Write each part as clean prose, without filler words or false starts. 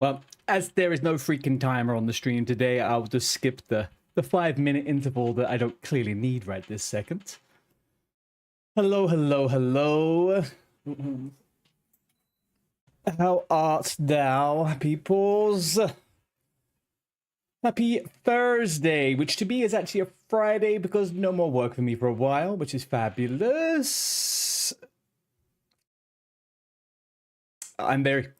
Well, as there is no freaking timer on the stream today, I'll just skip the 5-minute interval that I don't clearly need right this second. Hello, hello, hello. How art thou, peoples? Happy Thursday, which to me is actually a Friday because no more work for me for a while, which is fabulous. I'm very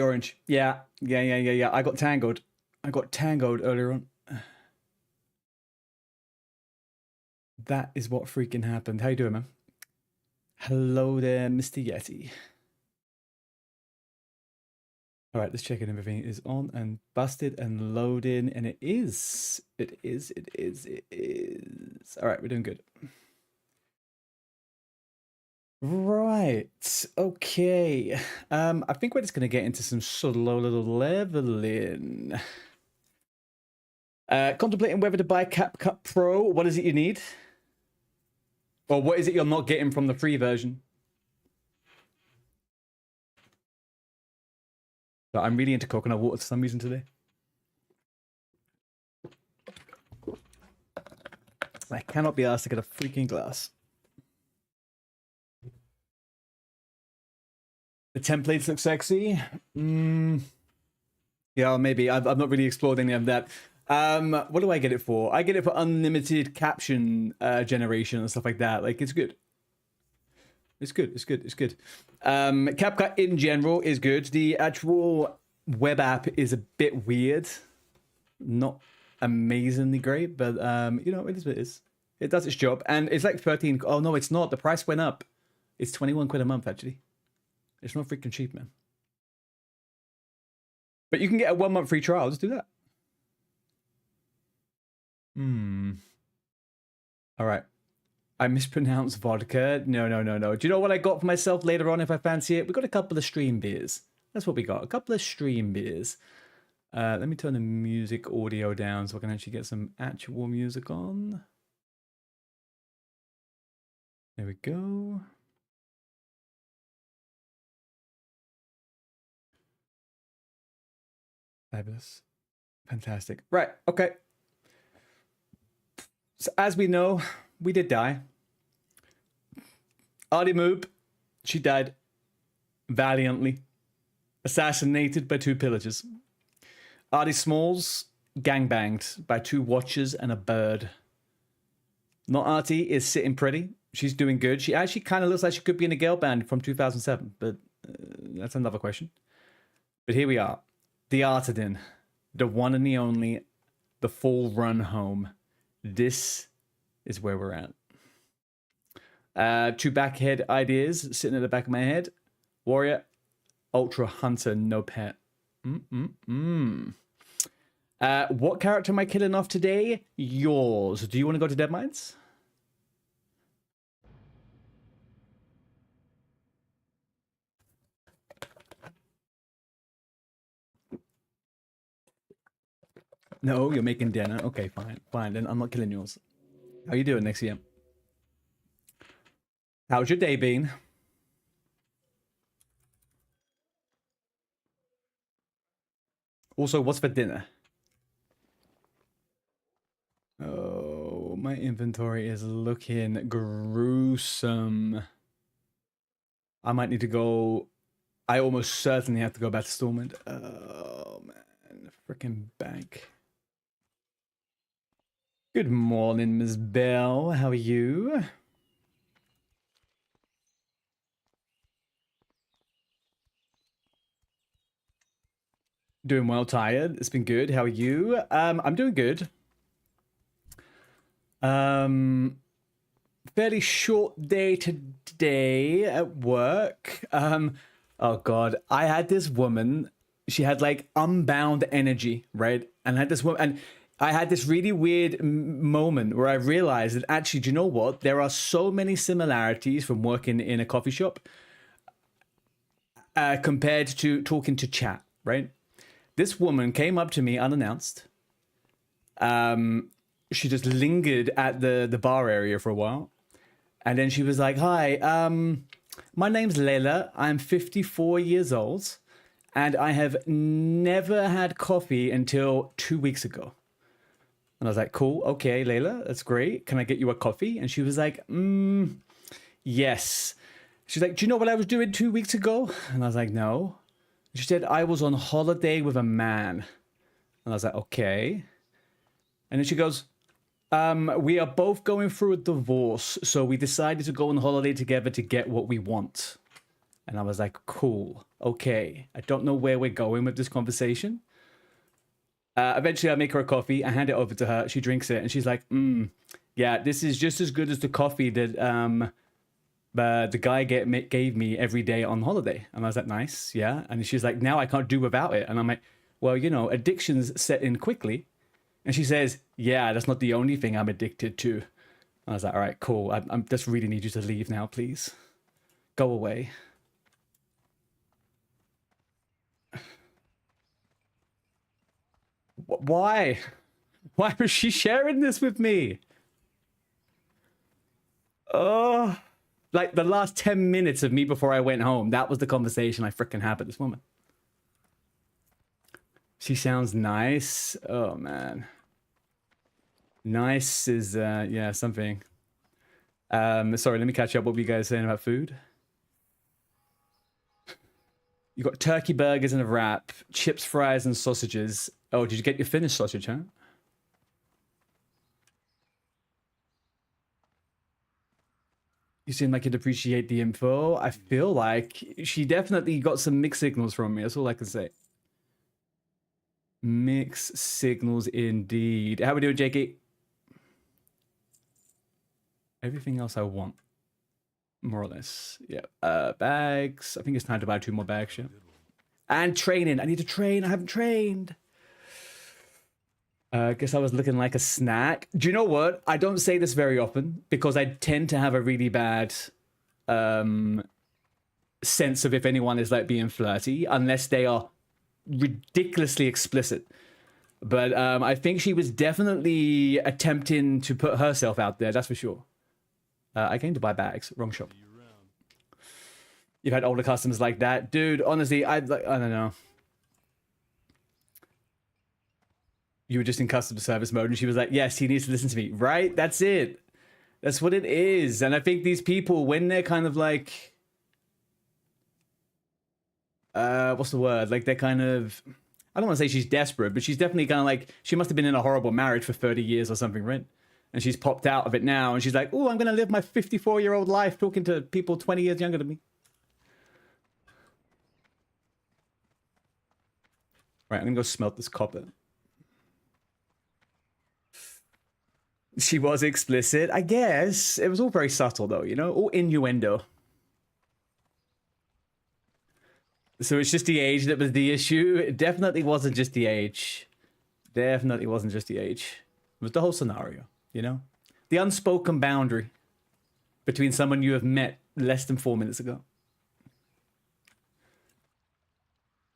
orange. Yeah. I got tangled earlier on. That is what freaking happened. How you doing, man? Hello there, Mr. Yeti. All right, let's check in. Everything is on and busted and loading, and it is. All right, we're doing good. Right, okay. I think we're just gonna get into some slow little leveling. Contemplating whether to buy CapCut Pro. What is it you need? Or what is it you're not getting from the free version? So I'm really into coconut water for some reason today. I cannot be asked to get a freaking glass. The templates look sexy. Yeah, maybe. I've not really explored any of that. What do I get it for? I get it for unlimited caption generation and stuff like that. Like, it's good. It's good. CapCut in general is good. The actual web app is a bit weird. Not amazingly great, but you know, it is what it is. It does its job. And it's like 13. Oh no, it's not. The price went up. It's 21 quid a month, actually. It's not freaking cheap, man. But you can get a 1 month free trial. Just do that. All right. I mispronounced vodka. No. Do you know what I got for myself later on if I fancy it? We got a couple of stream beers. That's what we got. A couple of stream beers. Let me turn the music audio down so I can actually get some actual music on. There we go. Fabulous. Fantastic. Right. Okay. So as we know, we did die. Artie Moob, she died valiantly, assassinated by 2 pillagers. Artie Smalls, gangbanged by 2 watchers and a bird. Not Artie is sitting pretty. She's doing good. She actually kind of looks like she could be in a girl band from 2007, but that's another question. But here we are. The Artidin, the one and the only, the full run home. This is where we're at. 2 backhead ideas sitting at the back of my head. Warrior, Ultra Hunter, no pet. What character am I killing off today? Yours. Do you want to go to Dead Mines? No, you're making dinner. Okay, fine. Then I'm not killing yours. How you doing, Nexium? How's your day been? Also, what's for dinner? Oh, my inventory is looking gruesome. I might need to go. I almost certainly have to go back to Stormwind. Oh, man. Freaking bank. Good morning, Ms. Bell. How are you? Doing well, tired. It's been good. How are you? I'm doing good. Fairly short day today at work. Oh god, I had this woman. She had like unbound energy, right? And I had this woman, and I had this really weird moment where I realized that actually, do you know what? There are so many similarities from working in a coffee shop compared to talking to chat, right? This woman came up to me unannounced. She just lingered at the bar area for a while. And then she was like, hi, my name's Layla. I'm 54 years old. And I have never had coffee until 2 weeks ago. And I was like, cool, okay, Layla, that's great. Can I get you a coffee? And she was like, yes. She's like, do you know what I was doing 2 weeks ago? And I was like, no. She said, I was on holiday with a man. And I was like, okay. And then she goes, we are both going through a divorce, so we decided to go on holiday together to get what we want. And I was like, cool, okay. I don't know where we're going with this conversation. Eventually, I make her a coffee. I hand it over to her. She drinks it, and she's like, yeah, this is just as good as the coffee that the guy gave me every day on holiday. And I was like, nice, yeah. And she's like, now I can't do without it. And I'm like, well, you know, addictions set in quickly. And she says, yeah, that's not the only thing I'm addicted to. I was like, all right, cool. I just really need you to leave now, please. Go away. Why? Why was she sharing this with me? Oh, like the last 10 minutes of me before I went home, that was the conversation I freaking had with this woman. She sounds nice. Oh, man. Nice is, yeah, something. Sorry, let me catch up. What were you guys saying about food? You got turkey burgers and a wrap, chips, fries, and sausages. Oh, did you get your finished sausage, huh? You seem like you'd appreciate the info. I feel like she definitely got some mixed signals from me. That's all I can say. Mixed signals indeed. How we doing, Jakey? Everything else I want. More or less. Yeah. Bags. I think it's time to buy 2 more bags, yeah. And training. I need to train. I haven't trained. Guess I was looking like a snack. Do you know what? I don't say this very often because I tend to have a really bad sense of if anyone is like being flirty unless they are ridiculously explicit. But I think she was definitely attempting to put herself out there, that's for sure. I came to buy bags. Wrong shop. You've had older customers like that. Dude, honestly, I don't know. You were just in customer service mode and she was like, yes, he needs to listen to me. Right? That's it. That's what it is. And I think these people, when they're kind of like... what's the word? Like they're kind of... I don't want to say she's desperate, but she's definitely kind of like... She must have been in a horrible marriage for 30 years or something, right? And she's popped out of it now and she's like, oh, I'm going to live my 54-year-old life talking to people 20 years younger than me. Right, I'm going to go smelt this copper. She was explicit, I guess. It was all very subtle, though, you know? All innuendo. So it's just the age that was the issue? It definitely wasn't just the age. Definitely wasn't just the age. It was the whole scenario, you know? The unspoken boundary between someone you have met less than 4 minutes ago.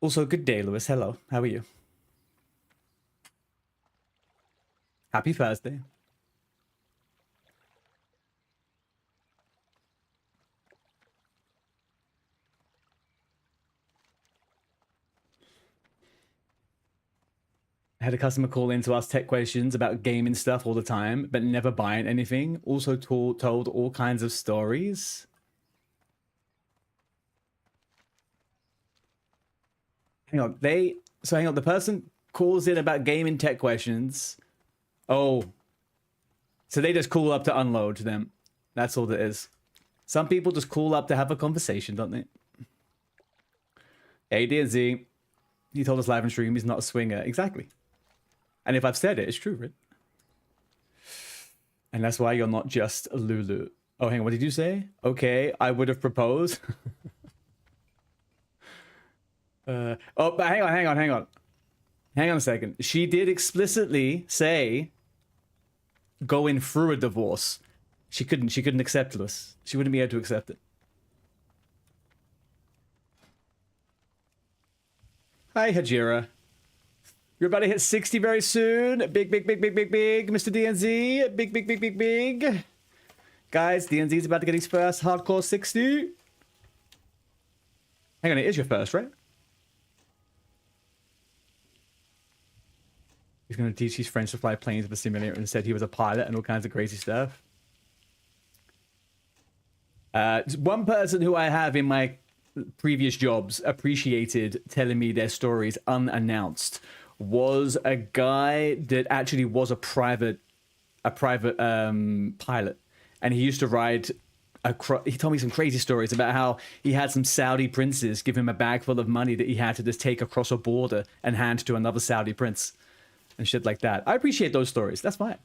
Also, good day, Lewis. Hello. How are you? Happy Thursday. I had a customer call in to ask tech questions about gaming stuff all the time, but never buying anything. Also told all kinds of stories. Hang on, hang on, the person calls in about gaming tech questions. Oh. So they just call up to unload them. That's all it is. Some people just call up to have a conversation, don't they? Hey, DNZ. He told us live on stream he's not a swinger. Exactly. And if I've said it, it's true, right? And that's why you're not just a Lulu. Oh, hang on, what did you say? Okay, I would have proposed. But hang on. Hang on a second. She did explicitly say going through a divorce. She couldn't accept this. She wouldn't be able to accept it. Hi, Hajira. You're about to hit 60 very soon. Big, Mr. DNZ. Big. Guys, DNZ's about to get his first hardcore 60. Hang on, it is your first, right? He's going to teach his friends to fly planes with a simulator and said he was a pilot and all kinds of crazy stuff. One person who I have in my previous jobs appreciated telling me their stories unannounced was a guy that actually was a private pilot, and he used to ride he told me some crazy stories about how he had some Saudi princes give him a bag full of money that he had to just take across a border and hand to another Saudi prince and shit like that. I appreciate those stories. That's fine.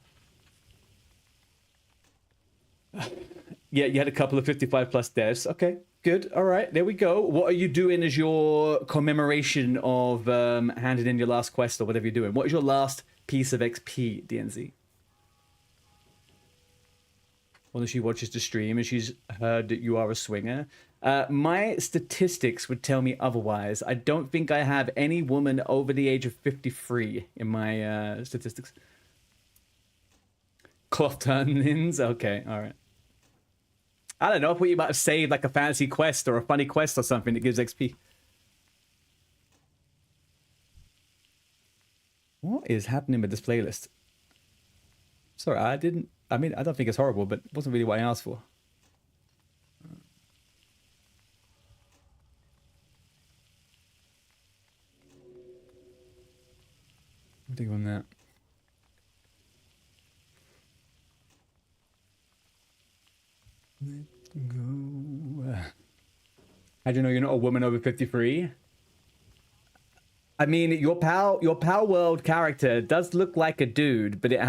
Yeah, you had a couple of 55 plus deaths. Okay, good. All right, there we go. What are you doing as your commemoration of handing in your last quest or whatever you're doing? What is your last piece of XP, DNZ? Well, she watches the stream and she's heard that you are a swinger. My statistics would tell me otherwise. I don't think I have any woman over the age of 53 in my statistics. Cloth turn-ins? Okay, all right. I don't know, I thought you might have saved like a fancy quest or a funny quest or something that gives XP. What is happening with this playlist? Sorry, I mean, I don't think it's horrible, but it wasn't really what I asked for. I'll dig on that. Let's go. How do you know you're not a woman over 53? I mean, your Pal World character does look like a dude, but it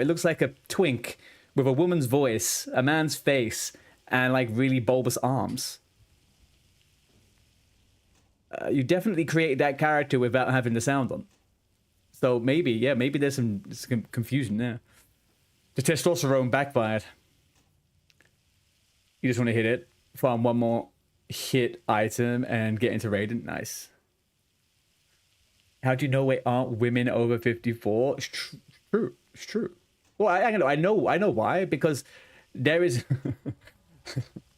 looks like a twink with a woman's voice, a man's face, and like really bulbous arms. You definitely created that character without having the sound on. So maybe there's some confusion there. The testosterone backfired. You just want to hit it, farm one more hit item, and get into Raiden. Nice. How do you know we aren't women over 54? It's true. It's true. Well, I know why, because there is...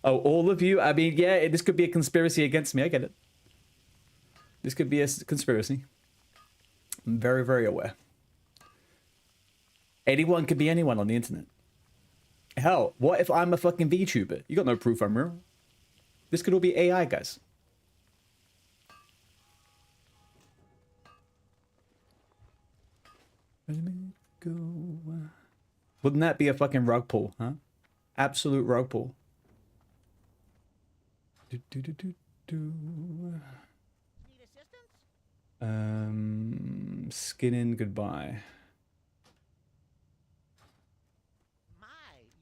Oh, all of you? I mean, yeah, this could be a conspiracy against me. I get it. This could be a conspiracy. I'm very, very aware. Anyone could be anyone on the internet. Hell, what if I'm a fucking VTuber? You got no proof I'm real. This could all be AI, guys. Let me go. Wouldn't that be a fucking rug pull, huh? Absolute rug pull. Need assistance? Skinning goodbye.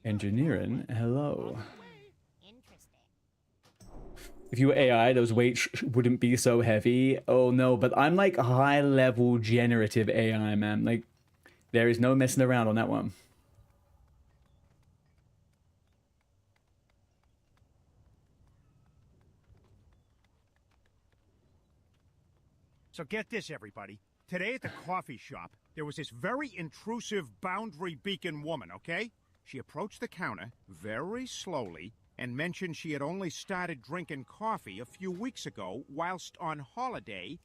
Engineering, hello. If you were AI, those weights wouldn't be so heavy. Oh no, but I'm like high-level generative AI, man. Like, there is no messing around on that one. So get this, everybody. Today at the coffee shop, there was this very intrusive boundary beacon woman, okay? She approached the counter very slowly and mentioned she had only started drinking coffee a few weeks ago whilst on holiday,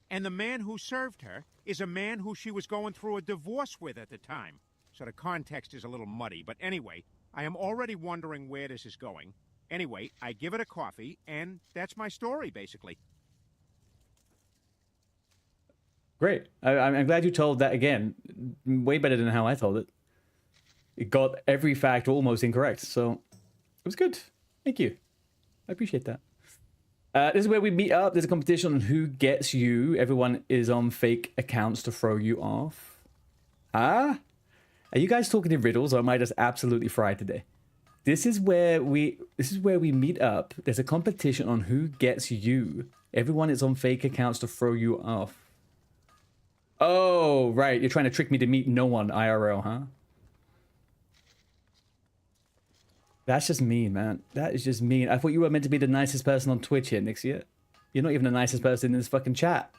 and the man who served her is a man who she was going through a divorce with at the time. So the context is a little muddy, but anyway, I am already wondering where this is going. Anyway, I give it a coffee, and that's my story, basically. Great. I'm glad you told that again. Way better than how I told it. It got every fact almost incorrect, so it was good. Thank you. I appreciate that. This is where we meet up. There's a competition on who gets you. Everyone is on fake accounts to throw you off. Ah? Are you guys talking in riddles, or am I just absolutely fried today? This is where we meet up. There's a competition on who gets you. Everyone is on fake accounts to throw you off. Oh, right. You're trying to trick me to meet no one IRL, huh? That's just mean, man. That is just mean. I thought you were meant to be the nicest person on Twitch here, Nixia. You're not even the nicest person in this fucking chat.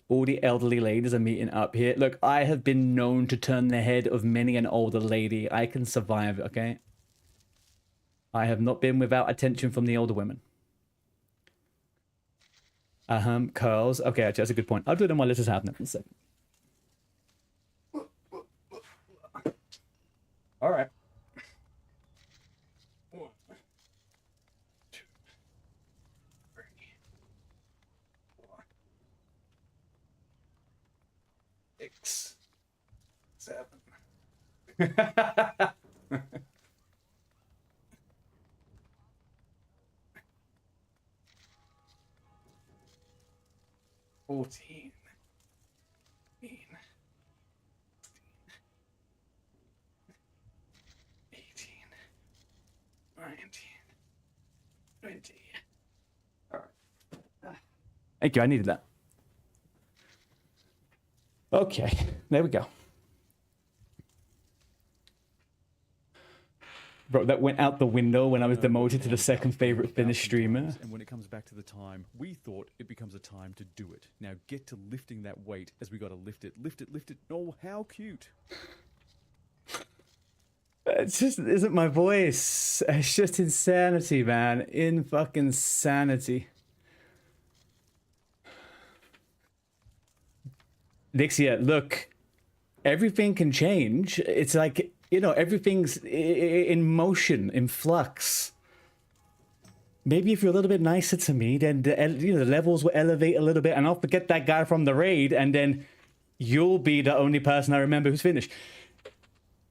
All the elderly ladies are meeting up here. Look, I have been known to turn the head of many an older lady. I can survive, okay? I have not been without attention from the older women. Curls. Okay, actually, that's a good point. I'll do them while this is happening in a second. All right. 1, 2, 3, 4, 6, 7. 14, 15, 18, 19, 20. All right. Thank you. I needed that. Okay, there we go. Bro, that went out the window when I was demoted to the second favorite Finnish streamer. And when it comes back to the time, we thought it becomes a time to do it. Now get to lifting that weight as we got to lift it, lift it, lift it. Oh, how cute. It just isn't my voice. It's just insanity, man. In fucking sanity. Nixia, look, everything can change. It's like, you know, everything's in motion, in flux. Maybe if you're a little bit nicer to me, then the levels will elevate a little bit, and I'll forget that guy from the raid, and then you'll be the only person I remember who's finished.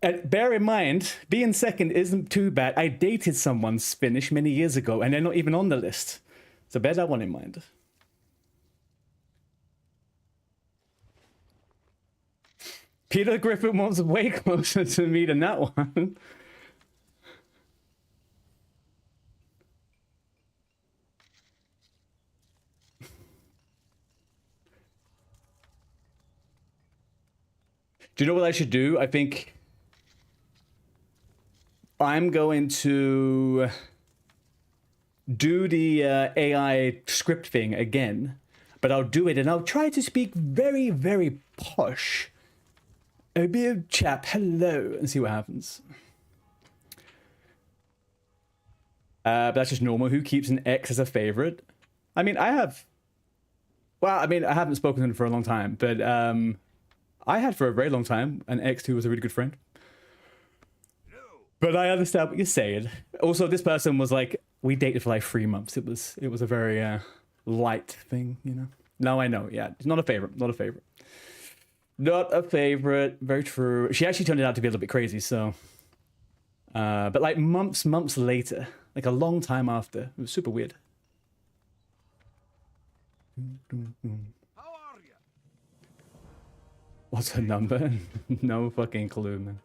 And bear in mind, being second isn't too bad. I dated someone's Finnish many years ago, and they're not even on the list. So bear that one in mind. Peter Griffin was way closer to me than that one. Do you know what I should do? I think I'm going to do the AI script thing again, but I'll do it and I'll try to speak very, very posh. A beard chap, hello, and see what happens. But that's just normal. Who keeps an ex as a favorite? I mean, I have. Well, I mean, I haven't spoken to him for a long time, but I had for a very long time an ex who was a really good friend. But I understand what you're saying. Also, this person was like, we dated for like 3 months. It was a very light thing, you know. Now I know. Yeah, it's not a favorite. Not a favorite. Not a favorite. Very true. She actually turned it out to be a little bit crazy, so. But like months later, like a long time after, it was super weird. How are you? What's her number? No fucking clue, man.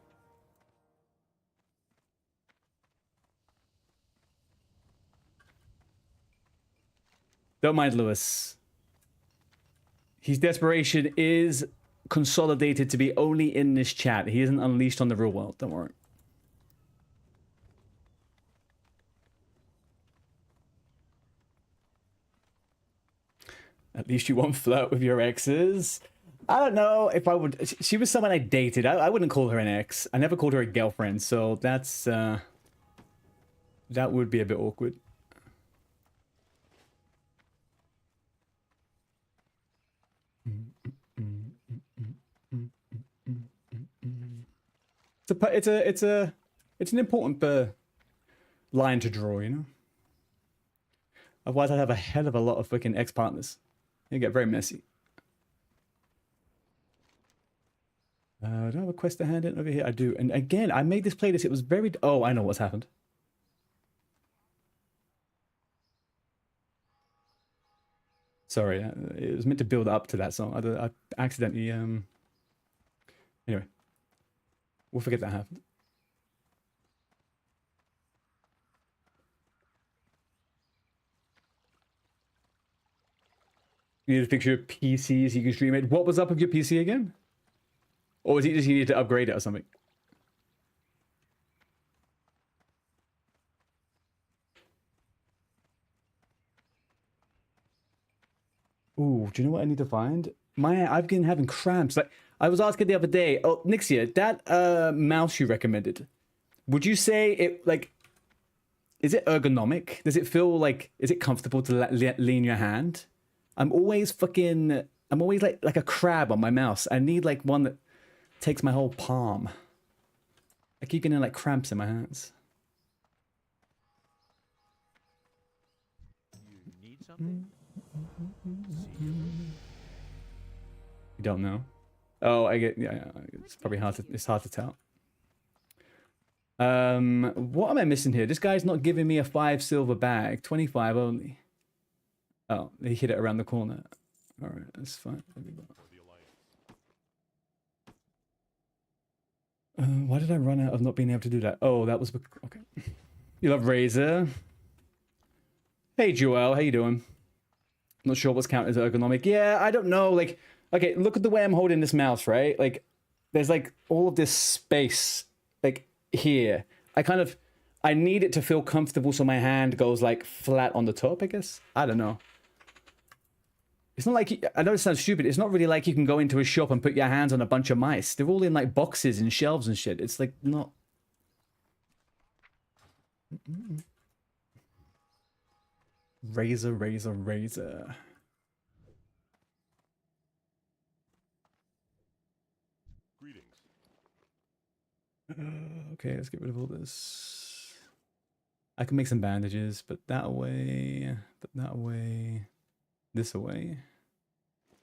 Don't mind Lewis. His desperation is consolidated to be only in this chat. He isn't unleashed on the real world. Don't worry. At least you won't flirt with your exes. I don't know if I would. She was someone I dated. I wouldn't call her an ex. I never called her a girlfriend. So that's that would be a bit awkward. It's an important line to draw, you know. Otherwise, I'd have a hell of a lot of fucking ex-partners. It'd get very messy. Do I have a quest to hand in over here? I do. And again, I made this playlist. It was very. Oh, I know what's happened. Sorry, it was meant to build up to that song. I accidentally. Anyway, we'll forget that happened. You need to fix your PC so you can stream it. What was up with your PC again? Or was it just you needed to upgrade it or something? Ooh, do you know what I need to find? I've been having cramps. Like I was asking the other day. Oh, Nixia, that mouse you recommended. Would you say it like Is it ergonomic? Does it feel like, is it comfortable to lean your hand? I'm always like a crab on my mouse. I need like one that takes my whole palm. I keep getting like cramps in my hands. You need something? You don't know? Oh, I get, yeah, it's probably hard to tell. What am I missing here? This guy's not giving me a 5 silver bag. 25 only. Oh, he hit it around the corner. All right, that's fine. Why did I run out of not being able to do that? Oh, that was... Okay. You love Razor. Hey, Joel. How you doing? Not sure what's counted as ergonomic. Yeah, I don't know. Like, okay, look at the way I'm holding this mouse, right? Like, there's like all of this space, like, here. I need it to feel comfortable so my hand goes like flat on the top, I guess. I don't know. It's not like, I know it sounds stupid, it's not really like you can go into a shop and put your hands on a bunch of mice. They're all in like boxes and shelves and shit. It's like not... Razor, razor, razor. Greetings. Okay, let's get rid of all this. I can make some bandages, but that away, this away.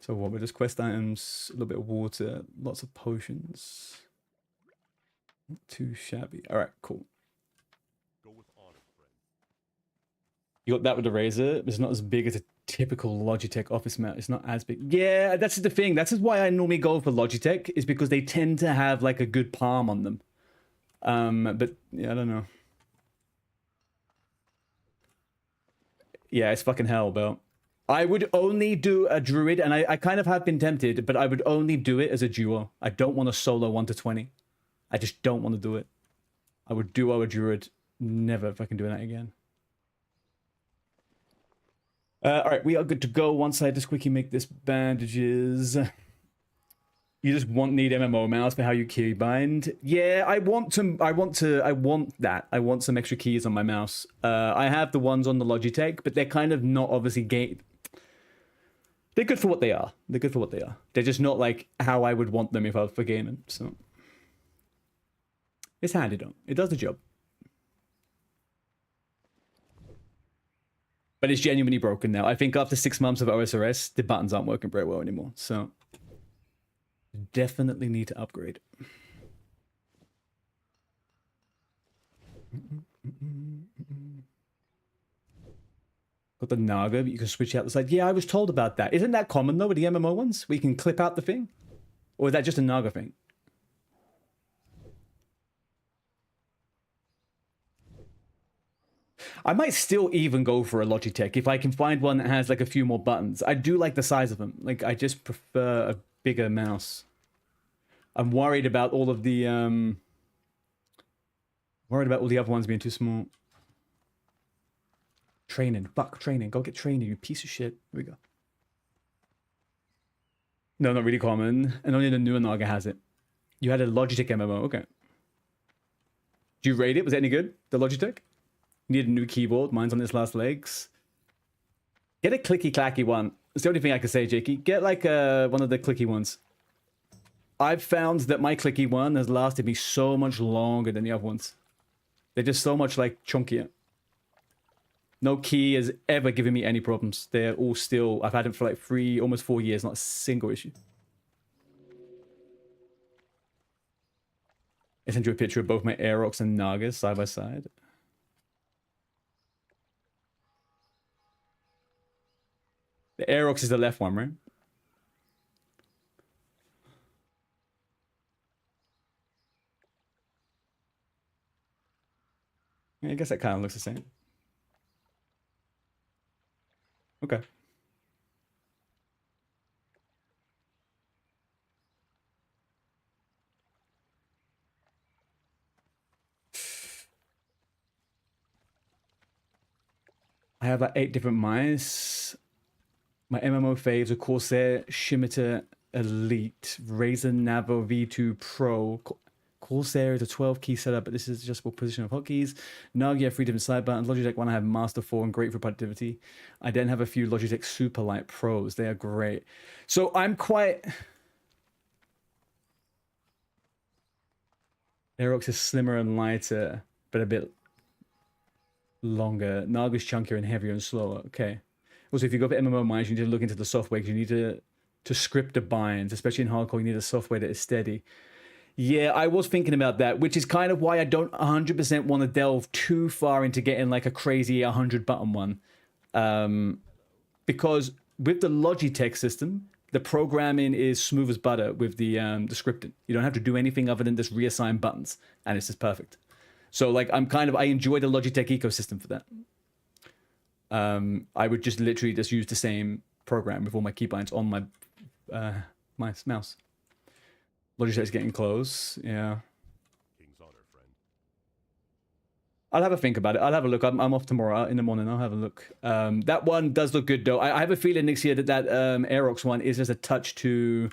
So what, we're just quest items, a little bit of water, lots of potions. Not too shabby. All right, cool. Go with honor, friend. You got that with the razor. It's not as big as a typical Logitech office mouse. It's not as big. Yeah, that's the thing. That's why I normally go for Logitech, is because they tend to have like a good palm on them. But yeah, I don't know. Yeah, it's fucking hell, Bill. I would only do a druid, and I kind of have been tempted, but I would only do it as a duo. I don't want to solo 1 to 20. I just don't want to do it. I would duo a druid. Never fucking doing that again. Alright, we are good to go. Once I just quickly make this bandages. You just need MMO mouse for how you keybind. Yeah, I want that. I want some extra keys on my mouse. I have the ones on the Logitech, but they're kind of not obviously they're good for what they are. They're good for what they are. They're just not like how I would want them if I was for gaming. So it's handy though. It does the job. But it's genuinely broken now. I think after 6 months of OSRS, the buttons aren't working very well anymore. So definitely need to upgrade. Got the Naga, but you can switch out the side. Yeah, I was told about that. Isn't that common though with the MMO ones? We can clip out the thing? Or is that just a Naga thing? I might still even go for a Logitech if I can find one that has like a few more buttons. I do like the size of them. Like, I just prefer a bigger mouse. I'm worried about all of the other ones being too small. Training. Fuck, training. Go get training, you piece of shit. Here we go. No, not really common. And only the newer Naga has it. You had a Logitech MMO. Okay. Do you rate it? Was it any good? The Logitech? You need a new keyboard. Mine's on its last legs. Get a clicky-clacky one. That's the only thing I can say, Jakey. Get like one of the clicky ones. I've found that my clicky one has lasted me so much longer than the other ones. They're just so much like chunkier. No key has ever given me any problems. They're all still... I've had them for like almost 4 years. Not a single issue. I sent you a picture of both my Aerox and Nagas side by side. The Aerox is the left one, right? Yeah, I guess that kind of looks the same. Okay. I have like 8 different mice. My MMO faves are Corsair, Scimitar, Elite, Razer Navo V2 Pro. Corsair is a 12 key setup, but this is adjustable position of hotkeys. Nagi, have 3 different side buttons. Logitech One, I have Master 4 and great for productivity. I then have a few Logitech Superlight Pros. They are great. So I'm quite... Aerox is slimmer and lighter, but a bit longer. Naga's chunkier and heavier and slower. Okay. Also, if you go for MMO mines, you need to look into the software because you need to script the binds, especially in hardcore. You need a software that is steady. Yeah, I was thinking about that, which is kind of why I don't 100% want to delve too far into getting like a crazy 100 button one. Because with the Logitech system, the programming is smooth as butter with the scripting. You don't have to do anything other than just reassign buttons, and it's just perfect. So like I enjoy the Logitech ecosystem for that. I would just literally just use the same program with all my keybinds on my my mouse. Logitech's getting close. Yeah. King's honor, friend. I'll have a think about it. I'll have a look. I'm off tomorrow in the morning. I'll have a look. That one does look good though. I have a feeling next year that Aerox one is just a touch too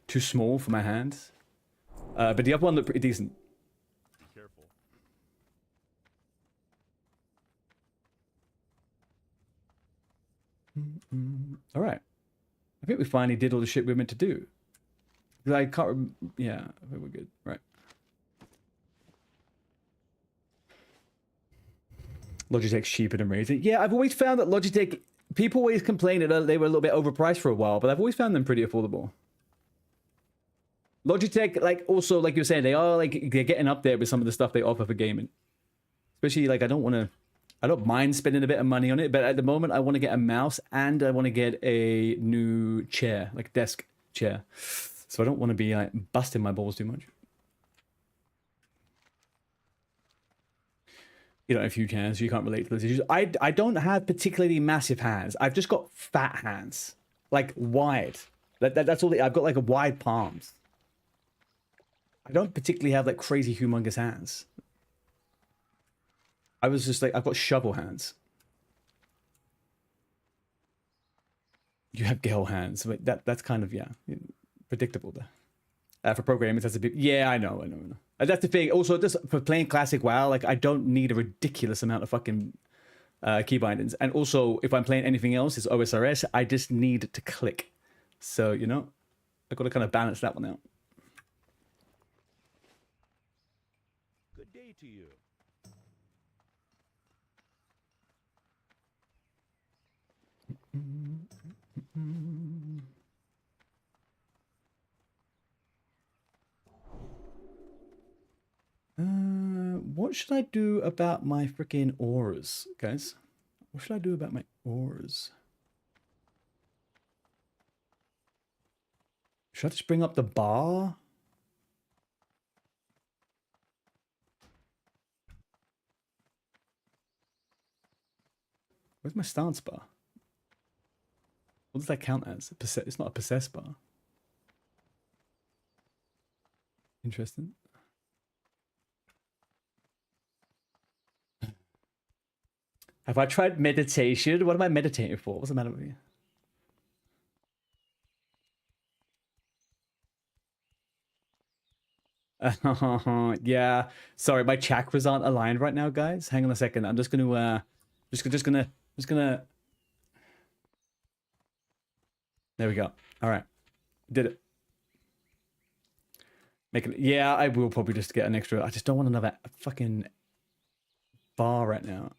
small for my hand. But the other one looked pretty decent. Be careful. All right. I think we finally did all the shit we were meant to do. I can't. Yeah, I think we're good. Right. Logitech's cheaper than Razer. Yeah, I've always found that Logitech. People always complain that they were a little bit overpriced for a while, but I've always found them pretty affordable. Logitech, like also like you were saying, they're getting up there with some of the stuff they offer for gaming. Especially like I don't mind spending a bit of money on it, but at the moment I want to get a mouse and I want to get a new chair, like desk chair. So I don't want to be like busting my balls too much. You don't have huge hands, so you can't relate to those issues. I don't have particularly massive hands. I've just got fat hands, like wide. That's all. I've got like a wide palms. I don't particularly have like crazy humongous hands. I was just like, I've got shovel hands. You have girl hands. But that's kind of, yeah, predictable there. For programmers, that's a bit, yeah, I know. That's the thing. Also, just for playing classic WoW, like I don't need a ridiculous amount of fucking key bindings. And also, if I'm playing anything else, it's OSRS, I just need to click. So, you know, I've got to kind of balance that one out. Good day to you. What should I do about my freaking auras, guys? What should I do about my auras? Should I just bring up the bar? Where's my stance bar? What does that count as? It's not a possess bar. Interesting. Have I tried meditation? What am I meditating for? What's the matter with you? Yeah. Sorry, my chakras aren't aligned right now, guys. Hang on a second. I'm just gonna There we go. All right. Did it. Make it. Yeah, I will probably just get an extra. I just don't want another fucking bar right now.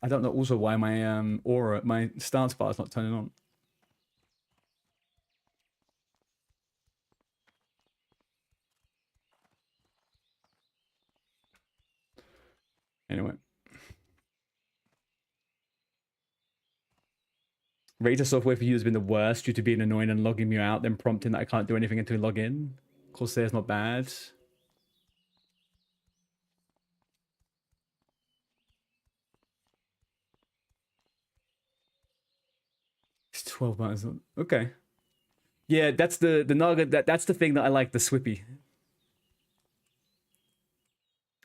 I don't know also why my aura, my stance bar is not turning on. Anyway. Razer software for you has been the worst due to being annoying and logging me out, then prompting that I can't do anything until I log in. Corsair's not bad. It's 12 buttons. Okay. Yeah, that's the Naga, that's the thing that I like, the Swippy.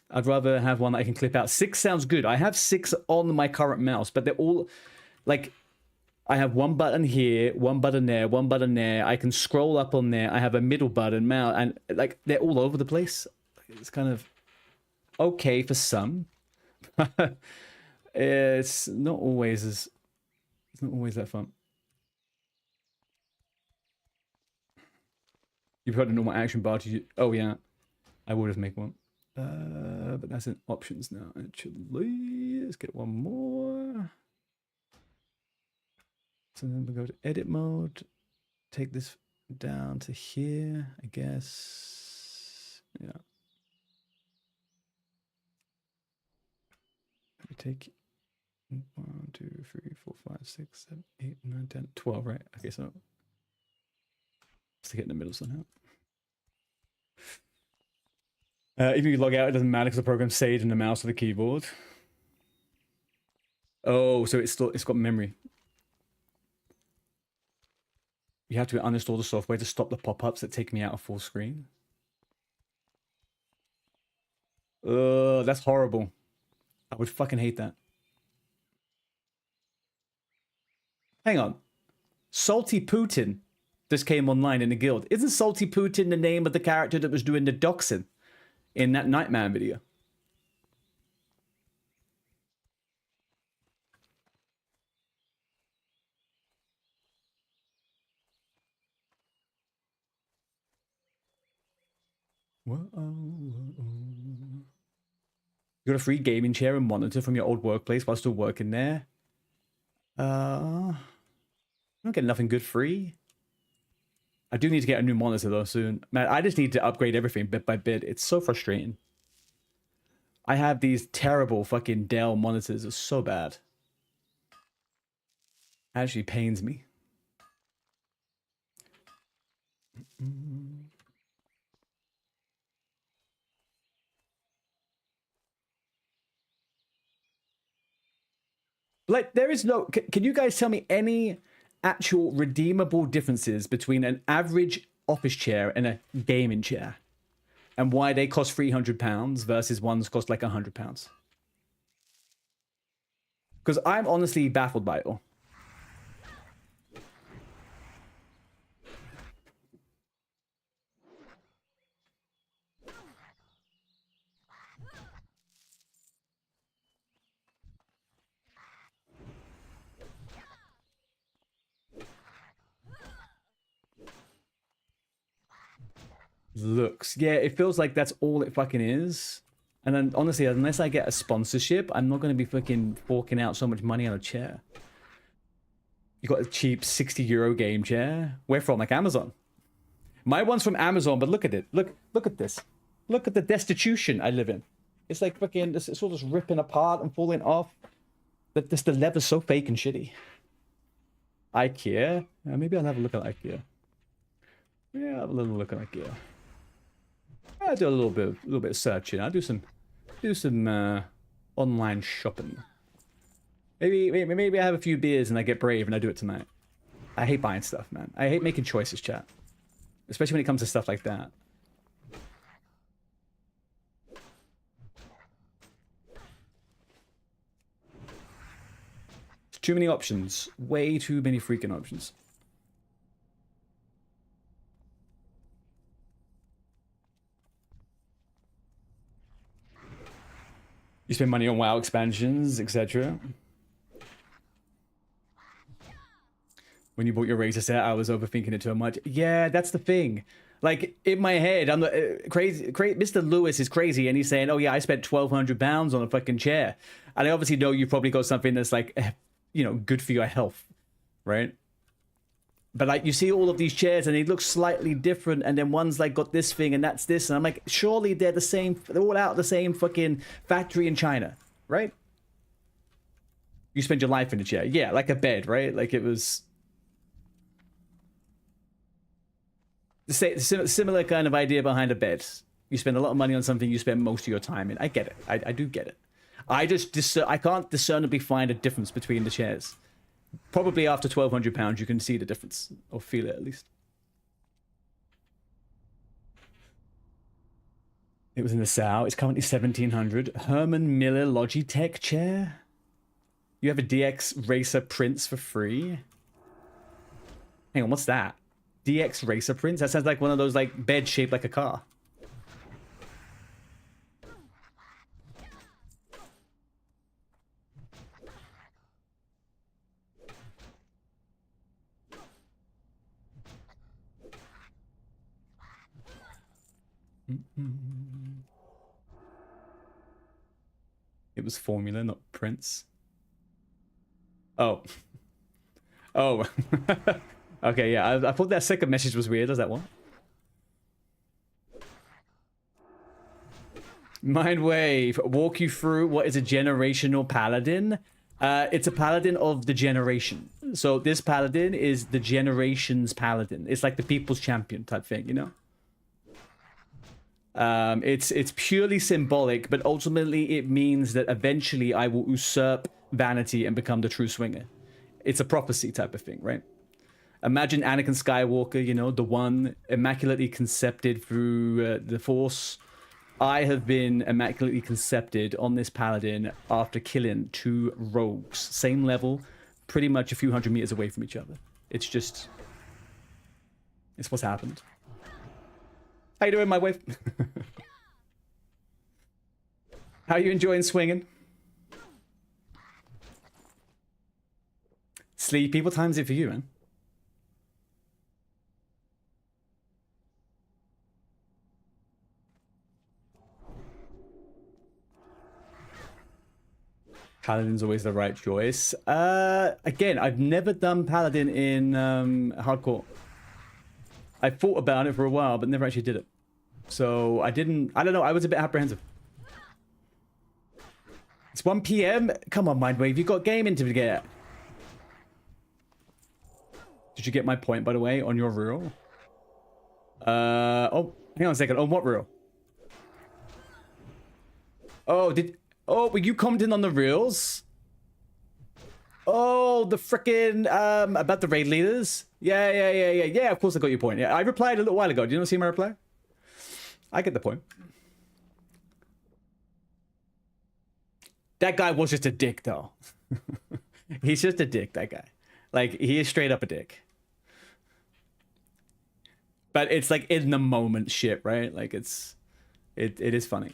I'd rather have one that I can clip out. 6 sounds good. I have 6 on my current mouse, but they're all like, I have one button here, one button there, one button there. I can scroll up on there. I have a middle button, mouse, and like they're all over the place. it's kind of okay for some. It's not always that fun. You've got a normal action bar to use. Oh yeah, I would have made one. But that's in options now. Actually, let's get one more. So then we go to edit mode. Take this down to here, I guess. Yeah. Let me take 1, 2, 3, 4, 5, 6, 7, 8, 9, 10, 12, right? Okay, so stick it in the middle somehow. Even if you log out, it doesn't matter because the program saved in the mouse or the keyboard. Oh, so it's got memory. You have to uninstall the software to stop the pop-ups that take me out of full screen. That's horrible. I would fucking hate that. Hang on. Salty Putin just came online in the guild. Isn't Salty Putin the name of the character that was doing the doxing in that Nightman video? Whoa. You got a free gaming chair and monitor from your old workplace while still working there? I don't get nothing good free. I do need to get a new monitor though soon. Man, I just need to upgrade everything bit by bit. It's so frustrating. I have these terrible fucking Dell monitors. It's so bad. It actually pains me. Like, there is no... Can you guys tell me any actual redeemable differences between an average office chair and a gaming chair? And why they cost £300 versus ones cost like £100? Because I'm honestly baffled by it all. Looks. Yeah, it feels like that's all it fucking is. And then, honestly, unless I get a sponsorship, I'm not going to be fucking forking out so much money on a chair. You got a cheap €60 game chair. Where from? Like Amazon. My one's from Amazon, but look at it. Look at this. Look at the destitution I live in. It's like fucking, it's all just ripping apart and falling off. The leather's so fake and shitty. IKEA? Maybe I'll have a look at IKEA. Yeah, I'll have a little look at IKEA. I'll do a little bit of searching. I'll do some online shopping. Maybe I have a few beers and I get brave and I do it tonight. I hate buying stuff, man. I hate making choices, chat. Especially when it comes to stuff like that. Too many options. Way too many freaking options. You spend money on WoW expansions, etc. When you bought your Razor set, I was overthinking it too much. Yeah, that's the thing. Like, in my head, I'm crazy. Mr. Lewis is crazy, and he's saying, oh yeah, I spent £1,200 on a fucking chair. And I obviously know you've probably got something that's like, you know, good for your health, right? But like, you see all of these chairs and they look slightly different, and then one's like got this thing and that's this, and I'm like, surely they're the same, they're all out of the same fucking factory in China, right? You spend your life in a chair. Yeah, like a bed, right? Like it was the similar kind of idea behind a bed. You spend a lot of money on something you spend most of your time in. I get it. I do get it. I can't discernibly find a difference between the chairs. Probably after £1,200, you can see the difference, or feel it at least. It was in the Sow. It's currently 1,700. Herman Miller Logitech chair. You have a DX Racer Prince for free. Hang on, what's that? DX Racer Prince? That sounds like one of those like beds shaped like a car. It was Formula, not Prince. Oh. Oh. Okay, yeah. I thought that second message was weird. Is that one? Mindwave, walk you through what is a generational paladin. It's a paladin of the generation. So this paladin is the generation's paladin. It's like the people's champion type thing, you know? It's purely symbolic, but ultimately it means that eventually I will usurp vanity and become the true swinger. It's a prophecy type of thing, right? Imagine Anakin Skywalker, you know, the one immaculately concepted through the Force. I have been immaculately concepted on this paladin after killing 2 rogues. Same level, pretty much a few hundred meters away from each other. It's just... it's what's happened. How you doing, my wife? How you enjoying swinging? Sleepy, what time is it for you, man? Paladin's always the right choice. Again, I've never done Paladin in hardcore. I thought about it for a while, but never actually did it. So I don't know, I was a bit apprehensive. It's 1 PM? Come on, Mindwave, you got gaming to get. Did you get my point, by the way, on your rule? Oh, hang on a second. On what rule? Oh, were you commenting on the reels? Oh, the frickin' about the raid leaders? Yeah, of course I got your point. Yeah, I replied a little while ago. Did you not see my reply? I get the point. That guy was just a dick, though. He's just a dick, that guy. Like, he is straight up a dick. But it's like in the moment shit, right? Like, it is funny.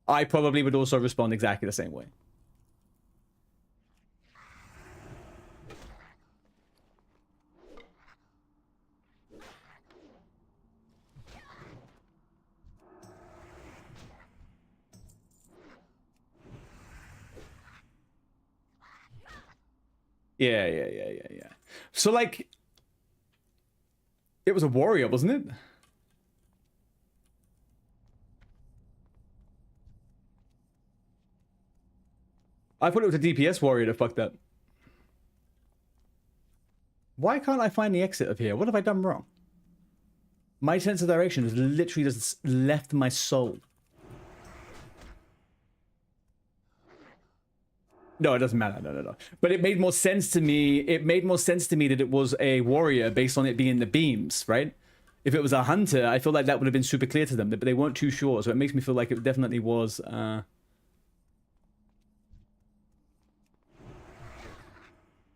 I probably would also respond exactly the same way. Yeah. So, like, it was a warrior, wasn't it? I thought it was a DPS warrior that fucked up. Why can't I find the exit of here? What have I done wrong? My sense of direction has literally just left my soul. No, it doesn't matter. No. But it made more sense to me. It made more sense to me that it was a warrior based on it being the beams, right? If it was a hunter, I feel like that would have been super clear to them, but they weren't too sure. So it makes me feel like it definitely was...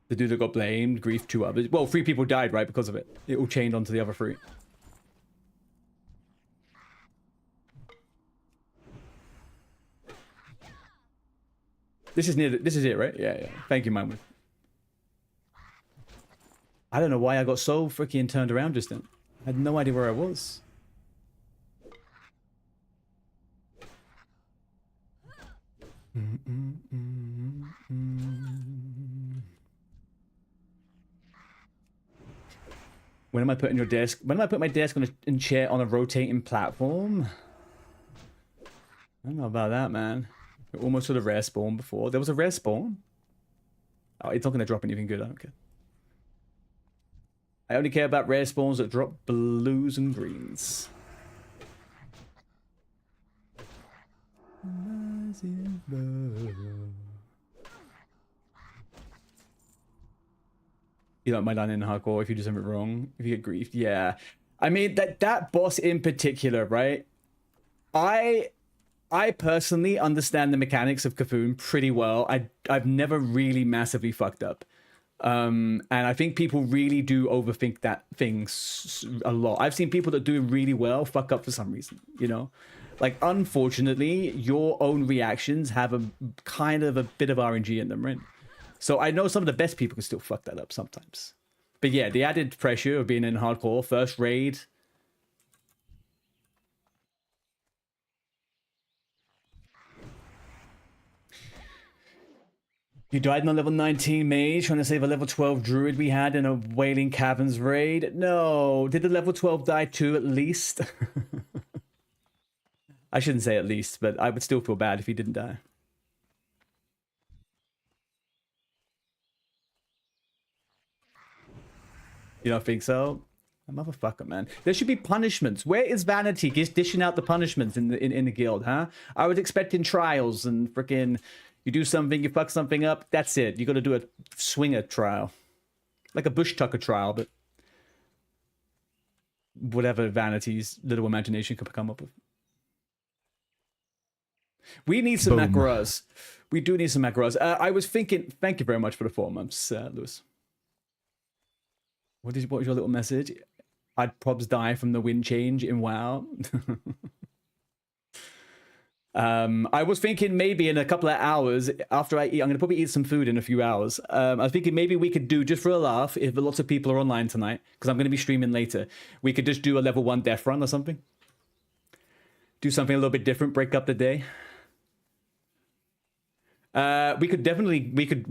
the dude that got blamed, grief 2 others. Well, 3 people died, right, because of it. It all chained onto the other 3. This is it, right? Yeah. Thank you, Mindwave. I don't know why I got so freaking turned around just then. I had no idea where I was. When am I putting your desk? When am I put my desk on a chair on a rotating platform? I don't know about that, man. We almost saw the rare spawn before. There was a rare spawn? Oh, it's not going to drop anything good. I don't care. I only care about rare spawns that drop blues and greens. You don't mind landing in hardcore if you do something wrong, if you get griefed. Yeah. I mean, that boss in particular, right? I personally understand the mechanics of Cthulhu pretty well. I've never really massively fucked up. And I think people really do overthink that thing a lot. I've seen people that do really well fuck up for some reason, you know? Like, unfortunately, your own reactions have a kind of a bit of RNG in them, right? So I know some of the best people can still fuck that up sometimes. But yeah, the added pressure of being in hardcore, first raid, You died in a level 19 mage trying to save a level 12 druid we had in a Wailing Caverns raid. No, did the level 12 die too at least? I shouldn't say at least, but I would still feel bad if he didn't die. You don't think so? A motherfucker, man. There should be punishments. Where is Vanity just dishing out the punishments in the guild, huh? I was expecting trials and freaking you do something, you fuck something up, that's it. You got to do a swinger trial. Like a bush tucker trial, but whatever Vanity's little imagination could come up with. We need some macaras. We do need some macaras. I was thinking, thank you very much for the 4 months, Lewis. What was your little message? I'd probs die from the wind change in WoW. I was thinking maybe in a couple of hours after I eat, I'm going to probably eat some food in a few hours. I was thinking maybe we could do, just for a laugh, if lots of people are online tonight, because I'm going to be streaming later, we could just do a level 1 death run or something. Do something a little bit different, break up the day. We could definitely, we could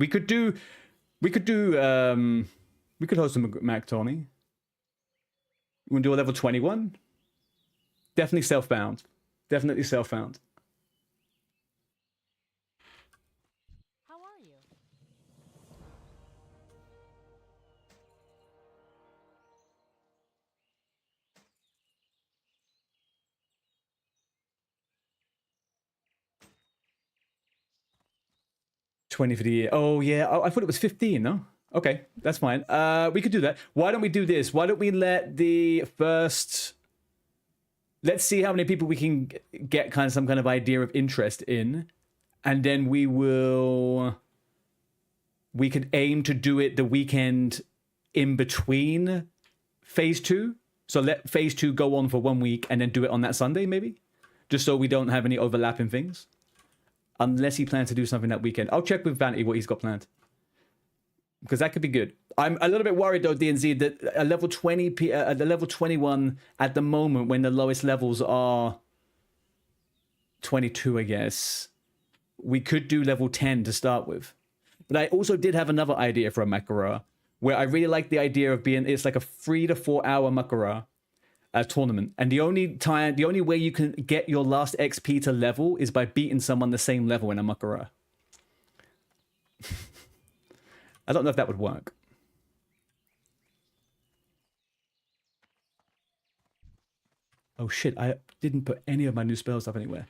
host a Mac Tony. You want to do a level 21? Definitely self-bound. Definitely self-bound. How are you? $20 for the year. Oh, yeah. Oh, I thought it was 15, no? Okay, that's fine. We could do that. Why don't we do this? Why don't we let the first... Let's see how many people we can get kind of some kind of idea of interest in. And then we could aim to do it the weekend in between phase 2. So let phase 2 go on for 1 week and then do it on that Sunday, maybe? Just so we don't have any overlapping things. Unless he plans to do something that weekend. I'll check with Vanity what he's got planned. Because that could be good. I'm a little bit worried though, DNZ, that a level 20, the level 21 at the moment, when the lowest levels are 22, I guess, we could do level 10 to start with. But I also did have another idea for a Makara, where I really like the idea of being, it's like a 3 to 4 hour Makara tournament. And the only way you can get your last XP to level is by beating someone the same level in a Makara. I don't know if that would work. Oh shit, I didn't put any of my new spell stuff anywhere.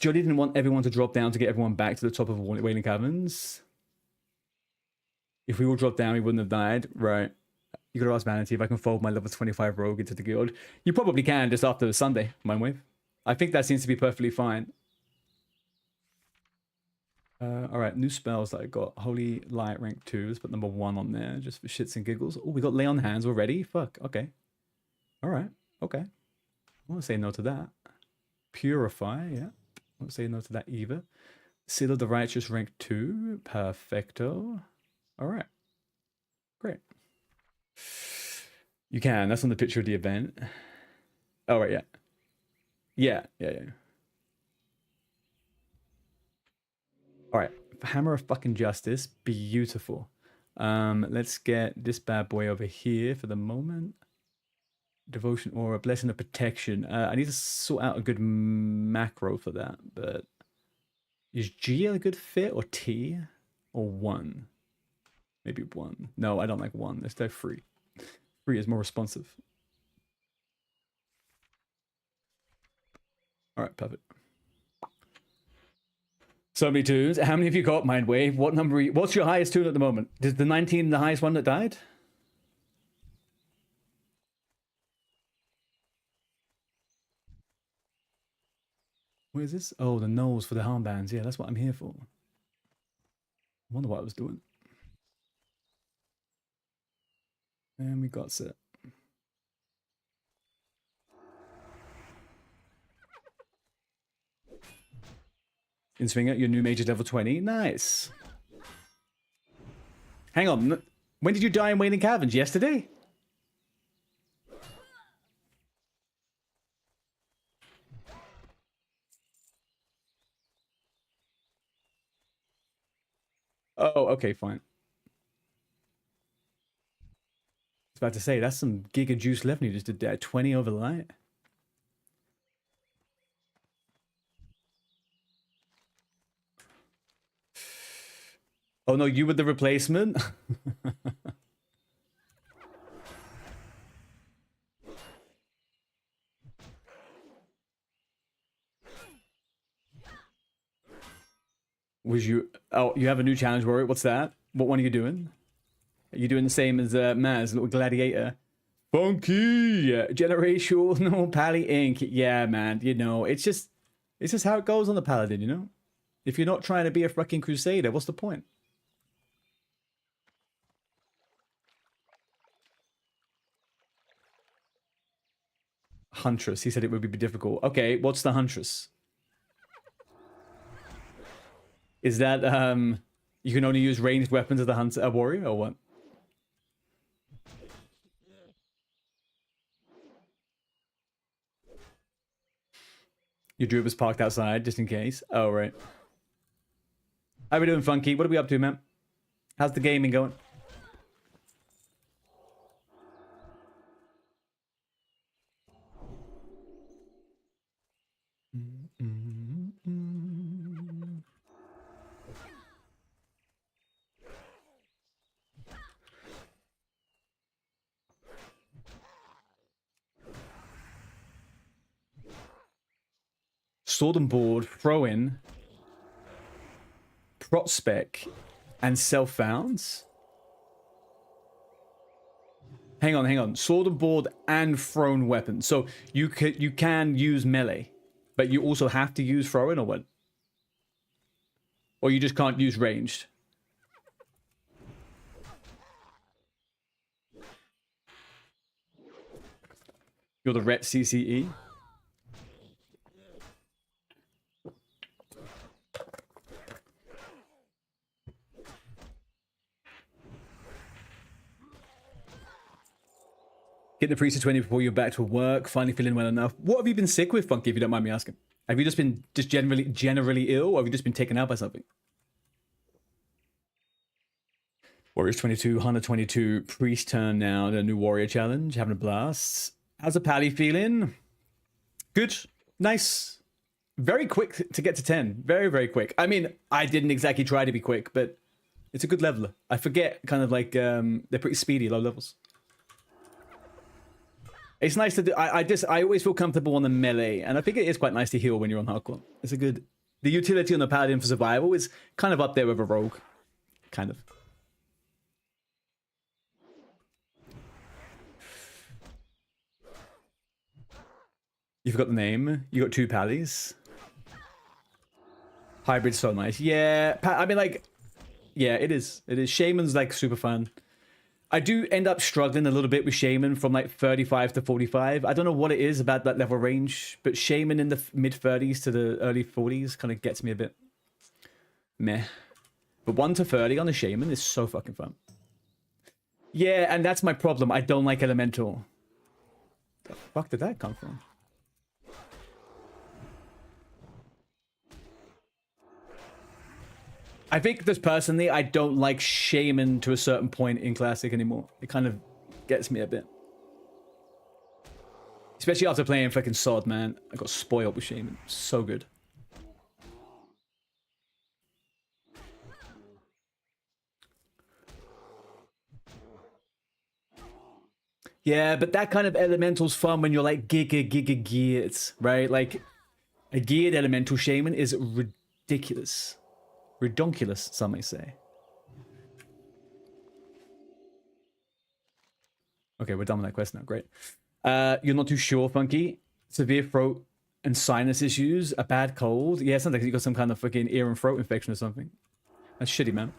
Jody didn't want everyone to drop down to get everyone back to the top of Wailing Caverns. If we all dropped down, we wouldn't have died. Right. You gotta ask Vanity if I can fold my level 25 rogue into the guild. You probably can just after Sunday, Mindwave. I think that seems to be perfectly fine. Alright, new spells that I got. Holy Light rank 2. Let's put number 1 on there, just for shits and giggles. Oh, we got Lay on Hands already? Fuck, okay. Alright, okay. I won't say no to that. Purify, yeah. I won't say no to that either. Seal of the Righteous rank 2. Perfecto. Alright. Great. You can, that's on the picture of the event. Oh, right, yeah. Yeah. Alright, Hammer of fucking Justice. Beautiful. Let's get this bad boy over here for the moment. Devotion Aura, Blessing of Protection. I need to sort out a good macro for that, but is G a good fit, or T, or 1? Maybe 1. No, I don't like 1. Let's do 3. 3 is more responsive. Alright, perfect. So many tunes. How many have you got, Mindwave? What number? What's your highest tune at the moment? Is the 19 the highest one that died? What is this? Oh, the nose for the armbands. Yeah, that's what I'm here for. I wonder what I was doing. And we got set. In Swinger, your new mage is level 20. Nice. Hang on. When did you die in Wailing Caverns? Yesterday? Oh, okay, fine. I was about to say, that's some giga juice left, and you just did that 20 over the light. Oh no, you were the replacement? Was you... Oh, you have a new challenge, Warrior. What's that? What one are you doing? Are you doing the same as Maz, little gladiator? Funky! Generational Pally Inc. Yeah, man. You know, it's just how it goes on the Paladin, you know? If you're not trying to be a fucking crusader, what's the point? Huntress. He said it would be difficult. Okay, what's the Huntress? Is that, you can only use ranged weapons as the hunter, a warrior, or what? Your druid was parked outside, just in case. Oh, right. How we doing, Funky? What are we up to, man? How's the gaming going? Sword and board, throw in, prot spec, and self-founds. Hang on. Sword and board and thrown weapon. So you can use melee, but you also have to use throw in, or what? Or you just can't use ranged. You're the Ret CCE. Get the priest to 20 before you're back to work. Finally feeling well enough. What have you been sick with, Funky, if you don't mind me asking? Have you just been generally ill, or have you just been taken out by something? Warriors 22, Hunter 22, priest turn now. The new warrior challenge, having a blast. How's the pally feeling? Good. Nice. Very quick to get to 10. Very, very quick. I mean, I didn't exactly try to be quick, but it's a good leveler. I forget, kind of like, they're pretty speedy, low levels. It's nice to do. I always feel comfortable on the melee, and I think it is quite nice to heal when you're on hardcore. It's a good. The utility on the paladin for survival is kind of up there with a rogue, kind of. You forgot the name. You got two pallies. Hybrid's so nice. Yeah, I mean, like, yeah, it is. It is. Shaman's like super fun. I do end up struggling a little bit with Shaman from like 35 to 45. I don't know what it is about that level range, but Shaman in the mid 30s to the early 40s kind of gets me a bit meh. But 1 to 30 on the Shaman is so fucking fun. Yeah, and that's my problem. I don't like Elemental. The fuck did that come from? I think just personally, I don't like Shaman to a certain point in Classic anymore. It kind of gets me a bit. Especially after playing fucking Sod, man. I got spoiled with Shaman. So good. Yeah, but that kind of elemental's fun when you're like giga geared, right? Like, a geared elemental Shaman is ridiculous. Redonkulous, some may say. Okay, we're done with that quest now. Great. You're not too sure, Funky? Severe throat and sinus issues? A bad cold? Yeah, it sounds like you got some kind of fucking ear and throat infection or something. That's shitty, man.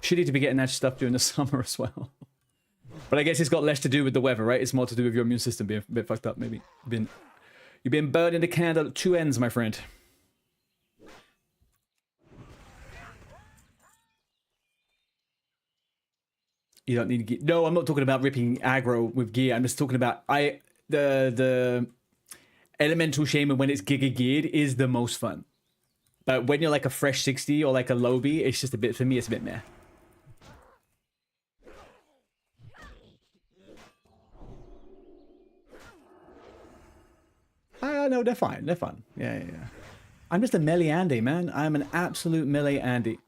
Shitty to be getting that stuff during the summer as well. But I guess it's got less to do with the weather, right? It's more to do with your immune system being a bit fucked up, maybe. You've been burning the candle at two ends, my friend. You don't need gear. No, I'm not talking about ripping aggro with gear. I'm just talking about the elemental shaman when it's giga geared is the most fun. But when you're like a fresh 60 or like a lowbie, it's just a bit, for me, it's a bit meh. No, they're fine. They're fun. Yeah. I'm just a melee Andy, man. I'm an absolute melee Andy.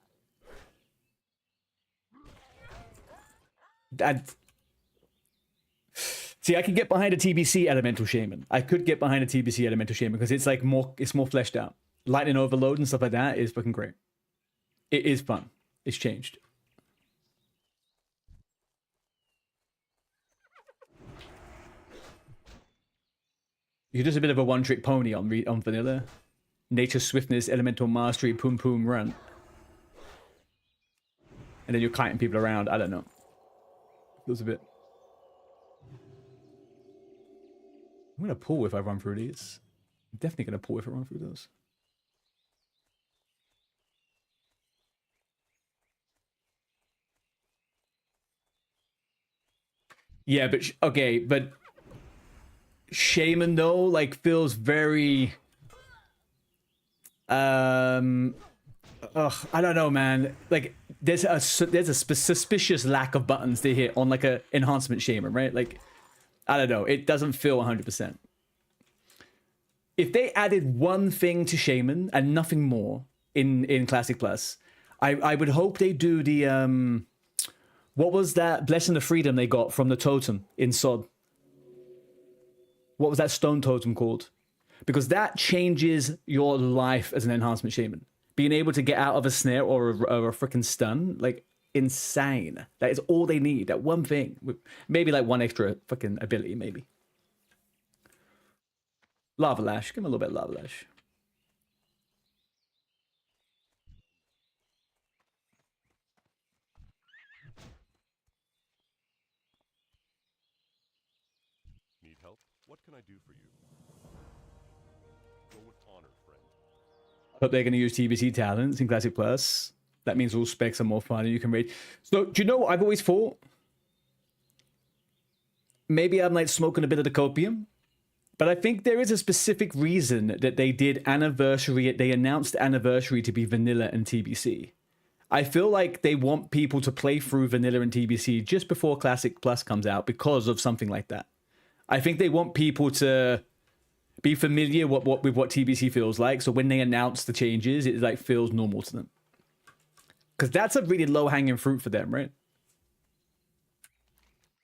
See, I can get behind a TBC Elemental Shaman. I could get behind a TBC Elemental Shaman because it's like it's more fleshed out. Lightning Overload and stuff like that is fucking great. It is fun. It's changed. You're just a bit of a one-trick pony on vanilla. Nature Swiftness, Elemental Mastery, Pum Pum Run. And then you're kiting people around. I don't know. Feels a bit... I'm going to pull if I run through these. I'm definitely going to pull if I run through those. Yeah, but... Okay, but... Shaman, though, like, feels very... I don't know, man. Like, there's a suspicious lack of buttons to hit on, like, a enhancement Shaman, right? Like, I don't know. It doesn't feel 100%. If they added one thing to Shaman and nothing more in Classic Plus, I would hope they do the... what was that Blessing of Freedom they got from the totem in SOD? What was that stone totem called? Because that changes your life as an enhancement shaman. Being able to get out of a snare or a freaking stun, like, insane. That is all they need. That one thing. Maybe like one extra fucking ability, maybe. Lava Lash. Give him a little bit of Lava Lash. Need help? What can I do for you? Go with honor, friend. Hope they're going to use TBC talents in Classic Plus. That means all specs are more fun and you can read. So, do you know what I've always thought? Maybe I'm like smoking a bit of the copium. But I think there is a specific reason that they did anniversary. They announced anniversary to be vanilla and TBC. I feel like they want people to play through vanilla and TBC just before Classic Plus comes out because of something like that. I think they want people to be familiar with what TBC feels like. So when they announce the changes, it like feels normal to them. Because that's a really low-hanging fruit for them, right?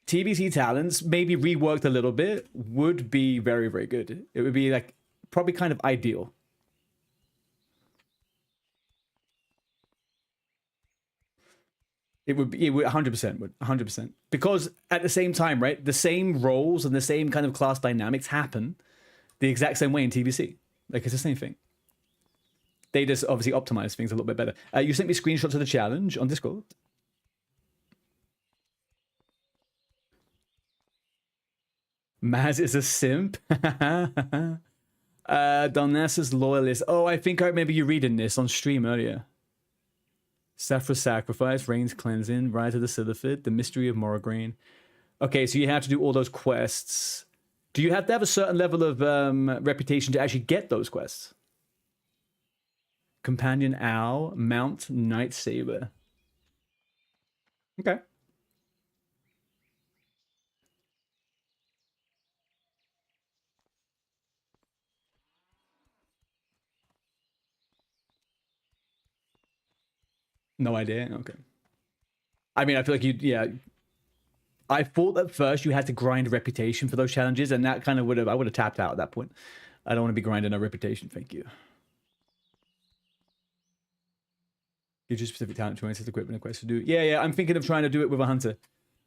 TBC talents, maybe reworked a little bit, would be very, very good. It would be like probably kind of ideal. It would 100% would 100%. Because at the same time, right, the same roles and the same kind of class dynamics happen the exact same way in TBC. Like, it's the same thing. They just obviously optimize things a little bit better. You sent me screenshots of the challenge on Discord. Maz is a simp. Donnasa's loyalist. Oh, I think I remember you reading this on stream earlier. Saphra Sacrifice, Rain's Cleansing, Rise of the Silphid, The Mystery of Moragrain. Okay, so you have to do all those quests. Do you have to have a certain level of reputation to actually get those quests? Companion Owl, Mount Night Saber. Okay. No idea? Okay. I mean, I feel like yeah. I thought at first you had to grind reputation for those challenges, and that kind of I would have tapped out at that point. I don't want to be grinding a reputation, thank you. Gives you specific talent choices, equipment, and quests to do. Yeah, I'm thinking of trying to do it with a hunter.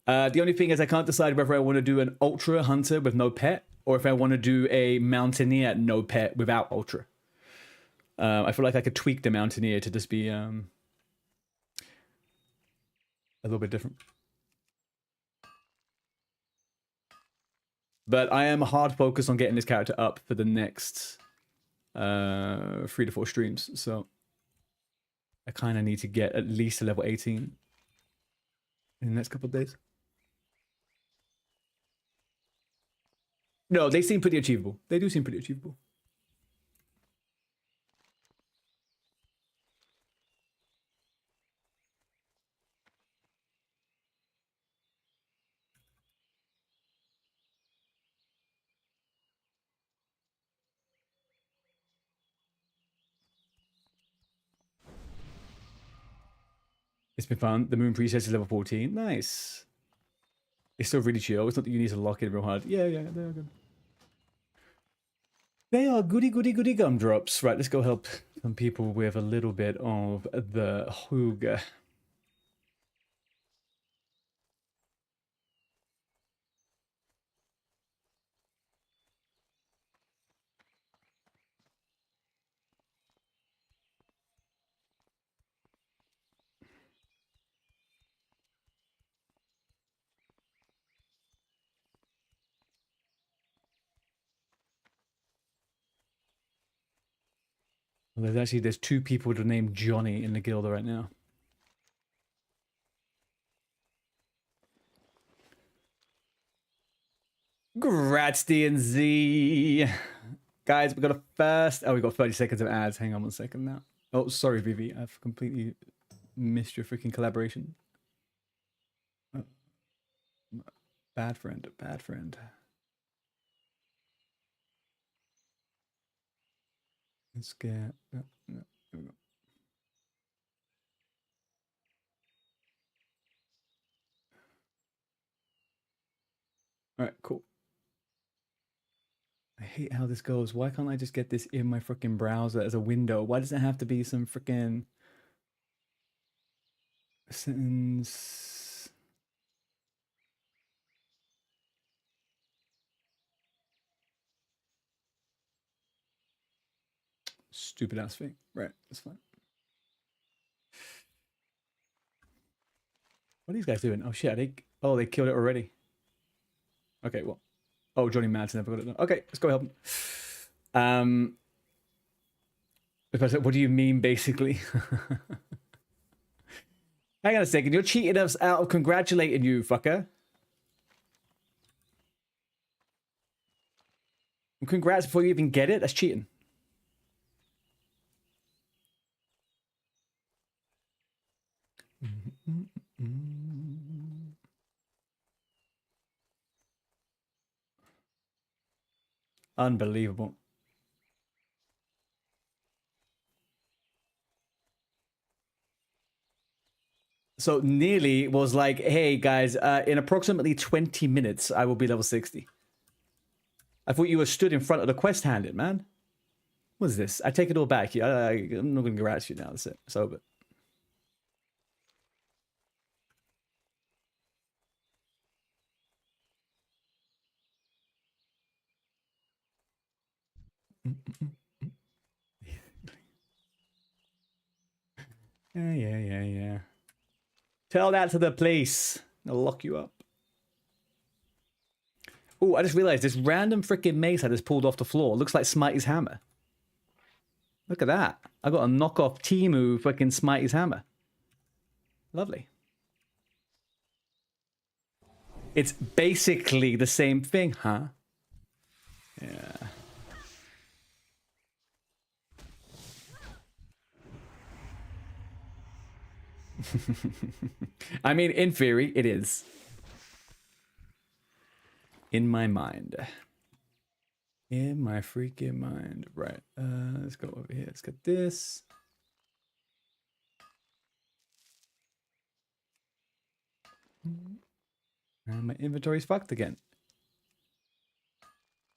The only thing is I can't decide whether I want to do an ultra hunter with no pet, or if I want to do a mountaineer no pet without ultra. I feel like I could tweak the mountaineer to just be a little bit different. But I am hard focused on getting this character up for the next 3 to 4 streams. So I kind of need to get at least a level 18 in the next couple of days. No, they seem pretty achievable. They do seem pretty achievable. It's been fun. The Moon Princess is level 14. Nice. It's still really chill. It's not that you need to lock in real hard. Yeah, yeah, they are good. They are goody, goody, goody gumdrops. Right, let's go help some people with a little bit of the hooga. Well, there's two people with the name Johnny in the guild right now. Grats, DNZ. Guys, we got a first... Oh, we got 30 seconds of ads. Hang on 1 second now. Oh, sorry, Vivi. I've completely missed your freaking collaboration. Oh. Bad friend, bad friend. Let's get... No, no, here we go. All right, cool. I hate how this goes. Why can't I just get this in my freaking browser as a window? Why does it have to be some freaking sentence? Stupid ass thing. Right, that's fine. What are these guys doing? Oh shit, they killed it already. Okay, well. Oh, Johnny Madsen never got it done. Okay, let's go help him. What do you mean, basically? Hang on a second. You're cheating us out of congratulating you, fucker. Congrats before you even get it? That's cheating. Unbelievable. So nearly was like, hey guys, in approximately 20 minutes, I will be level 60. I thought you were stood in front of the quest handed, man. What is this? I take it all back. I'm not going to congrats you now. That's it. It's over. Yeah. Tell that to the police. They'll lock you up. Oh, I just realized this random freaking mace I just pulled off the floor looks like Smitey's hammer. Look at that. I got a knockoff Timu freaking Smitey's hammer. Lovely. It's basically the same thing, huh? Yeah. I mean, in theory, it is. In my mind. In my freaking mind. Right. Let's go over here. Let's get this. And my inventory's fucked again.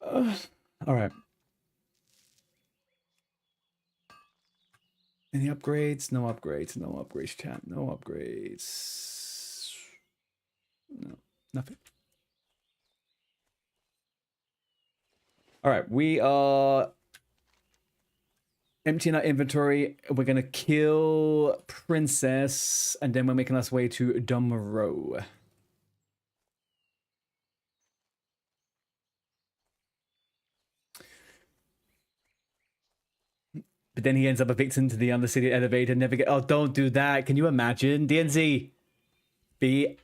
All right. Any upgrades? No upgrades. No upgrades, chat. No upgrades. No, nothing. All right, we are emptying our inventory. We're gonna kill Princess, and then we're making our way to Dumro. But then he ends up a victim to the Undercity elevator. Never get. Oh, don't do that. Can you imagine? DNZ, be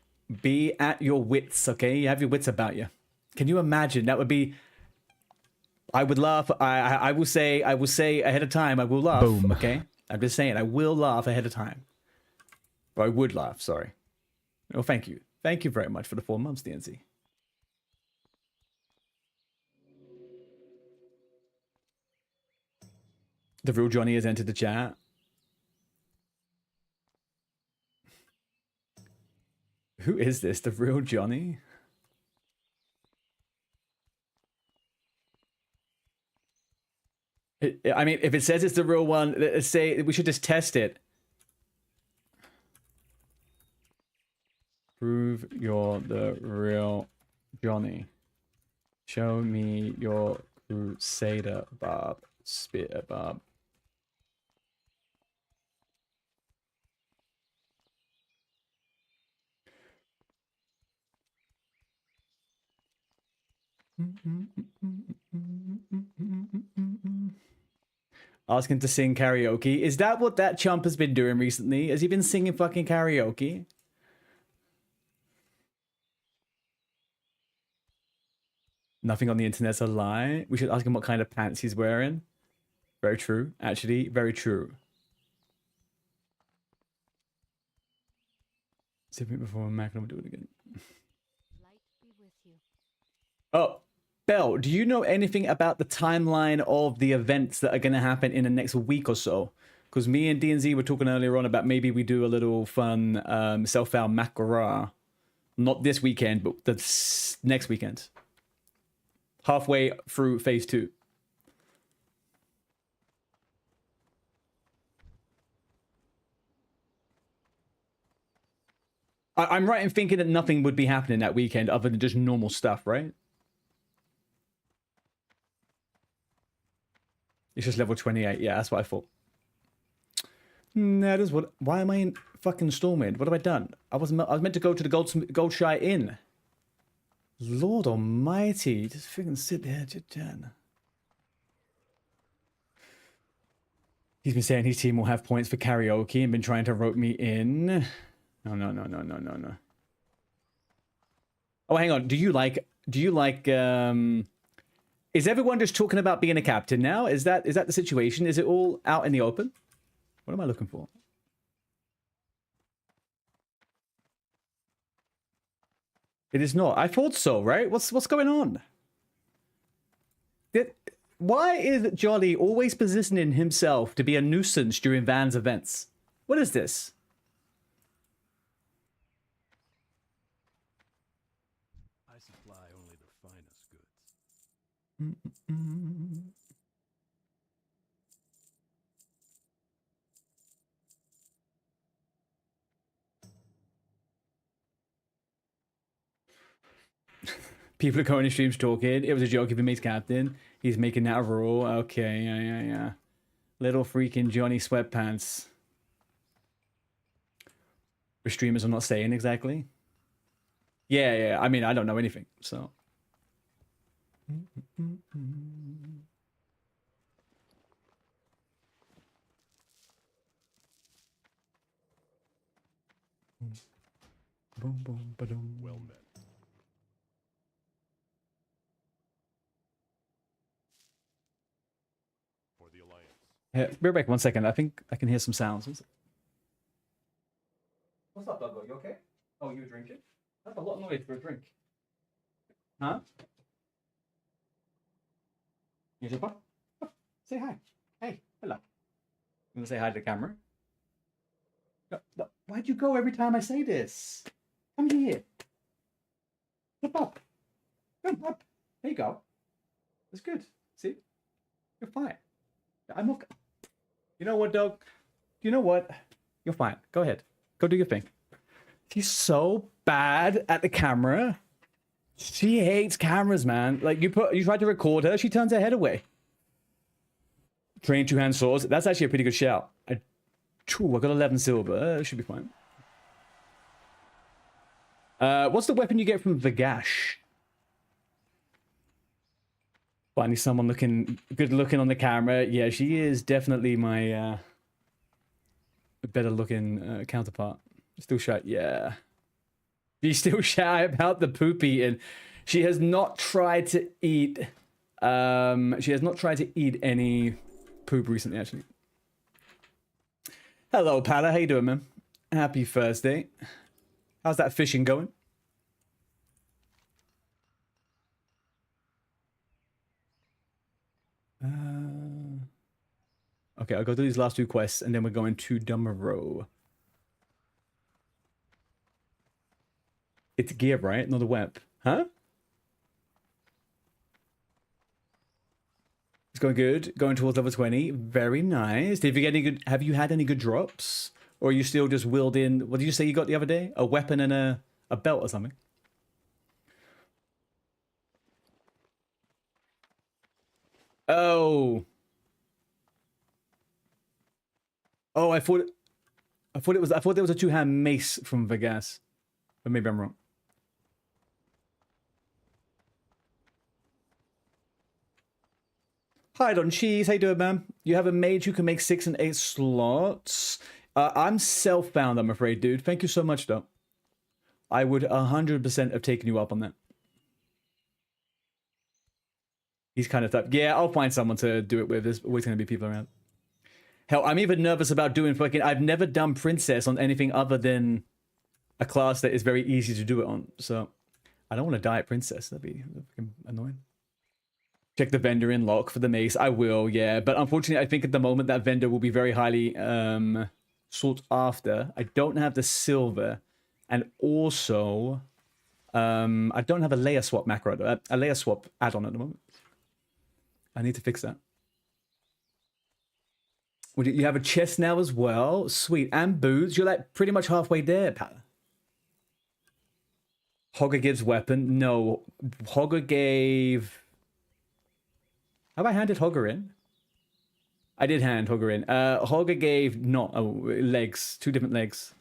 at your wits. Okay, you have your wits about you. Can you imagine? That would be. I would laugh. I will say ahead of time. I will laugh. Boom. Okay, I'm just saying. I will laugh ahead of time. Or I would laugh. Sorry. Oh, thank you. Thank you very much for the 4 months, DNZ. The real Johnny has entered the chat. Who is this? The real Johnny? I mean, if it says it's the real one, let's say we should just test it. Prove you're the real Johnny. Show me your Crusader Barb. Spear Barb. Asking to sing karaoke. Is that what that chump has been doing recently? Has he been singing fucking karaoke? Nothing on the internet's a lie. We should ask him what kind of pants he's wearing. Very true. Actually, very true. Save me before I'm Mac and I'm gonna do it again. Light be with you. Oh, Belle, do you know anything about the timeline of the events that are going to happen in the next week or so? Because me and DNZ were talking earlier on about maybe we do a little fun self-found Macra. Not this weekend, but the next weekend. Halfway through phase 2. I'm right in thinking that nothing would be happening that weekend other than just normal stuff, right? It's just level 28. Yeah, that's what I thought. That is what... Why am I in fucking Stormwind? What have I done? I was meant to go to the Goldshire Inn. Lord almighty. Just freaking sit there, Jan. He's been saying his team will have points for karaoke and been trying to rope me in. No. Oh, hang on. Do you like... Is everyone just talking about being a captain now? Is that the situation? Is it all out in the open? What am I looking for? It is not. I thought so, right? What's going on? Why is Jolly always positioning himself to be a nuisance during Van's events? What is this? I supply only the finest goods. People are going to streams talking. It was a joke if he makes captain. He's making that a rule. Okay, yeah. Little freaking Johnny Sweatpants. The streamers are not saying exactly. Yeah. I mean, I don't know anything, so. Boom, boom, ba-dum. Well met. For the Alliance. Yeah, be right back 1 second. I think I can hear some sounds. What's up, Douglas? You okay? Oh, you were drinking? That's a lot of noise for a drink. Huh? You just say hi. Hey, hello. You want to say hi to the camera? No, why'd you go every time I say this? Come here. Jump up. Jump up. There you go. That's good. See? You're fine. I'm okay. You know what, Doug? You know what? You're fine. Go ahead. Go do your thing. She's so bad at the camera. She hates cameras, man. Like, you tried to record her, she turns her head away. Train two-hand swords. That's actually a pretty good shout. I got 11 silver. Should be fine. What's the weapon you get from Vagash? Finally, someone good looking on the camera. Yeah, she is definitely my better looking counterpart. Still shy. Yeah. She's still shy about the poop eating. She has not tried to eat. She has not tried to eat any poop recently, actually. Hello, Pala. How you doing, man? Happy Thursday. How's that fishing going? Okay, I'll go through these last two quests, and then we're going to Dummerow. It's gear, right? Not a web. Huh? It's going good. Going towards level 20. Very nice. Did you get any good? Have you had any good drops? Or are you still just willed in? What did you say you got the other day? A weapon and a belt or something? Oh. Oh, I thought there was a two-hand mace from Vegas. But maybe I'm wrong. Hi, Don Cheese. How you doing, man? You have a mage who can make 6 and 8 slots. I'm self-bound, I'm afraid, dude. Thank you so much, though. I would 100% have taken you up on that. He's kind of tough. Yeah, I'll find someone to do it with. There's always going to be people around. Hell, I'm even nervous about doing fucking... I've never done Princess on anything other than a class that is very easy to do it on. So, I don't want to die at Princess. That'd be fucking annoying. Check the vendor in lock for the mace. I will, yeah. But unfortunately, I think at the moment that vendor will be very highly sought after. I don't have the silver. And also, I don't have a layer swap macro, a layer swap add-on at the moment. I need to fix that. You have a chest now as well. Sweet. And boots. You're like pretty much halfway there, pal. Hogger gives weapon. No. Hogger gave... Have I handed Hogger in? I did hand Hogger in. Hogger gave not... Oh, legs. 2 different legs.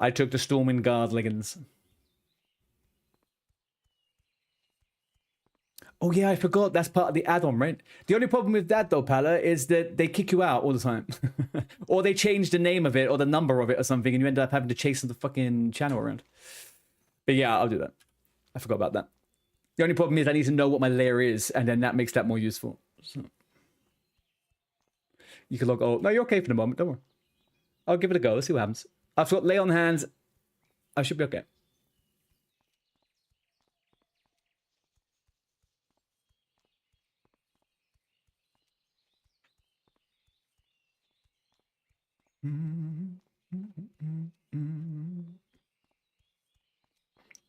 I took the Storming Guard leggings. Oh yeah, I forgot. That's part of the add-on, right? The only problem with that, though, Pala, is that they kick you out all the time. Or they change the name of it or the number of it or something, and you end up having to chase the fucking channel around. But yeah, I'll do that. I forgot about that. The only problem is I need to know what my layer is, and then that makes that more useful. So. You can log... Oh, no, you're okay for the moment. Don't worry. I'll give it a go. Let's see what happens. I've got lay on hands. I should be okay.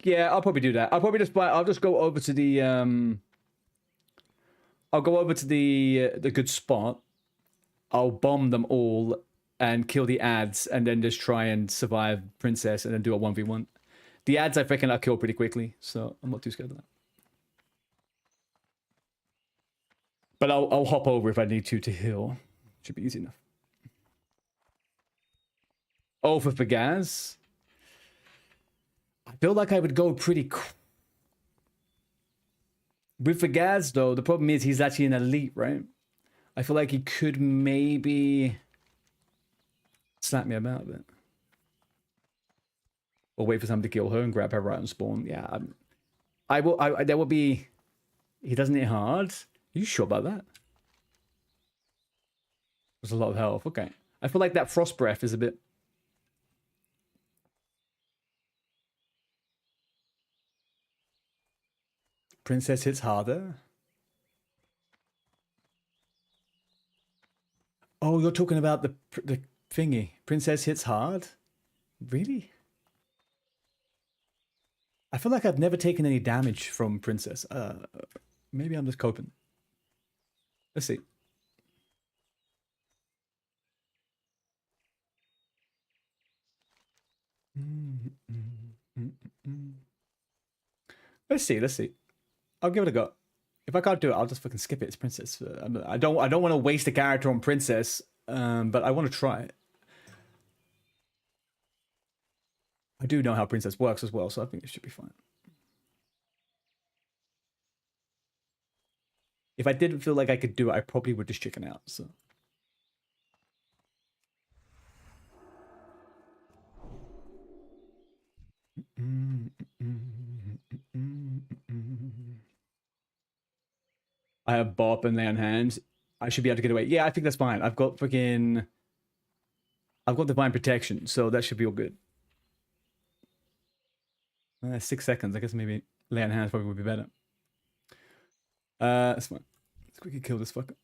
Yeah, I'll probably do that. I'll probably just buy... I'll just go over to the... I'll go over to the good spot. I'll bomb them all and kill the ads and then just try and survive Princess and then do a 1v1. The ads, I reckon I'll kill pretty quickly, so I'm not too scared of that. But I'll hop over if I need to heal. Should be easy enough. Oh, for Fagaz? I feel like I would go pretty... With Fagaz, though, the problem is he's actually an elite, right? I feel like he could maybe... slap me about a bit. Or wait for someone to kill her and grab her right on spawn. Yeah, I will... there will be... He doesn't hit hard? Are you sure about that? There's a lot of health. Okay. I feel like that frost breath is a bit... Princess hits harder? Oh, you're talking about the thingy. Princess hits hard? Really? I feel like I've never taken any damage from Princess. Maybe I'm just coping. Let's see. Let's see. I'll give it a go. If I can't do it, I'll just fucking skip it. It's Princess. I don't want to waste a character on Princess, but I want to try it. I do know how Princess works as well, so I think it should be fine. If I didn't feel like I could do it, I probably would just chicken out, so... I have Bop and Lay on Hands. I should be able to get away. Yeah, I think that's fine. I've got freaking... I've got Divine Protection, so that should be all good. 6 seconds. I guess maybe Lay on Hands probably would be better. That's fine. Let's quickly kill this fucker.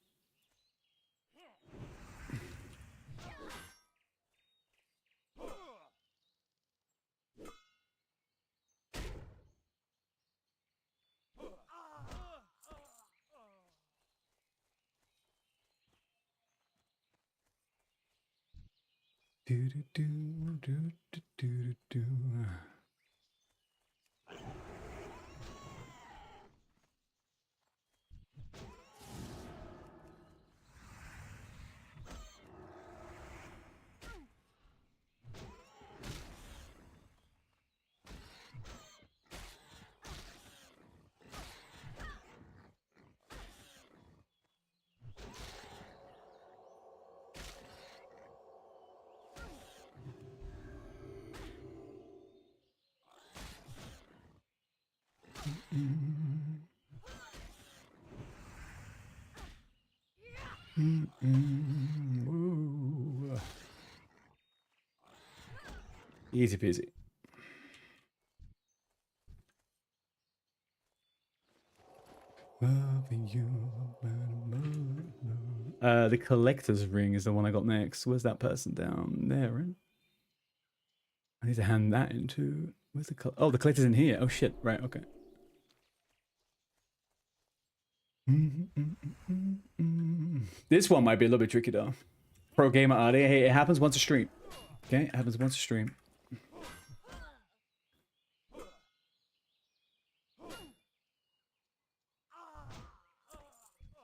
Do, do, do, do, do, do, do. Ooh. Easy peasy. The collector's ring is the one I got next. Where's that person down there? Right? I need to hand that into. Where's the the collector's in here. Oh shit! Right. Okay. This one might be a little bit tricky though. Pro gamer are they? Hey, it happens once a stream. Okay, it happens once a stream.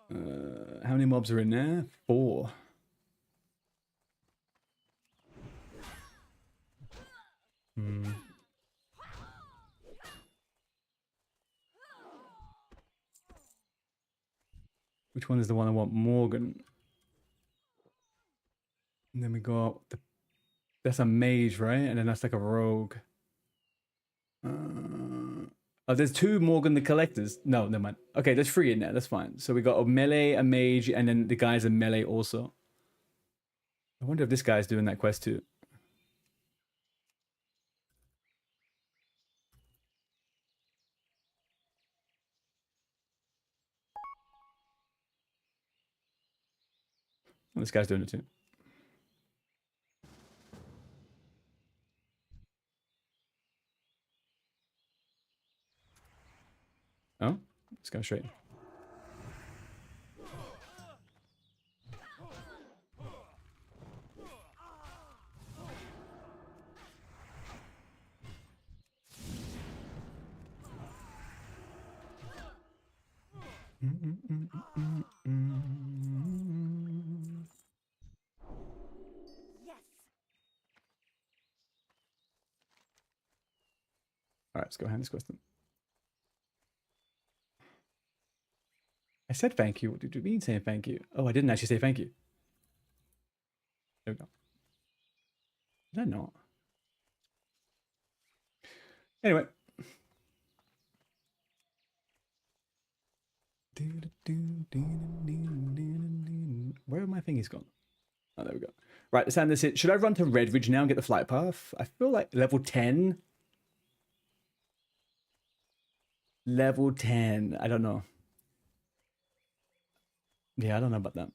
How many mobs are in there? 4. Which one is the one I want? Morgan. And then we got the. That's a mage, right? And then that's like a rogue. Oh, there's 2 Morgan the Collectors. No, never mind. Okay, there's 3 in there. That's fine. So we got a melee, a mage, and then the guy's a melee also. I wonder if this guy's doing that quest too. Oh, this guy's doing it too. Oh, let's go straight. All right, let's go hand this quest then. I said thank you. What did you mean saying thank you? Oh, I didn't actually say thank you. There we go. Did I not? Anyway. Where are my thingies gone? Oh, there we go. Right, let's hand this in. Should I run to Redridge now and get the flight path? I feel like level 10. Level 10. I don't know. Yeah, I don't know about that.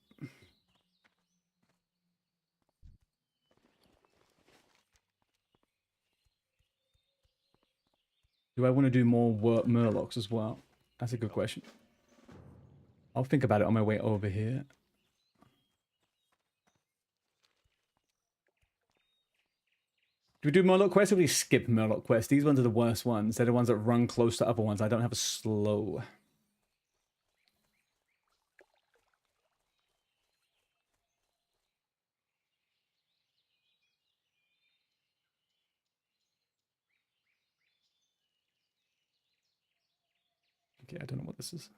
Do I want to do more Murlocs as well? That's a good question. I'll think about it on my way over here. Do we do Murloc quests or do we skip Murloc quests? These ones are the worst ones. They're the ones that run close to other ones. I don't have a slow. Okay, I don't know what this is.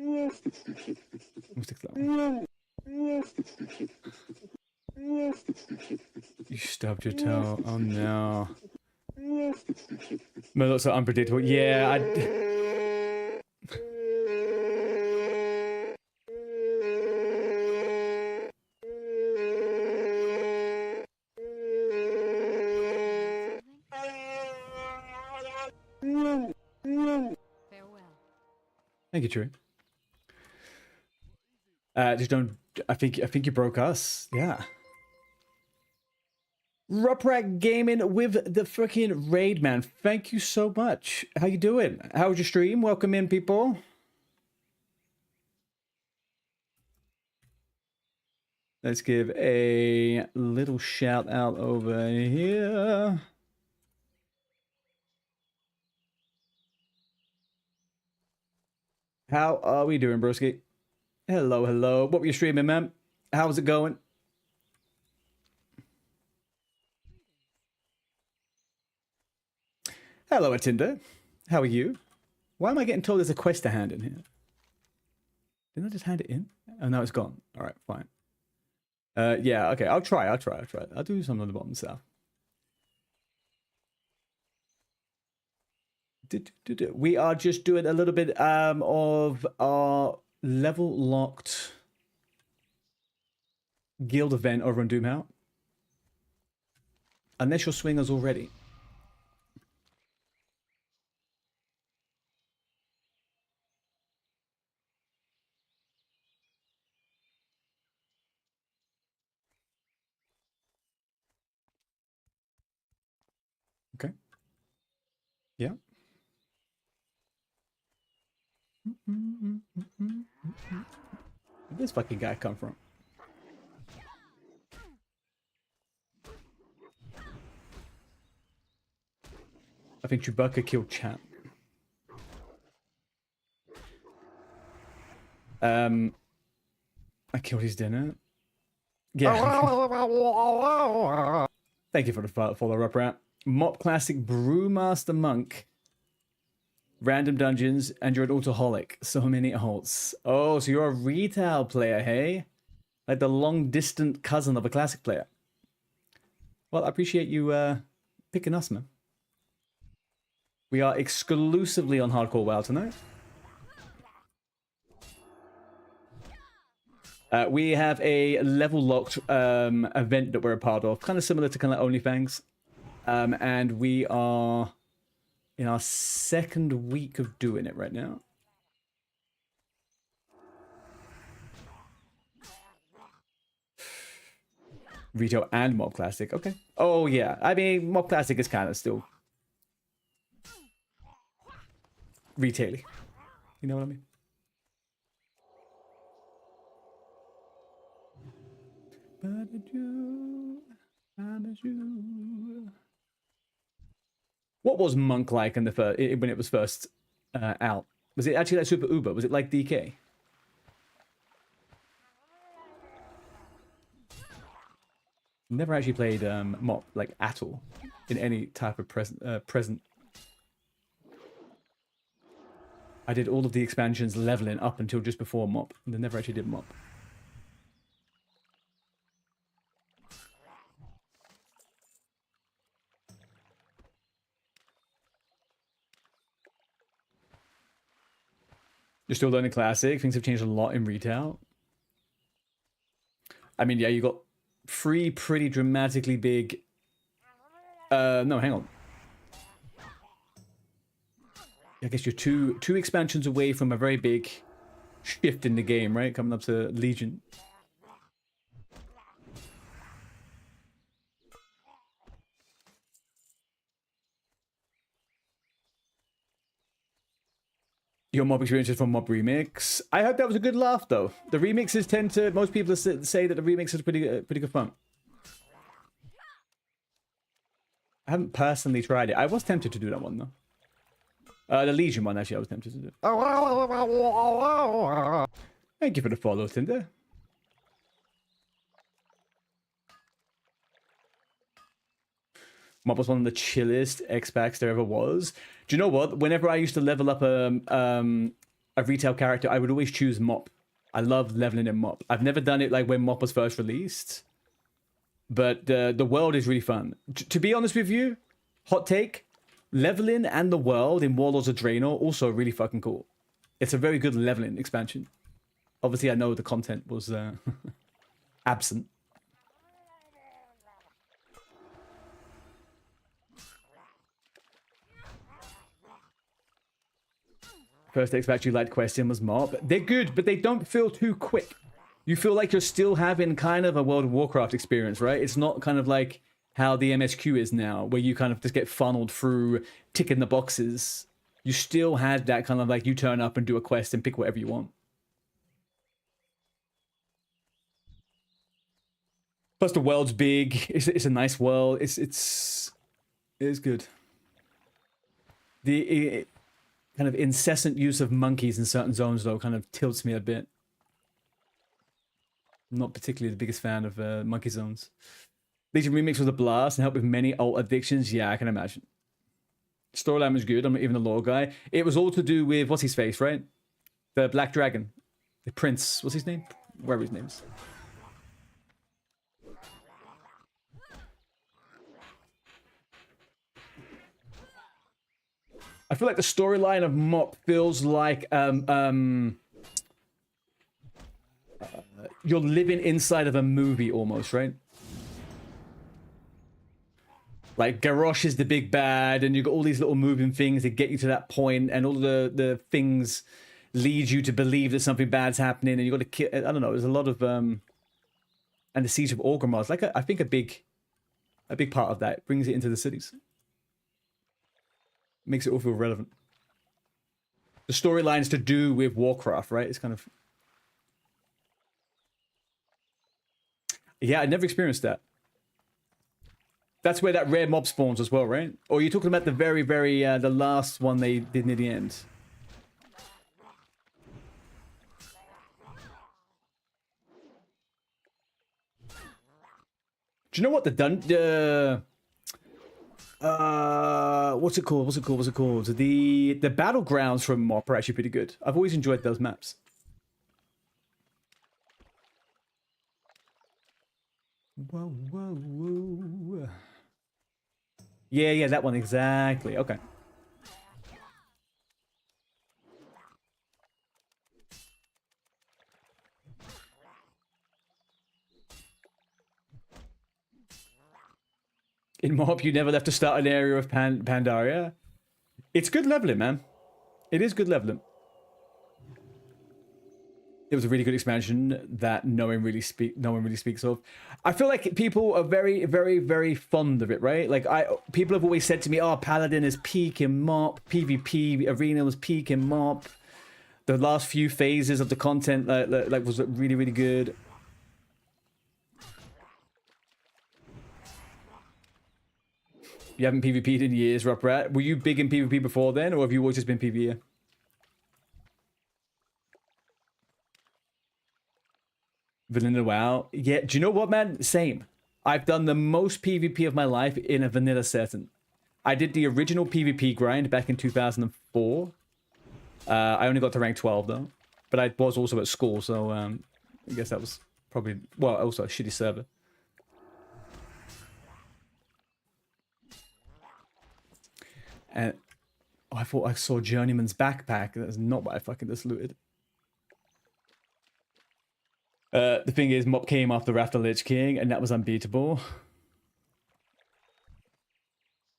We'll stick to that one. You stubbed your toe. Oh no. Murlocs are unpredictable. Yeah, Farewell. Thank you, True. Just don't. I think you broke us. Yeah. Ruprak Gaming with the freaking raid, man. Thank you so much. How you doing? How was your stream? Welcome in, people. Let's give a little shout out over here. How are we doing, broski? Hello, hello. What were you streaming, man? How's it going? Hello, Atinder. How are you? Why am I getting told there's a quest to hand in here? Didn't I just hand it in? Oh, no, it's gone. All right, fine. Yeah, okay. I'll try. I'll do something on the bottom south. We are just doing a little bit of our level locked guild event over on Doomhowl. Unless you're swingers already. Okay. Yeah. Where'd this fucking guy come from? I think Chewbacca killed Champ. I killed his dinner. Yeah. Thank you for the follow up, Rat. Mop Classic Brewmaster Monk. Random dungeons, and you're an autoholic. So many halts. Oh, so you're a retail player, hey? Like the long-distant cousin of a classic player. Well, I appreciate you picking us, man. We are exclusively on Hardcore WoW tonight. We have a level-locked event that we're a part of, kind of similar to kind of OnlyFans. And we are in our second week of doing it right now. Retail and Mob Classic, okay. Oh yeah, I mean, Mob Classic is kind of still retail-y. You know what I mean? What was Monk like in the when it was first out? Was it actually like Super Uber? Was it like DK? Never actually played Mop like at all in any type of present. I did all of the expansions leveling up until just before Mop, and then never actually did Mop. You're still learning Classic. Things have changed a lot in retail. I mean, yeah, you got 3 pretty dramatically big... no, hang on. I guess you're two expansions away from a very big shift in the game, right? Coming up to Legion. Your Mob experiences from Mob Remix. I hope that was a good laugh, though. The remixes tend to... Most people say that the remix is pretty good fun. I haven't personally tried it. I was tempted to do that one, though. The Legion one, actually, I was tempted to do. Thank you for the follow, Tinder. Mob was one of the chillest X-Packs there ever was. Do you know what? Whenever I used to level up a retail character, I would always choose Mop. I love leveling in Mop. I've never done it like when Mop was first released. But the world is really fun. To be honest with you, hot take, leveling and the world in Warlords of Draenor also really fucking cool. It's a very good leveling expansion. Obviously, I know the content was absent. First expansion you liked question was Mob. They're good, but they don't feel too quick. You feel like you're still having kind of a World of Warcraft experience, right? It's not kind of like how the MSQ is now, where you kind of just get funneled through ticking the boxes. You still had that kind of like you turn up and do a quest and pick whatever you want. Plus the world's big. It's a nice world. It's good. The kind of incessant use of monkeys in certain zones though kind of tilts me a bit. I'm not particularly the biggest fan of monkey zones. Legion Remix was a blast and helped with many alt addictions. Yeah, I can imagine. Storyline was good. I'm not even a lore guy. It was all to do with what's his face, right? The Black Dragon, the Prince. What's his name? Wherever his name is. I feel like the storyline of Mop feels like you're living inside of a movie almost, right? Like Garrosh is the big bad, and you've got all these little moving things that get you to that point, and all the things lead you to believe that something bad's happening, and you've got to kill. I don't know. There's a lot of and the Siege of Orgrimmar is like I think a big part of that. It brings it into the cities. Makes it all feel relevant. The storyline's to do with Warcraft, right? It's kind of... Yeah, I never experienced that. That's where that rare mob spawns as well, right? Or you're talking about the very, the last one they did near the end. Do you know what what's it called? The battlegrounds from Mop are actually pretty good. I've always enjoyed those maps. Whoa, whoa, whoa. Yeah, that one exactly. Okay. In Mop, you never left to start an area of Pandaria. It's good leveling, man. It is good leveling. It was a really good expansion that no one really speaks of. I feel like people are very, very fond of it, right? Like people have always said to me, "Oh, Paladin is peak in Mop. PvP arena was peak in Mop. The last few phases of the content like was really, really good." You haven't PvP'd in years, Ruprat. Were you big in PvP before then, or have you always just been PvE? Vanilla WoW. Yeah, do you know what, man? Same. I've done the most PvP of my life in a vanilla setting. I did the original PvP grind back in 2004. I only got to rank 12, though. But I was also at school, so I guess that was probably... Well, also a shitty server. And oh, I thought I saw Journeyman's backpack. That's not what I fucking just looted. The thing is, Mop came after Lich King, and that was unbeatable.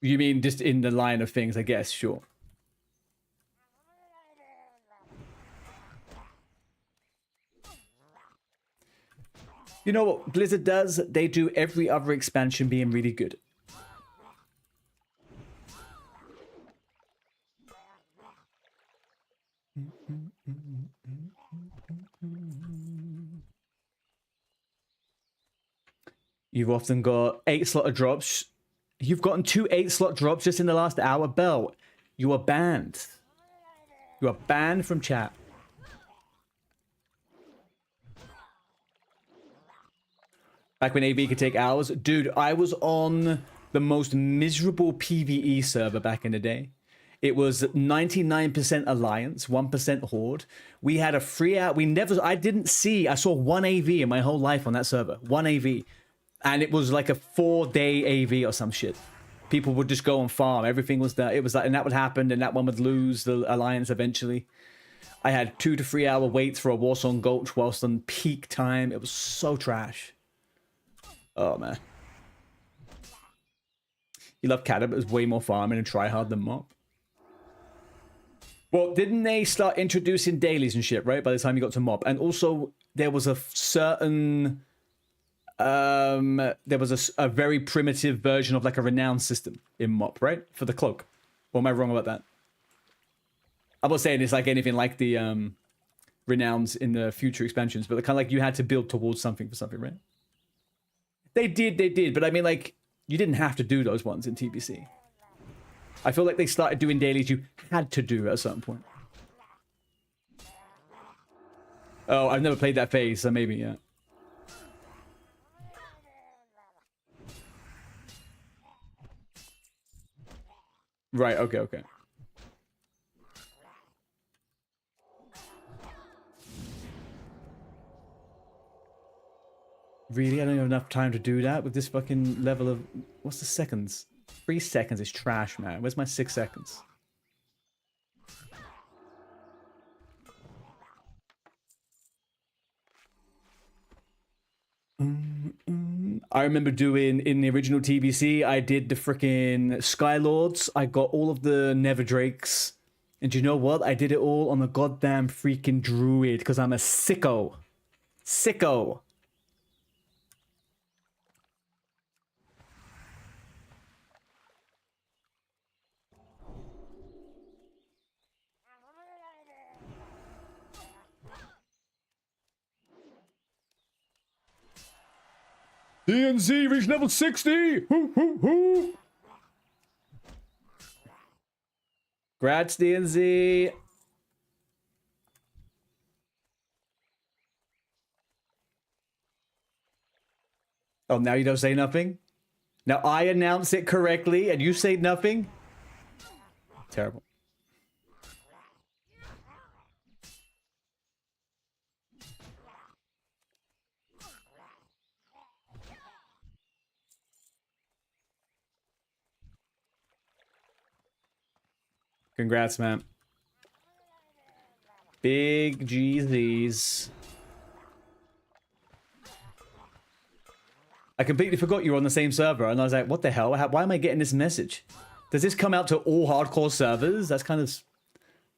You mean just in the line of things, I guess, sure. You know what Blizzard does? They do every other expansion being really good. You've often got 8-slot drops. You've gotten 2 8-slot drops just in the last hour. Bell, you are banned. You are banned from chat. Back when AV could take hours. Dude, I was on the most miserable PvE server back in the day. It was 99% Alliance, 1% Horde. We had a free out. I saw one AV in my whole life on that server. One AV. And it was like a 4-day AV or some shit. People would just go and farm. Everything was there. It was like, and that would happen, and that one would lose the Alliance eventually. I had 2 to 3 hour waits for a Warsong Gulch whilst on peak time. It was so trash. Oh, man. You love Cata, but it was way more farming and try hard than Mop. Well, didn't they start introducing dailies and shit, right? By the time you got to Mop. And also, there was a certain there was a very primitive version of like a renown system in MOP, right? For the cloak. Or am I wrong about that? I'm not saying it's like anything like the renowns in the future expansions, but kind of like you had to build towards something for something, right? They did, but I mean, like, you didn't have to do those ones in TBC. I feel like they started doing dailies you had to do at a certain point. Oh, I've never played that phase, so maybe, yeah. Right, okay. Really? I don't have enough time to do that with this fucking level of... What's the seconds? 3 seconds is trash, man. Where's my 6 seconds? I remember doing, in the original TBC, I did the frickin' Skylords. I got all of the Nether Drakes. And you know what? I did it all on the goddamn freaking Druid, because I'm a sicko. Sicko. DNZ reached level 60! Hoo, hoo, hoo. Grats, DNZ! Oh, now you don't say nothing? Now I announce it correctly and you say nothing? Terrible. Congrats, man. Big GZs. I completely forgot you were on the same server, and I was like, what the hell? Why am I getting this message? Does this come out to all hardcore servers? That's kind of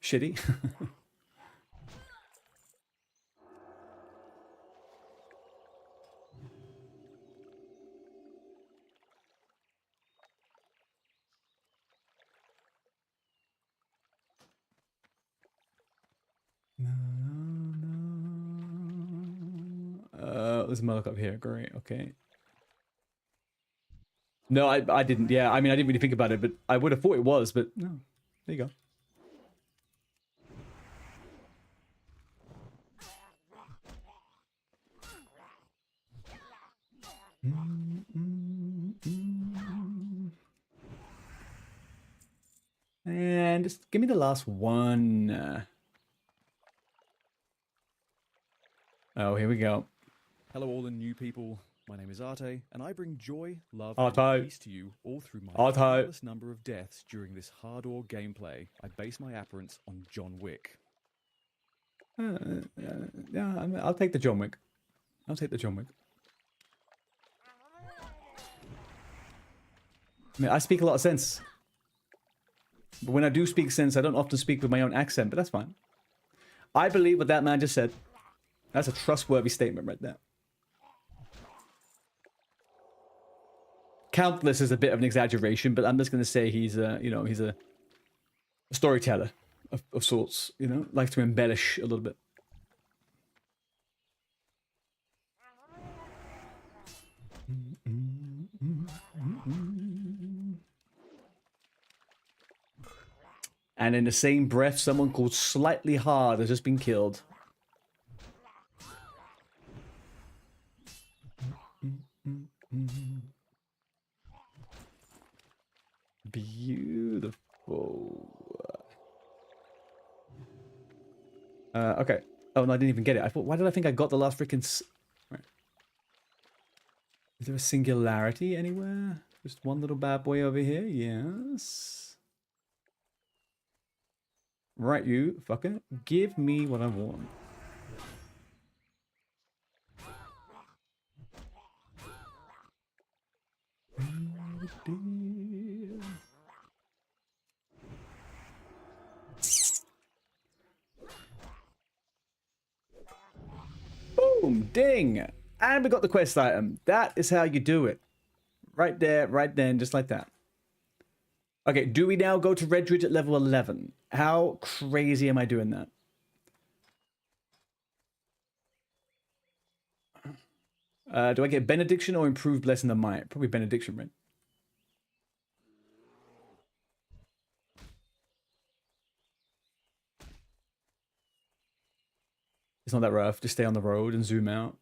shitty. There's a Murloc up here. Great, okay. No, I didn't. Yeah, I mean, I didn't really think about it, but I would have thought it was, but no. There you go. And just give me the last one. Oh, here we go. Hello all the new people. My name is Arte, and I bring joy, love, Arte. and peace to you all through my countless number of deaths during this hard-ore gameplay. I base my appearance on John Wick. Yeah, I'll take the John Wick. I'll take the John Wick. I mean, I speak a lot of sense. But when I do speak sense, I don't often speak with my own accent, but that's fine. I believe what that man just said. That's a trustworthy statement right there. Countless is a bit of an exaggeration, but I'm just going to say he's a, you know, he's a storyteller of sorts, you know, likes to embellish a little bit. And in the same breath, someone called Slightly Hard has just been killed. Beautiful. Okay. Oh, no, I didn't even get it. I thought, why did I think I got the last freaking... Right. Is there a singularity anywhere? Just one little bad boy over here? Yes. Right, you fucker. Give me what I want. Ding! And we got the quest item. That is how you do it. Right there, right then, just like that. Okay, do we now go to Redridge at level 11? How crazy am I doing that? Do I get Benediction or Improved Blessing of Might? Probably Benediction, right? It's not that rough. Just stay on the road and zoom out.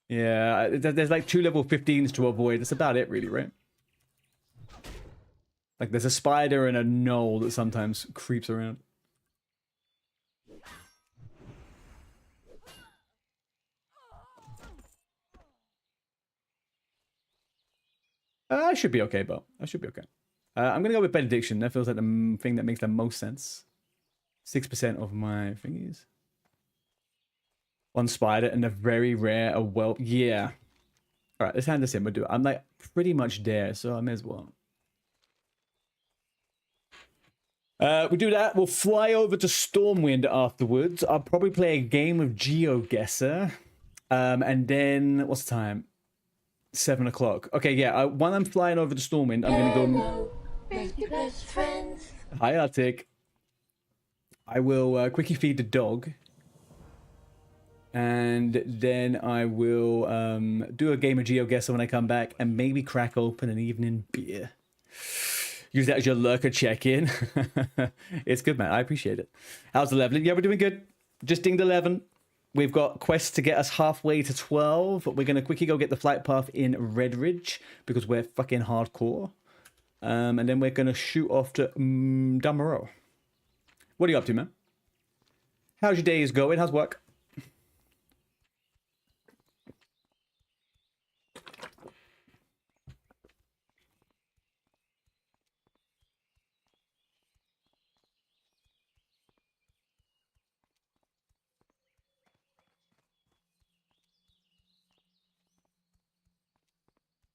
Yeah, there's like 2 level 15s to avoid. That's about it, really, right? Like, there's a spider and a gnoll that sometimes creeps around. I should be okay, Bo. I should be okay. I'm going to go with Benediction. That feels like the thing that makes the most sense. 6% of my thingies. 1 spider and a very rare a whelp. Yeah. Alright, let's hand this in. We'll do it. I'm like pretty much there, so I may as well. We do that. We'll fly over to Stormwind afterwards. I'll probably play a game of GeoGuessr. And then, what's the time? 7 o'clock. Okay, yeah. While I'm flying over to Stormwind, I'm going to go... Bestie best friends. Hi, Arctic. I will quickly feed the dog. And then I will do a game of GeoGuessr when I come back. And maybe crack open an evening beer. Use that as your lurker check-in. It's good, man. I appreciate it. How's the leveling? Yeah, we're doing good. Just dinged 11. We've got quests to get us halfway to 12. We're going to quickly go get the flight path in Redridge because we're fucking hardcore. And then we're going to shoot off to Dummerow. What are you up to, man? How's your days going? How's work?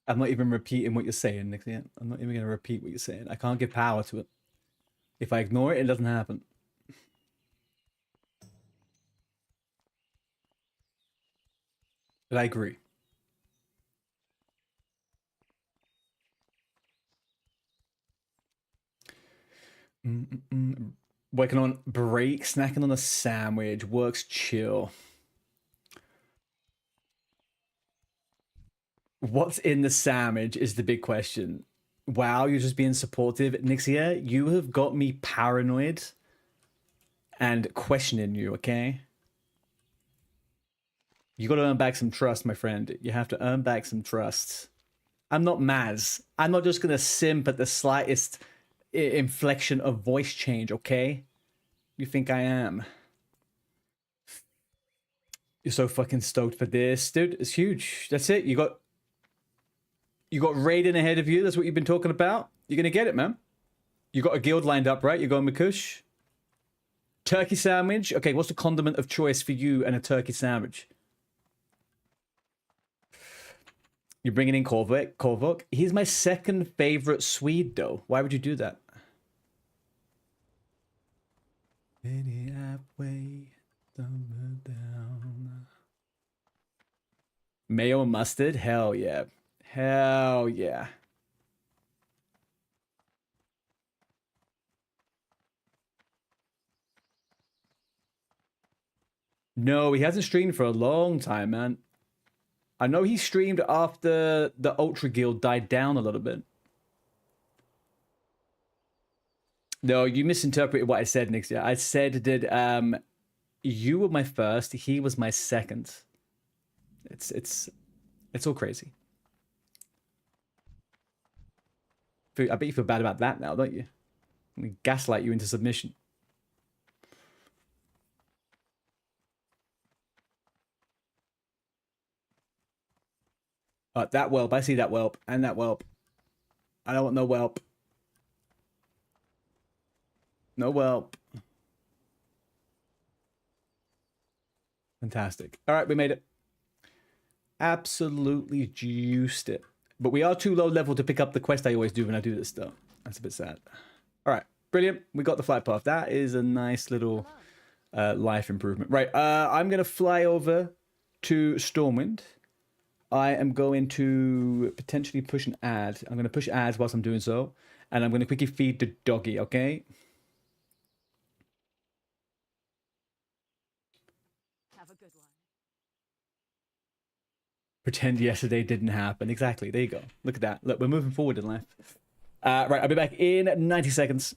I'm not even repeating what you're saying, Nick. I'm not even going to repeat what you're saying. I can't give power to it. If I ignore it, it doesn't happen. But I agree. Working on break, snacking on a sandwich, works chill. What's in the sandwich is the big question. Wow, you're just being supportive. Nixia, you have got me paranoid and questioning you, okay? You got to earn back some trust, my friend. You have to earn back some trust. I'm not Maz. I'm not just going to simp at the slightest inflection of voice change, okay? You think I am? You're so fucking stoked for this. Dude, it's huge. That's it. You got Raiden ahead of you. That's what you've been talking about. You're going to get it, man. You got a guild lined up, right? You're going Makush. Turkey sandwich. Okay, what's the condiment of choice for you and a turkey sandwich? You're bringing in Korvok. He's my second favorite Swede, though. Why would you do that? Halfway down. Mayo and mustard? Hell yeah. Hell yeah. No, he hasn't streamed for a long time, man. I know he streamed after the Ultra Guild died down a little bit. No, you misinterpreted what I said, Nixia. I said that you were my first, he was my second. It's all crazy. I bet you feel bad about that now, don't you? We gaslight you into submission. That whelp. I see that whelp. And that whelp. I don't want no whelp. No whelp. Fantastic. All right, we made it. Absolutely juiced it. But we are too low level to pick up the quest I always do when I do this stuff. That's a bit sad. All right, brilliant. We got the flight path. That is a nice little life improvement. Right, I'm going to fly over to Stormwind. I am going to potentially push an ad. I'm going to push ads whilst I'm doing so. And I'm going to quickly feed the doggy, okay? Have a good one. Pretend yesterday didn't happen. Exactly. There you go. Look at that. Look, we're moving forward in life. Right, I'll be back in 90 seconds.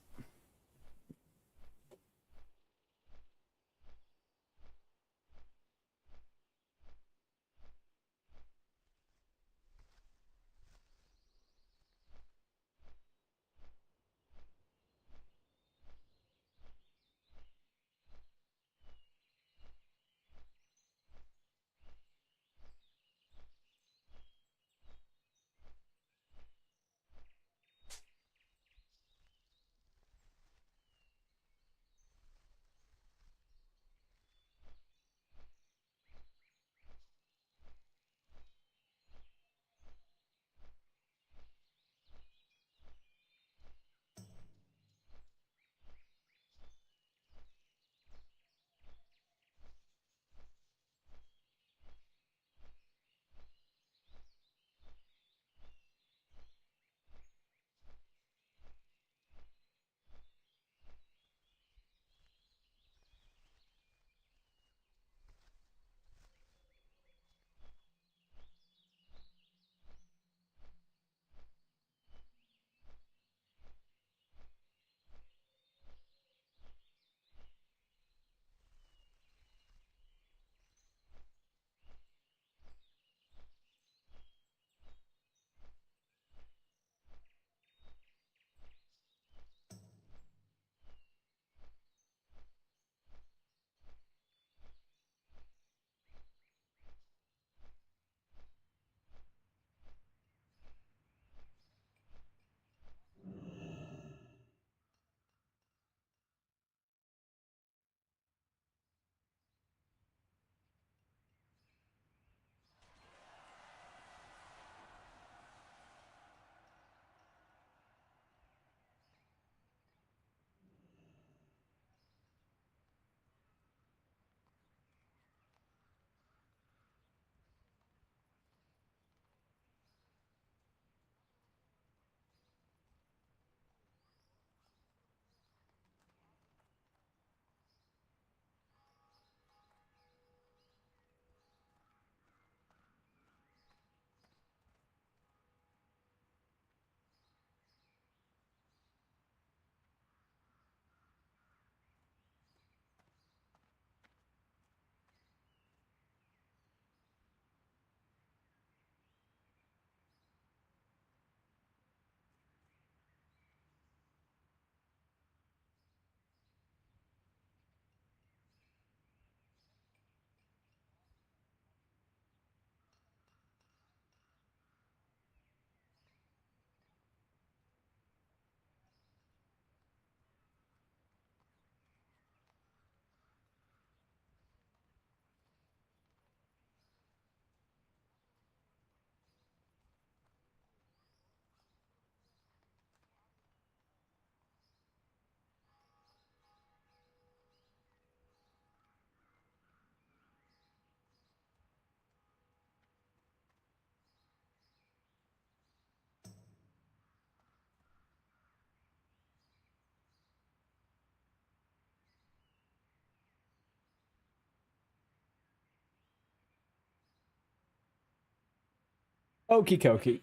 Okie dokie.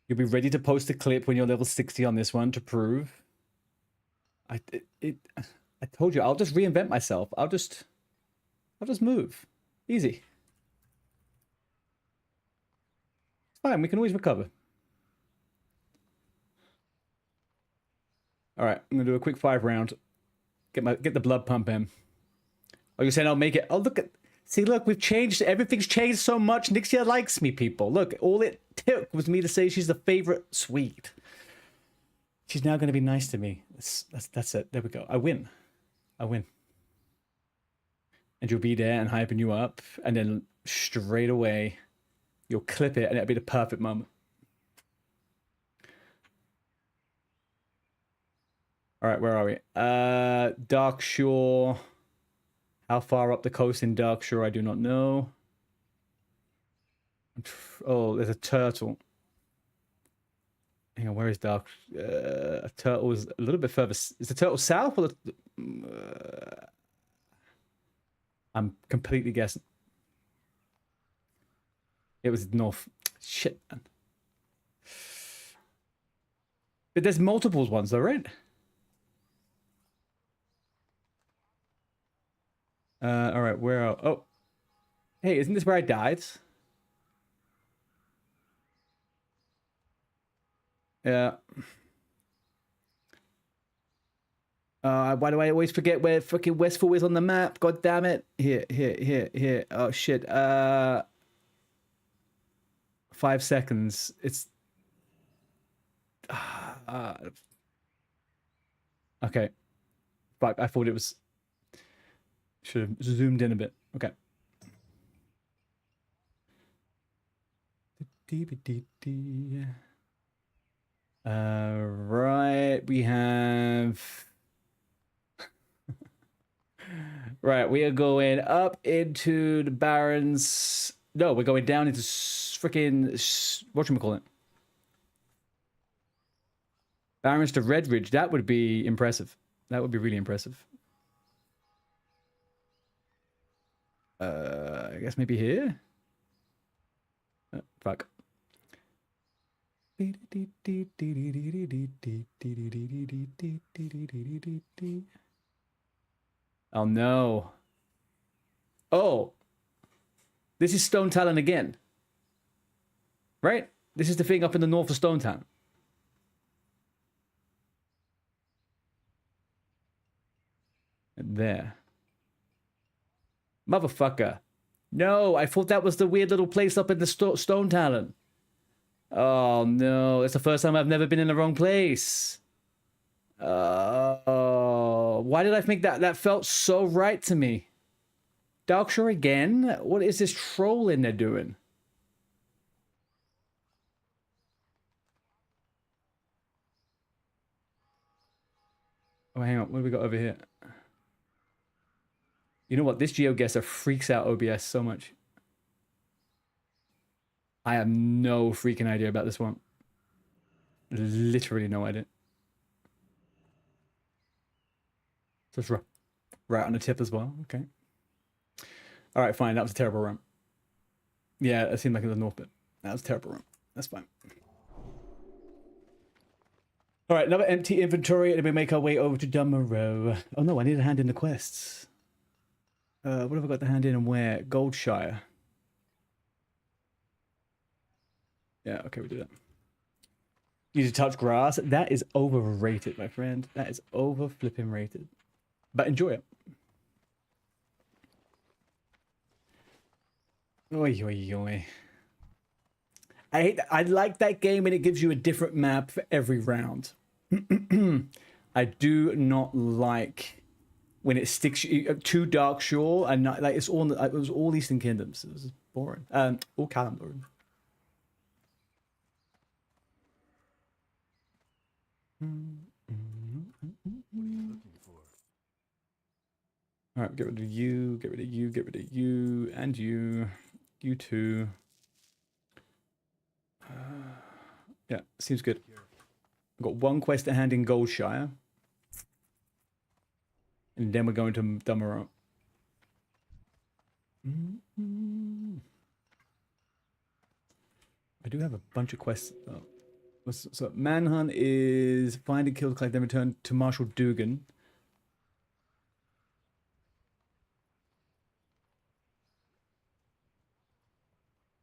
You'll be ready to post a clip when you're level 60 on this one to prove. I told you, I'll just reinvent myself. I'll just move. Easy. It's fine, we can always recover. Alright, I'm gonna do a quick 5 round. Get the blood pumping. Oh, you're saying I'll make it? Oh, look at... See, look, we've changed. Everything's changed so much. Nixia likes me, people. Look, all it took was me to say she's the favorite. Sweet. She's now going to be nice to me. That's it. There we go. I win. I win. And you'll be there and hyping you up. And then straight away, you'll clip it and it'll be the perfect moment. All right, where are we? Dark Shore. How far up the coast in Dark Shore? I do not know. Oh, there's a turtle. Hang on, where is Dark? A turtle is a little bit further. Is the turtle south or the... I'm completely guessing. It was north. Shit, man. But there's multiple ones though, right? All right, where are... Oh. Hey, isn't this where I died? Yeah. Why do I always forget where fucking Westfall is on the map? God damn it. Here. Oh, shit. 5 seconds. It's... okay. Fuck, I thought it was... Should have zoomed in a bit. Okay. Right, we have... right, we are going up into the Barrens. No, we're going down into freaking... whatchamacallit? Barrens to Redridge. That would be impressive. That would be really impressive. I guess maybe here? Fuck. Oh no. Oh. This is Stone Talon again. Right? This is the thing up in the north of Stone Talon. There. Motherfucker. No, I thought that was the weird little place up in the Stone Talon. Oh no, it's the first time I've never been in the wrong place. Oh, why did I think that? That felt so right to me. Darkshire again? What is this troll in there doing? Oh, hang on. What do we got over here? You know what? This GeoGuessr freaks out OBS so much. I have no freaking idea about this one. Literally no idea. So it's right on the tip as well. Okay. All right, fine. That was a terrible run. Yeah, it seemed like it was the north bit. That was a terrible run. That's fine. All right, another empty inventory, and we make our way over to Dummerow. Oh no, I need to hand in the quests. What have I got to hand in and where? Goldshire. Yeah, okay, we do that. You need to touch grass. That is overrated, my friend. That is over flipping rated. But enjoy it. Oi, oi, oi. I like that game and it gives you a different map for every round. I do not like when it sticks you to Dark Shore and not, like it was all Eastern Kingdoms. It was boring. All Kalimdor. All right, get rid of you, get rid of you, get rid of you, and you too. Yeah, seems good. I've got one quest to hand in Goldshire. And then we're going to Dummerow. I do have a bunch of quests. Oh. So Manhunt is find and kill the collect, then return to Marshal Dugan.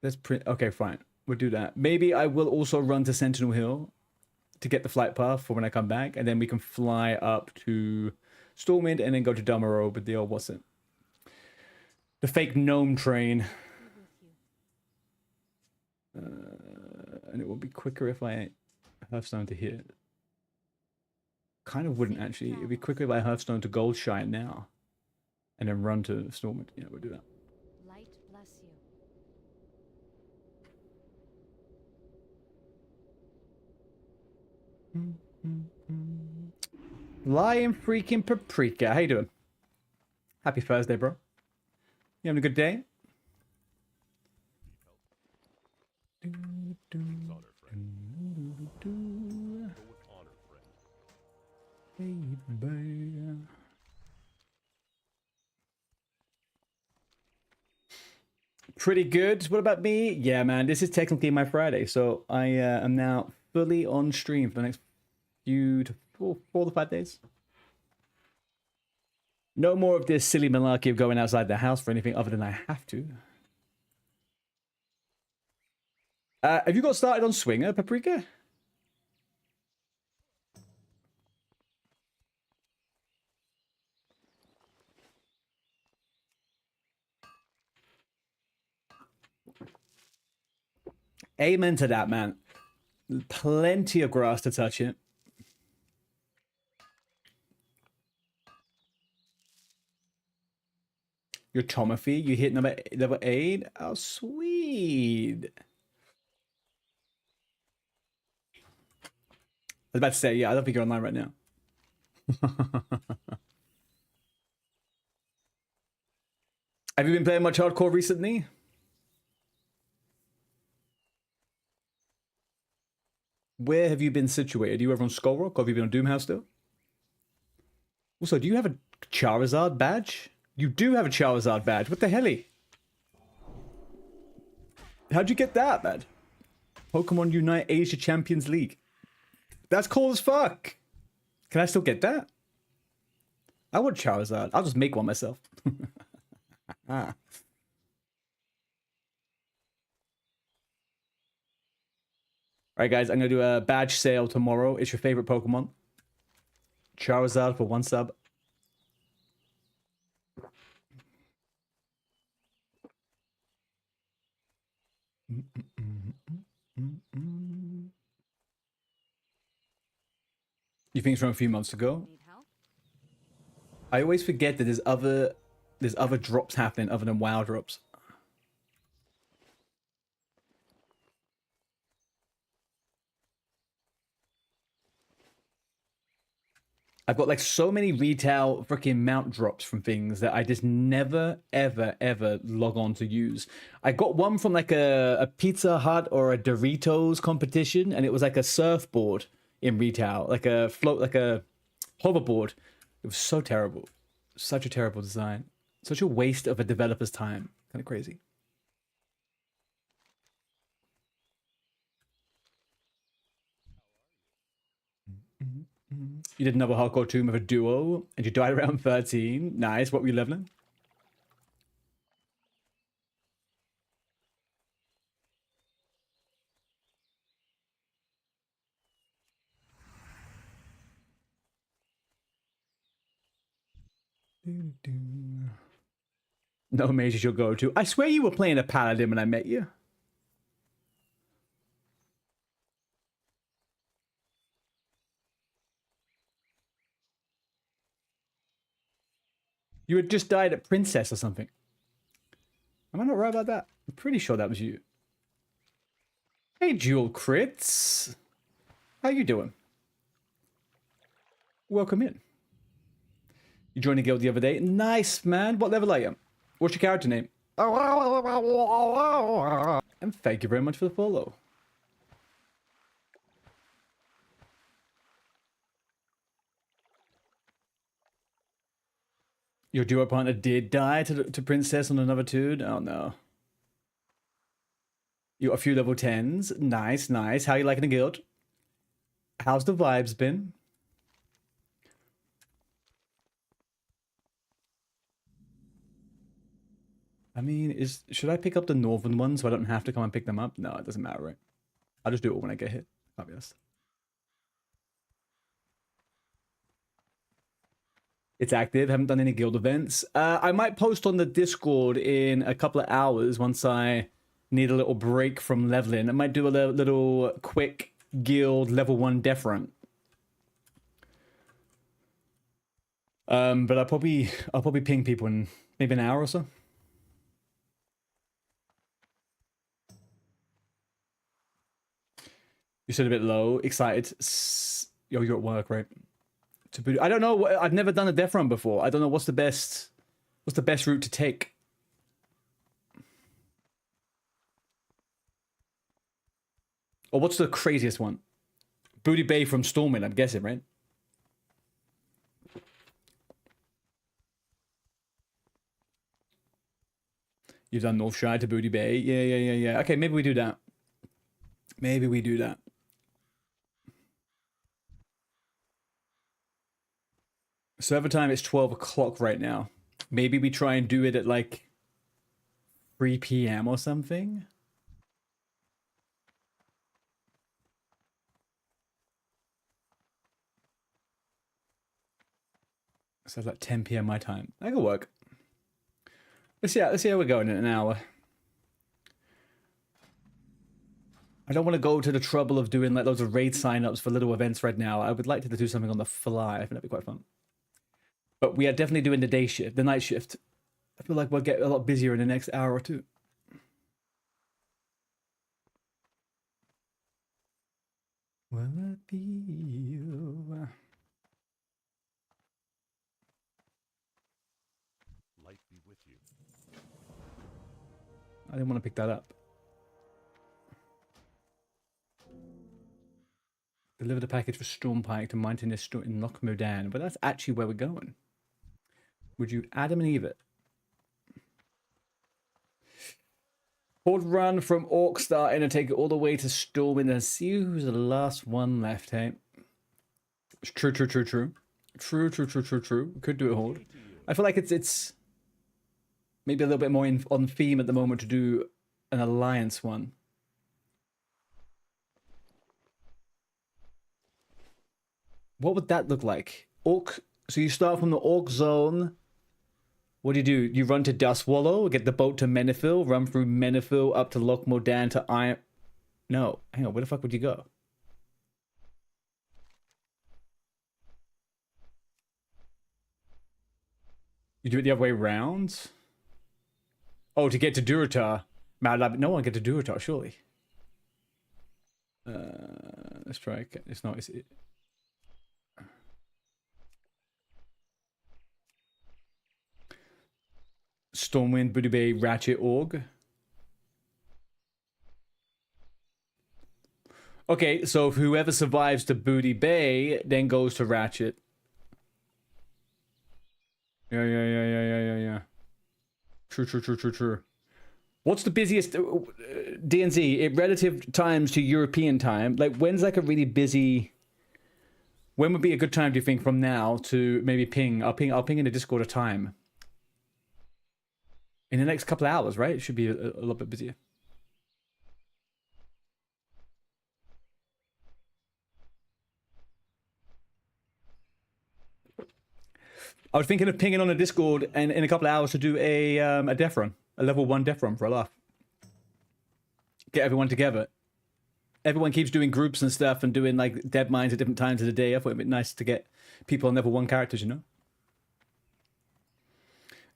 That's pretty... okay, fine. We'll do that. Maybe I will also run to Sentinel Hill to get the flight path for when I come back, and then we can fly up to Stormwind and then go to Dummerow with the old, what's it? The fake gnome train. And it will be quicker if I Hearthstone to here. Kind of wouldn't actually. It'd be quicker if I Hearthstone to Goldshire now. And then run to Stormwind. Yeah, we'll do that. Light bless you. Flying freaking paprika. How you doing? Happy Thursday, bro. You having a good day? Baby. Pretty good. What about me? Yeah, man. This is technically my Friday, so I am now fully on stream for the next few to 4 to 5 days. No more of this silly malarkey of going outside the house for anything other than I have to. Have you got started on Swinger, Paprika? Amen to that, man. Plenty of grass to touch it. Your tomography, you hit number 8. Oh, sweet. I was about to say, yeah, I don't think you're online right now. Have you been playing much hardcore recently? Where have you been situated? Are you ever on Skullrock, or have you been on Doomhouse still? Also, do you have a Charizard badge? You do have a Charizard badge. What the helly? How'd you get that, man? Pokemon Unite Asia Champions League. That's cool as fuck. Can I still get that? I want Charizard. I'll just make one myself. Ah. Alright, guys, I'm going to do a badge sale tomorrow. It's your favorite Pokemon. Charizard for 1 sub. You think it's from a few months ago? Need help? I always forget that there's other drops happening other than WoW drops. I've got like so many retail freaking mount drops from things that I just never, ever, ever log on to use. I got one from like a Pizza Hut or a Doritos competition, and it was like a surfboard in retail, like a hoverboard. It was so terrible. Such a terrible design. Such a waste of a developer's time. Kind of crazy. You did another hardcore tomb of a duo, and you died around 13. Nice. What were you leveling? No mages you'll go to. I swear you were playing a paladin when I met you. You had just died at Princess or something. Am I not right about that? I'm pretty sure that was you. Hey, Jewel Crits. How you doing? Welcome in. You joined a guild the other day. Nice, man. What level are you? What's your character name? And thank you very much for the follow. Your duo partner did die to Princess on another dude? Oh no. You got a few level 10s. Nice, nice. How you liking the guild? How's the vibes been? I mean, should I pick up the northern ones so I don't have to come and pick them up? No, it doesn't matter, right? I'll just do it when I get hit. I'll be honest. It's active. Haven't done any guild events. I might post on the Discord in a couple of hours once I need a little break from leveling. I might do a little quick guild level 1 death run. But I'll probably ping people in maybe an hour or so. You said a bit low. Excited. Yo, you're at work, right? to Booty. I don't know. I've never done a death run before. I don't know what's the best route to take. Or what's the craziest one? Booty Bay from Stormwind, I'm guessing, right? You've done Northshire to Booty Bay. Yeah. Okay, maybe we do that. Maybe we do that. Server time is 12 o'clock right now. Maybe we try and do it at like 3 p.m. or something. So it's like 10 p.m. my time. That could work. Let's see how we're going in an hour. I don't want to go to the trouble of doing like loads of raid signups for little events right now. I would like to do something on the fly. I think that'd be quite fun. But we are definitely doing the day shift, the night shift. I feel like we'll get a lot busier in the next hour or two. Will it be you? Light be with you. I didn't want to pick that up. Deliver the package for Stormpike to Mountainous in Lochmodan. But that's actually where we're going. Would you Adam and Eve it? Horde run from Orc starting and take it all the way to Stormwind and see who's the last one left, hey? True. True. We could do it, Horde. I feel like it's maybe a little bit more on theme at the moment to do an alliance one. What would that look like? Orc. So you start from the Orc zone. What do? You run to Dustwallow, get the boat to Menethil, run through Menethil up to Lochmodan to Iron... No, hang on, where the fuck would you go? You do it the other way around? Oh, to get to Durotar. Mad Lab, no one get to Durotar, surely. Let's try. It's not. It's... Stormwind, Booty Bay, Ratchet, Org. Okay, so if whoever survives to Booty Bay then goes to Ratchet. Yeah. True. What's the busiest DNZ relative times to European time? Like, when's like a really busy... When would be a good time, do you think, from now to maybe ping? I'll ping in the Discord a time. In the next couple of hours, right? It should be a little bit busier. I was thinking of pinging on the Discord and in a couple of hours to do a death run. A level 1 death run for a laugh. Get everyone together. Everyone keeps doing groups and stuff and doing like dead mines at different times of the day. I thought it'd be nice to get people on level 1 characters, you know?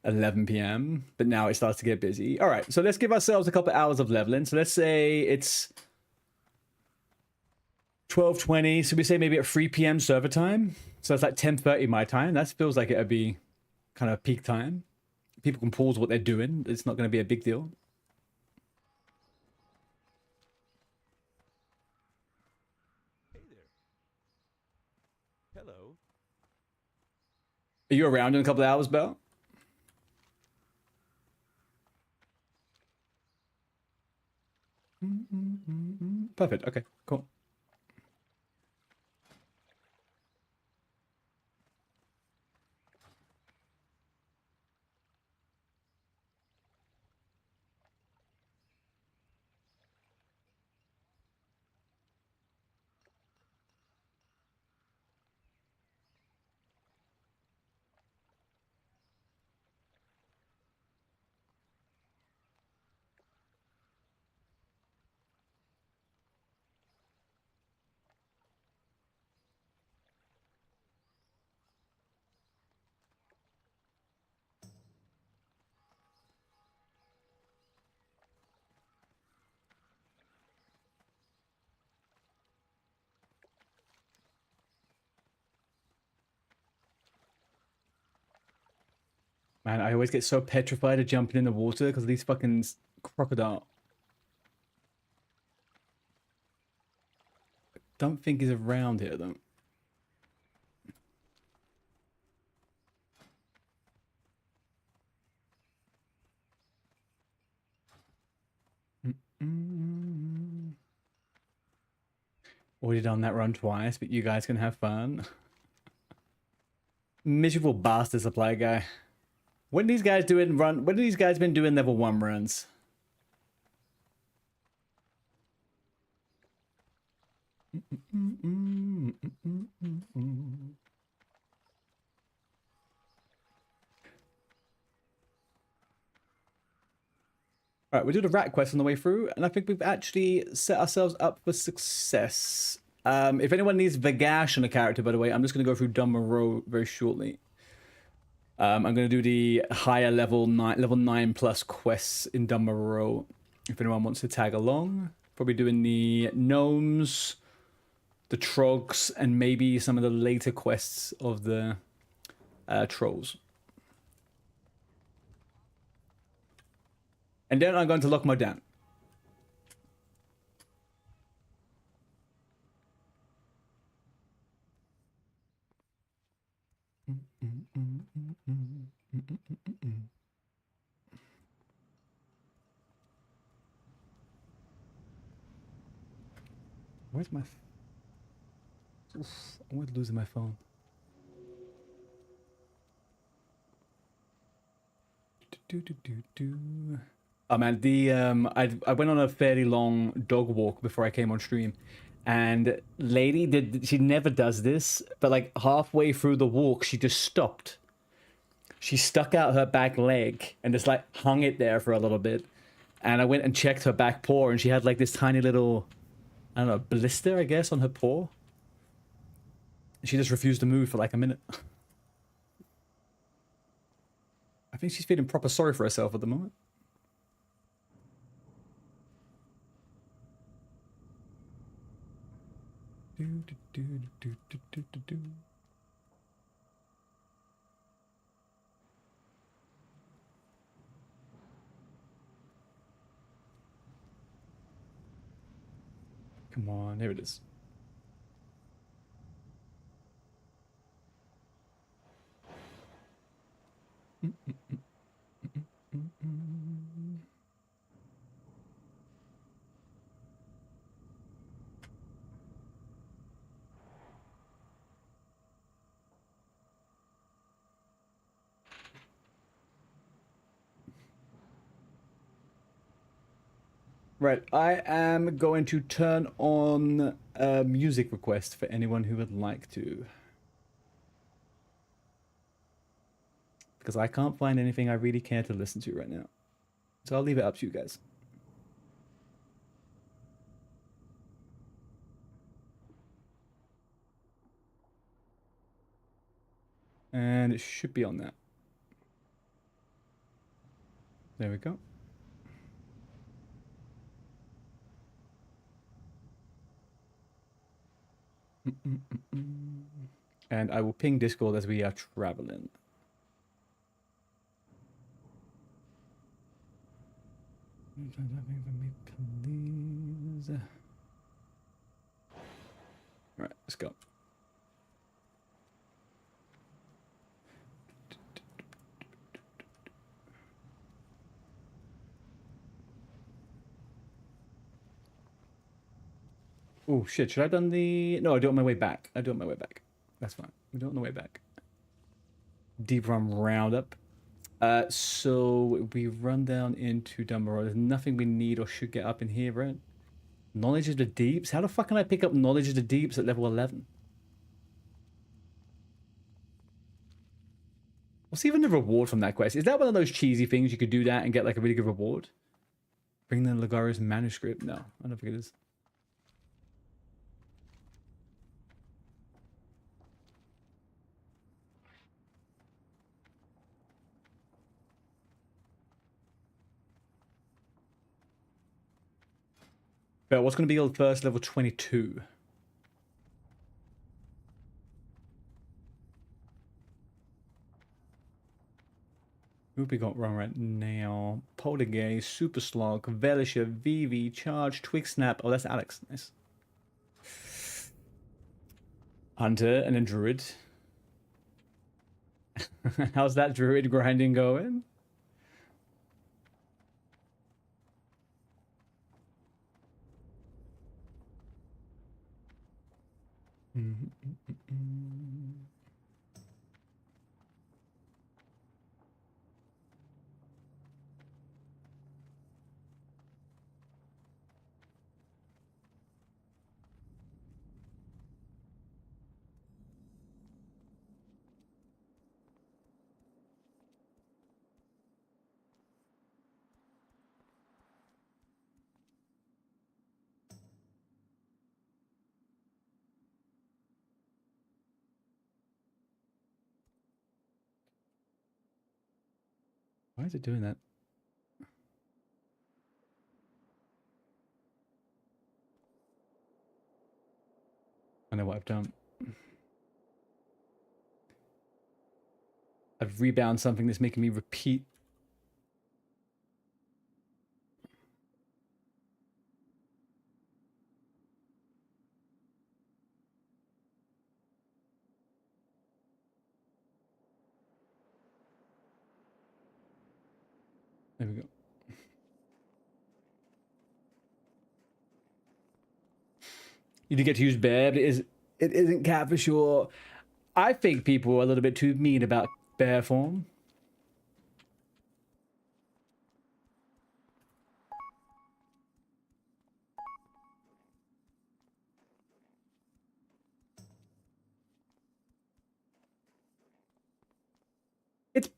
11 p.m. But now it starts to get busy. All right, so let's give ourselves a couple hours of leveling. So let's say it's 12:20. So we say maybe at 3 p.m. server time. So that's like 10:30 my time. That feels like it'd be kind of peak time. People can pause what they're doing. It's not going to be a big deal. Hey there. Hello. Are you around in a couple of hours, Belle? Perfect. Okay, cool. Man, I always get so petrified of jumping in the water because of these fucking crocodile. Don't think he's around here though. Already done that run twice, but you guys can have fun. Miserable bastard supply guy. When these guys doing run? When have these guys been doing level 1 runs? Alright, we did a rat quest on the way through, and I think we've actually set ourselves up for success. If anyone needs Vagash on a character, by the way, I'm just going to go through Dumb Row very shortly. I'm going to do the higher level 9 plus quests in Dumb Row. If anyone wants to tag along, probably doing the gnomes, the trogs, and maybe some of the later quests of the trolls. And then I'm going to lock my down. Where's my... Oof, I'm losing my phone. Oh man, the I went on a fairly long dog walk before I came on stream, and lady she never does this, but like halfway through the walk she just stopped. She stuck out her back leg and just like hung it there for a little bit, and I went and checked her back paw, and she had like this tiny little, I don't know, blister I guess on her paw. She just refused to move for like a minute. I think she's feeling proper sorry for herself at the moment. Come on, here it is. Right, I am going to turn on a music request for anyone who would like to. Because I can't find anything I really care to listen to right now. So I'll leave it up to you guys. And it should be on that. There we go. And I will ping Discord as we are traveling. Please. All right, let's go. Oh shit, should I have done the... No, I do it on my way back. I do it on my way back. That's fine. We do it on the way back. Deep Run Roundup. So we run down into Dumbarton. There's nothing we need or should get up in here, right? Knowledge of the Deeps? How the fuck can I pick up Knowledge of the Deeps at level 11? What's even the reward from that quest? Is that one of those cheesy things you could do that and get like a really good reward? Bring the Lagaris manuscript? No, I don't think it is. But what's going to be your first level 22? group we got wrong right now? Poltergeist, Super Slog, Velisher, Vivi, Charge, Twig Snap. Oh, that's Alex. Nice. Hunter and a Druid. How's that Druid grinding going? Why is it doing that? I know what I've done. I've rebound something that's making me repeat. There we go. You do get to use bear, but it isn't cat for sure. I think people are a little bit too mean about bear form.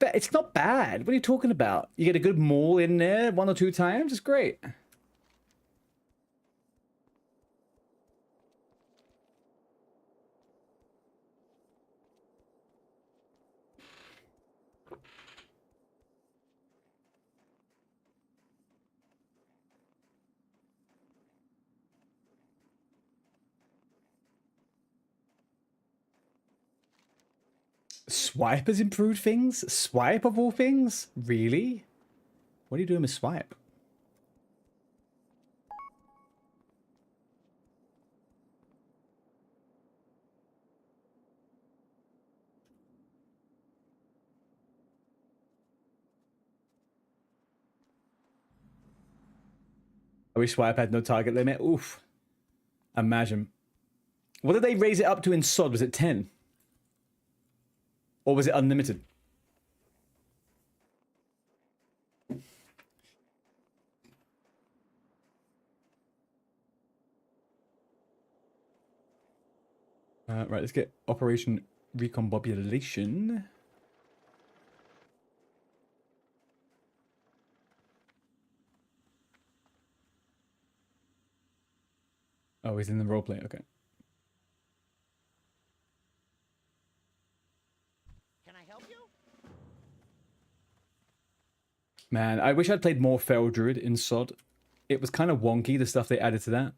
It's not bad. What are you talking about? You get a good maul in there 1 or 2 times. It's great. Swipe has improved things? Swipe of all things? Really? What are you doing with Swipe? I wish Swipe had no target limit. Oof. Imagine. What did they raise it up to in SOD? Was it 10? Or was it unlimited? Right, let's get Operation Recombobulation. Oh, he's in the roleplay. Okay. Can I help you? Man, I wish I'd played more Feral Druid in SOD. It was kind of wonky, the stuff they added to that.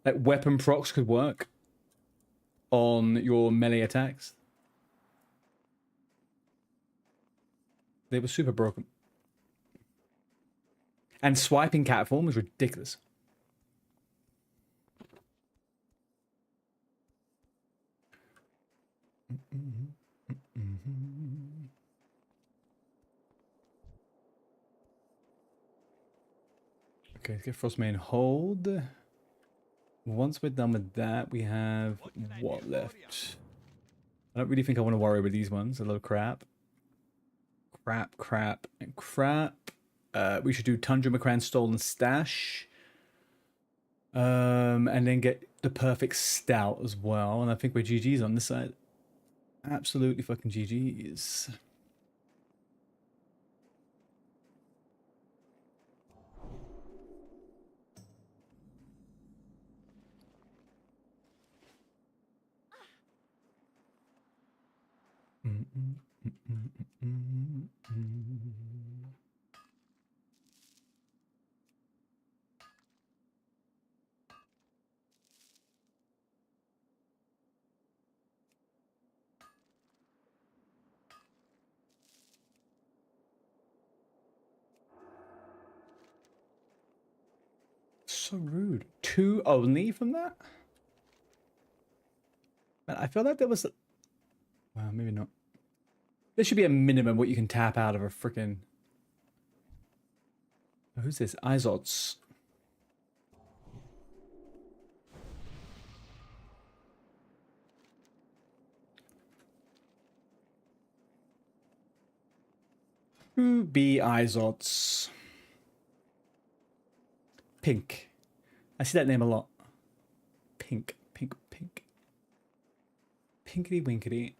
Like, weapon procs could work on your melee attacks. They were super broken. And swiping cat form was ridiculous. Okay, let's get Frostmane hold. Once we're done with that, we have what left? I don't really think I want to worry with these ones. A lot of crap. Crap, crap, and crap. We should do Tundra McCran's Stolen Stash. And then get the perfect stout as well. And I think we're GG's on this side. Absolutely fucking GG's. So rude. 2 only from that? Man, I feel like there was... Well, maybe not. There should be a minimum what you can tap out of a freaking... Oh, who's this? Izots. Who be Izots? Pink. I see that name a lot. Pink, pink, pink. Pinkety winkety.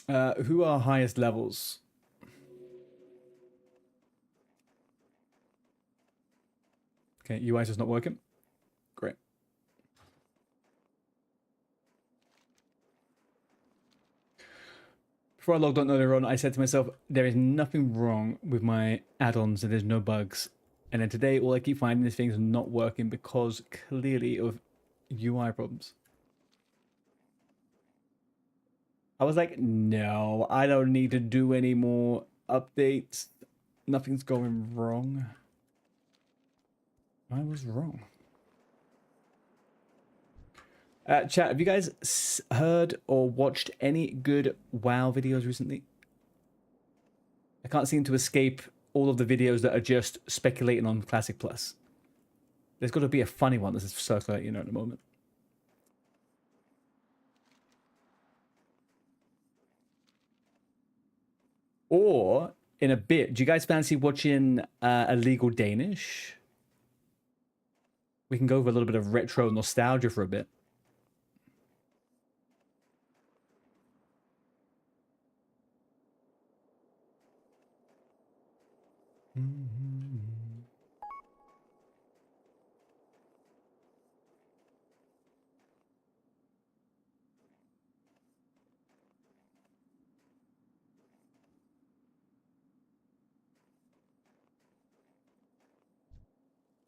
Who are highest levels? Okay, UI is not working. Great. Before I logged on earlier on, I said to myself, there is nothing wrong with my add-ons and there's no bugs. And then today, all I keep finding is things not working because clearly of UI problems. I was like, no, I don't need to do any more updates. Nothing's going wrong. I was wrong. Chat, have you guys heard or watched any good WoW videos recently? I can't seem to escape all of the videos that are just speculating on Classic Plus. There's got to be a funny one that's circulating at the moment. Or, in a bit, do you guys fancy watching Illegal Danish? We can go over a little bit of retro nostalgia for a bit.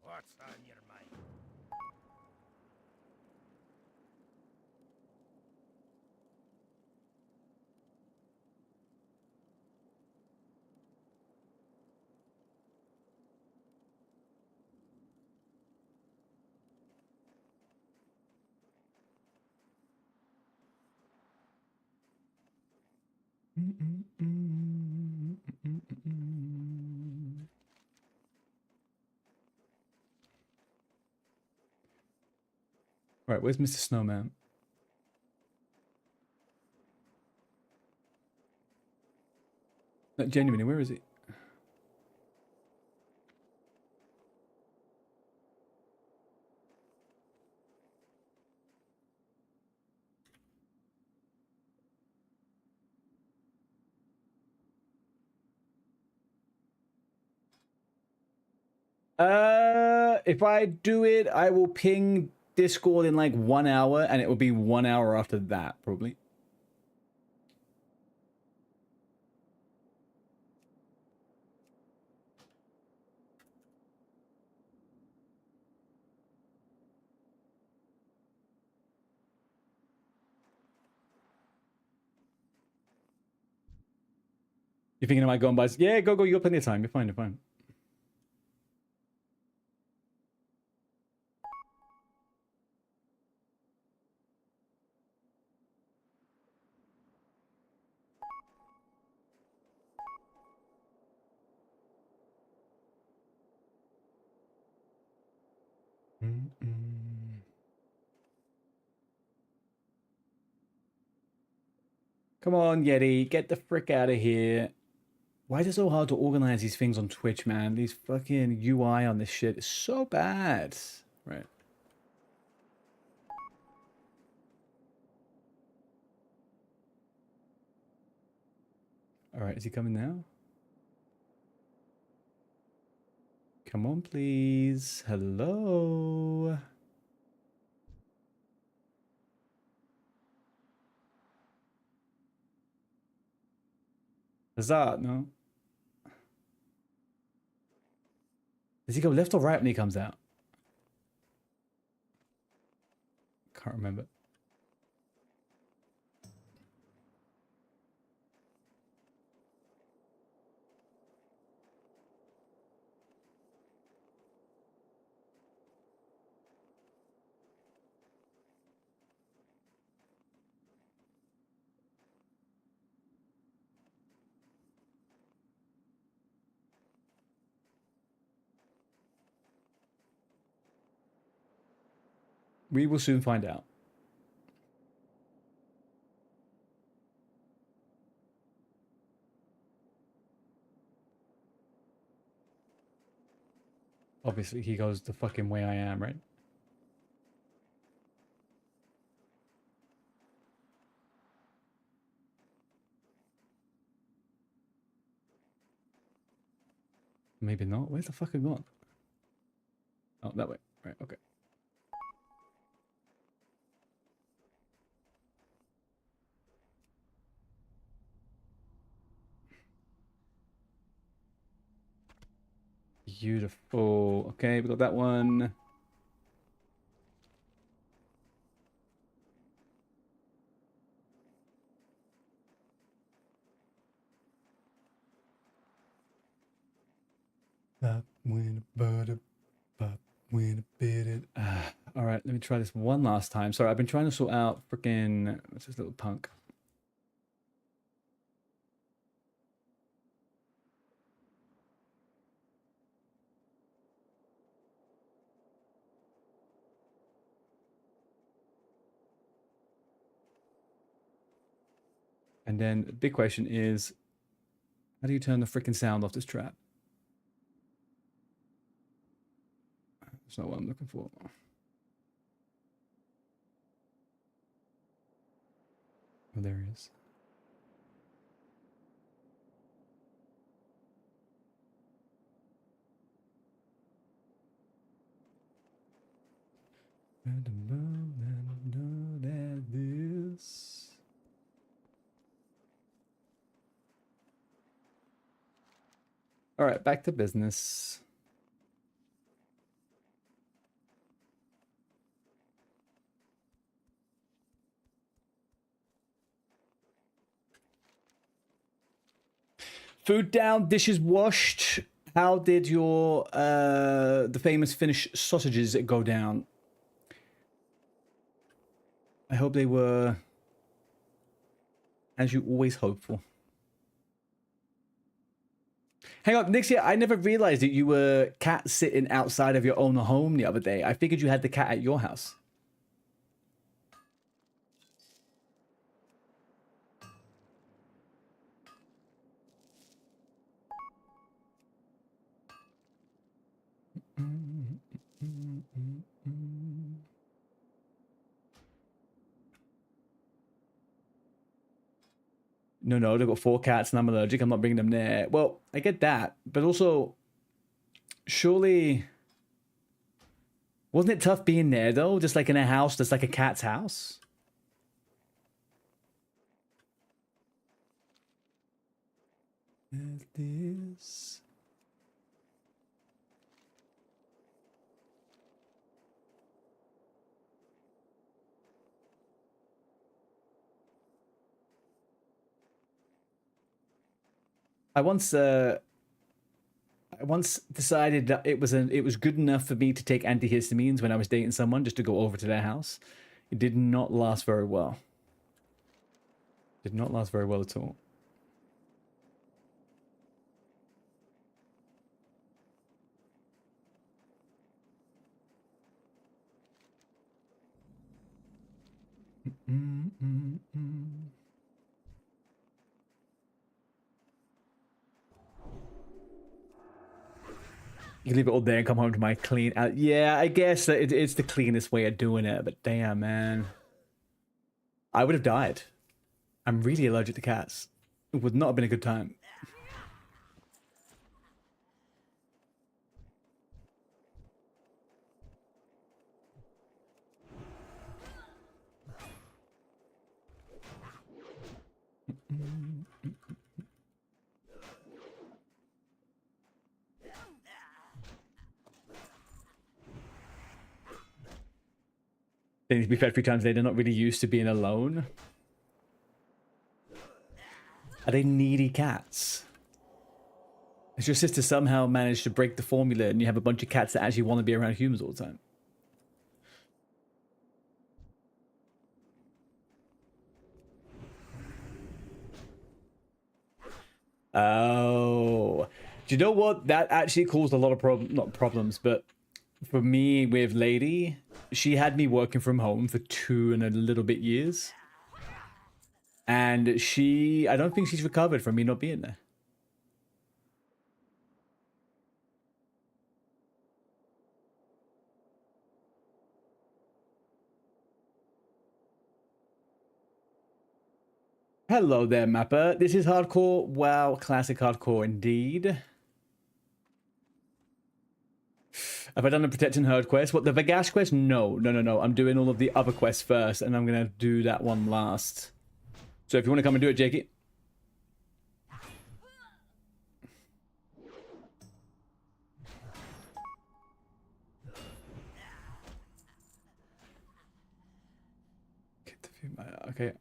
What's on your mind? Right, where's Mr. Snowman? No, genuinely, where is he? If I do it, I will ping Discord in like 1 hour, and it will be 1 hour after that, probably. You thinking I might go and buy? Yeah, go. You got plenty of time. You're fine. You're fine. Come on, Yeti, get the frick out of here. Why is it so hard to organize these things on Twitch, man? These fucking UI on this shit is so bad. Right. All right, is he coming now? Come on, please. Hello. Huzzah, no? Does he go left or right when he comes out? Can't remember. We will soon find out. Obviously, he goes the fucking way I am, right? Maybe not. Where's the fuck I gone? Oh, that way. Right, okay. Beautiful. Okay, we got that one. Pop when a butter, pop when a bit it. All right, let me try this one last time. Sorry, I've been trying to sort out freaking what's this little punk. And then the big question is, how do you turn the freaking sound off this trap? That's not what I'm looking for. Oh, there he is. All right, back to business. Food down, dishes washed. How did your the famous Finnish sausages go down? I hope they were as you always hope for. Hang on, Nixia, I never realized that you were cat sitting outside of your own home the other day. I figured you had the cat at your house. No, they've got 4 cats and I'm allergic. I'm not bringing them there. Well, I get that. But also, surely, wasn't it tough being there, though? Just like in a house that's like a cat's house? This. I once decided that it was good enough for me to take antihistamines when I was dating someone just to go over to their house. It did not last very well. Did not last very well at all. You can leave it all there and come home to my clean. Yeah, I guess that it's the cleanest way of doing it. But damn, man, I would have died. I'm really allergic to cats. It would not have been a good time. They need to be fed 3 times a day. They're not really used to being alone. Are they needy cats? Has your sister somehow managed to break the formula and you have a bunch of cats that actually want to be around humans all the time? Oh. Do you know what? That actually caused a lot of not problems, but for me with Lady, she had me working from home for 2 and a little bit years. And I don't think she's recovered from me not being there. Hello there, Mapper. This is hardcore. Wow, classic hardcore indeed. Have I done the Protect and Herd quest? What, the Vagash quest? No. I'm doing all of the other quests first, and I'm going to do that one last. So if you want to come and do it, Jakey. Okay.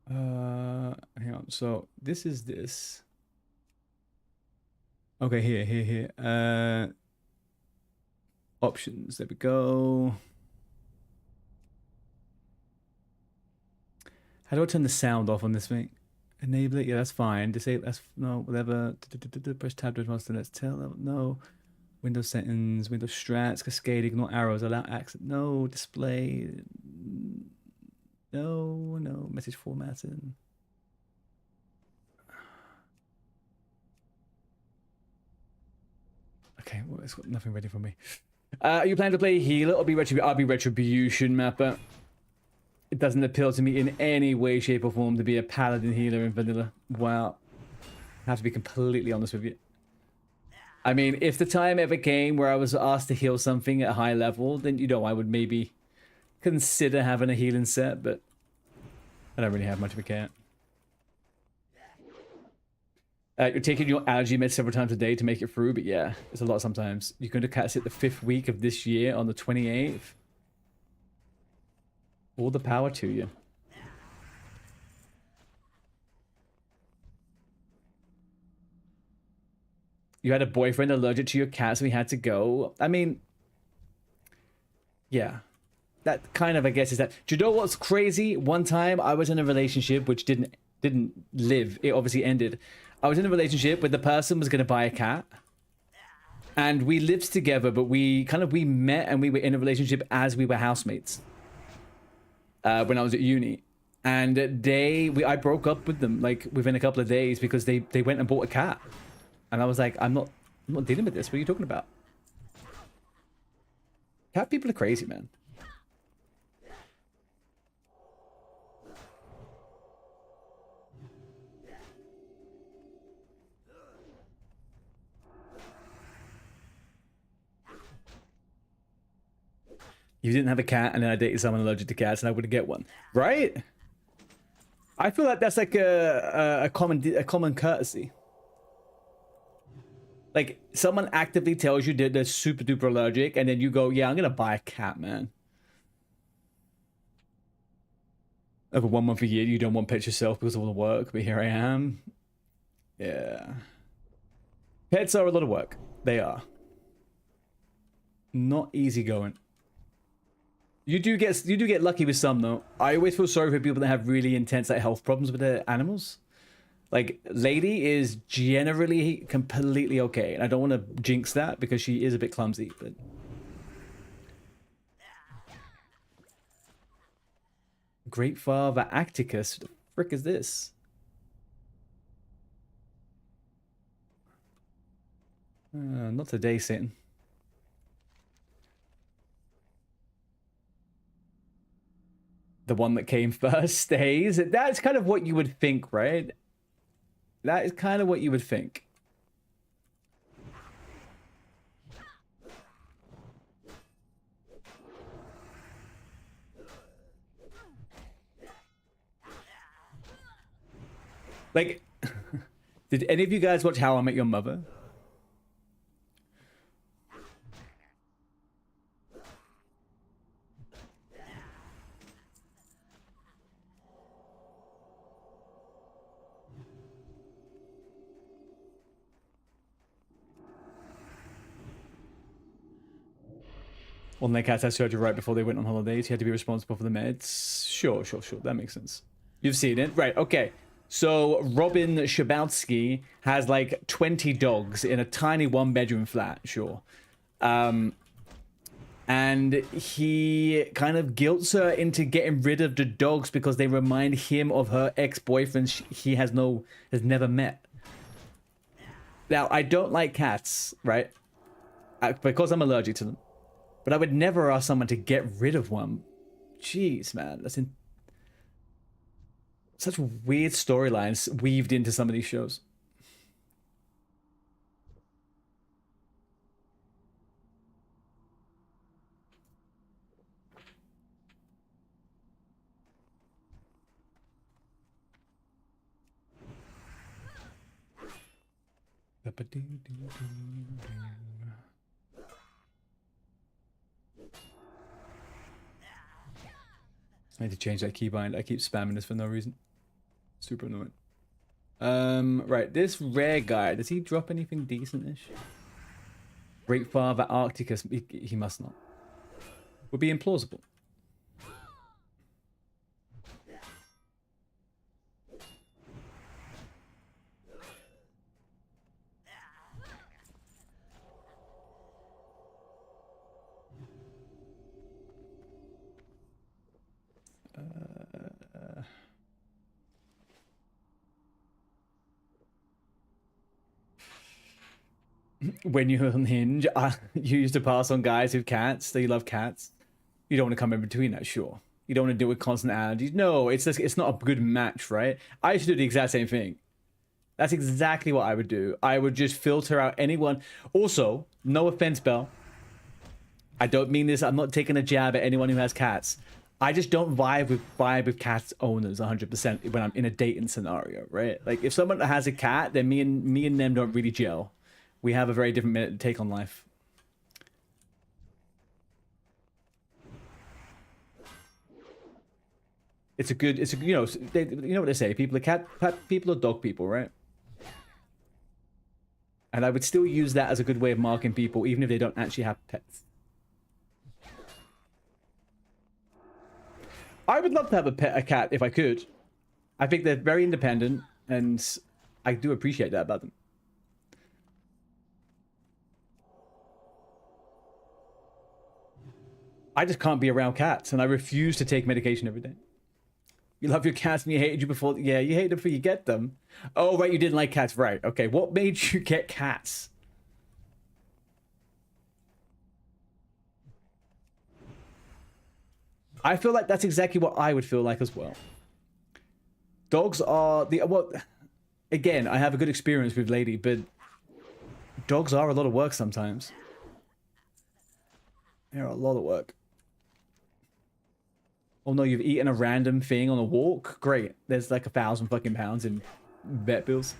Hang on. So this is this. Okay, here. Options. There we go. How do I turn the sound off on this thing? Enable it. Yeah, that's fine. Disable. That's no. Whatever. Press tab to advance the next tail. No. Windows settings. Windows strats. Cascade. Ignore arrows. Allow access. No. Display. No. Message formatting. Okay, well, it's got nothing ready for me. Are you planning to play healer or I'll be Retribution Mapper? It doesn't appeal to me in any way, shape, or form to be a paladin healer in vanilla. Wow. I have to be completely honest with you. I mean, if the time ever came where I was asked to heal something at a high level, then, you know, I would maybe consider having a healing set, but I don't really have much of a care. You're taking your allergy meds several times a day to make it through, but yeah, it's a lot sometimes. You're going to cast it the 5th week of this year on the 28th. All the power to you. You had a boyfriend allergic to your cat, so he had to go. I mean, yeah. That kind of, I guess, is that. Do you know what's crazy? One time I was in a relationship which didn't live. It obviously ended. I was in a relationship where the person was going to buy a cat. And we lived together, but we met and we were in a relationship as we were housemates. When I was at uni. And I broke up with them like within a couple of days because they went and bought a cat. And I was like, I'm not dealing with this. What are you talking about? Cat people are crazy, man. You didn't have a cat, and then I dated someone allergic to cats, and I wouldn't get one, right? I feel like that's like a common courtesy. Like someone actively tells you that they're super duper allergic, and then you go, "Yeah, I'm gonna buy a cat, man." Over 1 month a year, you don't want pets yourself because of all the work, but here I am. Yeah, pets are a lot of work. They are not easy going. You do get lucky with some though. I always feel sorry for people that have really intense like health problems with their animals. Like Lady is generally completely okay, and I don't want to jinx that because she is a bit clumsy. But Great Father Acticus, what the frick is this? Not today, Satan. The one that came first stays. That's kind of what you would think, right? That is kind of what you would think. Like, did any of you guys watch How I Met Your Mother? One of their cats had surgery right before they went on holidays. He had to be responsible for the meds. Sure. That makes sense. You've seen it. Right, okay. So Robin Shabowski has like 20 dogs in a tiny 1-bedroom flat. Sure. And he kind of guilts her into getting rid of the dogs because they remind him of her ex-boyfriend he has never met. Now, I don't like cats, right? Because I'm allergic to them. But I would never ask someone to get rid of one. Jeez, man. That's such weird storylines weaved into some of these shows. I need to change that keybind. I keep spamming this for no reason. Super annoying. Right, this rare guy, does he drop anything decent-ish? Great Father Arcticus, he must not. Would be implausible. When you're on Hinge, you used to pass on guys who cats, that you love cats. You don't want to come in between that, sure. You don't want to deal with constant allergies. No, it's not a good match, right? I used to do the exact same thing. That's exactly what I would do. I would just filter out anyone. Also, no offense, Belle. I don't mean this. I'm not taking a jab at anyone who has cats. I just don't vibe with cats owners 100% when I'm in a dating scenario, right? Like if someone has a cat, then me and them don't really gel. We have a very different take on life. It's a you know, you know what they say, people are cat people or dog people, right? And I would still use that as a good way of marking people, even if they don't actually have pets. I would love to have a cat if I could. I think they're very independent, and I do appreciate that about them. I just can't be around cats, and I refuse to take medication every day. You love your cats and you hated you before. Yeah, you hate them before you get them. Oh, right, you didn't like cats. Right, okay. What made you get cats? I feel like that's exactly what I would feel like as well. Dogs are the... Well, again, I have a good experience with Lady, but dogs are a lot of work sometimes. They're a lot of work. Oh no, you've eaten a random thing on a walk? Great. There's like 1,000 fucking pounds in vet bills.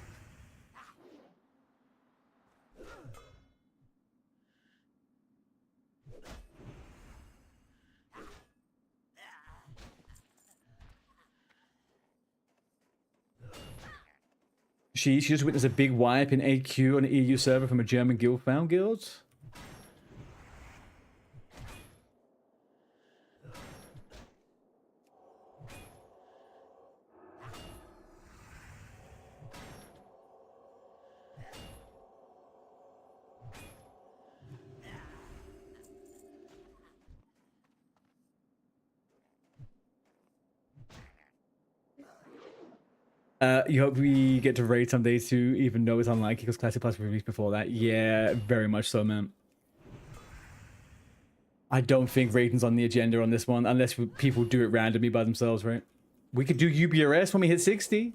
She just witnessed a big wipe in AQ on an EU server from a German guild found guild. You hope we get to raid someday too, even though it's unlikely because Classic Plus was released before that. Yeah, very much so, man. I don't think rating's on the agenda on this one, unless people do it randomly by themselves, right? We could do UBRS when we hit 60.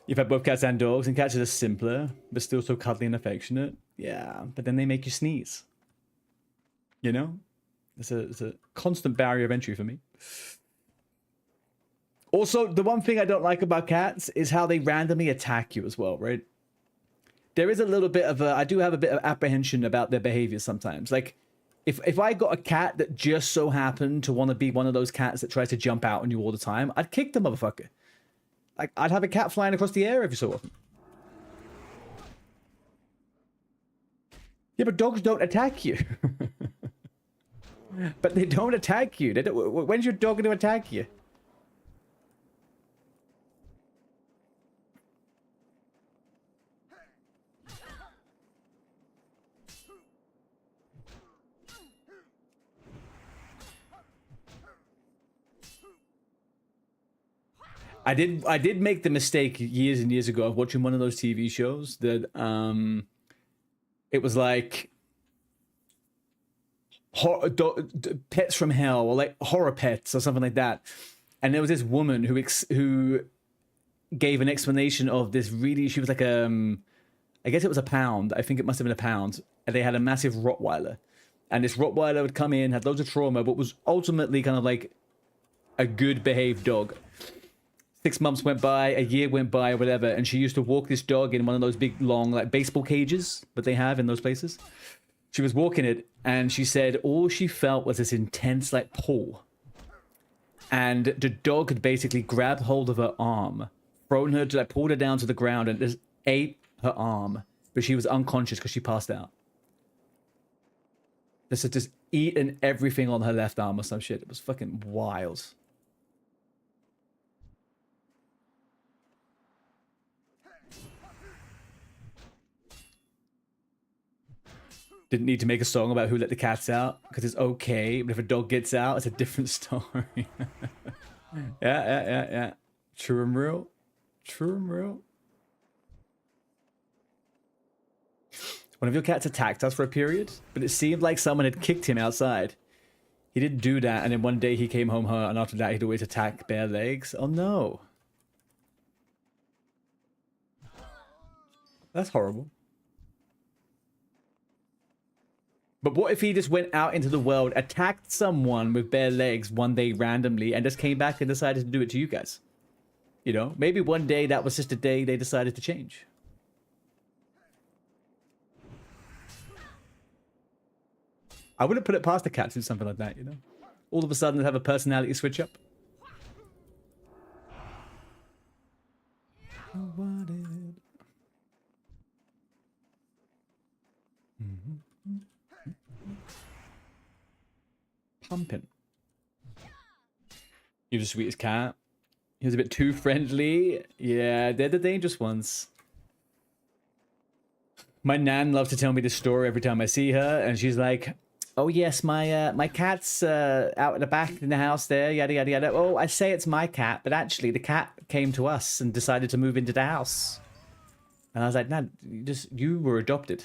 You've had both cats and dogs, and cats are just simpler, but still so cuddly and affectionate. Yeah, but then they make you sneeze. You know? It's a constant barrier of entry for me. Also, the one thing I don't like about cats is how they randomly attack you as well, right? There is a little bit of I do have a bit of apprehension about their behavior sometimes. Like, if I got a cat that just so happened to want to be one of those cats that tries to jump out on you all the time, I'd kick the motherfucker. Like, I'd have a cat flying across the air every so often. Yeah, but dogs don't attack you. But they don't attack you. They don't, when's your dog going to attack you? I did make the mistake years and years ago of watching one of those TV shows that it was like pets from hell, or like horror pets or something like that. And there was this woman who gave an explanation of this really, she was like I guess it was a pound. I think it must have been a pound. And they had a massive Rottweiler. And this Rottweiler would come in, had loads of trauma, but was ultimately kind of like a good behaved dog. 6 months went by, a year went by, or whatever, and she used to walk this dog in one of those big, long, like baseball cages that they have in those places. She was walking it, and she said all she felt was this intense, like, pull. And the dog had basically grabbed hold of her arm, thrown her, like, pulled her down to the ground, and just ate her arm. But she was unconscious because she passed out. Just eating everything on her left arm or some shit. It was fucking wild. Didn't need to make a song about who let the cats out because it's okay, but if a dog gets out, it's a different story. Yeah. True and real. True and real. One of your cats attacked us for a period, but it seemed like someone had kicked him outside. He didn't do that, and then one day he came home hurt, and after that he'd always attack bare legs. Oh no. That's horrible. But what if he just went out into the world, attacked someone with bare legs one day randomly, and just came back and decided to do it to you guys? You know, maybe one day that was just a day they decided to change. I wouldn't put it past the cat to do something like that, you know? All of a sudden have a personality switch up. I wanted. Pumping. You're the sweetest cat. He was a bit too friendly. Yeah, they're the dangerous ones. My nan loves to tell me this story every time I see her, and she's like, "Oh yes, my cat's out at the back in the house there, yada yada yada. Oh, I say it's my cat, but actually the cat came to us and decided to move into the house." And I was like, "Nan, you were adopted.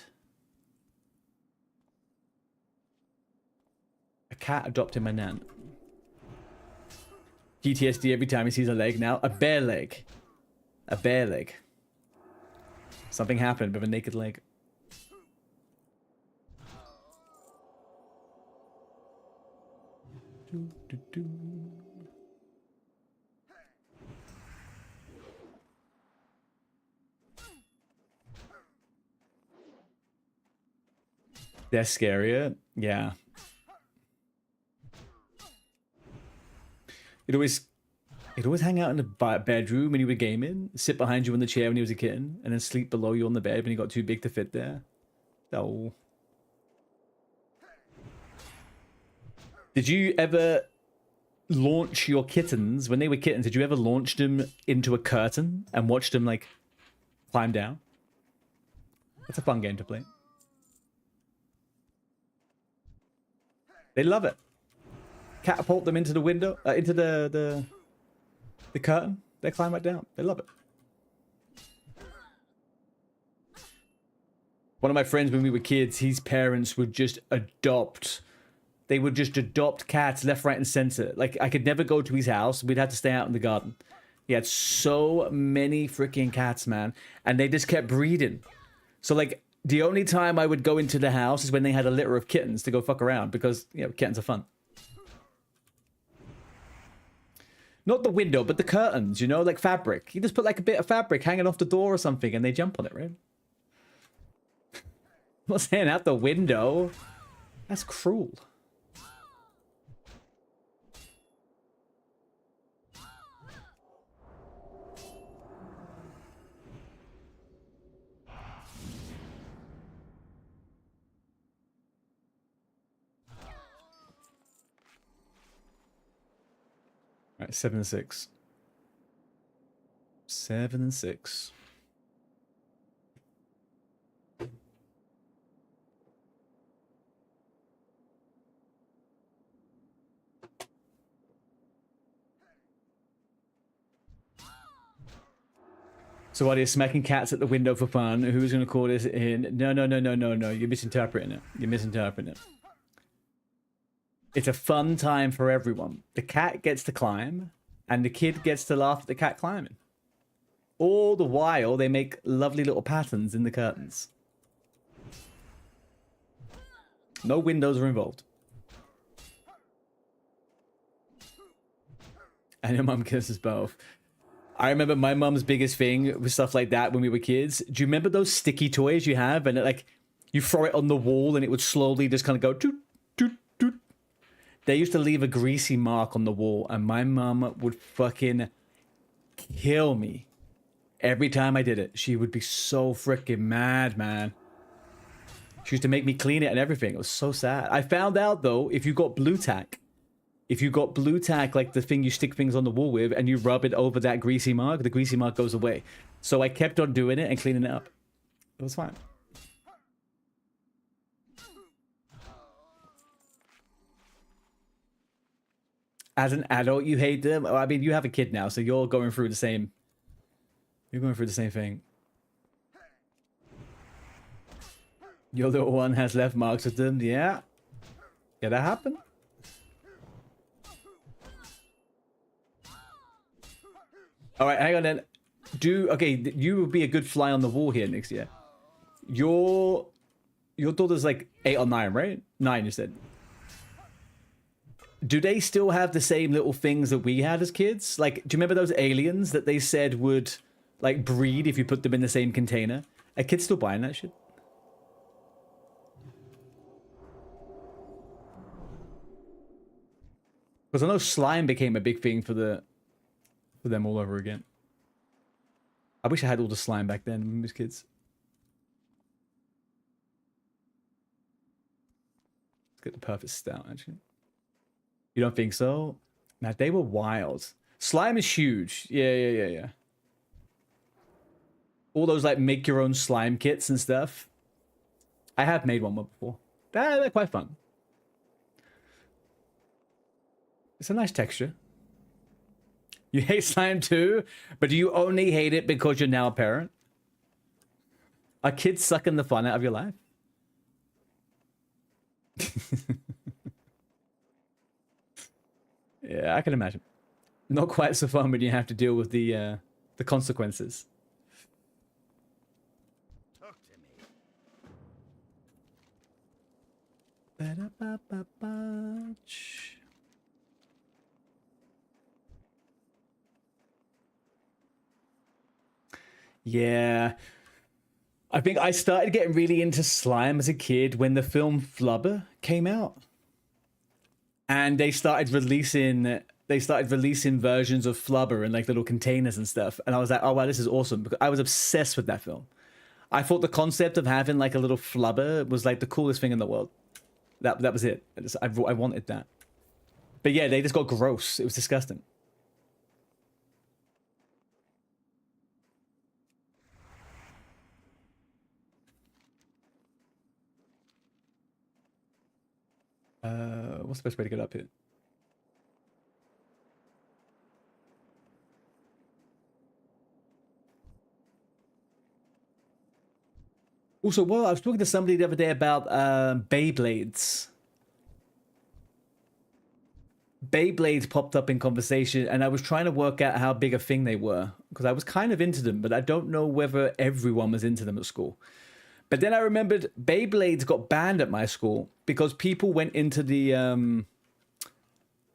A cat adopted my nan." PTSD every time he sees a leg now. A bare leg. A bare leg. Something happened with a naked leg. They're scarier. Yeah. He'd always hang out in the bedroom when he would game in, sit behind you in the chair when he was a kitten, and then sleep below you on the bed when he got too big to fit there. Oh. Did you ever launch your kittens, when they were kittens, did you ever launch them into a curtain and watch them, like, climb down? That's a fun game to play. They love it. Catapult them into the window, into the curtain. They climb right down. They love it. One of my friends, when we were kids, his parents would just adopt. They would just adopt cats left, right, and center. Like, I could never go to his house. We'd have to stay out in the garden. He had so many freaking cats, man. And they just kept breeding. So, like, the only time I would go into the house is when they had a litter of kittens to go fuck around. Because, you know, kittens are fun. Not the window, but the curtains, you know, like fabric. You just put like a bit of fabric hanging off the door or something and they jump on it, right? I'm not saying out the window. That's cruel. All right, 7 and 6. 7 and 6. So while you're smacking cats at the window for fun, who's going to call this in? No, no, no, no, no, no. You're misinterpreting it. You're misinterpreting it. It's a fun time for everyone. The cat gets to climb, and the kid gets to laugh at the cat climbing. All the while, they make lovely little patterns in the curtains. No windows are involved. And your mum kisses both. I remember my mum's biggest thing with stuff like that when we were kids. Do you remember those sticky toys you have? And it, like, you throw it on the wall and it would slowly just kind of go doot, doot, doot. They used to leave a greasy mark on the wall, and my mum would fucking kill me every time I did it. She would be so freaking mad, man. She used to make me clean it and everything. It was so sad. I found out, though, if you got blue tack, like the thing you stick things on the wall with, and you rub it over that greasy mark, the greasy mark goes away. So I kept on doing it and cleaning it up. It was fine. As an adult, you hate them? I mean, you have a kid now, so you're going through the same... You're going through the same thing. Your little one has left marks with them. Yeah. Yeah, that happened. All right, hang on then. Okay, you would be a good fly on the wall here next year. Your daughter's like 8 or 9, right? 9, you said. Do they still have the same little things that we had as kids? Like, do you remember those aliens that they said would, like, breed if you put them in the same container? Are kids still buying that shit? Because I know slime became a big thing for them all over again. I wish I had all the slime back then when we was kids. Let's get the perfect stout, actually. You don't think so? Nah, they were wild. Slime is huge. Yeah. All those, like, make your own slime kits and stuff. I have made one before. They're quite fun. It's a nice texture. You hate slime too, but do you only hate it because you're now a parent? Are kids sucking the fun out of your life? Yeah, I can imagine. Not quite so fun when you have to deal with the consequences. Talk to me. Ba-da-ba-ba-ba-ch. Yeah. I think I started getting really into slime as a kid when the film Flubber came out. And they started releasing versions of Flubber in like little containers and stuff. And I was like, oh wow, this is awesome. Because I was obsessed with that film. I thought the concept of having like a little Flubber was like the coolest thing in the world. That was it. I wanted that. But yeah, they just got gross. It was disgusting. What's the best way to get up here? Also, well, I was talking to somebody the other day about Beyblades. Beyblades popped up in conversation, and I was trying to work out how big a thing they were, because I was kind of into them, but I don't know whether everyone was into them at school. But then I remembered Beyblades got banned at my school because people went into the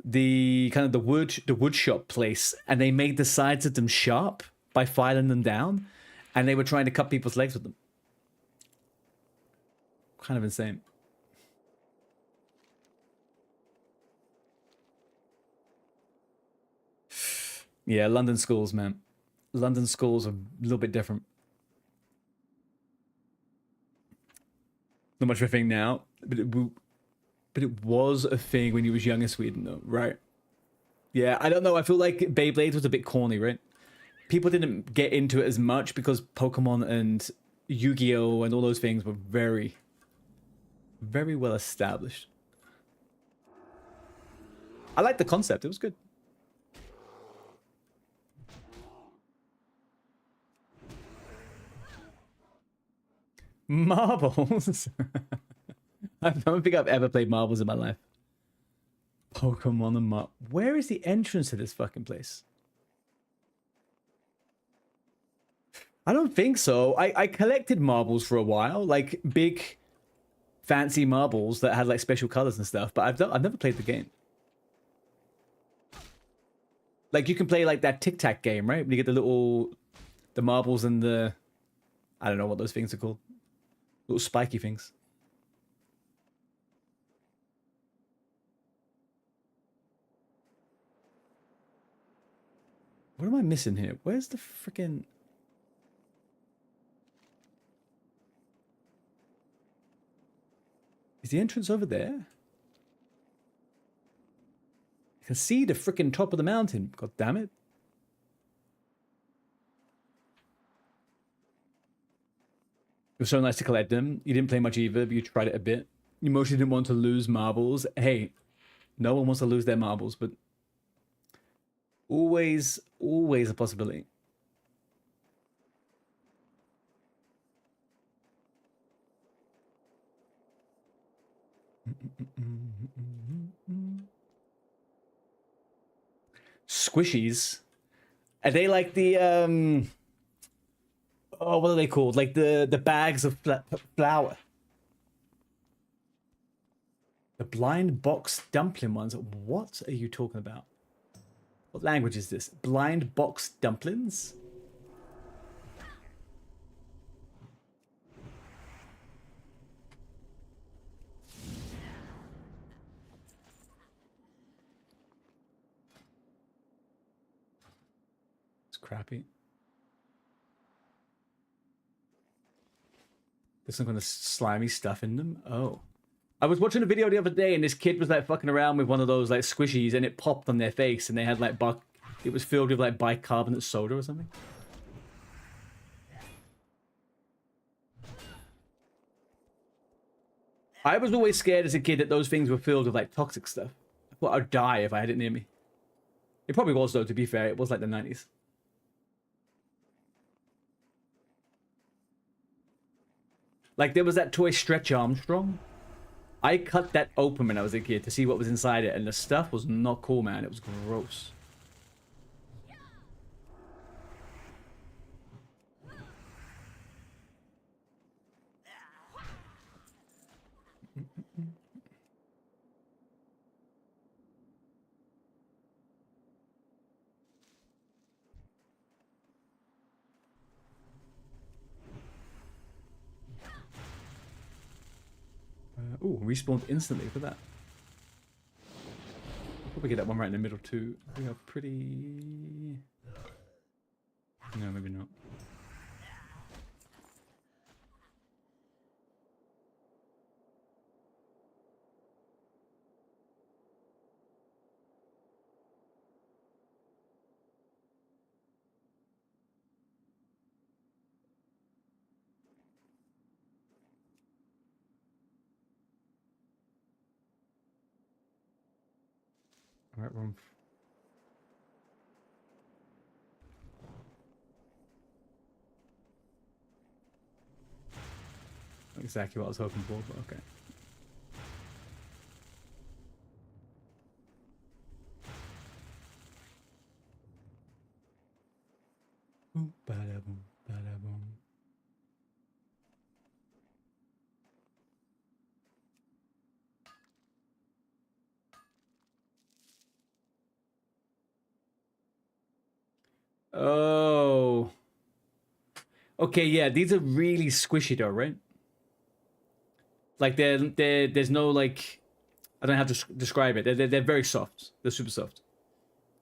wood shop place, and they made the sides of them sharp by filing them down, and they were trying to cut people's legs with them. Kind of insane. Yeah, London schools, man. London schools are a little bit different. Not much of a thing now, but it was a thing when you was young in Sweden, though, right? Yeah, I don't know. I feel like Beyblades was a bit corny, right? People didn't get into it as much because Pokemon and Yu-Gi-Oh! And all those things were very, very well established. I liked the concept. It was good. Marbles. I don't think I've ever played marbles in my life. Pokemon and Mar. Where is the entrance to this fucking place? I don't think so. I collected marbles for a while, like big, fancy marbles that had like special colors and stuff. But I've never played the game. Like you can play like that Tic Tac game, right? When you get the marbles and the, I don't know what those things are called, little spiky things. What am I missing here? Where's the freaking... Is the entrance over there? I can see the freaking top of the mountain. God damn it. It was so nice to collect them. You didn't play much either, but you tried it a bit. You mostly didn't want to lose marbles. Hey, no one wants to lose their marbles, but always a possibility. Squishies. Are they like the oh, what are they called? Like the bags of flour. The blind box dumpling ones. What are you talking about? What language is this? Blind box dumplings? It's crappy. There's some kind of slimy stuff in them. Oh. I was watching a video the other day and this kid was like fucking around with one of those like squishies and it popped on their face and they had like it was filled with like bicarbonate soda or something. I was always scared as a kid that those things were filled with like toxic stuff. I thought I'd die if I had it near me. It probably was though, to be fair. It was like the 90s. Like there was that toy Stretch Armstrong. I cut that open when I was a kid to see what was inside it, and the stuff was not cool, man. It was gross. Ooh, respawned instantly for that. Probably get that one right in the middle too. We are pretty... No, maybe not. Right one. Not exactly what I was hoping for, but okay. Boom, bada boom, bada boom. Oh. Okay, yeah, these are really squishy though, right? Like there's no like, I don't know how to describe it. They're very soft. They're super soft.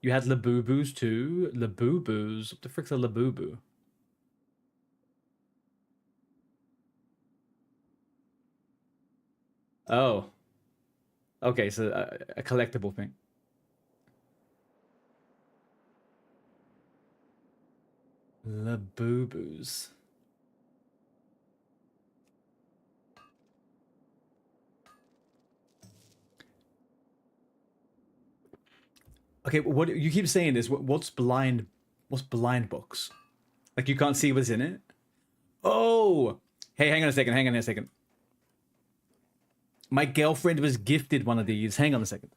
You had Labubu's too. Labubu's. What the frick's a Labubu? Oh. Okay, so a collectible thing. Labubu's. Okay, what you keep saying is what's blind box? Like you can't see what's in it? Oh, Hey, hang on a second. Hang on a second. My girlfriend was gifted one of these. Hang on a second.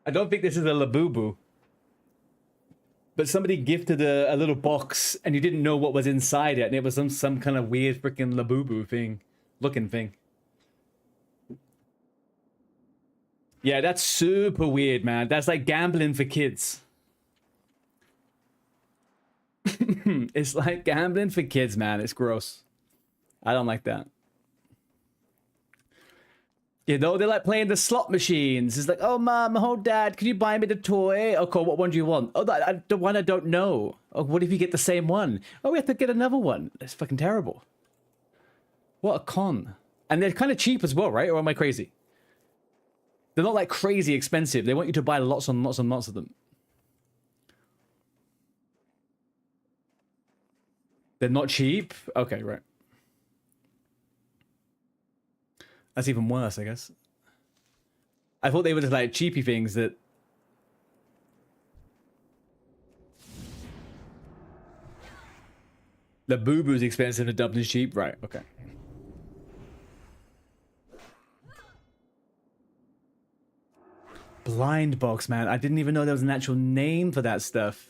I don't think this is a Labubu. But somebody gifted a little box and you didn't know what was inside it. And it was some kind of weird freaking Labubu thing. Looking thing. Yeah, that's super weird, man. That's like gambling for kids. It's like gambling for kids, man. It's gross. I don't like that. You know, they're like playing the slot machines. It's like, oh, mom, oh, dad, can you buy me the toy? Okay, what one do you want? Oh, the one I don't know. Oh, what if you get the same one? Oh, we have to get another one. That's fucking terrible. What a con. And they're kind of cheap as well, right? Or am I crazy? They're not like crazy expensive. They want you to buy lots and lots and lots of them. They're not cheap? Okay, right. That's even worse, I guess. I thought they were just like cheapy things that... The boo-boo's expensive and Dublin's cheap? Right, okay. Blind box, man. I didn't even know there was an actual name for that stuff.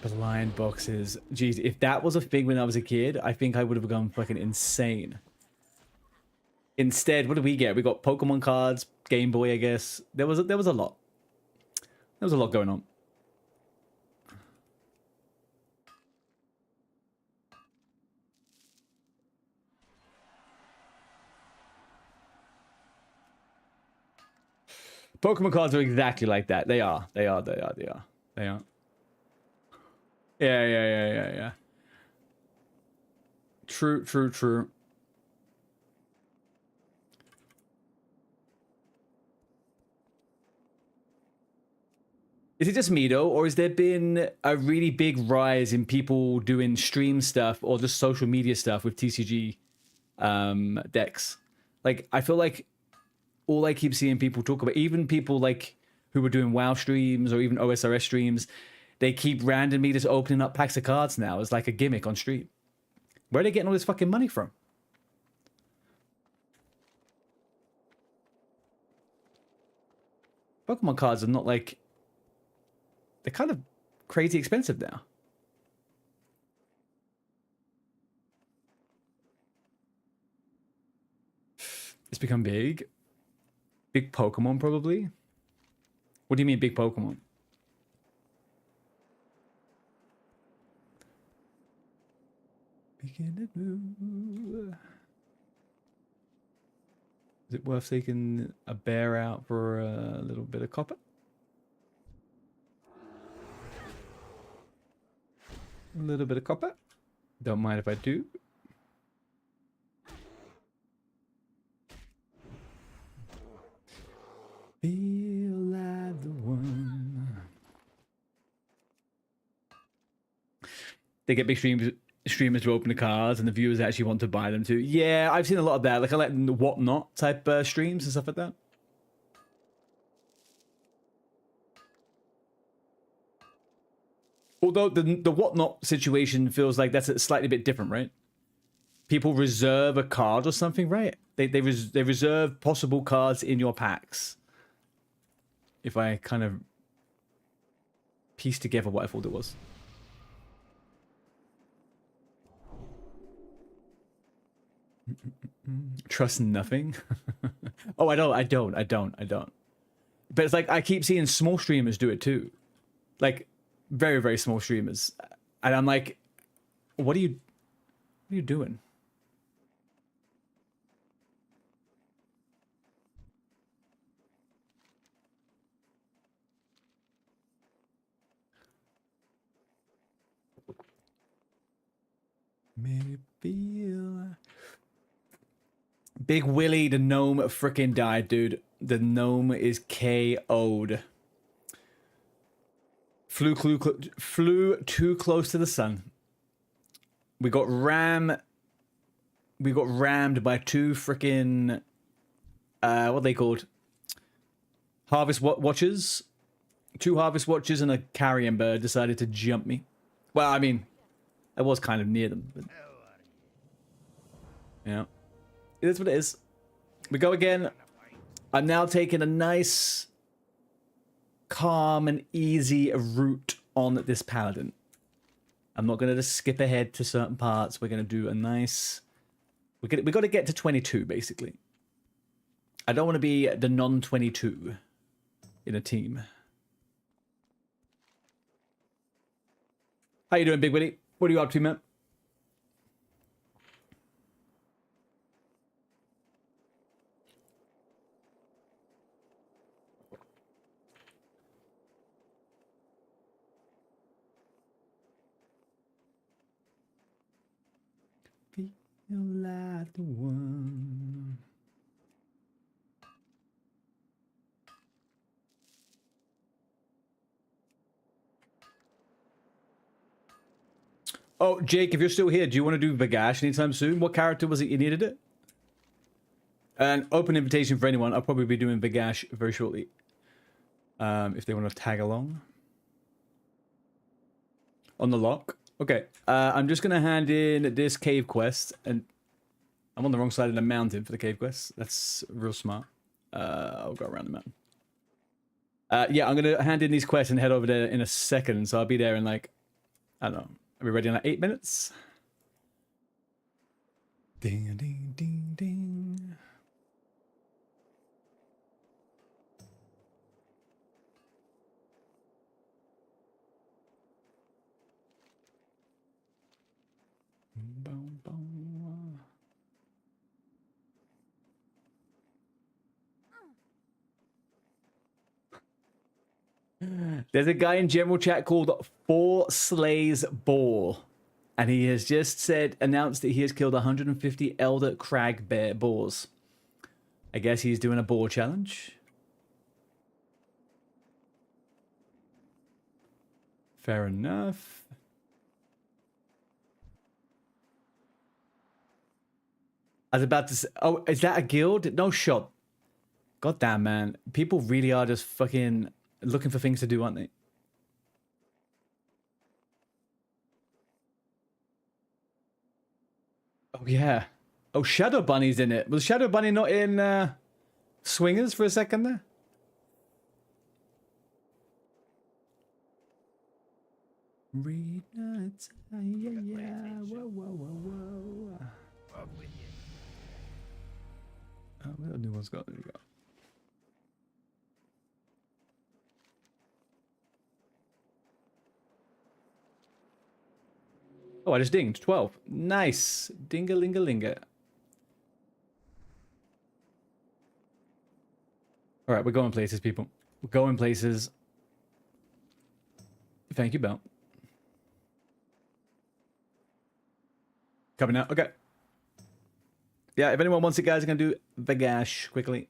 Blind boxes. Jeez, if that was a thing when I was a kid, I think I would have gone fucking insane. Instead, what did we get? We got Pokemon cards, Game Boy, I guess. There was a lot. There was a lot going on. Pokemon cards are exactly like that. They are. They are. Yeah. True. Is it just me though, or has there been a really big rise in people doing stream stuff or just social media stuff with TCG decks? Like, I feel like all I keep seeing people talk about, even people like who were doing WoW streams or even OSRS streams, they keep randomly just opening up packs of cards now as like a gimmick on stream. Where are they getting all this fucking money from? Pokemon cards are not like... They're kind of crazy expensive now. It's become big. Big Pokemon, probably. What do you mean, big Pokemon? Begin to move. Is it worth taking a bear out for a little bit of copper? A little bit of copper. Don't mind if I do. Feel like the one. They get big streamers to open the cards and the viewers actually want to buy them too. Yeah, I've seen a lot of that. Like I like the whatnot type streams and stuff like that. Although the whatnot situation feels like that's a slightly bit different, right? People reserve a card or something, right? They reserve possible cards in your packs. If I kind of piece together what I thought it was. Trust nothing. Oh, I don't. But it's like I keep seeing small streamers do it too. Like very, very small streamers. And I'm like, what are you doing? Made me feel. Big Willie, the gnome, freaking died, dude. The gnome is KO'd. Flew too close to the sun. We got rammed by two freaking what are they called? Harvest watchers. Two harvest watchers and a carrion bird decided to jump me. Well, I mean, I was kind of near them. But... yeah. It is what it is. We go again. I'm now taking a nice, calm and easy route on this paladin. I'm not going to just skip ahead to certain parts. We're going to do a nice... we got to get to 22, basically. I don't want to be the non-22 in a team. How you doing, Big Willie? What are you up to, man? Feel like the one. Oh, Jake, if you're still here, do you want to do Vagash anytime soon? What character was it you needed it? An open invitation for anyone. I'll probably be doing Vagash very shortly. If they want to tag along. On the lock. Okay. I'm just going to hand in this cave quest. And I'm on the wrong side of the mountain for the cave quest. That's real smart. I'll go around the mountain. Yeah, I'm going to hand in these quests and head over there in a second. So I'll be there in like, I don't know. Are we ready in like 8 minutes? Ding, ding, ding, ding. Boom, boom. There's a guy in general chat called Four Slays Ball, and he has just announced that he has killed 150 Elder Crag Bear boars. I guess he's doing a boar challenge. Fair enough. I was about to say, oh, is that a guild? No shot. God damn, man. People really are just fucking looking for things to do, aren't they? Oh, yeah. Oh, Shadow Bunny's in it. Was Shadow Bunny not in Swingers for a second there? Read nights. Yeah, yeah. Whoa, whoa, whoa, whoa. Oh, where the new one's got? There we go. Oh, I just dinged. 12. Nice. Ding-a-ling-a-linga. All right, we're going places, people. We're going places. Thank you, Bell. Coming out. Okay. Yeah, if anyone wants it, guys, I'm going to do Vagash quickly.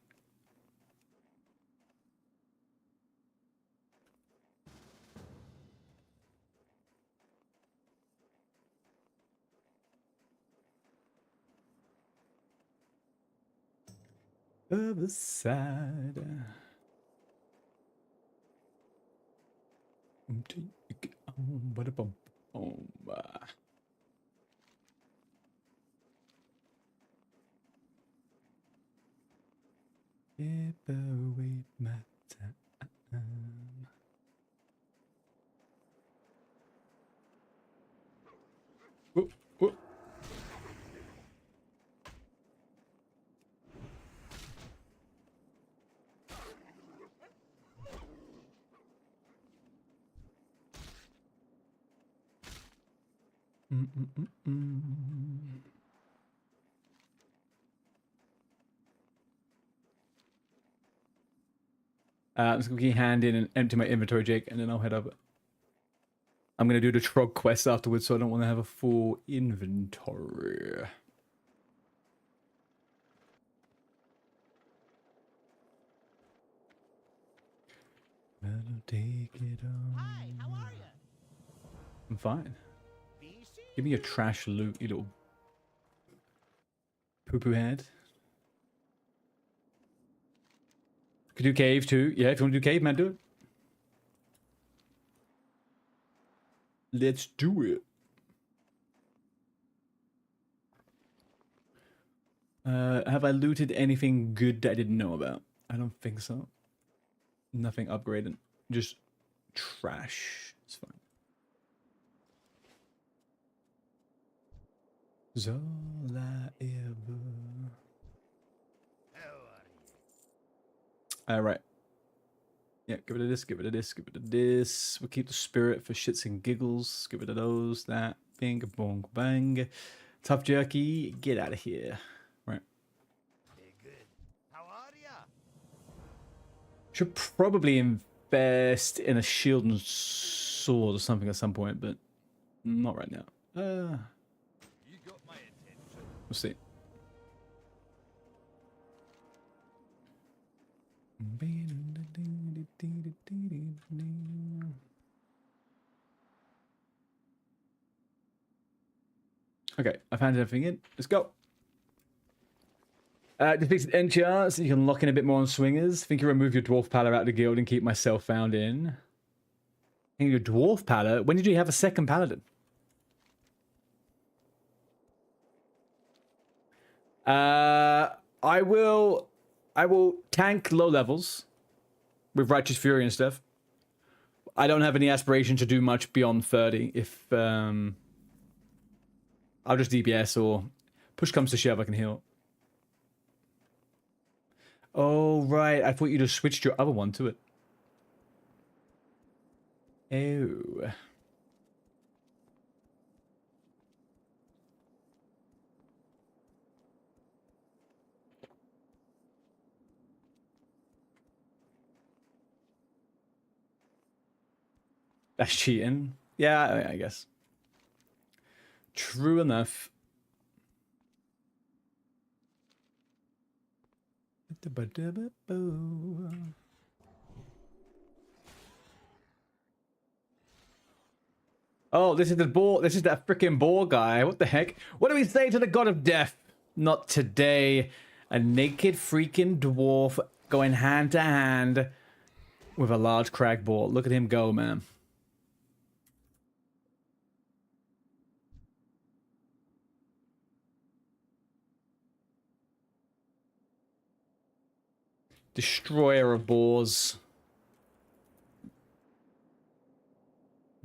Other side. Give away my time. Whoop, whoop. I'm just going to hand in and empty my inventory, Jake, and then I'll head over. I'm going to do the Trog quest afterwards, so I don't want to have a full inventory. Take it on. Hi, how are you? I'm fine. Give me your trash loot, you little poo-poo head. Could do cave too. Yeah, if you want to do cave, man, do it. Let's do it. Have I looted anything good that I didn't know about? I don't think so. Nothing upgraded. Just trash. It's fine. Zola ever. Alright. Yeah, get rid of this, get rid of this, get rid of this. We'll keep the spirit for shits and giggles. Get rid of those, that, bing, bong, bang. Tough jerky, get out of here. Right. Hey, good. How are ya? Should probably invest in a shield and sword or something at some point, but not right now. You got my attention. We'll see. Okay, I found everything in. Let's go. Defeated NTR, so you can lock in a bit more on swingers. Think you remove your dwarf pala out of the guild and keep myself found in. And your dwarf pala? When did you have a second paladin? I will tank low levels with Righteous Fury and stuff. I don't have any aspiration to do much beyond 30. If I'll just DPS, or push comes to shove, I can heal. Oh right, I thought you just switched your other one to it. Oh. That's cheating. Yeah, I guess. True enough. Oh, this is the boar. This is that freaking boar guy. What the heck? What do we say to the god of death? Not today. A naked freaking dwarf going hand to hand with a large crag boar. Look at him go, man. Destroyer of boars.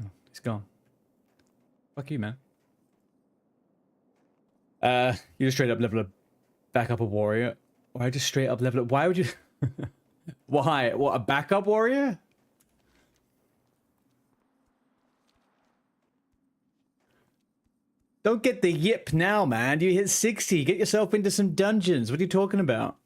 Oh, he's gone. Fuck you, man. You just straight up level back up a warrior. Or I just straight up level up. Why would you? Why? What, a backup warrior? Don't get the yip now, man. You hit 60. Get yourself into some dungeons. What are you talking about?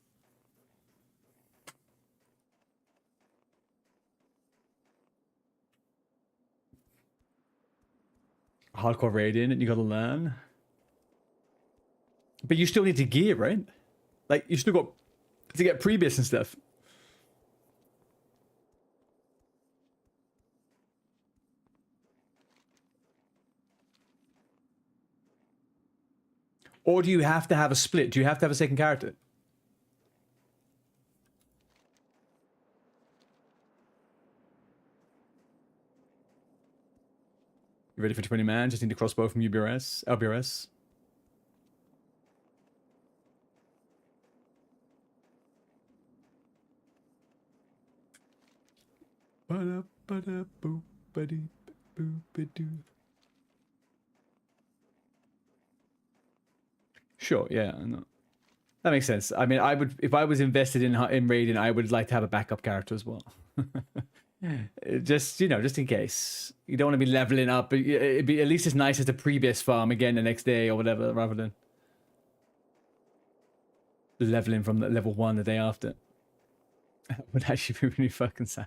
Hardcore Radiant and you gotta learn. But you still need to gear, right? Like, you still got to get previous and stuff. Or do you have to have a split? Do you have to have a second character? You ready for 20 man? Just need a crossbow from LBRS. Sure, yeah, I know. That makes sense. I mean, I would, if I was invested in Raiden, I would like to have a backup character as well. Just, you know, just in case. You don't want to be leveling up, but it'd be at least as nice as the previous farm again the next day or whatever, rather than leveling from level 1 the day after. That would actually be really fucking sad.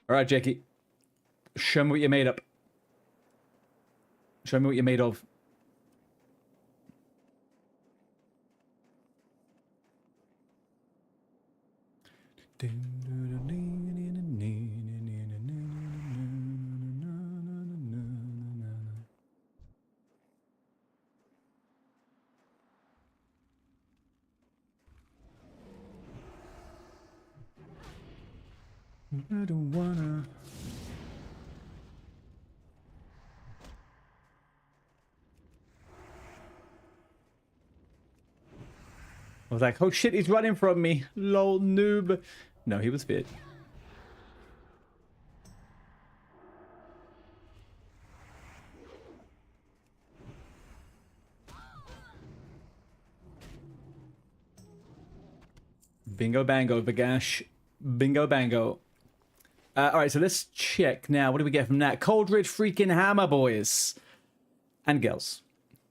All right, Jackie. Show me what you're made up. Show me what you're made of. I don't wanna. I was like, oh shit, he's running from me. Lol, noob. No, he was fit. Bingo bango, Bagash. Bingo bango. Alright, so let's check now. What do we get from that? Coldridge freaking hammer, boys. And girls.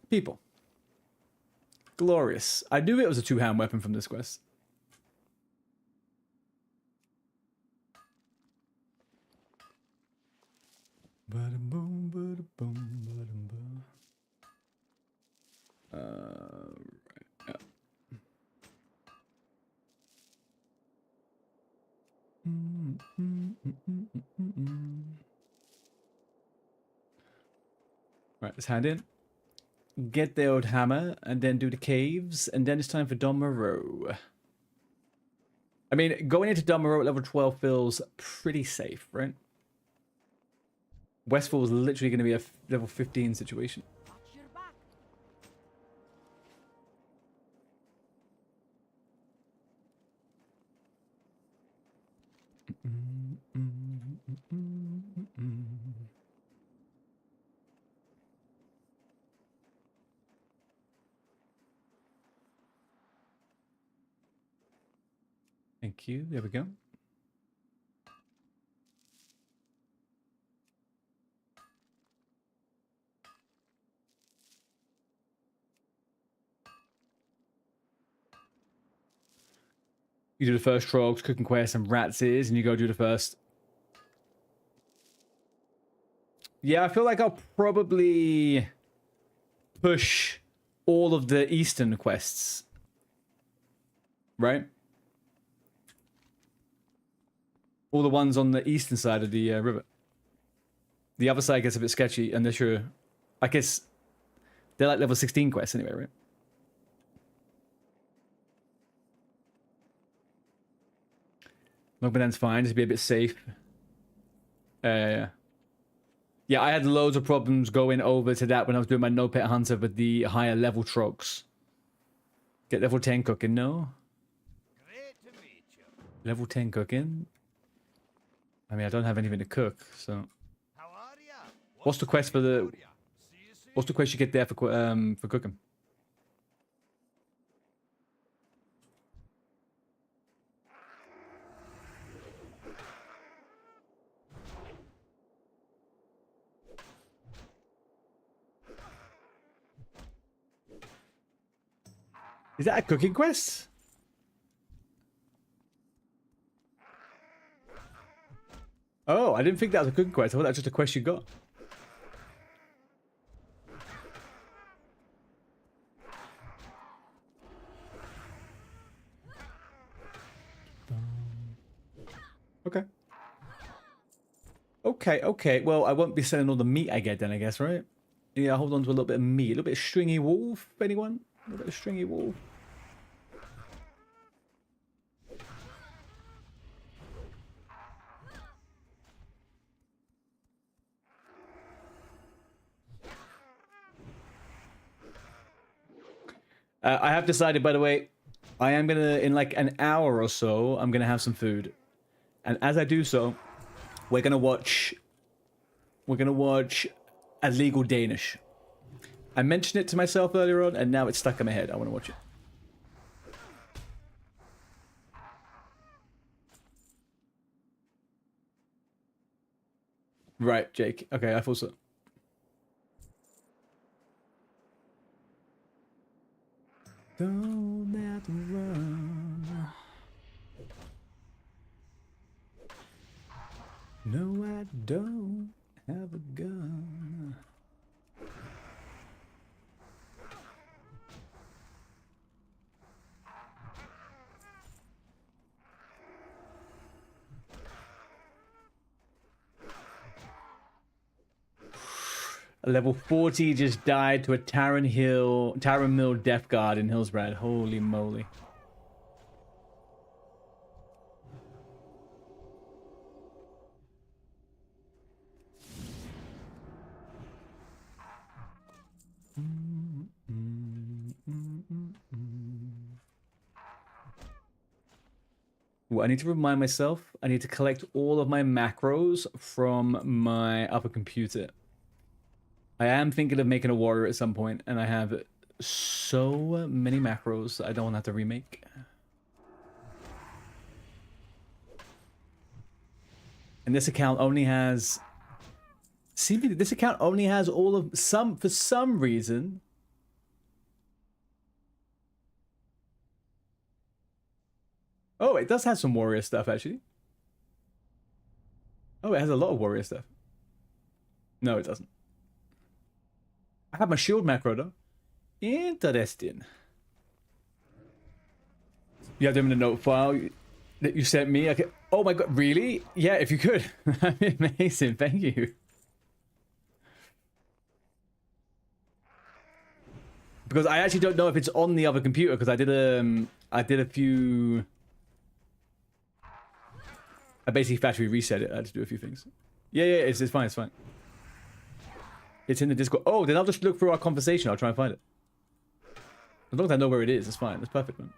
People. Glorious. I knew it was a two-hand weapon from this quest. Ba-da-boom, ba-da-boom, ba-da-boom. Right. Yeah. Right, let's hand in. Get the old hammer, and then do the caves, and then it's time for Don Moreau. I mean, going into Don Moreau at level 12 feels pretty safe, right? Westfall is literally going to be a level 15 situation. Thank you. There we go. You do the first Trogs, Cooking Quest, and Ratses, and you go do the first. Yeah, I feel like I'll probably push all of the Eastern quests. Right? All the ones on the eastern side of the river. The other side gets a bit sketchy, unless you're... I guess they're like level 16 quests anyway, right? Mogman's fine, just be a bit safe. Yeah, I had loads of problems going over to that when I was doing my No Pet Hunter with the higher level Trogs. Get level 10 cooking, no? Great to meet you. Level 10 cooking? I mean, I don't have anything to cook, so... How are ya? What's the quest for the... See you soon. What's the quest you get there for cooking? Is that a cooking quest? Oh, I didn't think that was a cooking quest. I thought that was just a quest you got. Okay. Okay. Well, I won't be selling all the meat I get then, I guess, right? Yeah, hold on to a little bit of meat. A little bit of stringy wolf, anyone? A little bit of stringy wolf. I have decided, by the way, I am gonna, in like an hour or so, I'm gonna have some food. And as I do so, we're gonna watch a legal Danish. I mentioned it to myself earlier on, and now it's stuck in my head. I want to watch it. Right, Jake. Okay, I thought so. Don't let them run. No, I don't have a gun. A level 40 just died to a Taran Mill Death Guard in Hillsbrad. Holy moly. Well, I need to remind myself, I need to collect all of my macros from my upper computer. I am thinking of making a warrior at some point, and I have so many macros that I don't have to remake. And this account only has... See, this account only has all of... For some reason... Oh, it does have some warrior stuff, actually. Oh, it has a lot of warrior stuff. No, it doesn't. I have my shield macro, though. Interesting. You have them in a note file that you sent me. Okay. Oh my god, really? Yeah, if you could. That'd be amazing. Thank you. Because I actually don't know if it's on the other computer, because I did a few... I basically factory reset it. I had to do a few things. Yeah, it's fine, it's fine. It's in the Discord. Oh, then I'll just look through our conversation. I'll try and find it. As long as I know where it is, it's fine. It's perfect, man.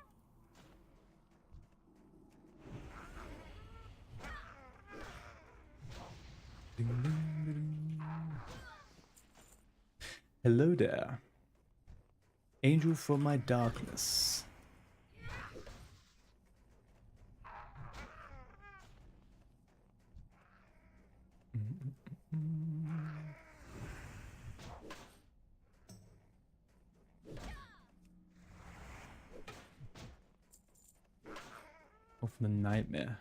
Hello there. Angel from my darkness. Off the nightmare.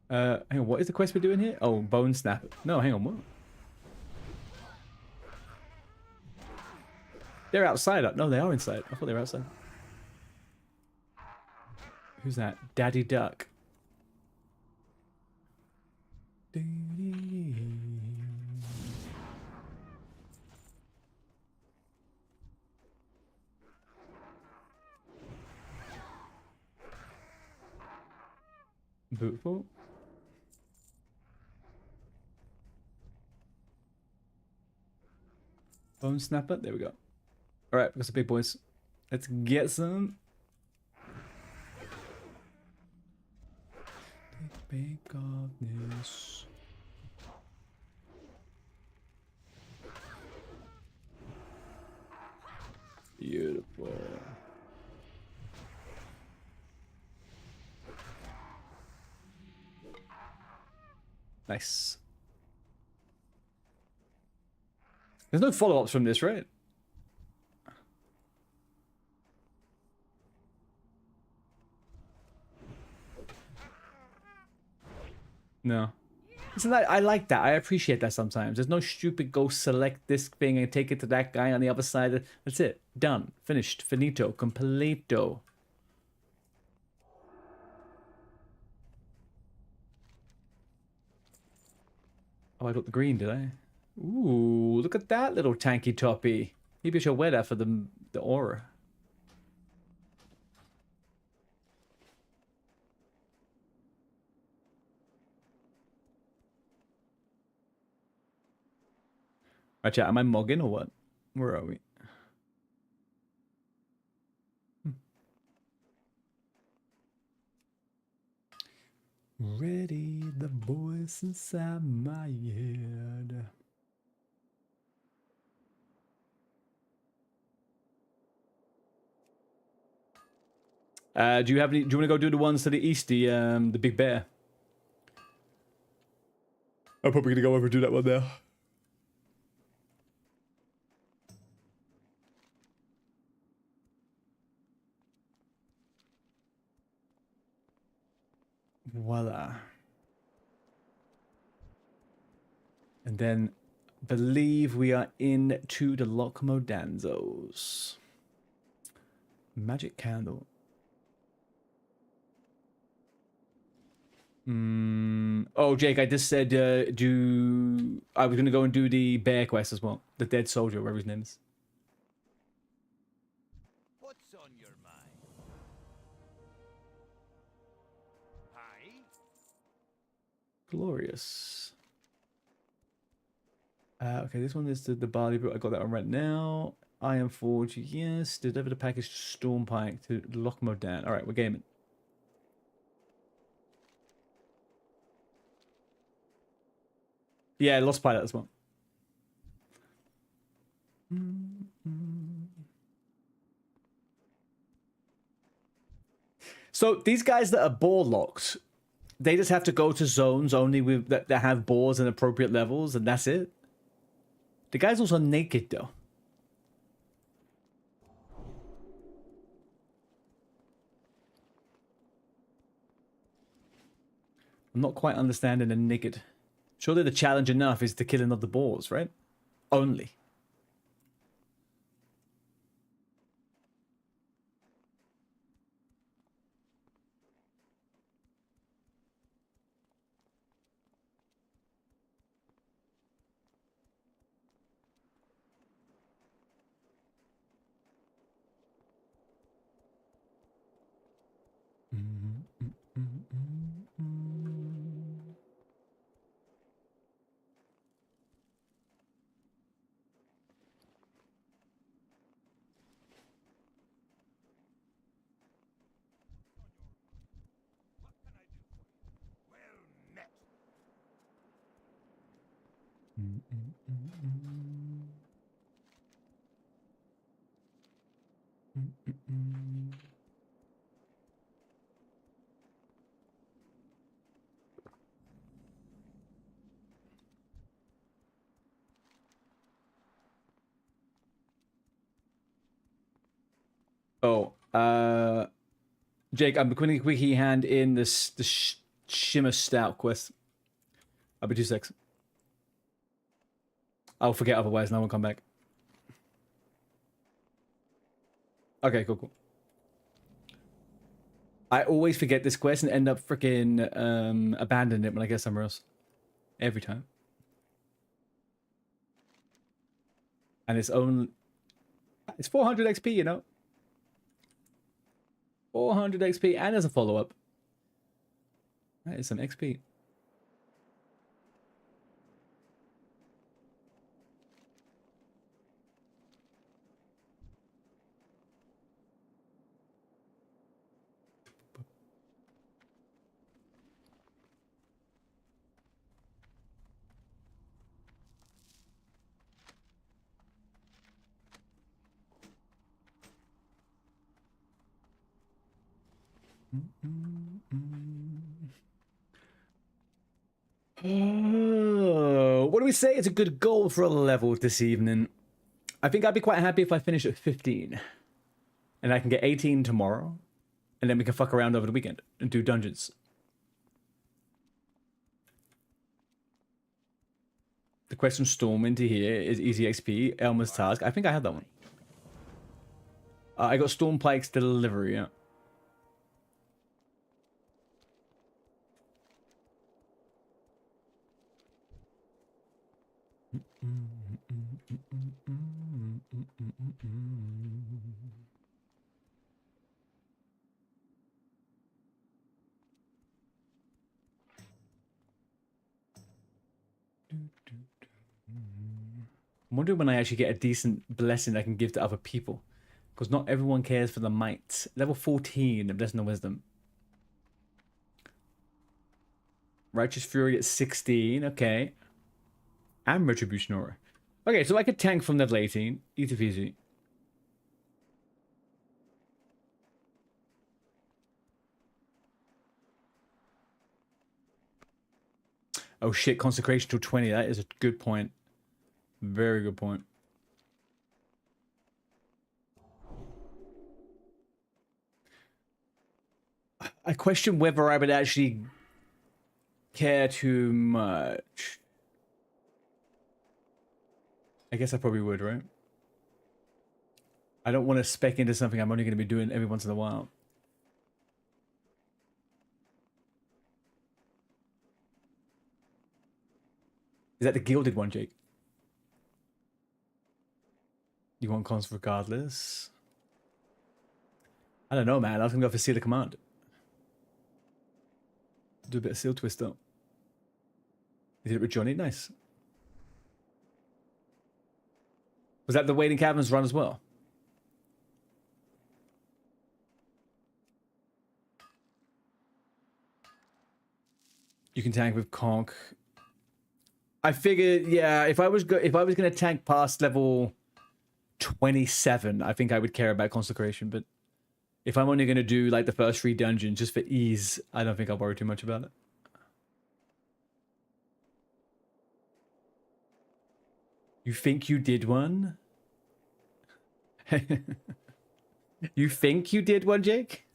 Hang on, what is the quest we're doing here? Oh, Bone Snapper. No, hang on, what? They're outside. No, they are inside. I thought they were outside. Who's that? Daddy Duck. Beautiful. Bone Snapper. There we go. All right, we got some big boys. Let's get some. Big darkness. Beautiful. Nice. There's no follow-ups from this, right? No. Listen, I like that. I appreciate that sometimes. There's no stupid go select this thing and take it to that guy on the other side. That's it. Done. Finished. Finito. Completo. Oh, I got the green, did I? Ooh, look at that little tanky toppy. Maybe I should wear that for the aura. Right, chat, am I mogging or what? Where are we? Ready, the voice inside my head. Do you have any? Do you want to go do the ones to the east, the big bear? I'm probably gonna go over and do that one now. Voila. And then believe we are into the Locomodanzos. Magic candle. Oh, Jake, I just said I was gonna go and do the bear quest as well. The dead soldier, whatever his name is. What's on your mind? Aye? Glorious. Okay, this one is the barley brew. I got that one right now. Iron Forge, yes. Deliver the package to Stormpike to Lochmodan. All right, we're gaming. Yeah, Lost Pilot as well. So these guys that are ball locked, they just have to go to zones only with that have balls and appropriate levels, and that's it. The guy's also naked though. I'm not quite understanding the naked. Surely the challenge enough is the killing of the balls, right? Only. Well met. Oh, Jake, I'm putting a quickie hand in this the Shimmer Stout quest. I'll be 2 secs. I'll forget otherwise, and I won't come back. Okay, cool. I always forget this quest and end up freaking abandoning it when I get somewhere else. Every time. And it's 400 XP, you know. 400 XP, and there's a follow-up. That is some XP. What do we say? It's a good goal for a level this evening. I think I'd be quite happy if I finish at 15. And I can get 18 tomorrow. And then we can fuck around over the weekend and do dungeons. The quest from Storm into here is easy XP. Elmer's task. I think I had that one. I got Stormpike's delivery, yeah. I'm wondering when I actually get a decent blessing I can give to other people. Because not everyone cares for the might. Level 14 of Blessing of Wisdom. Righteous Fury at 16, okay. And Retribution Aura. Okay, so I could tank from level 18. Easy peasy. Oh shit, Consecration till 20. That is a good point. Very good point. I question whether I would actually care too much. I guess I probably would, right? I don't want to spec into something I'm only going to be doing every once in a while. Is that the gilded one, Jake? You want cons regardless? I don't know, man. I was going to go for Seal of Command. Do a bit of Seal Twist, though. You did it with Johnny? Nice. Was that the Waiting Caverns run as well? You can tank with Conk. I figured, yeah, if I was going to tank past level 27, I think I would care about Consecration, but if I'm only going to do like the first 3 dungeons just for ease, I don't think I'll worry too much about it. You think you did one? You think you did one, Jake?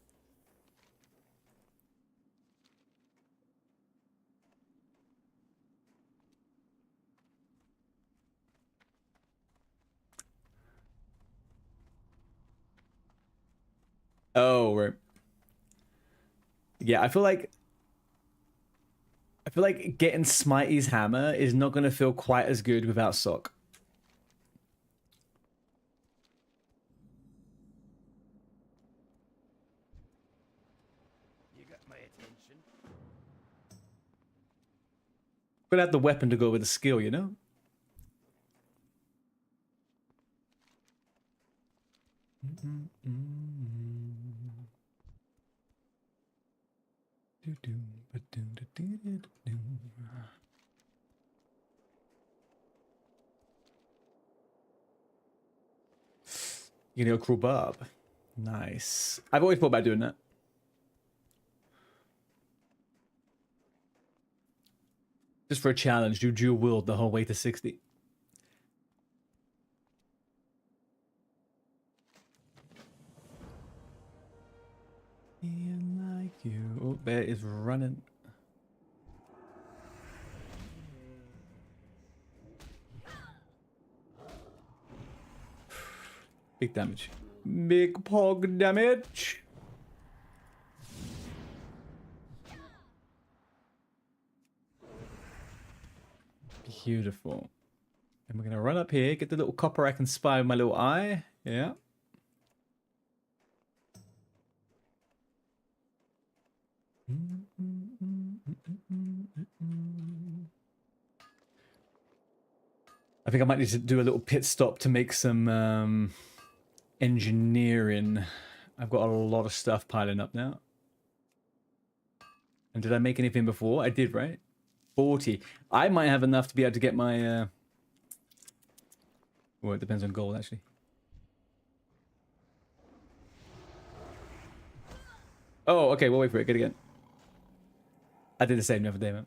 Oh, right. Yeah, I feel like getting Smitey's hammer is not going to feel quite as good without Sock. You got my attention. Gonna have the weapon to go with the skill, you know? You know, Cruel Barb. Nice. I've always thought about doing that. Just for a challenge, do dual wield the whole way to 60. Being like you. Oh, Bear is running. Big damage. Big pog damage. Beautiful. And we're going to run up here, get the little copper I can spy with my little eye. Yeah. I think I might need to do a little pit stop to make some engineering. I've got a lot of stuff piling up now. And did I make anything before? I did, right? 40. I might have enough to be able to get my... Well, it depends on gold, actually. Oh, okay, we'll wait for it. Get it again. I did the same the other day, man.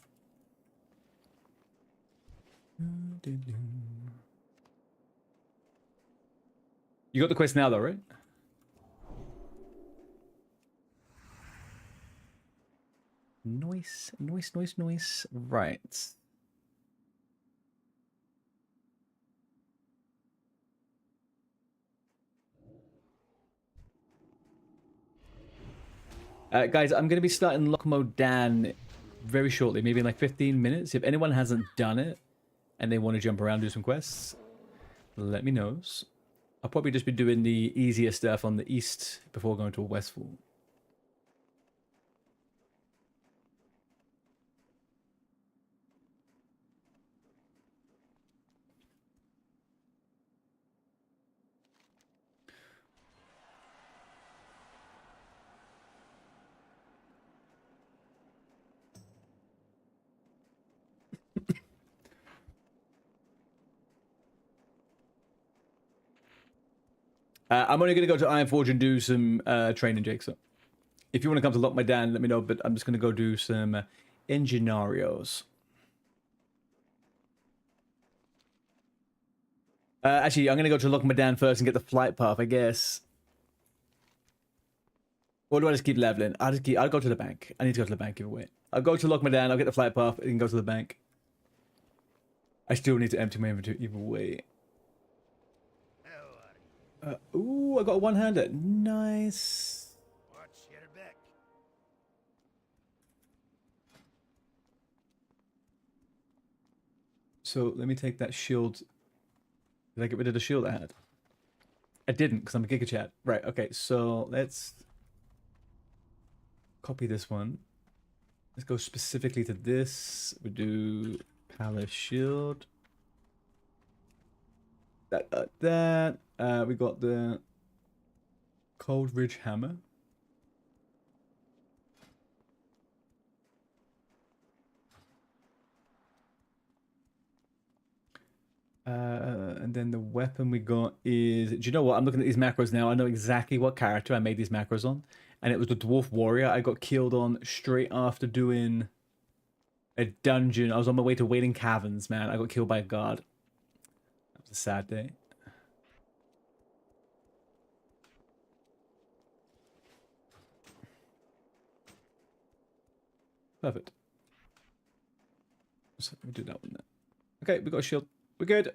You got the quest now, though, right? Noise, noise, noise, noise. Right. Guys, I'm going to be starting Lockmo Dan very shortly, maybe in like 15 minutes. If anyone hasn't done it and they want to jump around, do some quests, let me know. I'll probably just be doing the easier stuff on the east before going to Westfall. I'm only going to go to Ironforge and do some training, Jake. So if you want to come to Lock My Dan, let me know. But I'm just going to go do some Enginarios. Actually, I'm going to go to Lock My Dan first and get the flight path, I guess. Or do I just keep leveling? I'll go to the bank. I need to go to the bank either way. I'll go to lock me down. I'll get the flight path and go to the bank. I still need to empty my inventory either way. How are you? Ooh, I got a one-hander. Nice. Watch your back. So let me take that shield. Did I get rid of the shield I had? I didn't because I'm a Giga Chat. Right, okay, so let's copy this one. Let's go specifically to this. We do Palace Shield. That. We got the Cold Ridge Hammer. And then the weapon we got is... Do you know what? I'm looking at these macros now. I know exactly what character I made these macros on. And it was the Dwarf Warrior I got killed on straight after doing a dungeon. I was on my way to Waiting Caverns, man. I got killed by a guard. That was a sad day. Perfect. So we do that one then. Okay, we got a shield. We're good.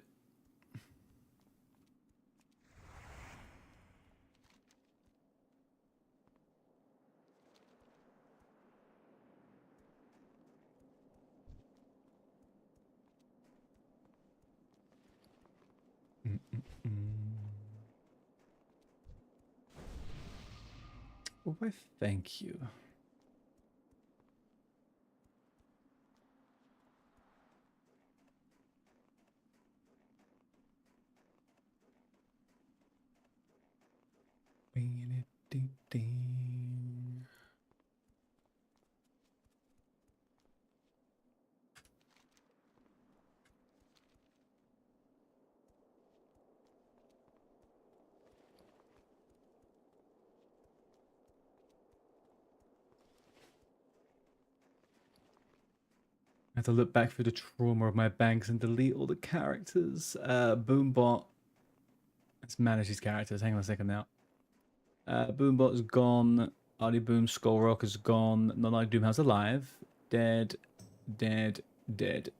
Oh, why thank you. I have to look back through the trauma of my banks and delete all the characters. Boombot. Let's manage these characters. Hang on a second now. Boombot is gone. Artie Boom, Skullrock is gone. Nonite Doomhowl's alive. Dead. Dead. Dead.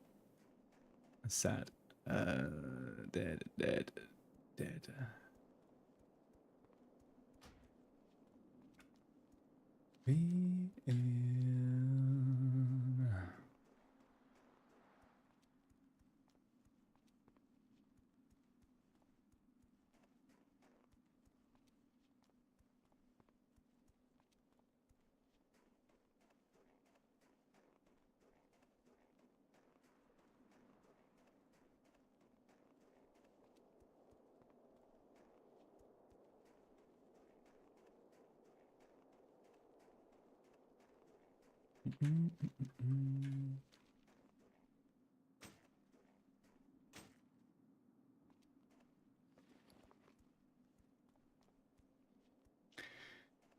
That's sad. Dead. Dead. Dead.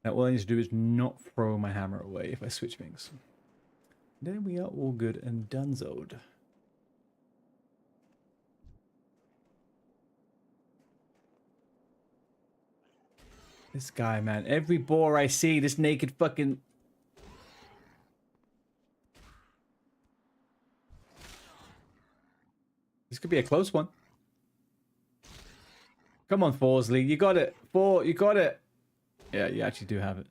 Now all I need to do is not throw my hammer away if I switch things. Then we are all good and donezoed. This guy, man. Every boar I see, this naked fucking... This could be a close one. Come on, Forsley. You got it. You got it. Yeah, you actually do have it.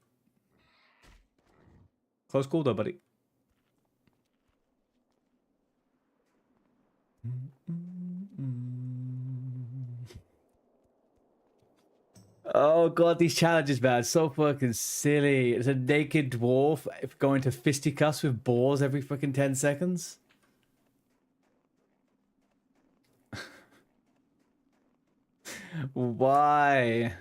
Close call though, buddy. Oh god, these challenges, man, so fucking silly. It's a naked dwarf going to fisticuffs with boars every fucking 10 seconds. Why?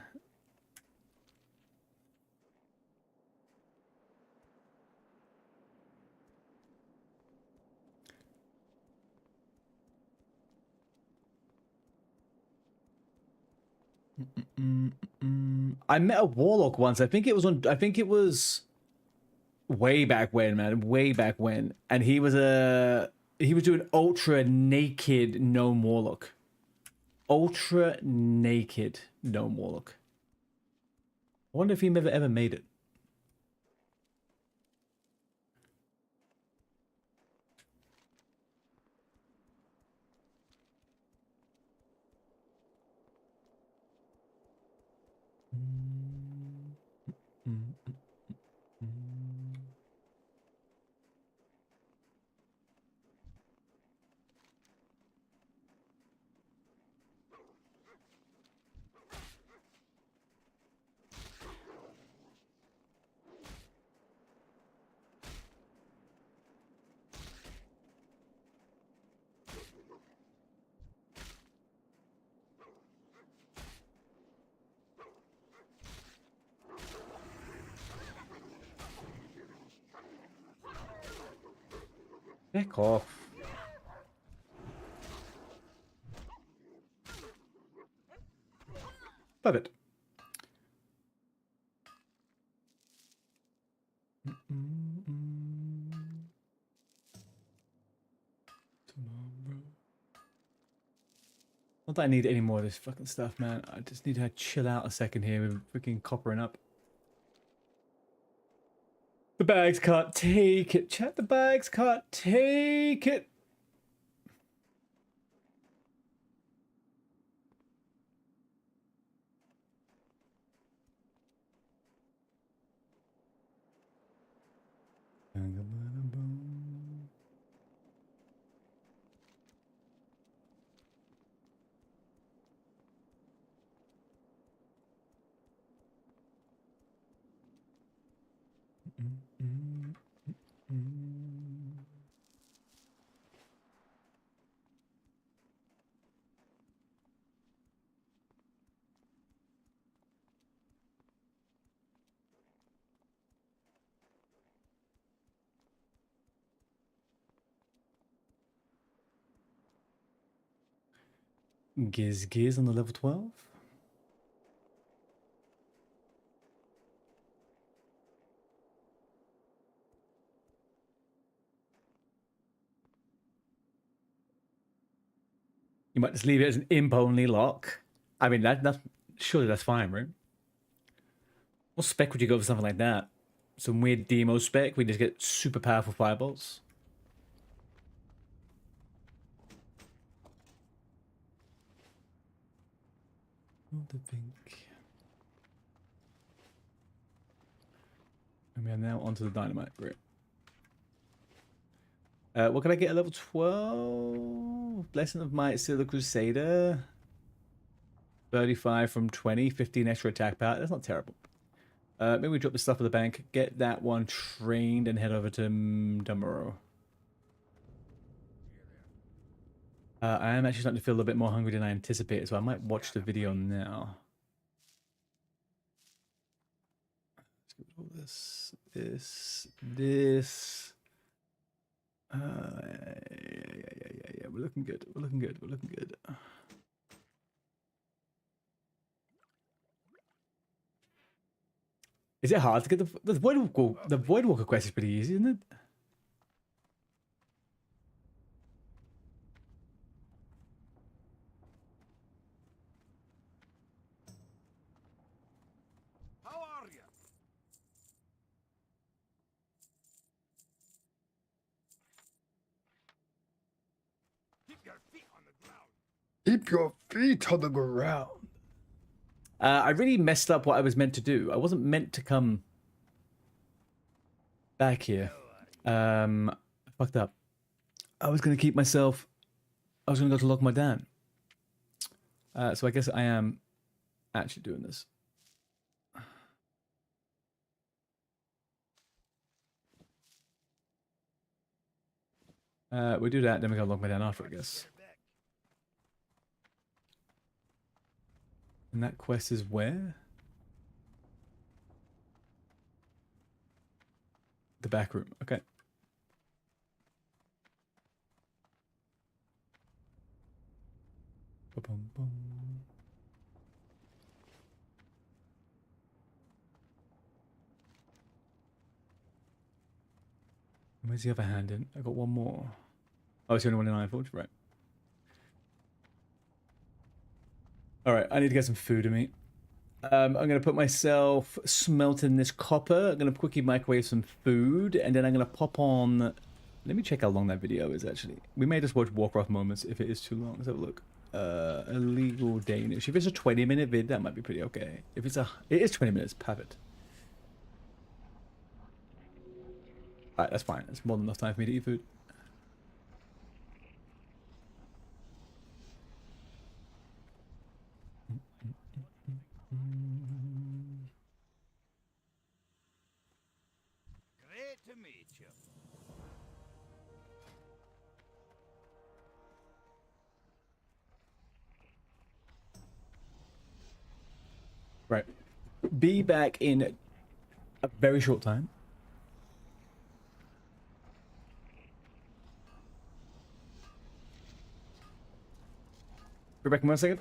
I met a warlock once. I think it was way back when, man, way back when, and he was doing ultra naked gnome warlock. Ultra naked gnome warlock. I wonder if he ever made it. Back off. Love it. Tomorrow. Not that I need any more of this fucking stuff, man. I just need to chill out a second here with freaking coppering up. The bags can't take it. Chat, the bags can't take it. Giz on the level 12. You might just leave it as an imp only lock. I mean, that's surely that's fine, right? What spec would you go for something like that? Some weird demo spec? We just get super powerful fireballs. The pink. And we are now onto the dynamite. Great. What can I get at level 12? Blessing of Might, Silver Crusader. 35 from 20, 15 extra attack power. That's not terrible. Maybe we drop the stuff at the bank, get that one trained, and head over to Dumuro. I am actually starting to feel a little bit more hungry than I anticipated, so I might watch the video now. Let's go with all this. Yeah. We're looking good. We're looking good. Is it hard to get the Voidwalker? The Voidwalker quest is pretty easy, isn't it? How are you? Keep your feet on the ground. Keep your feet on the ground. I really messed up what I was meant to do. I wasn't meant to come back here. I fucked up. I was going to keep myself... I was going to go to Loch Mardan. So I guess I am actually doing this. We do that, then we go to Loch Mardan after, I guess. And that quest is where? The back room. Okay. Ba-bum-bum. Where's the other hand in? I got one more. Oh, it's the only one in Iron Forge, right? All right, I need to get some food in me. I'm going to put myself smelting this copper. I'm going to quickly microwave some food, and then I'm going to pop on... Let me check how long that video is, actually. We may just watch Warcraft moments if it is too long. Let's have a look. Illegal Danish. If it's a 20-minute vid, that might be pretty okay. If it's a... It is 20 minutes. Perfect. Alright, that's fine. That's more than enough time for me to eat food. Great to meet you. Right. Be back in a very short time. Be back in 1 second.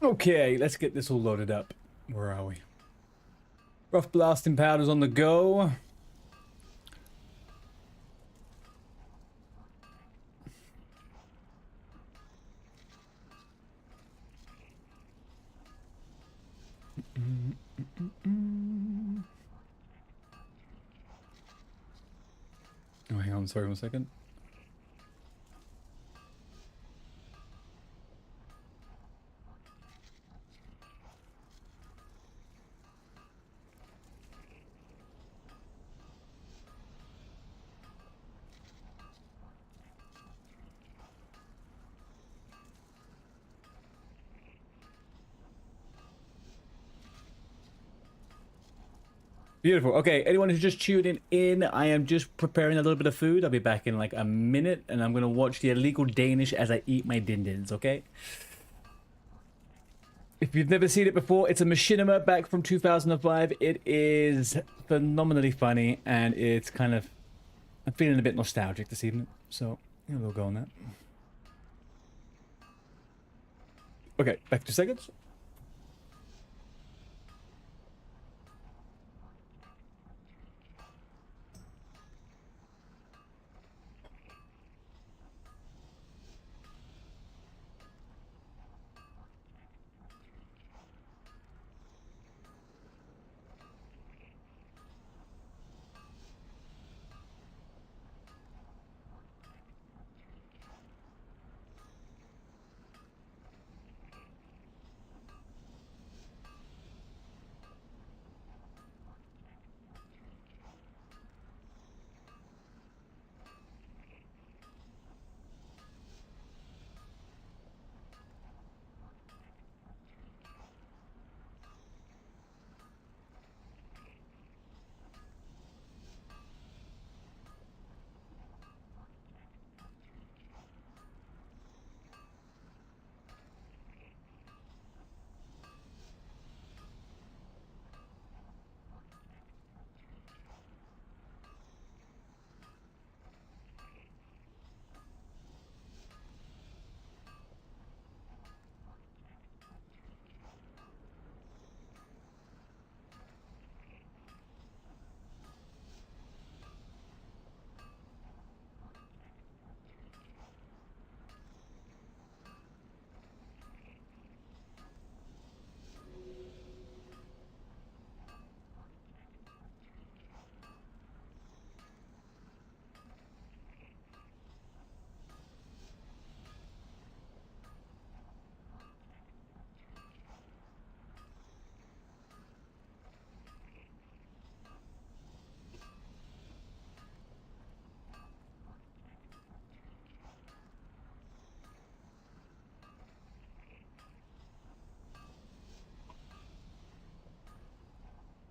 Okay, let's get this all loaded up. Where are we? Rough blasting powders on the go. Oh, hang on, sorry, 1 second. Beautiful. Okay, anyone who's just tuning in, I am just preparing a little bit of food. I'll be back in like a minute, and I'm going to watch the illegal Danish as I eat my din-dins, okay? If you've never seen it before, it's a machinima back from 2005. It is phenomenally funny, and it's kind of... I'm feeling a bit nostalgic this evening, so yeah, we'll go on that. Okay, back to seconds.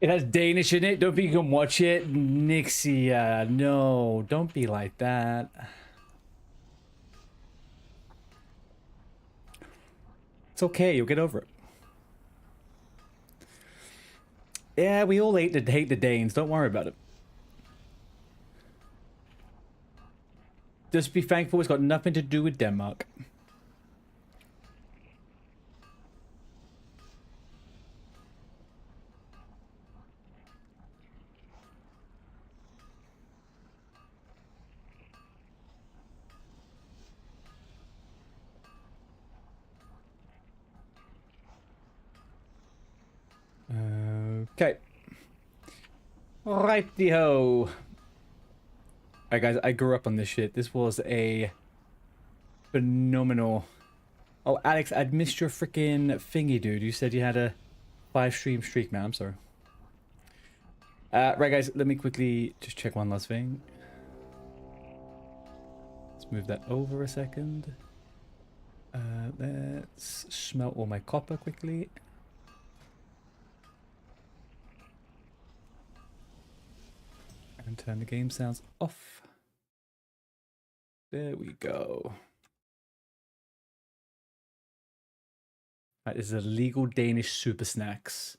It has Danish in it. Don't think you can watch it. Nixia, no, don't be like that. It's okay, you'll get over it. Yeah, we all hate the Danes. Don't worry about it. Just be thankful it's got nothing to do with Denmark. Okay. Righty-ho. Alright, guys, I grew up on this shit. This was a phenomenal... Oh, Alex, I'd missed your freaking thingy, dude. You said you had a 5-stream streak, man. I'm sorry. Right, guys, let me quickly just check one last thing. Let's move that over a second. Let's smelt all my copper quickly. And turn the game sounds off. There we go. Right, this is illegal Danish super snacks.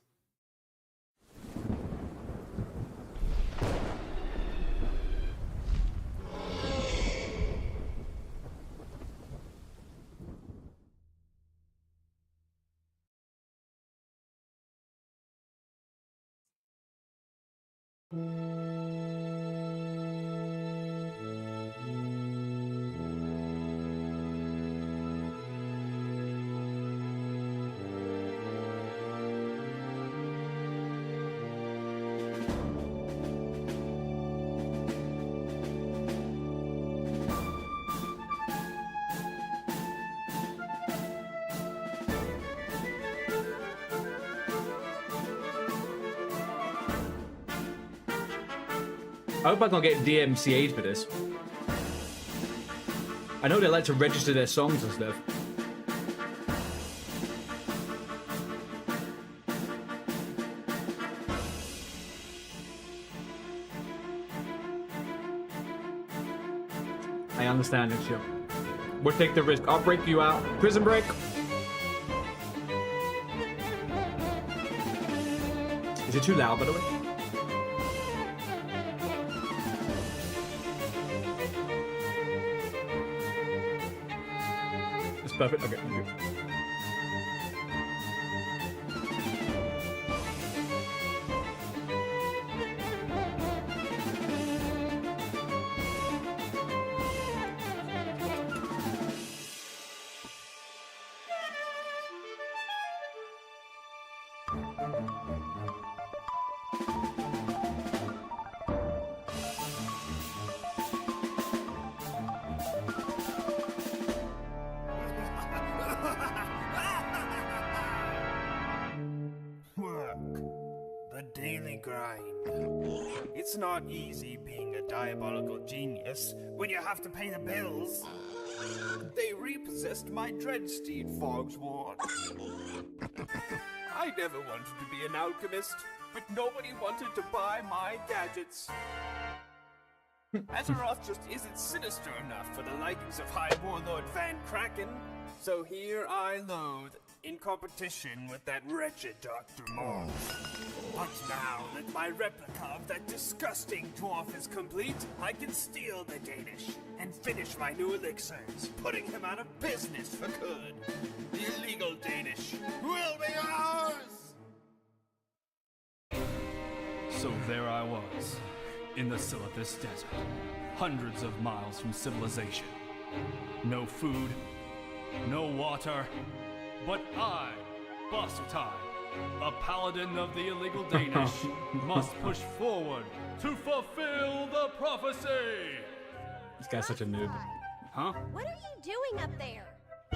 I hope I can't get DMCA'd for this. I know they like to register their songs and stuff. I understand it, Chill. We'll take the risk. I'll break you out. Prison break. Is it too loud, by the way? Perfect. Okay, good. It's not easy being a diabolical genius when you have to pay the bills. They repossessed my dreadsteed, Fogsward. I never wanted to be an alchemist, but nobody wanted to buy my gadgets. Azeroth just isn't sinister enough for the likings of High Warlord Van Kraken, so here I loathe in competition with that wretched Dr. Moore. But now that my replica of that disgusting dwarf is complete, I can steal the Danish and finish my new elixirs, putting him out of business for good. The illegal Danish will be ours! So there I was, in the Silithus Desert, hundreds of miles from civilization. No food, no water, but I, Bossutai, a paladin of the illegal Danish, must push forward to fulfill the prophecy! This guy's such a noob. Huh? What are you doing up there?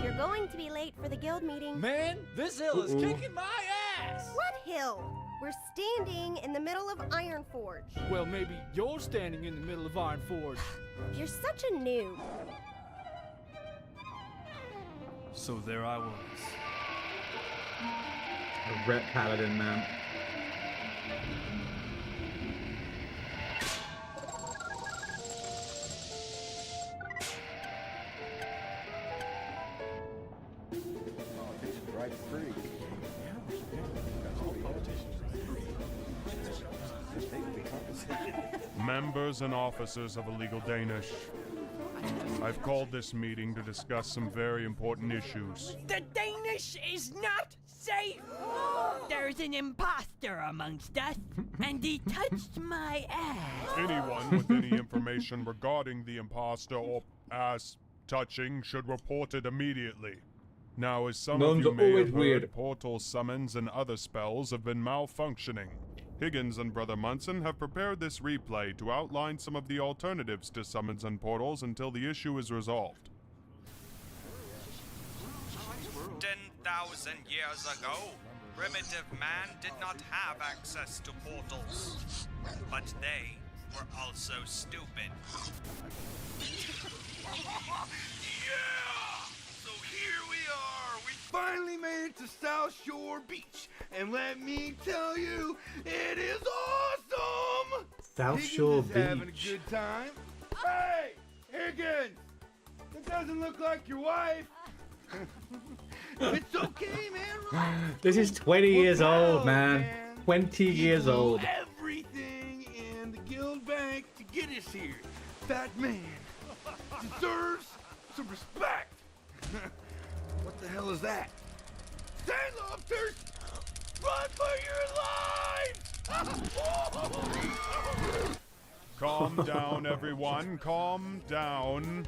You're going to be late for the guild meeting. Man, this hill is kicking my ass! What hill? We're standing in the middle of Ironforge. Well, maybe you're standing in the middle of Ironforge. You're such a noob. So there I was. A ret paladin, man. Members and officers of Illegal Danish, I've called this meeting to discuss some very important issues. The Danish is not safe! There's an imposter amongst us, and he touched my ass. Anyone with any information regarding the imposter or ass touching should report it immediately. Now, as some of you may have heard, portal summons and other spells have been malfunctioning. Higgins and Brother Munson have prepared this replay to outline some of the alternatives to summons and portals until the issue is resolved. 10,000 years ago, primitive man did not have access to portals, but they were also stupid. Yeah! So here we are! We finally made it to South Shore Beach. And let me tell you, it is awesome! South Higgins Shore is having a Beach. good time. Hey, Higgins! That doesn't look like your wife. It's okay, man. This is 20 years old, man. 20 years old. Everything in the guild bank to get us here. That man deserves some respect. What the hell is that? Sand lobsters! Run for your lives! Calm down, everyone. Calm down.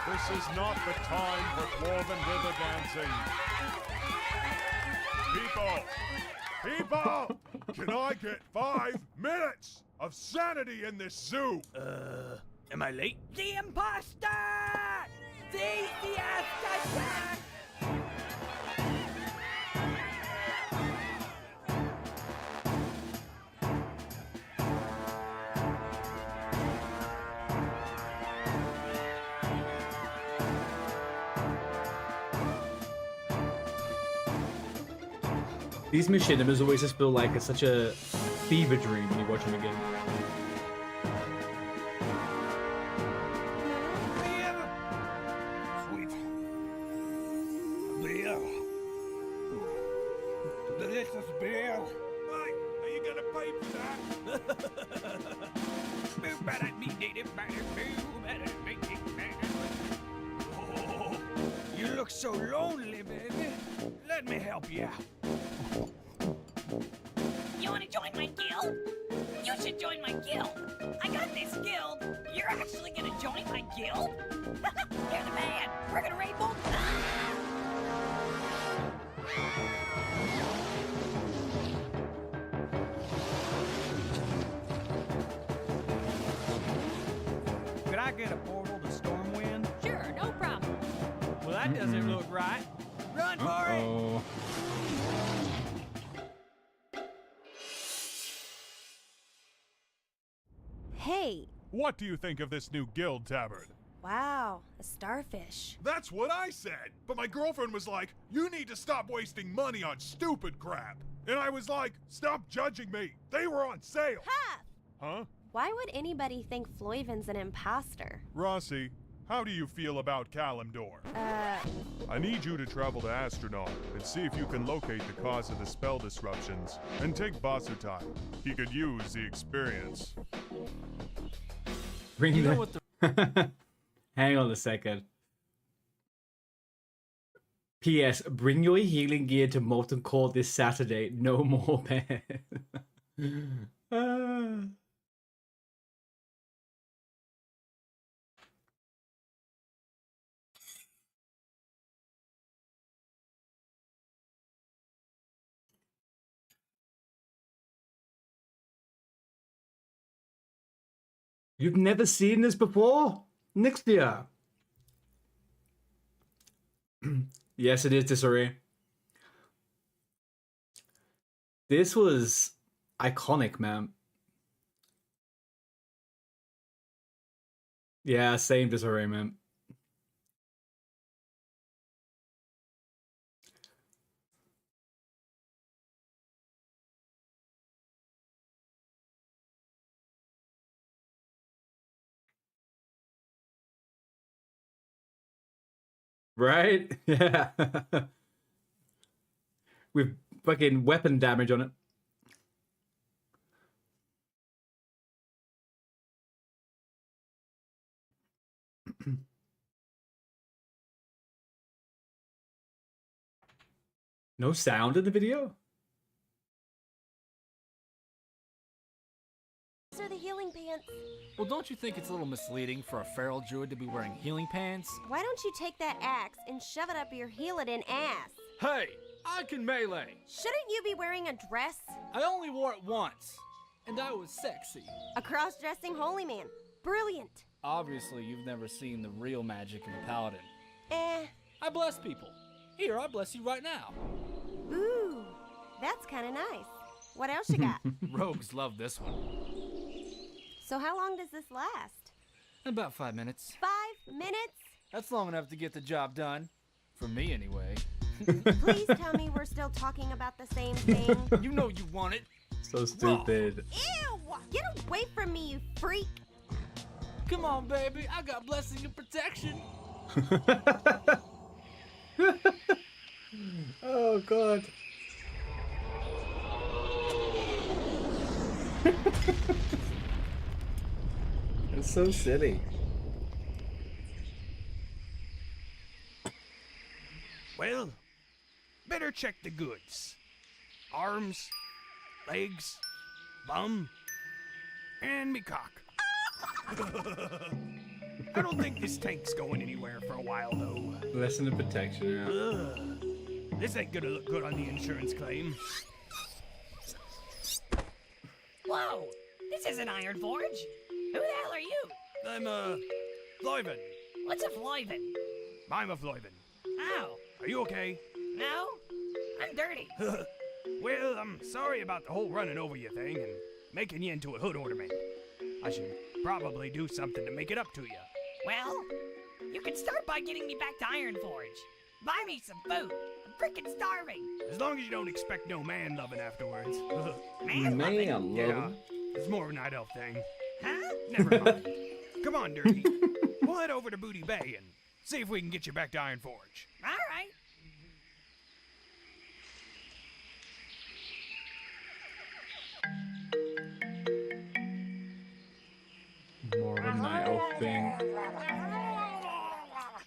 This is not the time for dwarven river dancing. People! Can I get 5 minutes of sanity in this zoo? Am I late? The imposter! The ass. These machinimas always just feel like it's such a fever dream when you watch them again. Sweet. Beer. Delicious beer. Hey, are you gonna pay for Oh, you look so lonely, baby. Let me help you out. You want to join my guild? You should join my guild. I got this guild. You're actually gonna join my guild? You're the man. We're gonna raid both. Could I get a portal to Stormwind? Sure, no problem. Well, that doesn't look right. Run for it! Hey, What do you think of this new guild tavern? wow, a starfish. That's what I said. But my girlfriend was like, you need to stop wasting money on stupid crap. And I was like, stop judging me. They were on sale. Ha! Huh? Why would anybody think Floyvin's an imposter? Rossi, how do you feel about Kalimdor? I need you to travel to Astronaut and see if you can locate the cause of the spell disruptions. And take Basutai. He could use the experience. Bring You know the... what the Hang on a second. P.S. Bring your healing gear to Molten Core this Saturday. No more ban. You've never seen this before? Next year. Yes, it is Disarray. This was iconic, man. Yeah, same Disarray, man. Right? Yeah. With fucking weapon damage on it. No sound in the video? These are the healing pants. Well, don't you think it's a little misleading for a feral druid to be wearing healing pants? Why don't you take that axe and shove it up your Healadin ass? Hey, I can melee. Shouldn't you be wearing a dress? I only wore it once, and I was sexy. A cross-dressing holy man. Brilliant. Obviously, you've never seen the real magic in the paladin. Eh. I bless people. Here, I bless you right now. Ooh, that's kind of nice. What else you got? Rogues love this one. So how long does this last? About 5 minutes. 5 minutes? That's long enough to get the job done. For me, anyway. Please tell me we're still talking about the same thing. You know you want it. So stupid. Ew! Get away from me, you freak! Come on, baby. I got blessing and protection. Oh, God. It's so silly. Well, better check the goods. Arms, legs, bum, and me cock. I don't think this tank's going anywhere for a while, though. Lesson of protection, yeah. This ain't gonna look good on the insurance claim. Whoa! This isn't Iron Forge. Who the hell are you? I'm, Floyven. What's a Floyven? I'm a Floyven. Oh. Are you okay? No? I'm dirty. Well, I'm sorry about the whole running over you thing and making you into a hood ornament. I should probably do something to make it up to you. Well, you can start by getting me back to Iron Forge. Buy me some food. I'm freaking starving. As long as you don't expect no man-loving afterwards. Man-loving? Yeah, it's more of a night elf thing. Huh? Never mind. Come on, Dirty. We'll head over to Booty Bay and see if we can get you back to Iron Forge. All right. More of a night elf thing.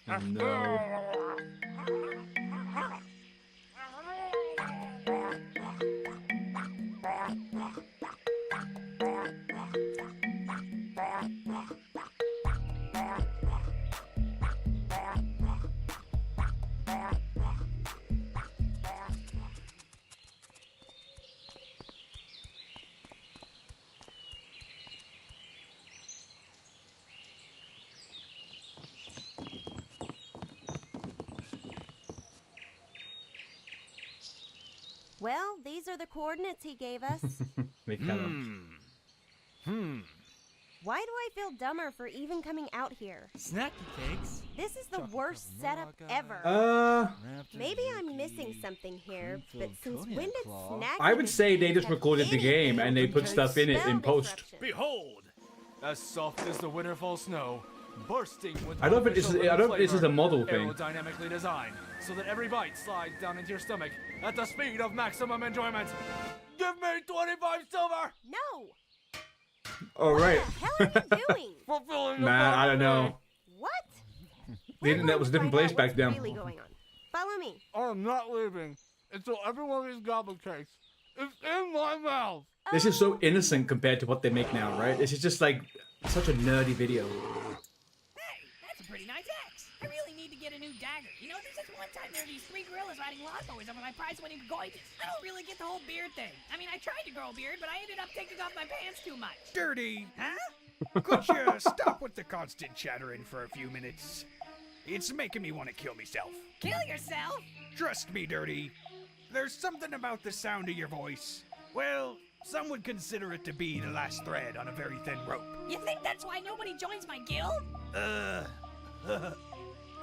Oh, no. Well, these are the coordinates he gave us. Make that up. Why do I feel dumber for even coming out here? Snacky cakes. This is the worst setup ever. Maybe I'm missing something here, but since when did Snacky... I would say they just recorded the game and they put stuff in it in post. Behold, as soft as the winterfall snow, bursting with I don't think this is a model thing. Aerodynamically designed, so that every bite slides down into your stomach at the speed of maximum enjoyment. Give me 25 silver! No! All right. What the hell are you doing? Fulfilling the Man, I don't know. What? The internet was a different place back then. What's really going on? Follow me. I'm not leaving until every one of these goblin cakes is in my mouth. This is so innocent compared to what they make now, right? This is just like such a nerdy video. Hey, that's a pretty nice axe. I really need to get a new dagger. You know, there's this one time there were these 3 gorillas riding lawnmowers over my prize-winning gorgeous. I don't really get the whole beard thing. I mean, I tried to grow a beard, but I ended up taking off my pants too much. Dirty! Huh? Could you stop with the constant chattering for a few minutes? It's making me want to kill myself. Kill yourself? Trust me, Dirty. There's something about the sound of your voice. Well, some would consider it to be the last thread on a very thin rope. You think that's why nobody joins my guild?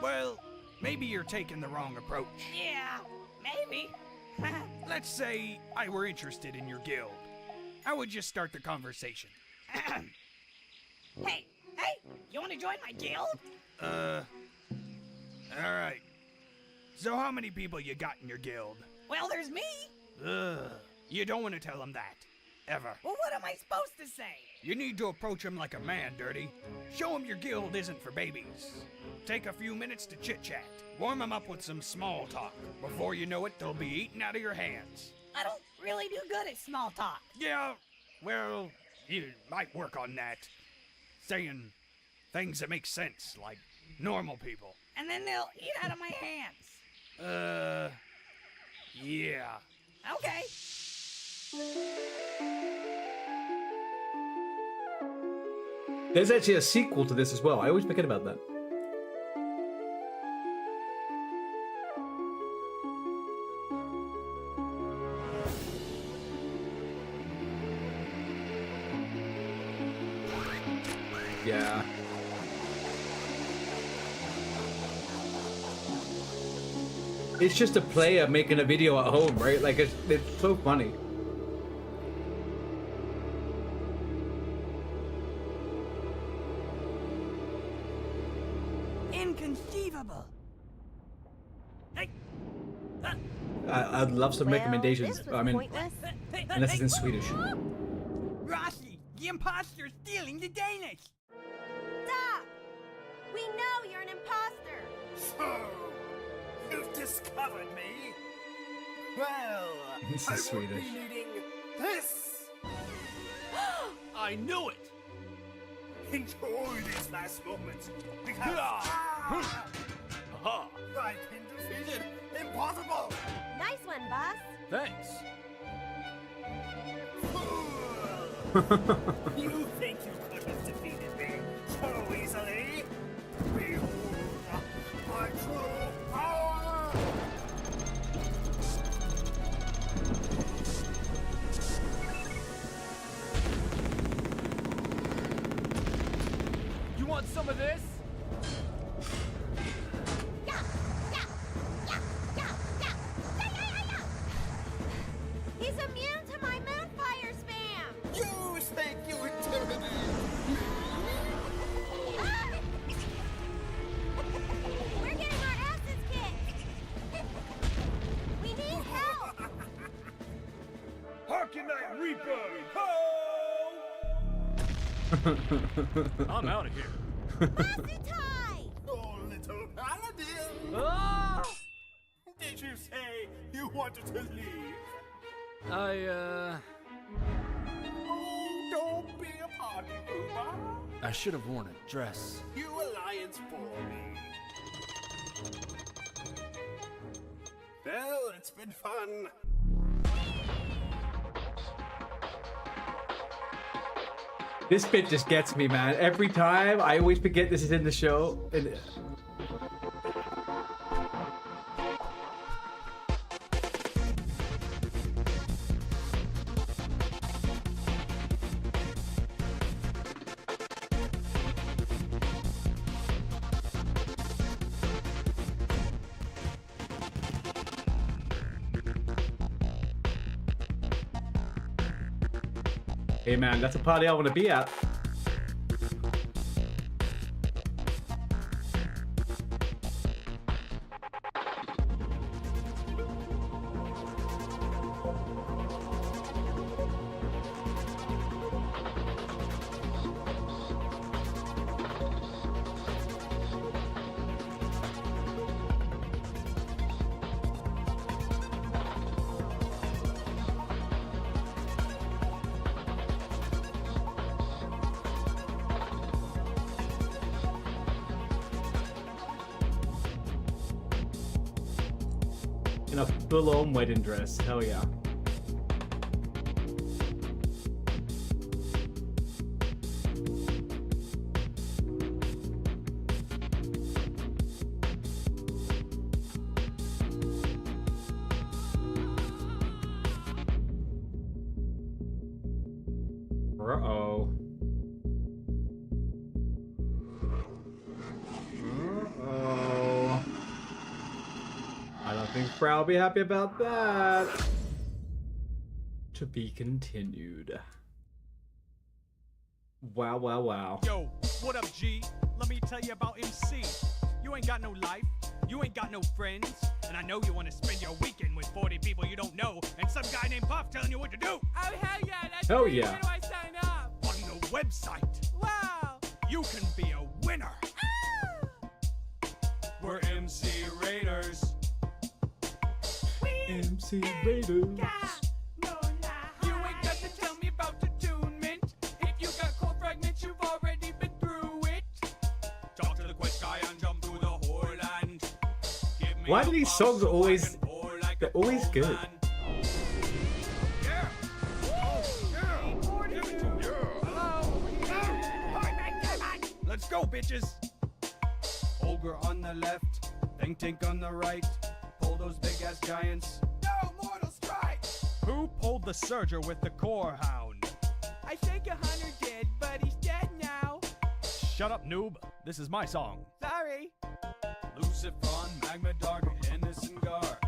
Well, maybe you're taking the wrong approach. Yeah, maybe. Let's say I were interested in your guild. How would you start the conversation? Hey, you want to join my guild? Alright. So how many people you got in your guild? Well, there's me. Ugh. You don't want to tell them that. Ever. Well, what am I supposed to say? You need to approach him like a man, Dirty. Show him your guild isn't for babies. Take a few minutes to chit-chat. Warm him up with some small talk. Before you know it, they'll be eating out of your hands. I don't really do good at small talk. Yeah, well, you might work on that. Saying things that make sense, like normal people. And then they'll eat out of my hands. Yeah. Okay. There's actually a sequel to this as well. I always forget about that. Yeah. It's just a player making a video at home, right? Like, it's so funny. Inconceivable. I'd love some recommendations. This was I mean, pointless. unless it's in Swedish. Rossi, the imposter's stealing the Danish. Stop! We know you're an imposter. So, you've discovered me? Well, This is I won't Swedish. be needing this. I knew it! Enjoy these last moments, because I've been defeated. Impossible! Nice one, boss. Thanks. You think you could have defeated me so easily? Behold my true power! You want some of this? He's immune to my moonfire spam. You think you intimidate We're getting our asses kicked. We need help. Harken Night Reaper! I'm out of here. Bossy tie. Oh, little paladin! Ah! Did you say you wanted to leave? I Oh, don't be a party pooper. I should have worn a dress. You alliance bore me. Well, it's been fun. This bit just gets me, man. Every time, I always forget this is in the show. And hey, man, that's a party I want to be at. In a full-on wedding dress. Hell yeah. Uh-oh. Uh-oh. I don't think Frau will be happy about that. To be continued. Wow, wow, wow. Yo, what up, G? Let me tell you about MC. You ain't got no life. You ain't got no friends, and I know you want to spend your weekend with 40 people you don't know, and some guy named Puff telling you what to do. Oh, hell yeah, that's Hell great. yeah. Where do I sign up? On the website, Wow. you can be a winner. We're MC Raiders. MC Raiders. You ain't got to tell me about attunement. If you got core fragments, you've already been through it. Talk to the quest guy and jump through the whole land. Give me Why a do these box songs so I always... can pour like They're a always tall good. man. Yeah. Give it to me. Let's go, bitches. Ogre on the left, Think Tank on the right. Pull those big ass giants. No mortal strike. Who pulled the Surger with the Core Hound? I think a hunter did, but he's dead now. Shut up, noob. This is my song. Sorry. Lucifron, Magma Dark, Innocent Gar.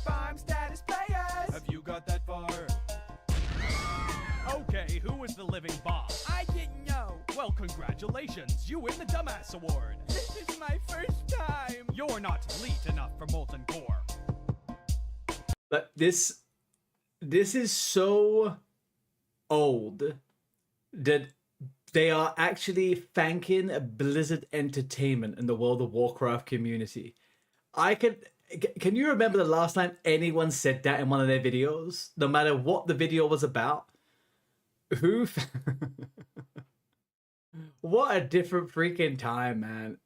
Farm status players. Have you got that far? Okay, who is the living bomb? I didn't know. Well, congratulations. You win the Dumbass Award. This is my first time. You're not elite enough for Molten Core. But this is so old that they are actually thanking Blizzard Entertainment and the World of Warcraft community. Can you remember the last time anyone said that in one of their videos? No matter what the video was about? Who? What a different freaking time, man.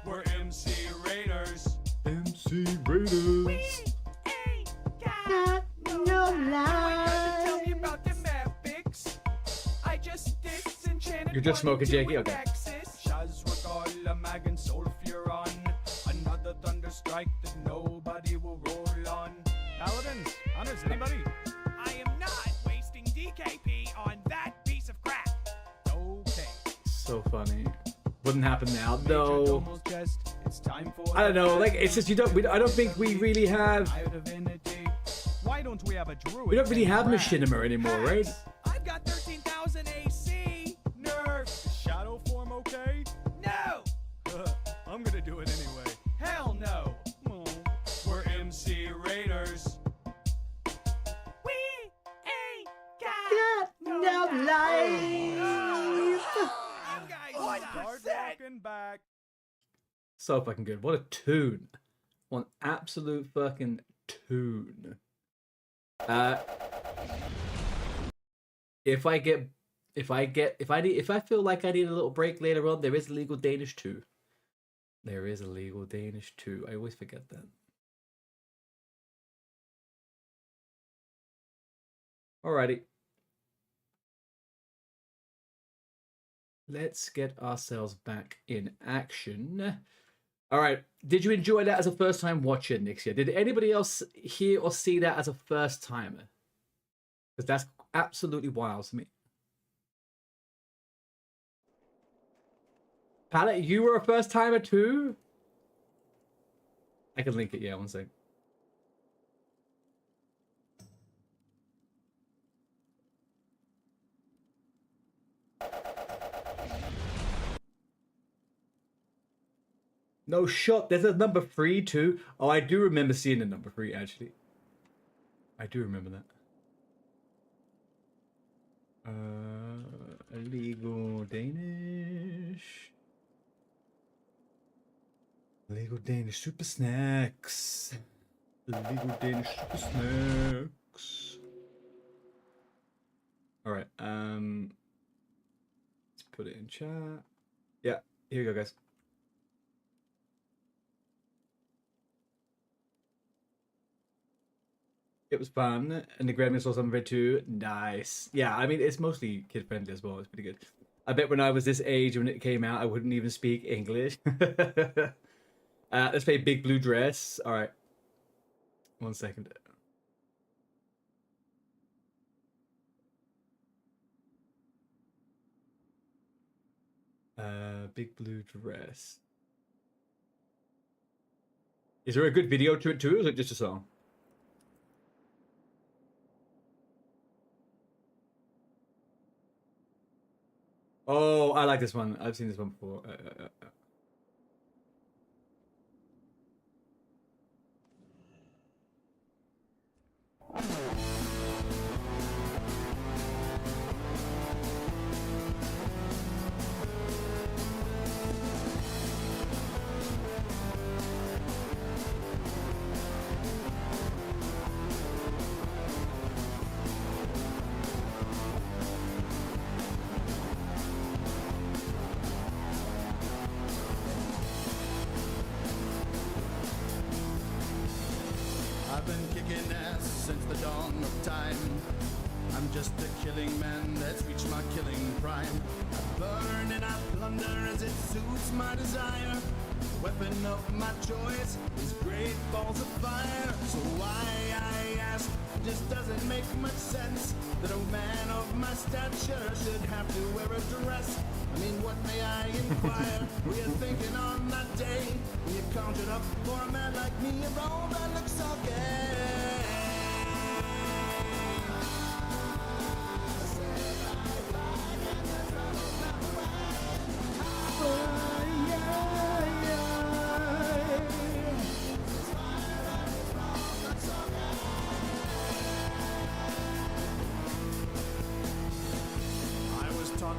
We're MC Raiders. MC Raiders. We ain't got no life. Tell me about them epics. I just disenchanted. You're just smoking, Jakey? Okay. Shaz, Regala, Mag, and Sulfuron. Another Thunderstrike that nobody will roll on. Paladins, hunters, anybody? I am not wasting DKP on that piece of crap. Okay. So funny. Wouldn't happen now, though. It's time for I don't know. Like, it's just I don't think we really have. Why don't we have a druid? We don't really have machinima anymore, right? I've got 13,000 AC. Nerf. Is shadow form okay? No. I'm gonna do it anyway. Hell no. Oh. We're MC Raiders. We ain't got no life. Start walking back. So fucking good. What a tune. One absolute fucking tune. If I feel like I need a little break later on, there is Legal Danish 2. There is a Legal Danish 2. I always forget that. Alrighty. Let's get ourselves back in action. All right. Did you enjoy that as a first time watcher, Nixia? Did anybody else hear or see that as a first timer? Because that's absolutely wild to me. Palette, you were a first timer too? I can link it, yeah, one sec. No shot. There's a number 3 too. Oh, I do remember seeing the number 3 actually. I do remember that. Illegal Danish. Illegal Danish Super Snacks. Illegal Danish Super Snacks. All right. Let's put it in chat. Yeah. Here we go, guys. It was fun, and the Gremlins saw something too. Nice. Yeah, I mean, it's mostly kid-friendly as well. It's pretty good. I bet when I was this age, when it came out, I wouldn't even speak English. Let's play Big Blue Dress. All right. 1 second. Big Blue Dress. Is there a good video to it too, or is it just a song? Oh, I like this one. I've seen this one before. I'm just a killing man that's reached my killing prime. I burn and I plunder as it suits my desire. The weapon of my choice is great balls of fire. So why, I ask, just doesn't make much sense that a man of my stature should have to wear a dress. I mean, what may I inquire? Were you thinking on that day when you conjured up for a man like me, a role that looks so gay?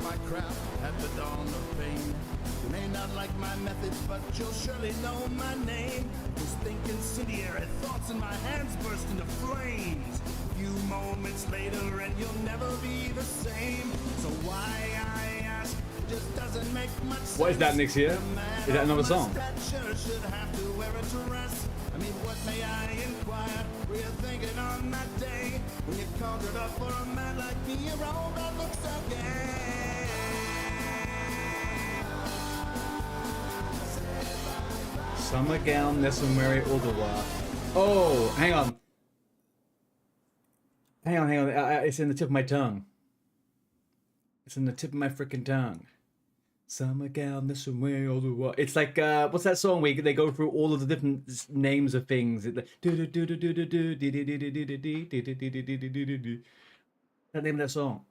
My craft at the dawn of pain. You may not like my methods, but you'll surely know my name. Just think incendiary thoughts and my hands burst into flames. A few moments later and you'll never be the same. So why, I ask, just doesn't make much sense. What is that, Nick's here? Is that another song? Should have to wear a dress. I mean, what may I inquire? Were you thinking on that day when you conjured up for a man like me, a role that looks so gay? Summer gown, necessary Odawa. Oh, hang on. Hang on. It's in the tip of my tongue. It's in the tip of my freaking tongue. Summer gown, necessary Odawa. It's like, what's that song where they go through all of the different names of things? That name of that song.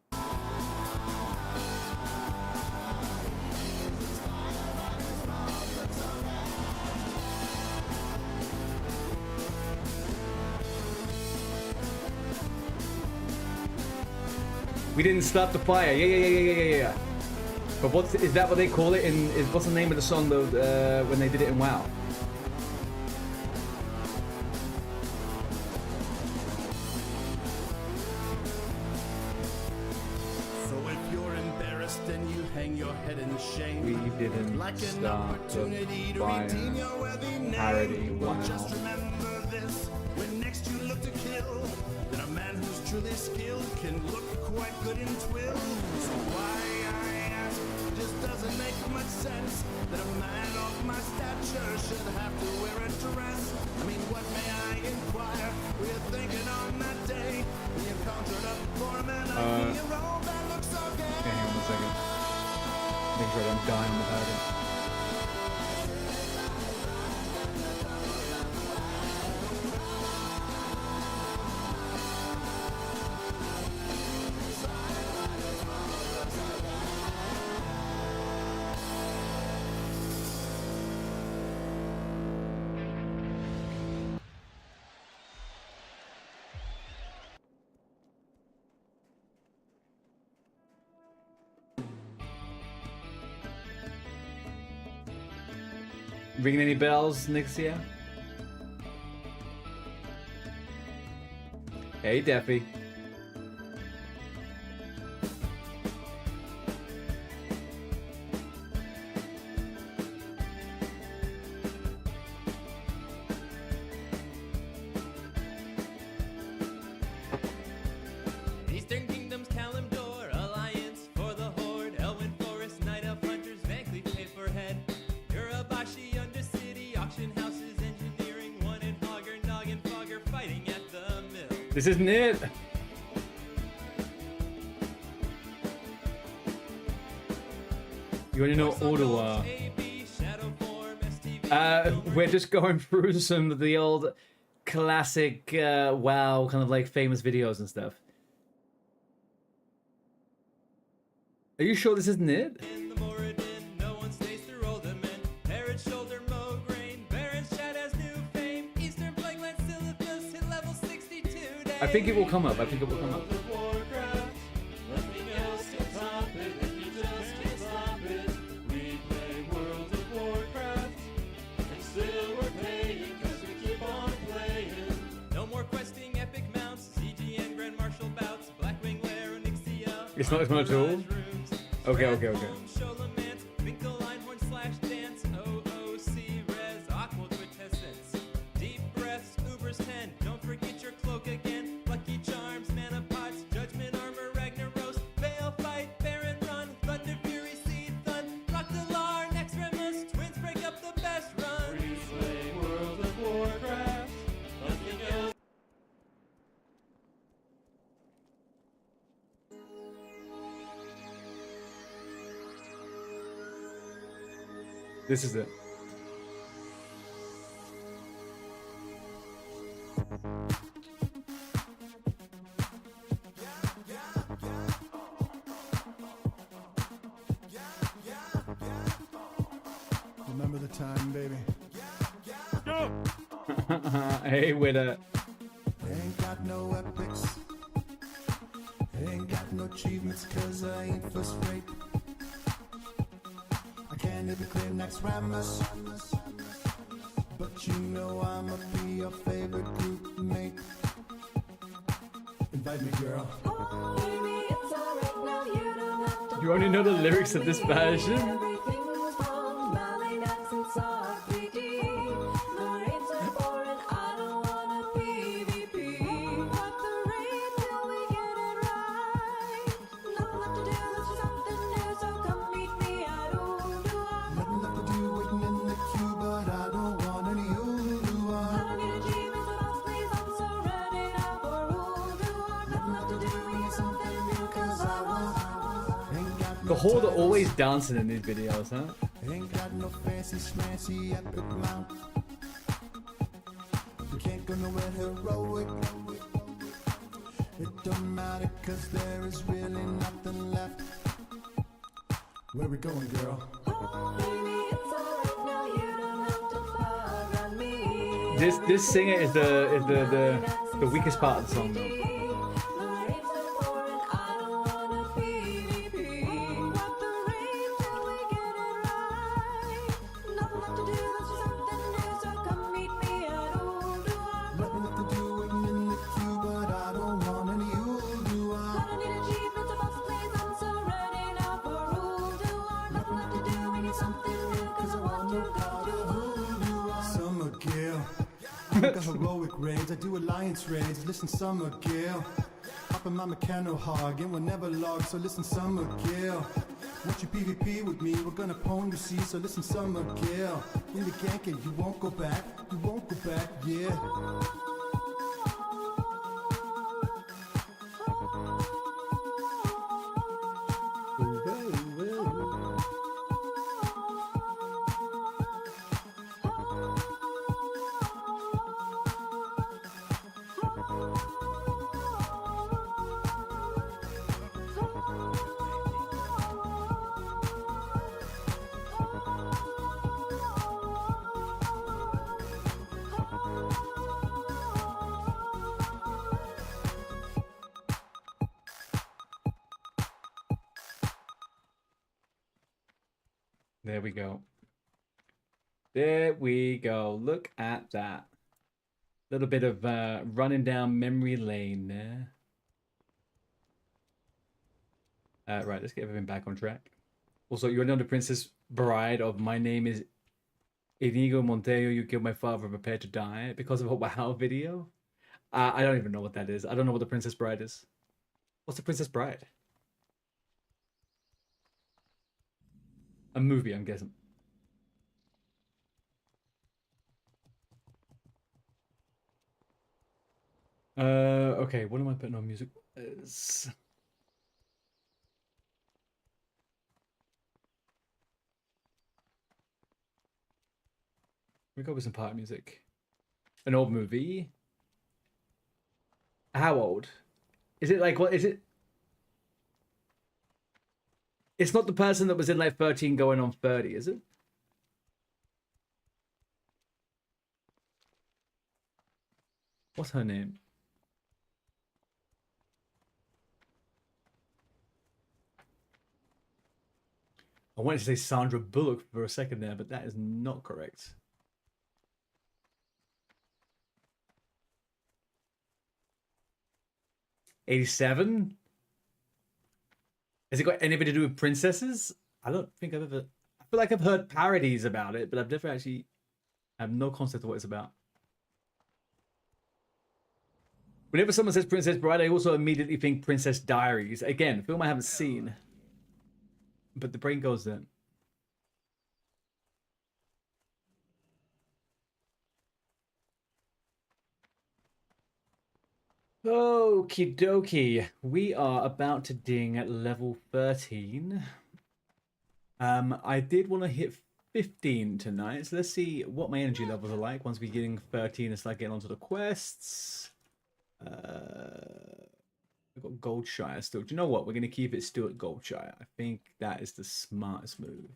We didn't start the fire. Yeah. But is that what they call it in? What's the name of the song though? When they did it in WoW? So if you're embarrassed and you hang your head in shame, we didn't like an start opportunity the to fire. redeem your worthy name. Parody. Well, WoW. just remember this: when next you look to kill, then a man who's truly skilled can look quite good in twill. So why, I ask, just doesn't make much sense that a man of my stature should have to wear a dress. I mean, what may I inquire? Were you thinking on that day when you conjured up for a man like me, a role that looks so gay? Okay, hang on a second. Make sure I don't die on the paladin. Ringing any bells, Nixia? Hey, Deafy. Eastern Kingdoms, Kalimdor, Alliance for the Horde, Elwyn Forest, Night Elf Hunters, Van Cleef, Paperhead, Urabashi, Undercity, Auction Houses, Engineering, One in Hogger, Noggin, Fogger, fighting at the mill. This isn't it. You want to know Ottawa? We're just going through some of the old classic WoW kind of like famous videos and stuff. Are you sure this isn't it? I think it will come up. I think it will come up. It's not as much at all? Okay. Deep breaths, Uber's 10. Don't forget your cloak again. Lucky charms, mana pots, judgment are This is it. Remember the time, baby. Hey, Witter. Ain't got no epics. Ain't got no achievements cause I ain't first rate. I can't even claim next Ramus. But you know I'ma be your favorite group mate. Invite me, girl. You only know the lyrics of this version? The Horde are always dancing in these videos, huh? Ain't got no fancy schmancy epic mount. You can't go nowhere heroic. It don't matter cause there is really nothing left. Where we going, girl? This singer is the weakest part of the song though. Heroic raids, I do alliance raids. Listen, Summer Gale. Hop in my mechano hog and we'll never log. So listen, Summer Gale. Once you PvP with me, we're gonna pwn you, see. So listen, Summer Gale. In the gank and you won't go back. You won't go back, yeah. There we go. There we go. Look at that. Little bit of running down memory lane there. Right, let's get everything back on track. Also, you're not the Princess Bride of My Name is Inigo Montejo. You killed my father, prepare to die because of a WoW video. I don't even know what that is. I don't know what the Princess Bride is. What's the Princess Bride? A movie, I'm guessing. Okay, what am I putting on music? We go with some party music. An old movie. How old? Is it like, what is it? It's not the person that was in like 13 going on 30, is it? What's her name? I wanted to say Sandra Bullock for a second there, but that is not correct. '87? Has it got anything to do with princesses? I don't think I've ever... I feel like I've heard parodies about it, but I've never actually... I have no concept of what it's about. Whenever someone says Princess Bride, I also immediately think Princess Diaries. Again, a film I haven't seen. But the brain goes there. Okie dokie. We are about to ding at level 13. I did want to hit 15 tonight. So let's see what my energy levels are like once we're getting 13 and start getting onto the quests. We've got Goldshire still. Do you know what? We're going to keep it still at Goldshire. I think that is the smartest move.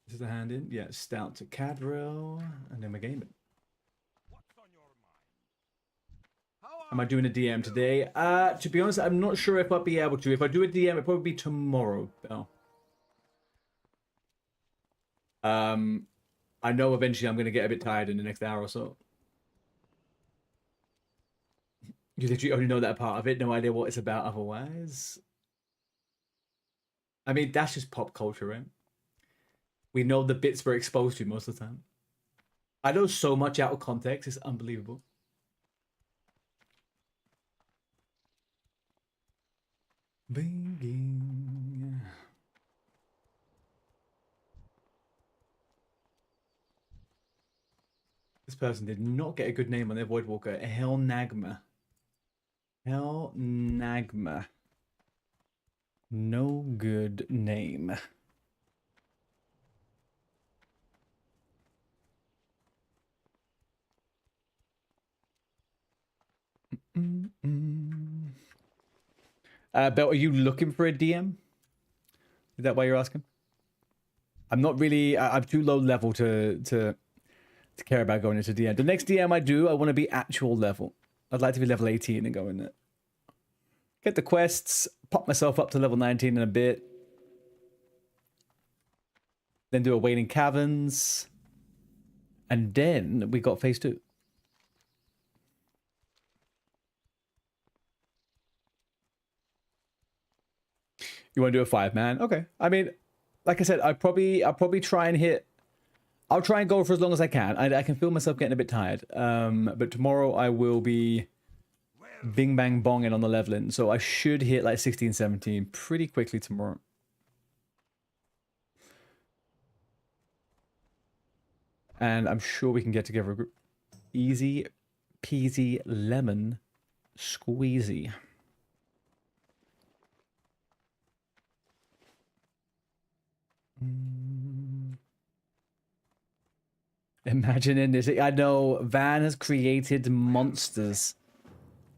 This is the hand in. Yeah, Stout to Cadrill. And then we're gaming. Am I doing a DM today? To be honest, I'm not sure if I'll be able to. If I do a DM, it'll probably be tomorrow. Oh. I know eventually I'm going to get a bit tired in the next hour or so. You literally only know that part of it, no idea what it's about otherwise. I mean, that's just pop culture, right? We know the bits we're exposed to most of the time. I know so much out of context, it's unbelievable. Binging. This person did not get a good name on their Voidwalker. Hell Nagma. Hell Nagma. No good name. Belt, are you looking for a DM? Is that why you're asking? I'm not really. I'm too low level to care about going into DM. The next DM I do, I want to be actual level. I'd like to be level 18 and go in there. Get the quests, pop myself up to level 19 in a bit. Then do a Wailing Caverns. And then we got phase 2. You want to do a 5-man? Okay. I mean, like I said, I'll probably try and hit. I'll try and go for as long as I can. I can feel myself getting a bit tired. But tomorrow I will be bing bang bonging on the leveling, so I should hit like 16, 17 pretty quickly tomorrow. And I'm sure we can get together a group. Easy peasy lemon squeezy. Imagining this. I know Van has created monsters.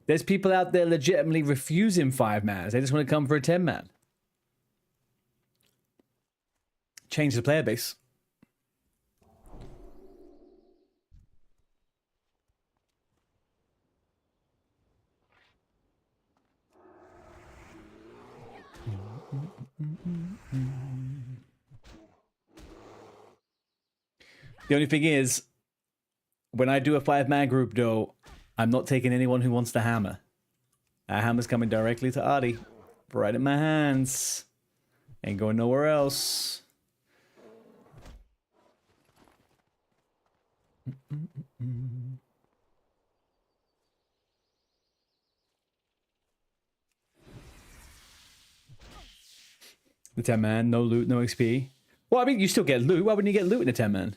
There's people out there legitimately refusing 5-mans. They just want to come for a 10-man. Change the player base. The only thing is, when I do a 5-man group, though, I'm not taking anyone who wants the hammer. That hammer's coming directly to Artie. Right in my hands. Ain't going nowhere else. The 10-man, no loot, no XP. Well, I mean, you still get loot. Why wouldn't you get loot in a 10-man?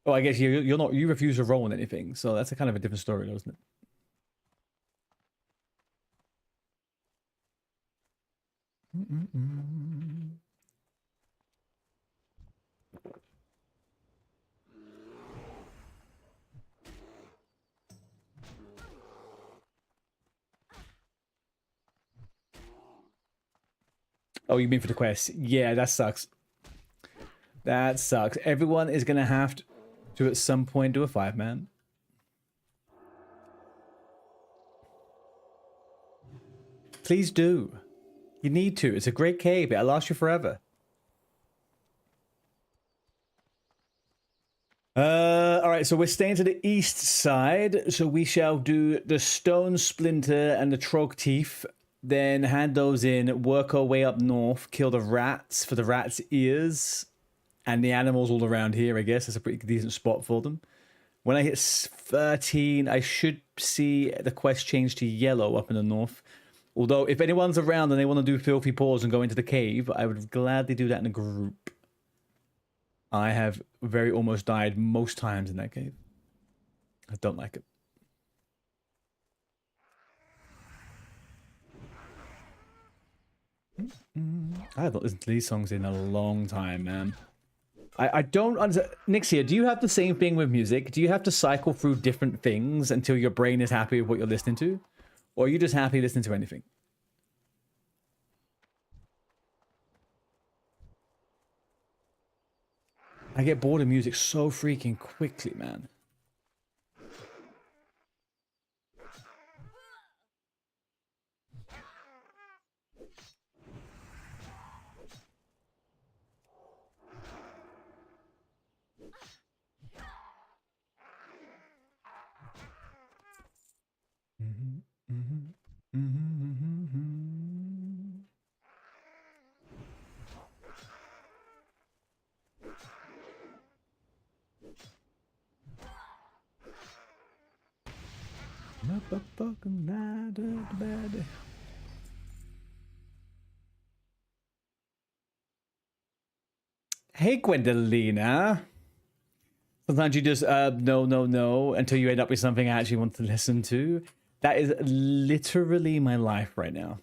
Oh, I guess you're not. You refuse to roll on anything, so that's a kind of a different story, though, isn't it? Oh, you mean for the quest? Yeah, that sucks. That sucks. Everyone is gonna have to at some point do a 5-man. Please do. You need to. It's a great cave. It'll last you forever. All right, so we're staying to the east side. So we shall do the Stone Splinter and the Trog Teeth. Then hand those in, work our way up north, kill the rats for the rats' ears. And the animals all around here, I guess. That's a pretty decent spot for them. When I hit 13, I should see the quest change to yellow up in the north. Although, if anyone's around and they want to do Filthy Paws and go into the cave, I would gladly do that in a group. I have very almost died most times in that cave. I don't like it. I haven't listened to these songs in a long time, man. I don't understand. Nixia, do you have the same thing with music? Do you have to cycle through different things until your brain is happy with what you're listening to? Or are you just happy listening to anything? I get bored of music so freaking quickly, man. Hey, Gwendolina. Sometimes you just, no, until you end up with something I actually want to listen to. That is literally my life right now.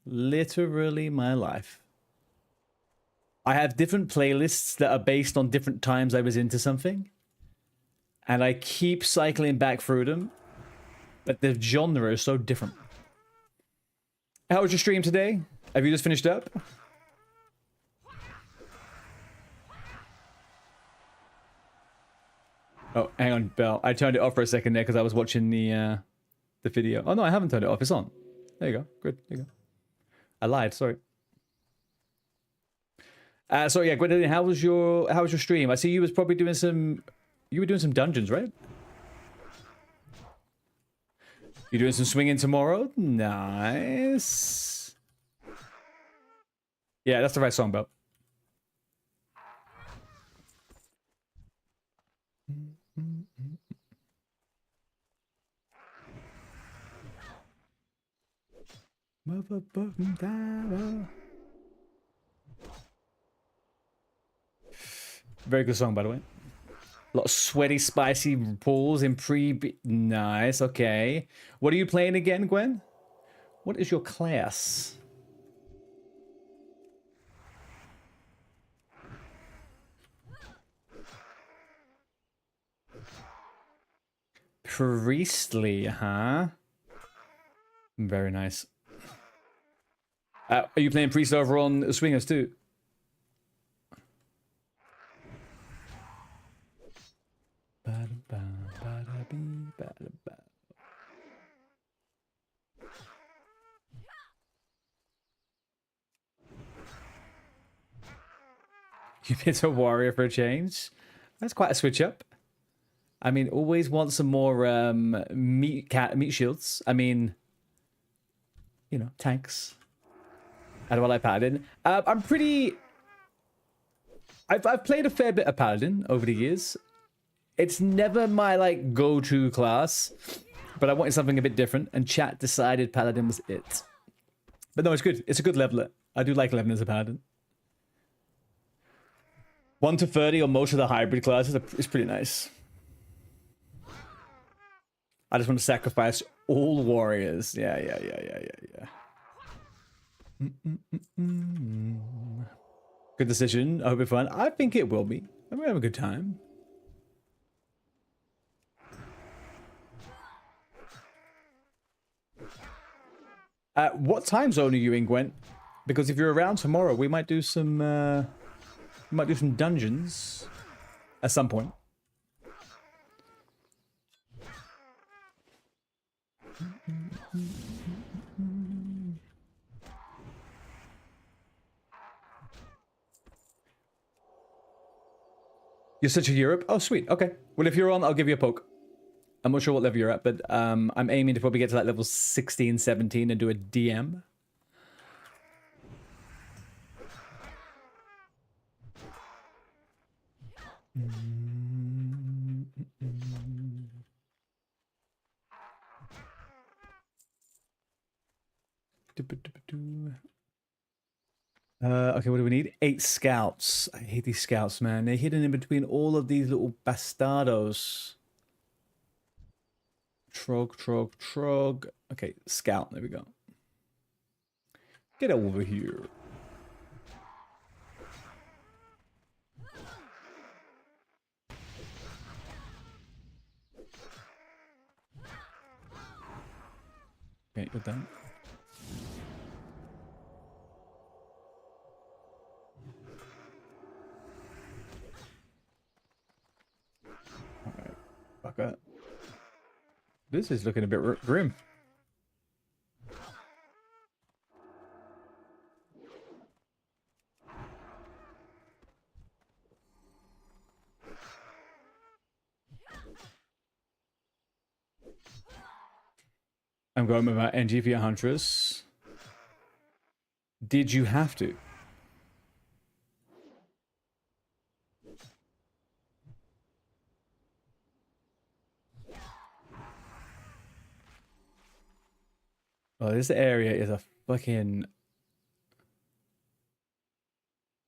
Literally my life. I have different playlists that are based on different times I was into something. And I keep cycling back through them. But the genre is so different. How was your stream today? Have you just finished up? Oh, hang on, Belle. I turned it off for a second there because I was watching the video. Oh no, I haven't turned it off. It's on. There you go. Good. There you go. I lied. Sorry. So yeah, Gwendolyn, how was your stream? I see you was probably doing some. You were doing some dungeons, right? You doing some swinging tomorrow? Nice. Yeah, that's the right song, Belle. Very good song, by the way. A lot of sweaty, spicy pools in Nice, okay. What are you playing again, Gwen? What is your class? Priestly, huh? Very nice. Are you playing Priest over on Swingers too? You've been to a warrior for a change? That's quite a switch up. I mean, always want some more meat shields. I mean, you know, tanks. How do I like Paladin? I'm pretty... I've played a fair bit of Paladin over the years. It's never my, like, go-to class. But I wanted something a bit different, and chat decided Paladin was it. But no, it's good. It's a good leveler. I do like leveling as a Paladin. 1 to 30 on most of the hybrid classes is pretty nice. I just want to sacrifice all warriors. Yeah. Good decision. I hope it's fun. I think it will be. I'm gonna have a good time. What time zone are you in, Gwen? Because if you're around tomorrow, we might do some dungeons at some point. You're such a Europe? Oh, sweet. Okay. Well, if you're on, I'll give you a poke. I'm not sure what level you're at, but I'm aiming to probably get to like level 16, 17 and do a DM. Okay, what do we need? 8 scouts. I hate these scouts, man. They're hidden in between all of these little bastardos. Trog. Okay, scout. There we go. Get over here. Okay, you're done. Alright, fuck up. This is looking a bit grim. I'm going with my NG for your Huntress. Did you have to? Oh, this area is a fucking...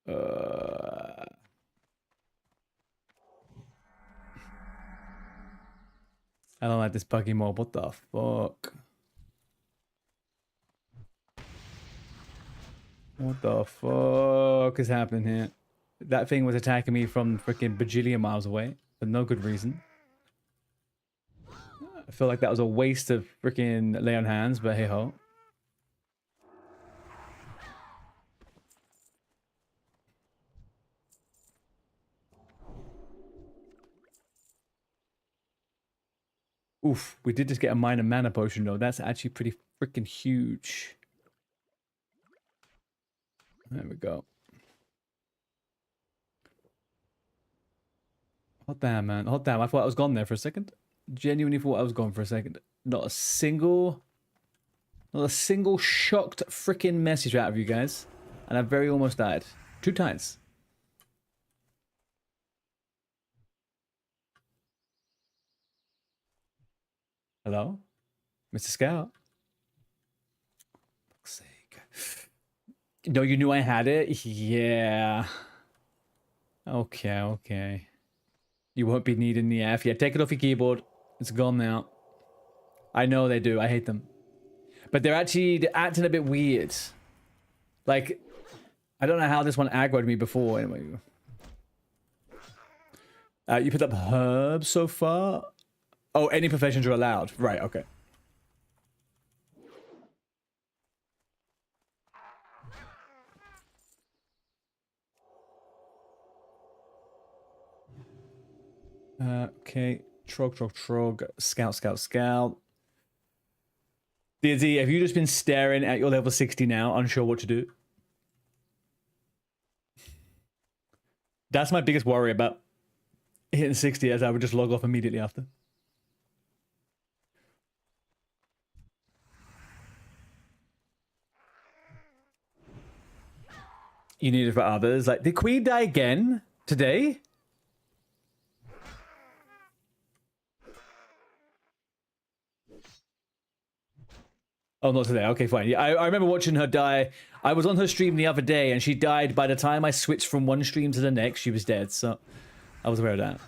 I don't like this buggy mob. What the fuck? What the fuck is happening here? That thing was attacking me from freaking bajillion miles away for no good reason. I feel like that was a waste of freaking lay on hands, but hey ho. Oof, we did just get a minor mana potion though. That's actually pretty freaking huge. There we go. Hot damn, man. Hot damn. I thought I was gone there for a second. Genuinely thought I was gone for a second. Not a single shocked freaking message out of you guys. And I very almost died. 2 times. Hello? Mr. Scout? For fuck's sake. No, you knew I had it? Yeah. Okay, okay. You won't be needing the F. Yeah, take it off your keyboard. It's gone now. I know they do. I hate them. But they're acting a bit weird. Like, I don't know how this one aggroed me before. Anyway. You picked up herbs so far? Oh, any professions are allowed. Right, okay. Okay. Trog. Scout. Dizzy, have you just been staring at your level 60 now, unsure what to do? That's my biggest worry about hitting 60, as I would just log off immediately after. You need it for others. Like, did Queen die again today? Oh, not today. Okay, fine. Yeah, I remember watching her die. I was on her stream the other day, and she died by the time I switched from one stream to the next. She was dead, so I was aware of that.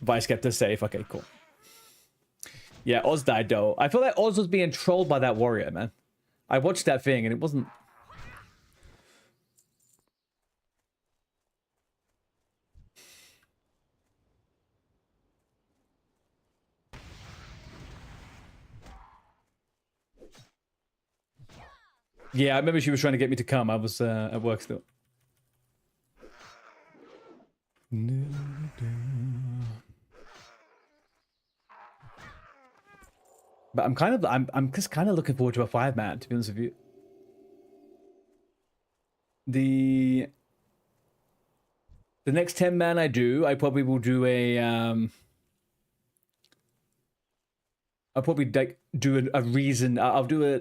But I kept her safe. Okay, cool. Yeah, Oz died, though. I feel like Oz was being trolled by that warrior, man. I watched that thing, and it wasn't... Yeah, I remember she was trying to get me to come. I was at work still. But I'm just kind of looking forward to a 5-man, to be honest with you. The next 10-man I do, I probably will do a I'll probably like do a reason. I'll do a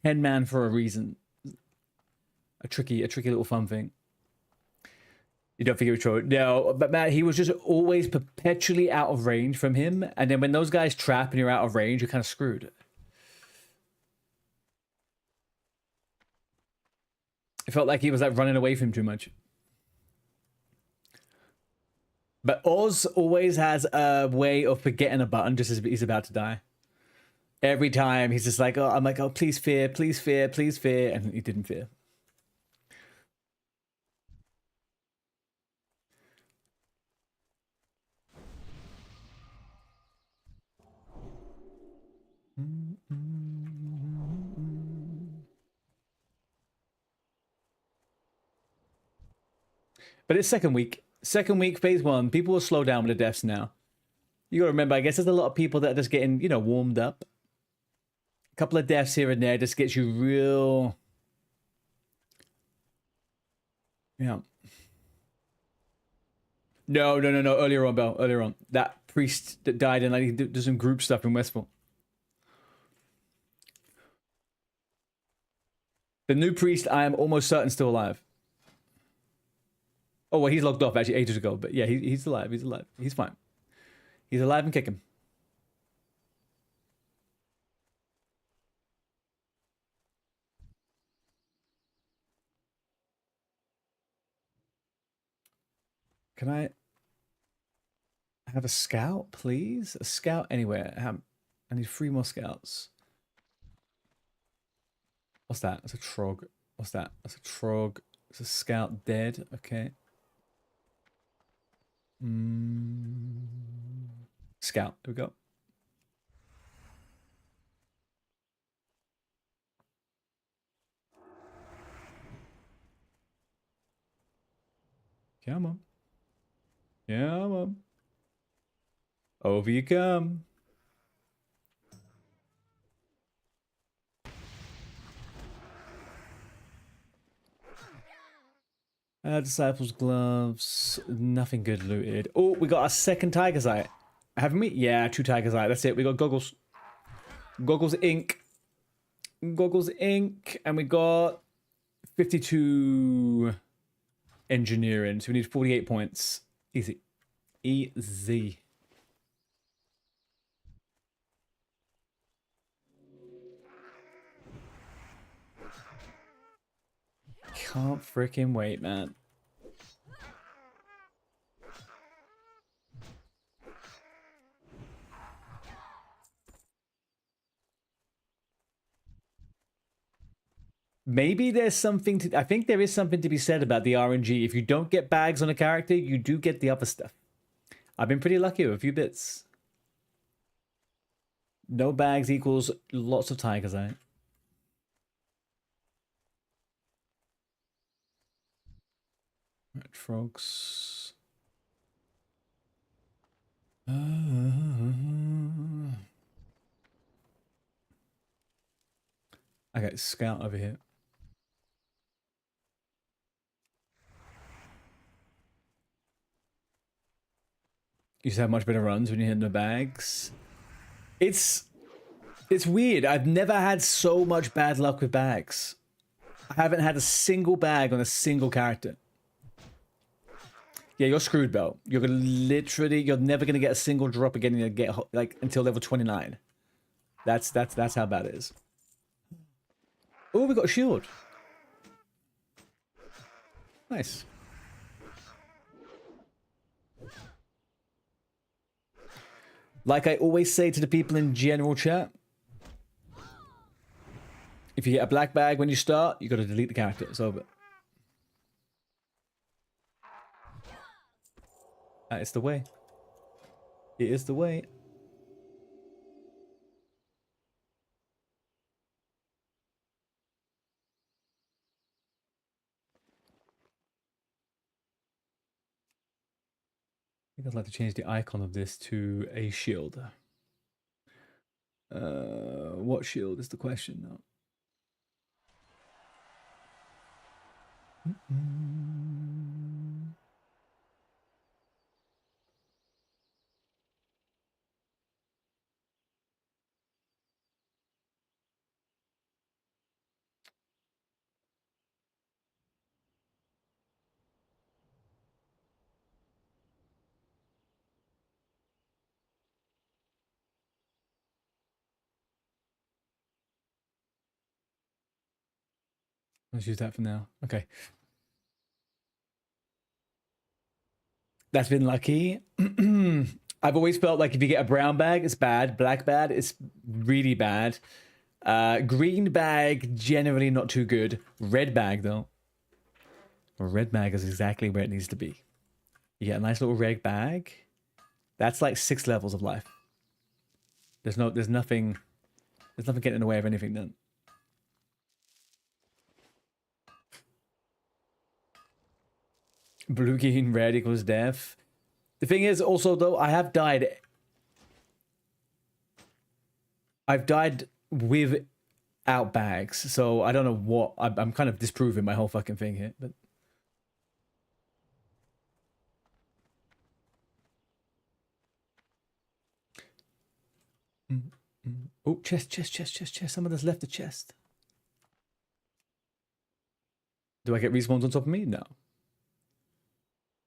10-man for a reason. A tricky little fun thing. You don't think he was trolling? No, but Matt, he was just always perpetually out of range from him. And then when those guys trap and you're out of range, you're kind of screwed. It felt like he was like running away from him too much. But Oz always has a way of forgetting a button just as he's about to die. Every time he's just like, oh, I'm like, oh, please fear, please fear, please fear. And he didn't fear. But it's second week. Second week, phase 1. People will slow down with the deaths now. You gotta remember, I guess there's a lot of people that are just getting, you know, warmed up. A couple of deaths here and there just gets you real... Yeah. No. Earlier on, Bell. Earlier on. That priest that died and like he did some group stuff in Westfall. The new priest, I am almost certain still alive. Oh, well, he's logged off actually ages ago. But yeah, he's alive. He's alive. He's fine. He's alive and kicking. Can I have a scout, please? A scout anywhere. I need 3 more scouts. What's that? That's a trog. What's that? That's a trog. It's a scout dead. Okay. Scout. There we go. Come on. Come on. Over you come. Disciples gloves. Nothing good looted. Oh, we got a second tiger's eye. Haven't we? Yeah, 2 tiger's eye. That's it. We got goggles. Goggles ink. Goggles ink. And we got 52 engineering. So we need 48 points. Easy. Easy. Can't freaking wait, man. Maybe there's something to... I think there is something to be said about the RNG. If you don't get bags on a character, you do get the other stuff. I've been pretty lucky with a few bits. No bags equals lots of tigers, eh? Right, frogs. Okay, scout over here. You just have much better runs when you hit the bags. It's weird. I've never had so much bad luck with bags. I haven't had a single bag on a single character. Yeah, you're screwed, Bell. You're never gonna get a single drop again and get like until level 29. That's how bad it is. Oh, we got a shield. Nice. Like I always say to the people in general chat, if you get a black bag when you start, you got to delete the character. It's over. It's the way. It is the way. I think I'd like to change the icon of this to a shield. What shield is the question now? Let's use that for now. Okay. That's been lucky. I've always felt like if you get a brown bag, it's bad. Black bag, it's really bad. Green bag, generally not too good. Red bag, though. Red bag is exactly where it needs to be. You get a nice little red bag. That's like 6 levels of life. There's nothing getting in the way of anything then. Blue, green, red equals death. The thing is also though, I've died without bags, so I don't know what I'm kind of disproving my whole fucking thing here, but oh, chest. Someone has left the chest. Do I get respawns on top of me? No.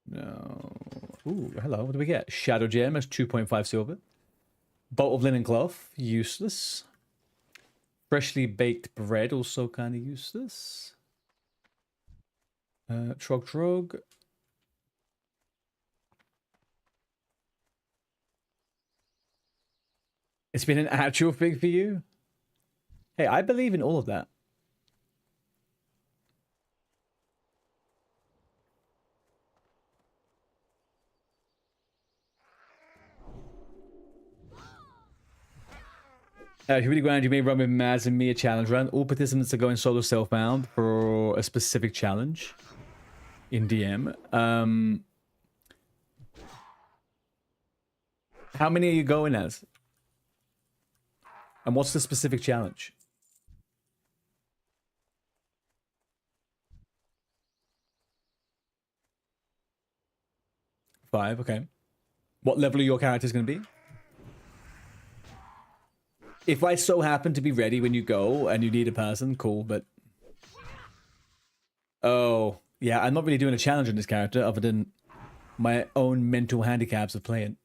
No. Ooh, hello. What do we get? Shadow gem as 2.5 silver. Bolt of linen cloth, useless. Freshly baked bread, also kind of useless. Trog. It's been an actual thing for you? Hey, I believe in all of that. Really grand, you may run with Maz and me a challenge run. All participants are going solo self-bound for a specific challenge in DM. How many are you going as? And what's the specific challenge? Five, okay. What level are your characters going to be? If I so happen to be ready when you go and you need a person, cool, but... Oh, yeah, I'm not really doing a challenge on this character other than my own mental handicaps of playing.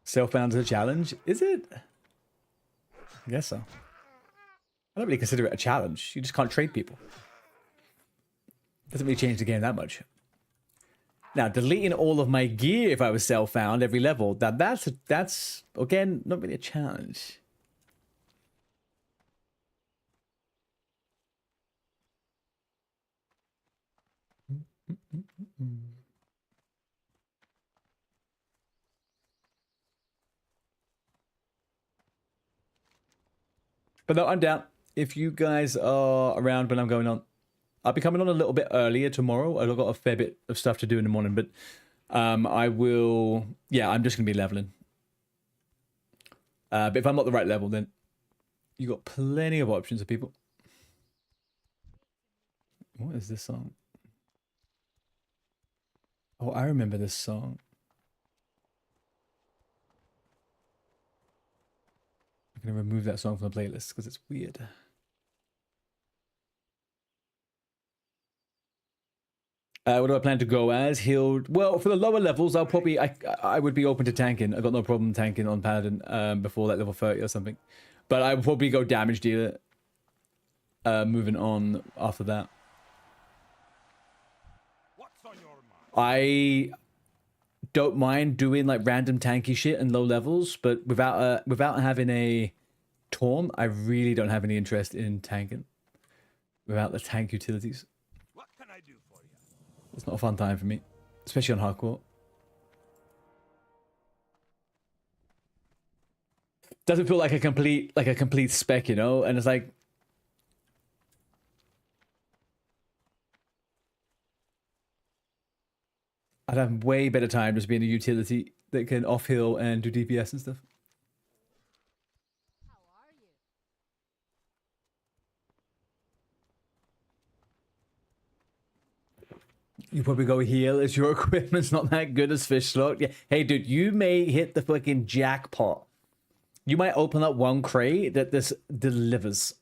Self-bound is a challenge? Is it? I guess so. I don't really consider it a challenge. You just can't trade people. Doesn't really change the game that much. Now, deleting all of my gear if I was self-found every level, that's again, not really a challenge. But no, I'm down. If you guys are around when I'm going on, I'll be coming on a little bit earlier tomorrow. I've got a fair bit of stuff to do in the morning, but I will... Yeah, I'm just going to be leveling. But if I'm not the right level, then you got plenty of options of people. What is this song? Oh, I remember this song. I'm going to remove that song from the playlist because it's weird. What do I plan to go as? Healed. Well, for the lower levels, I'll probably... I would be open to tanking. I got no problem tanking on Paladin before like level 30 or something. But I would probably go damage dealer. Moving on after that. I don't mind doing like random tanky shit and low levels, but without having a Torm, I really don't have any interest in tanking. Without the tank utilities. It's not a fun time for me, especially on hardcore. Doesn't feel like a complete spec, you know? And it's like I'd have way better time just being a utility that can off-heal and do DPS and stuff. You probably go heal as your equipment's not that good as fish slot. Yeah. Hey, dude, you may hit the fucking jackpot. You might open up one crate that this delivers.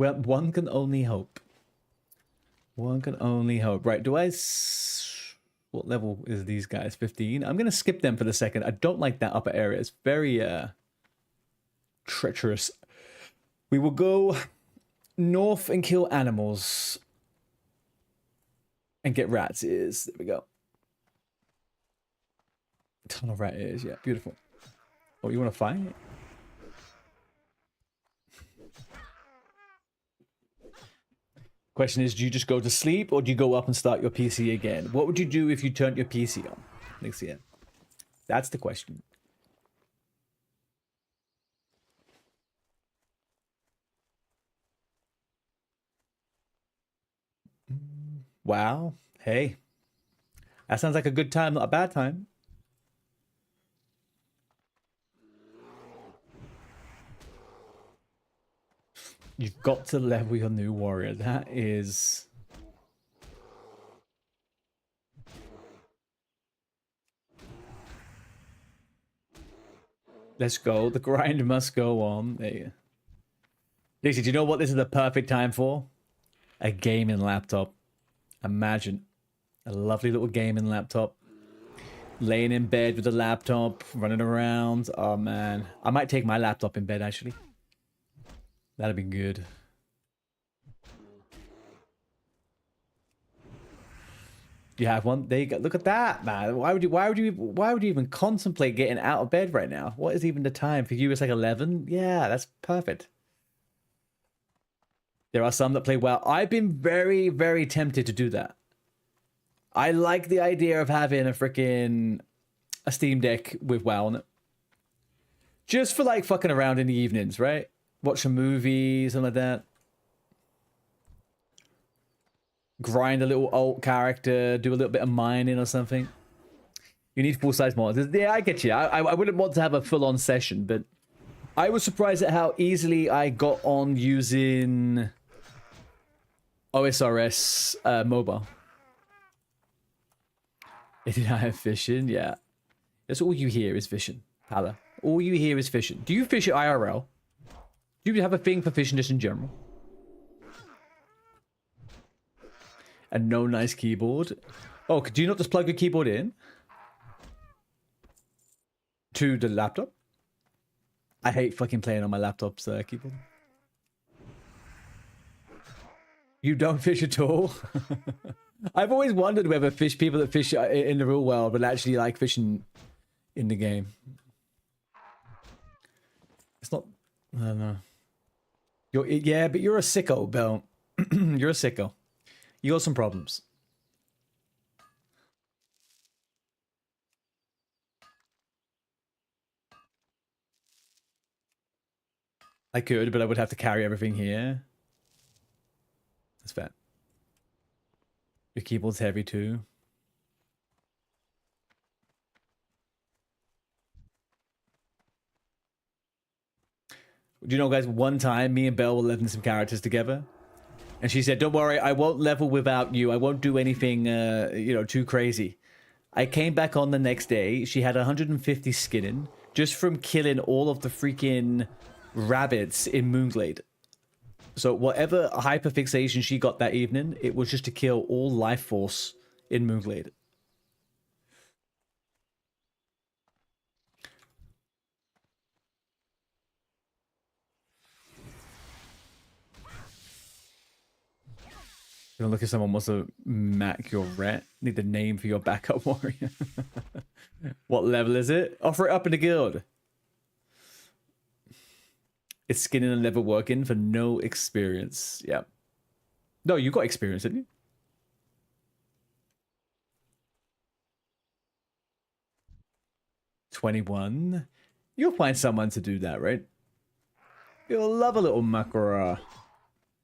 Well, one can only hope. One can only hope. Right, do I... What level is these guys? 15? I'm going to skip them for the second. I don't like that upper area. It's very treacherous. We will go north and kill animals. And get rat's ears. There we go. Ton of rat ears. Yeah, beautiful. Oh, you want to fight? Question is, do you just go to sleep or do you go up and start your PC again? What would you do if you turned your PC on next year? That's the question. Wow. Hey. That sounds like a good time, not a bad time. You've got to level your new warrior. That is... Let's go. The grind must go on. There you go. Dixie, do you know what this is the perfect time for? A gaming laptop. Imagine. A lovely little gaming laptop. Laying in bed with the laptop, running around. Oh, man. I might take my laptop in bed, actually. That'd be good. You have one? There you go. Look at that, man. Why would you even contemplate getting out of bed right now? What is even the time for you? It's like 11. Yeah, that's perfect. There are some that play well. I've been very, very tempted to do that. I like the idea of having a Steam Deck with WoW on it. Just for like fucking around in the evenings, right? Watch a movie, something like that. Grind a little alt character, do a little bit of mining or something. You need full-size monitors. Yeah, I get you. I wouldn't want to have a full-on session, but I was surprised at how easily I got on using OSRS mobile. It did not have fishing, yeah. That's all you hear is fishing, Pala. All you hear is fishing. Do you fish at IRL? Do you have a thing for fishing just in general? And no nice keyboard. Oh, do you not just plug your keyboard in? To the laptop? I hate fucking playing on my laptop's keyboard. You don't fish at all? I've always wondered whether people that fish in the real world would actually like fishing in the game. It's not... I don't know. Yeah, but you're a sicko, Bill. You're a sicko. You got some problems. I could, but I would have to carry everything here. That's fair. Your keyboard's heavy too. Do you know, guys, one time me and Belle were leveling some characters together. And she said, don't worry, I won't level without you. I won't do anything, too crazy. I came back on the next day. She had 150 skinning just from killing all of the freaking rabbits in Moonglade. So whatever hyperfixation she got that evening, it was just to kill all life force in Moonglade. Gonna look if someone wants to mac your rat. Need the name for your backup warrior. What level is it? Offer it up in the guild. It's skinning and level working for no experience. Yeah. No, you got experience, didn't you? $21. You'll find someone to do that, right? You'll love a little Makara.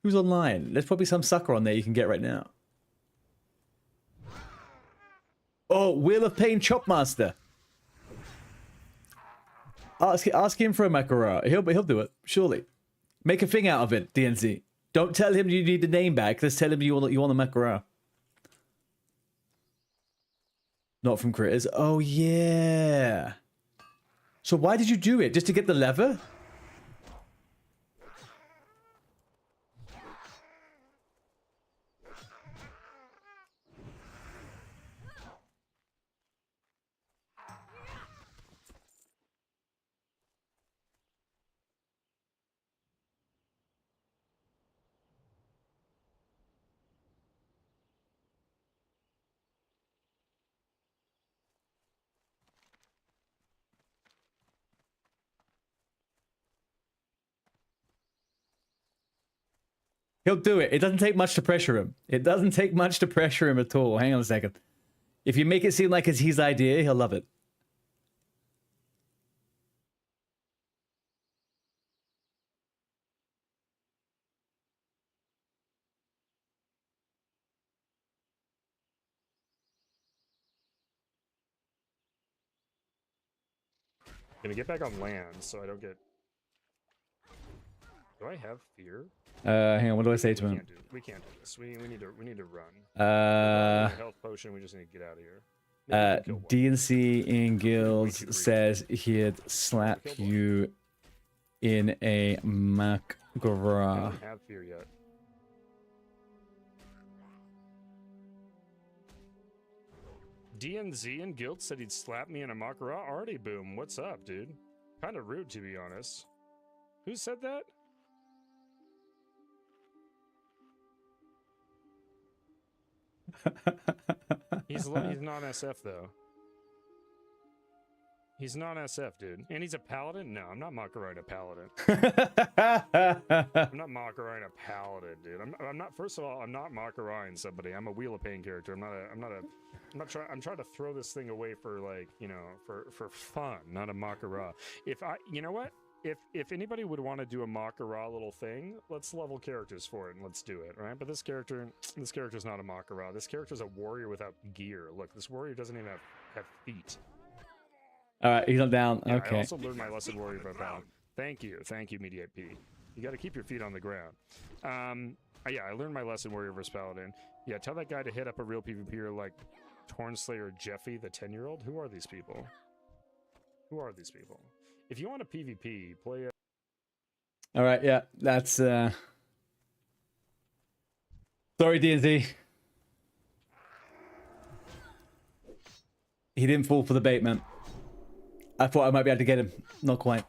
Who's online? There's probably some sucker on there you can get right now. Oh, Wheel of Pain Chopmaster. Ask him for a Makara. He'll do it, surely. Make a thing out of it, DNC. Don't tell him you need the name back. Just tell him you want a Makara. Not from Critters. Oh, yeah. So why did you do it? Just to get the lever? He'll do it. It doesn't take much to pressure him. It doesn't take much to pressure him at all. Hang on a second. If you make it seem like it's his idea, he'll love it. Gonna get back on land so I don't get. Do I have fear? Hang on. What do I say to him? We can't do this. We need to run. Health potion. We just need to get out of here. DNC in guilds says he'd slap you in a I Makra. don't have fear yet. DNZ in guild said he'd slap me in a Makara. Already, boom. What's up, dude? Kind of rude, to be honest. Who said that? He's not SF though. He's not SF, dude. And he's a paladin? No, I'm not Makarine a paladin. I'm not Makarine a paladin, dude. I'm not. First of all, I'm not Makarine somebody. I'm a Wheel of Pain character. I'm trying to throw this thing away for like, you know, for fun, not a Makara. You know what? If anybody would want to do a Makara little thing, let's level characters for it and let's do it, right? But this character's not a Makara. This character's a warrior without gear. Look, this warrior doesn't even have feet. All right, he's not down. Yeah, okay. I also learned my lesson, warrior by bound. Thank you, Mediate P. You got to keep your feet on the ground. Yeah, I learned my lesson, warrior versus paladin. Yeah, tell that guy to hit up a real PvPer like Tornslayer Jeffy, the 10-year-old. Who are these people? Who are these people? If you want a PvP, play a... All right, yeah, that's sorry, DNZ. He didn't fall for the bait, man. I thought I might be able to get him. Not quite.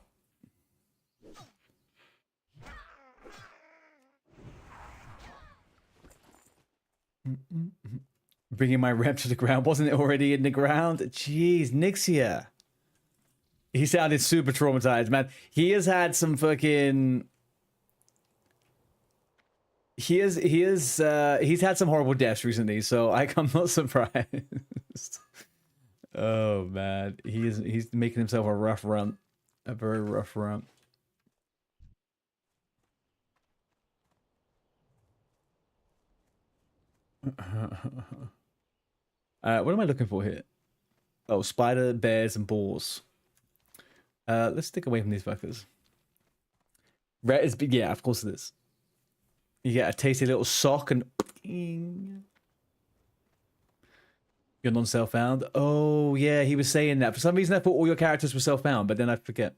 Bringing my rep to the ground. Wasn't it already in the ground? Jeez, Nixia. He sounded super traumatized, man. He has had some fucking... He's had some horrible deaths recently, so I'm not surprised. Oh man, he's making himself a rough run, a very rough run. What am I looking for here? Oh, spider, bears, and boars. Let's stick away from these fuckers. Red is big, yeah, of course it is. You get a tasty little sock and. You're non-self-found? Oh, yeah, he was saying that. For some reason, I thought all your characters were self-found, but then I forget.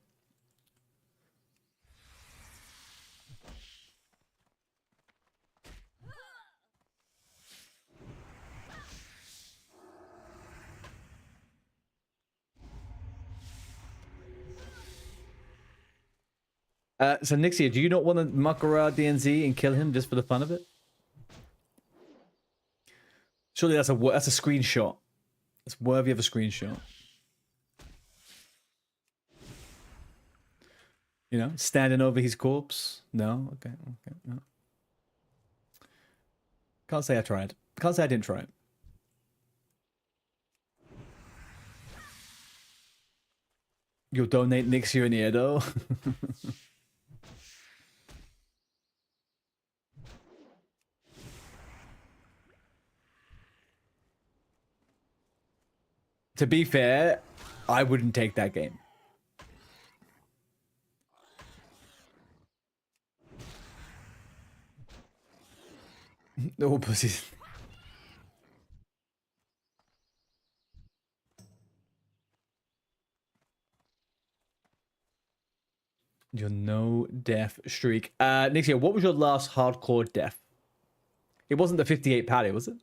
So, Nixia, do you not want to Makara DNZ and kill him just for the fun of it? Surely that's a screenshot. It's worthy of a screenshot. You know, standing over his corpse. No, okay, no. Can't say I tried. Can't say I didn't try it. You'll donate Nixia and Edo. To be fair, I wouldn't take that game. No pussies. Your no death streak. Nixia, what was your last hardcore death? It wasn't the 58 pally, was it?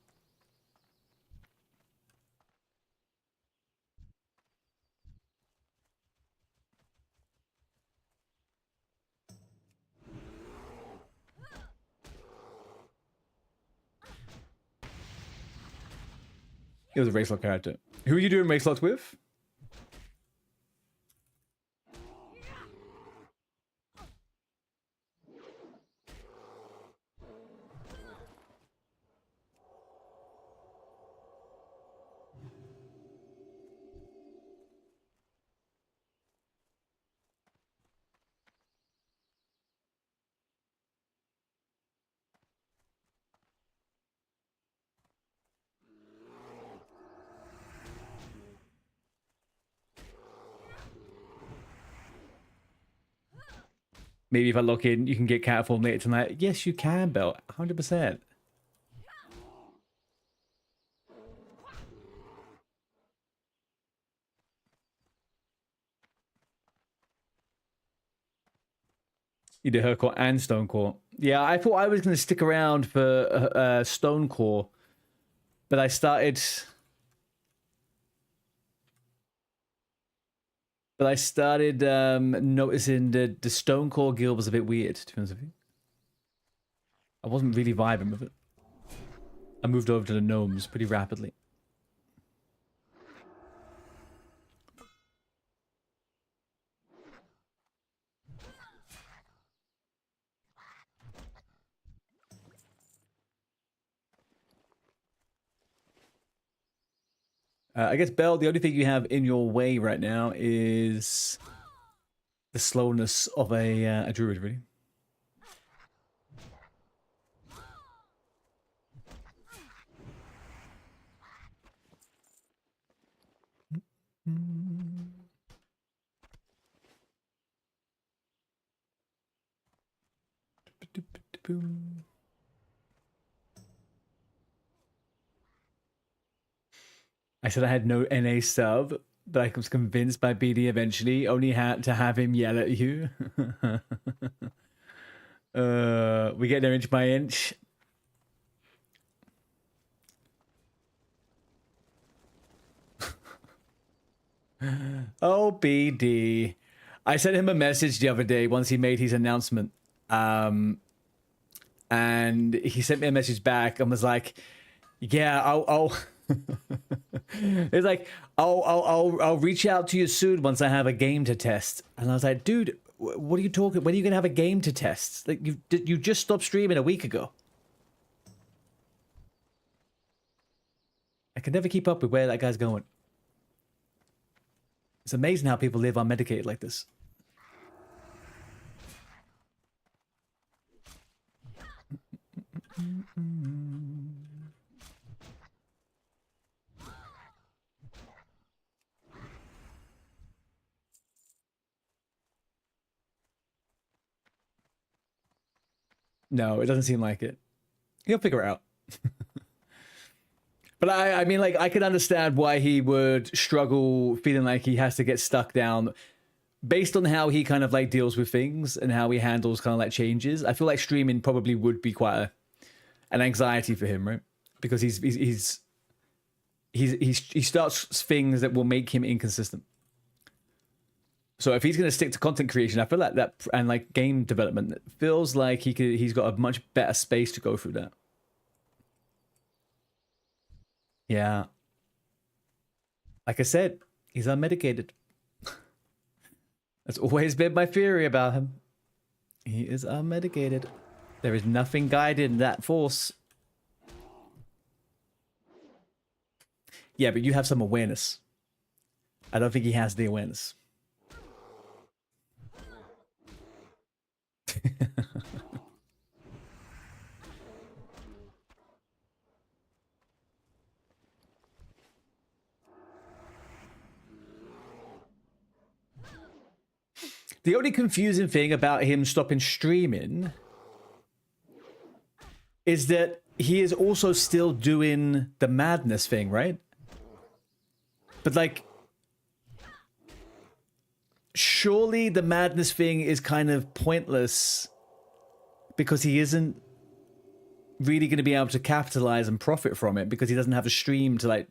It was a race lock character. Who are you doing race locks with? Maybe if I look in, you can get Catform later tonight. Yes, you can, Belt. 100%. You did Hardcore and Stonecore. Yeah, I thought I was going to stick around for Stonecore, but I started... noticing that the Stonecore guild was a bit weird, to be honest with you. I wasn't really vibing with it. I moved over to the gnomes pretty rapidly. I guess, Bell, the only thing you have in your way right now is the slowness of a druid, really. I said I had no NA sub, but I was convinced by BD eventually, only had to have him yell at you. We get there inch by inch. Oh, BD. I sent him a message the other day once he made his announcement. And he sent me a message back and was like, yeah, I'll it's like, I'll reach out to you soon once I have a game to test. And I was like, dude, what are you talking? When are you gonna have a game to test? Like you just stopped streaming a week ago. I can never keep up with where that guy's going. It's amazing how people live unmedicated like this. No, it doesn't seem like it. He'll figure it out. But I mean, like, I could understand why he would struggle feeling like he has to get stuck down based on how he kind of like deals with things and how he handles kind of like changes. I feel like streaming probably would be quite an anxiety for him, right? Because he starts things that will make him inconsistent. So if he's going to stick to content creation, I feel like that, and like game development, it feels like he's got a much better space to go through that. Yeah. Like I said, he's unmedicated. That's always been my theory about him. He is unmedicated. There is nothing guiding that force. Yeah, but you have some awareness. I don't think he has the awareness. The only confusing thing about him stopping streaming is that he is also still doing the madness thing, right? But like, surely the madness thing is kind of pointless because he isn't really going to be able to capitalize and profit from it because he doesn't have a stream to like,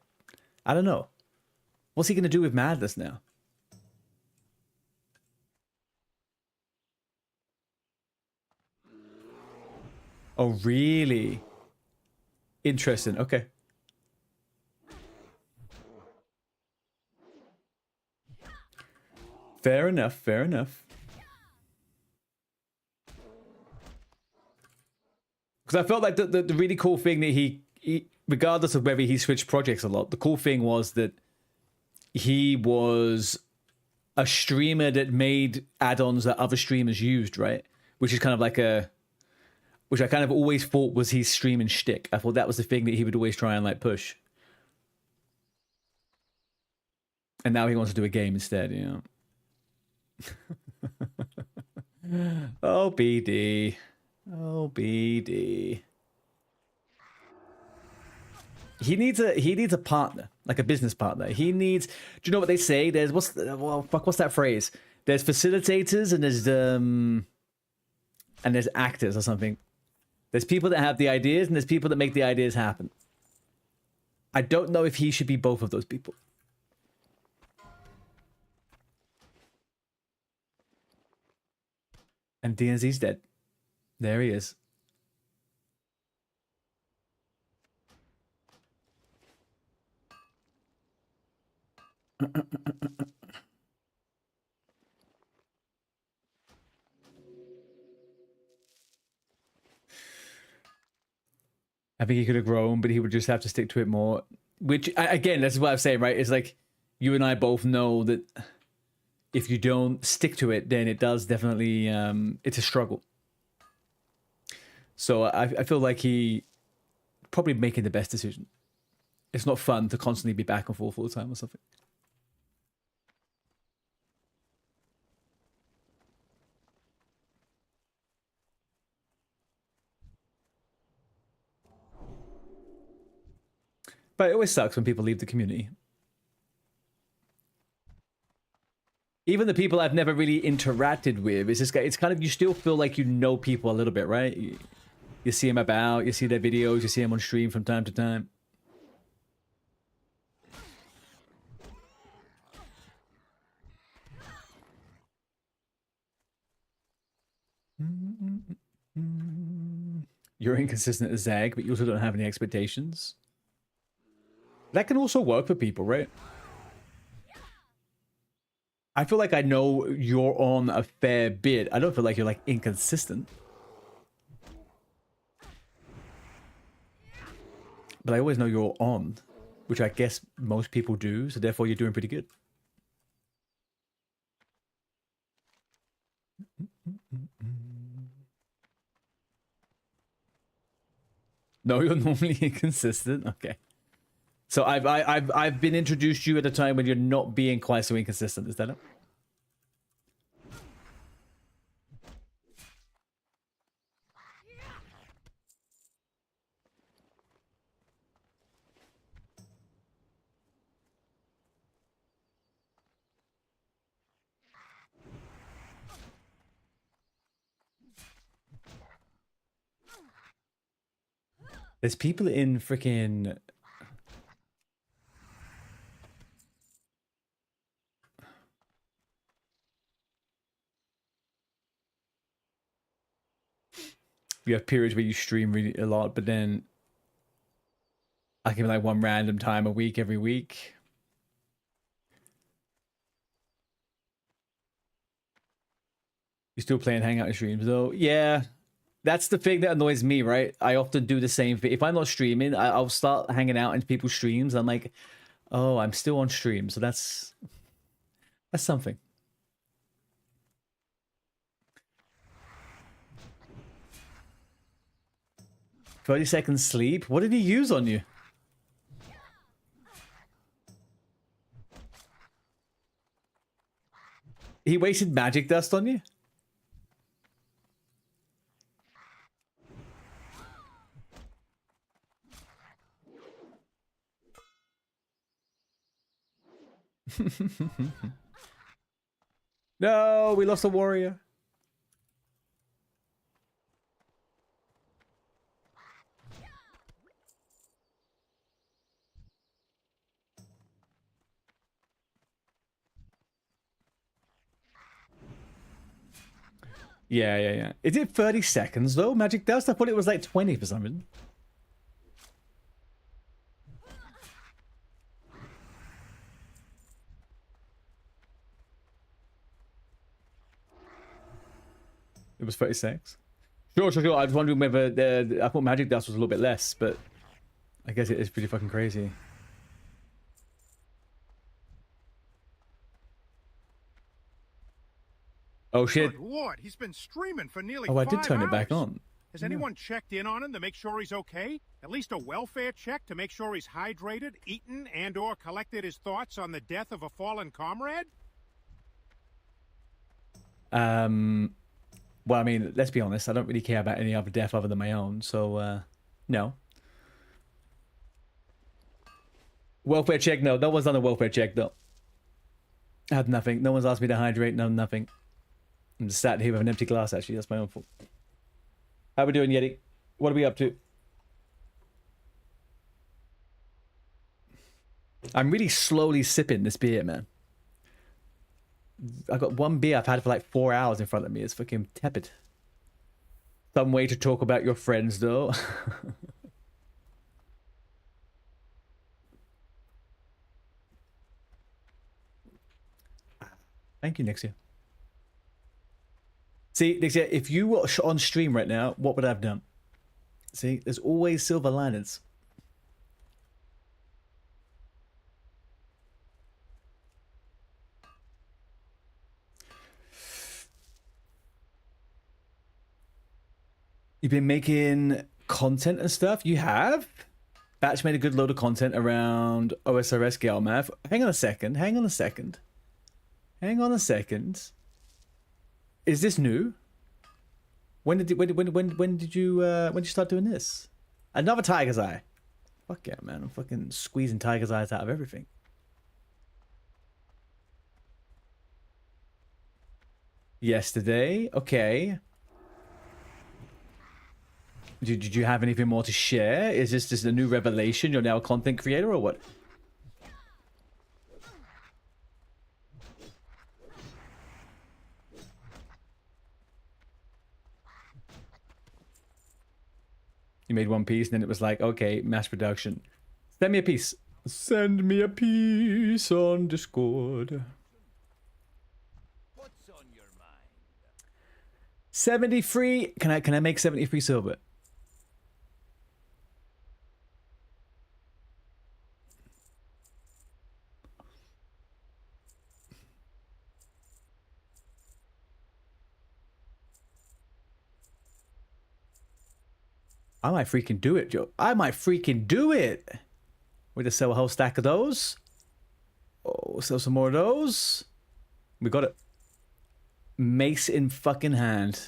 I don't know. What's he going to do with madness now? Oh, really? Interesting. Okay. Fair enough. Fair enough. Because I felt like the really cool thing that he, regardless of whether he switched projects a lot, the cool thing was that he was a streamer that made add-ons that other streamers used, right? Which is kind of like which I kind of always thought was his streaming shtick. I thought that was the thing that he would always try and like push. And now he wants to do a game instead, you know. Oh, BD. Oh, BD. He needs a partner, like a business partner. He needs. Do you know what they say? There's what's that phrase? There's facilitators and there's actors or something. There's people that have the ideas and there's people that make the ideas happen. I don't know if he should be both of those people. And DNZ's dead. There he is. I think he could have grown, but he would just have to stick to it more. Which, again, that's what I'm saying, right? It's like, you and I both know that if you don't stick to it, then it does definitely, it's a struggle. So I feel like he probably making the best decision. It's not fun to constantly be back and forth all the time or something. But it always sucks when people leave the community. Even the people I've never really interacted with, it's kind of, you still feel like you know people a little bit, right? You see them about, you see their videos, you see them on stream from time to time. You're inconsistent as Zag, but you also don't have any expectations. That can also work for people, right? I feel like I know you're on a fair bit. I don't feel like you're like inconsistent. But I always know you're on, which I guess most people do, so therefore you're doing pretty good. No, you're normally inconsistent. Okay. So I've been introduced to you at a time when you're not being quite so inconsistent. Is that it? There's people in freaking... You have periods where you stream really a lot, but then I can be like one random time a week, every week. You're still playing Hangout streams though? Yeah. That's the thing that annoys me, right? I often do the same thing. If I'm not streaming, I'll start hanging out into people's streams. I'm like, oh, I'm still on stream. So that's something. "30 seconds sleep? What did he use on you?" He wasted magic dust on you? No, we lost a warrior. Yeah. Is it 30 seconds though, magic dust? I thought it was like 20 for some reason. It was 36. Sure. I was wondering whether I thought magic dust was a little bit less, but I guess it is pretty fucking crazy. Oh shit. Good Lord, he's been streaming for nearly 5 Oh, I hours. did turn it back on. Has anyone checked in on him to make sure he's okay? At least a welfare check to make sure he's hydrated, eaten, and/or collected his thoughts on the death of a fallen comrade? Well, I mean, let's be honest. I don't really care about any other death other than my own. So, no. Welfare check? No. No one's done a welfare check, though. I had nothing. No one's asked me to hydrate. No, nothing. I'm just sat here with an empty glass, actually. That's my own fault. How we doing, Yeti? What are we up to? I'm really slowly sipping this beer, man. I've got one beer I've had for like 4 hours in front of me. It's fucking tepid. Some way to talk about your friends, though. Thank you, Nixia. See, Nixia, if you were on stream right now, what would I have done? See, there's always silver linings. You've been making content and stuff? You have? Batch made a good load of content around OSRS Galmath. Hang on a second. Hang on a second. Hang on a second. Is this new? When did you start doing this? Another Tiger's Eye. Fuck yeah, man. I'm fucking squeezing Tiger's Eyes out of everything. Yesterday? Okay. Did you have anything more to share? Is this just a new revelation? You're now a content creator or what? You made one piece and then it was like, okay, mass production. Send me a piece. Send me a piece on Discord. What's on your mind? 73. Can I make 73 silver? I might freaking do it, Joe. I might freaking do it. We just sell a whole stack of those. Oh, sell some more of those. We got it. Mace in fucking hand.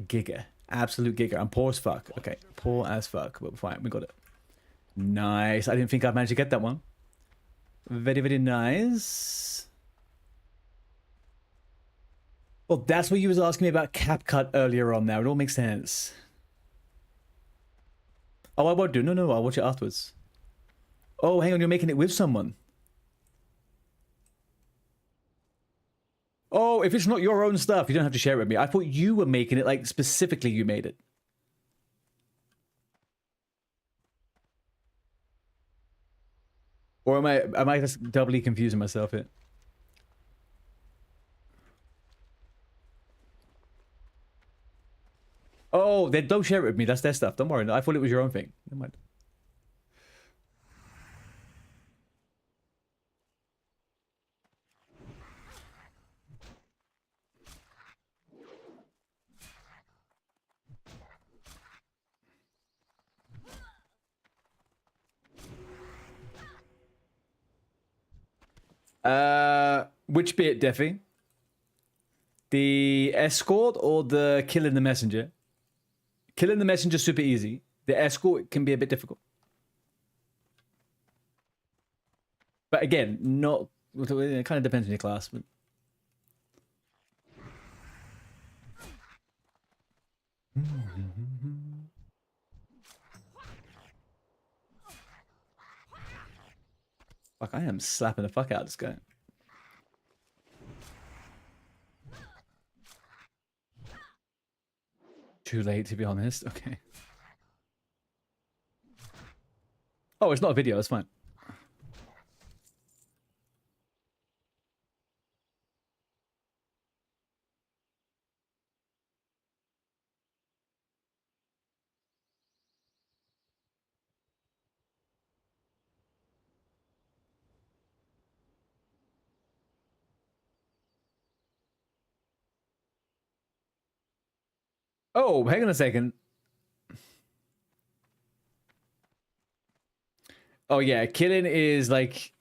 Giga. Absolute giga. I'm poor as fuck. Okay, poor as fuck. But fine, we got it. Nice. I didn't think I'd manage to get that one. Very, very nice. Well, that's what you was asking me about CapCut earlier on now. It all makes sense. Oh, I won't do. No, I'll watch it afterwards. Oh, hang on, you're making it with someone. Oh, if it's not your own stuff, you don't have to share it with me. I thought you were making it, like, specifically you made it. Or am I just doubly confusing myself here? Oh, then don't share it with me. That's their stuff. Don't worry. I thought it was your own thing. Never mind. Which bit, Defy? The escort or the killing the messenger? Killing the messenger super easy. The escort can be a bit difficult. But again, not. It kind of depends on your class. But... Fuck, I am slapping the fuck out of this guy. Too late, to be honest. Okay. Oh, it's not a video. It's fine. Oh, hang on a second. Oh yeah, killing is like,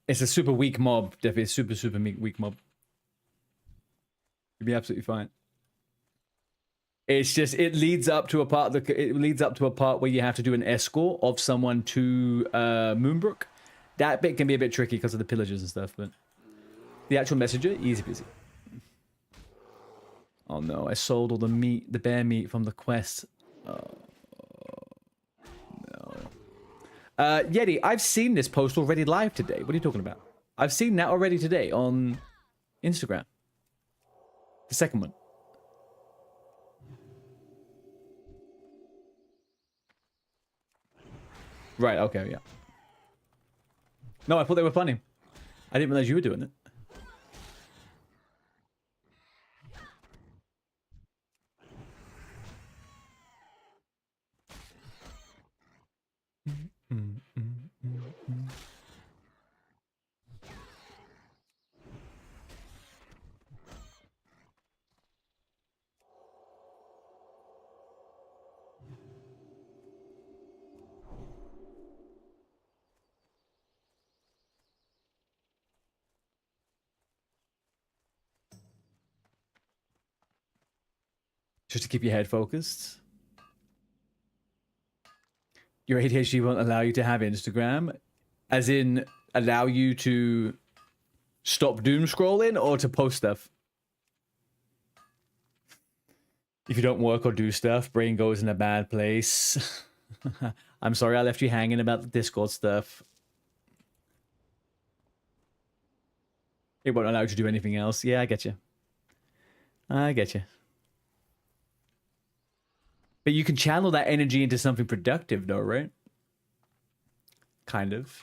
it's a super weak mob. Definitely super weak mob. You'll be absolutely fine. It's just it leads up to a part where you have to do an escort of someone to Moonbrook. That bit can be a bit tricky because of the pillagers and stuff, but the actual messenger, easy peasy. Oh no, I sold all the meat, the bear meat from the quest. Oh no. Yeti, I've seen this post already live today. What are you talking about? I've seen that already today on Instagram. The second one. Right, okay, yeah. No, I thought they were funny. I didn't realize you were doing it. Just to keep your head focused. Your ADHD won't allow you to have Instagram, as in allow you to stop doom scrolling or to post stuff. If you don't work or do stuff, brain goes in a bad place. I'm sorry I left you hanging about the Discord stuff. It won't allow you to do anything else. Yeah, I get you. I get you. But you can channel that energy into something productive, though, right? Kind of.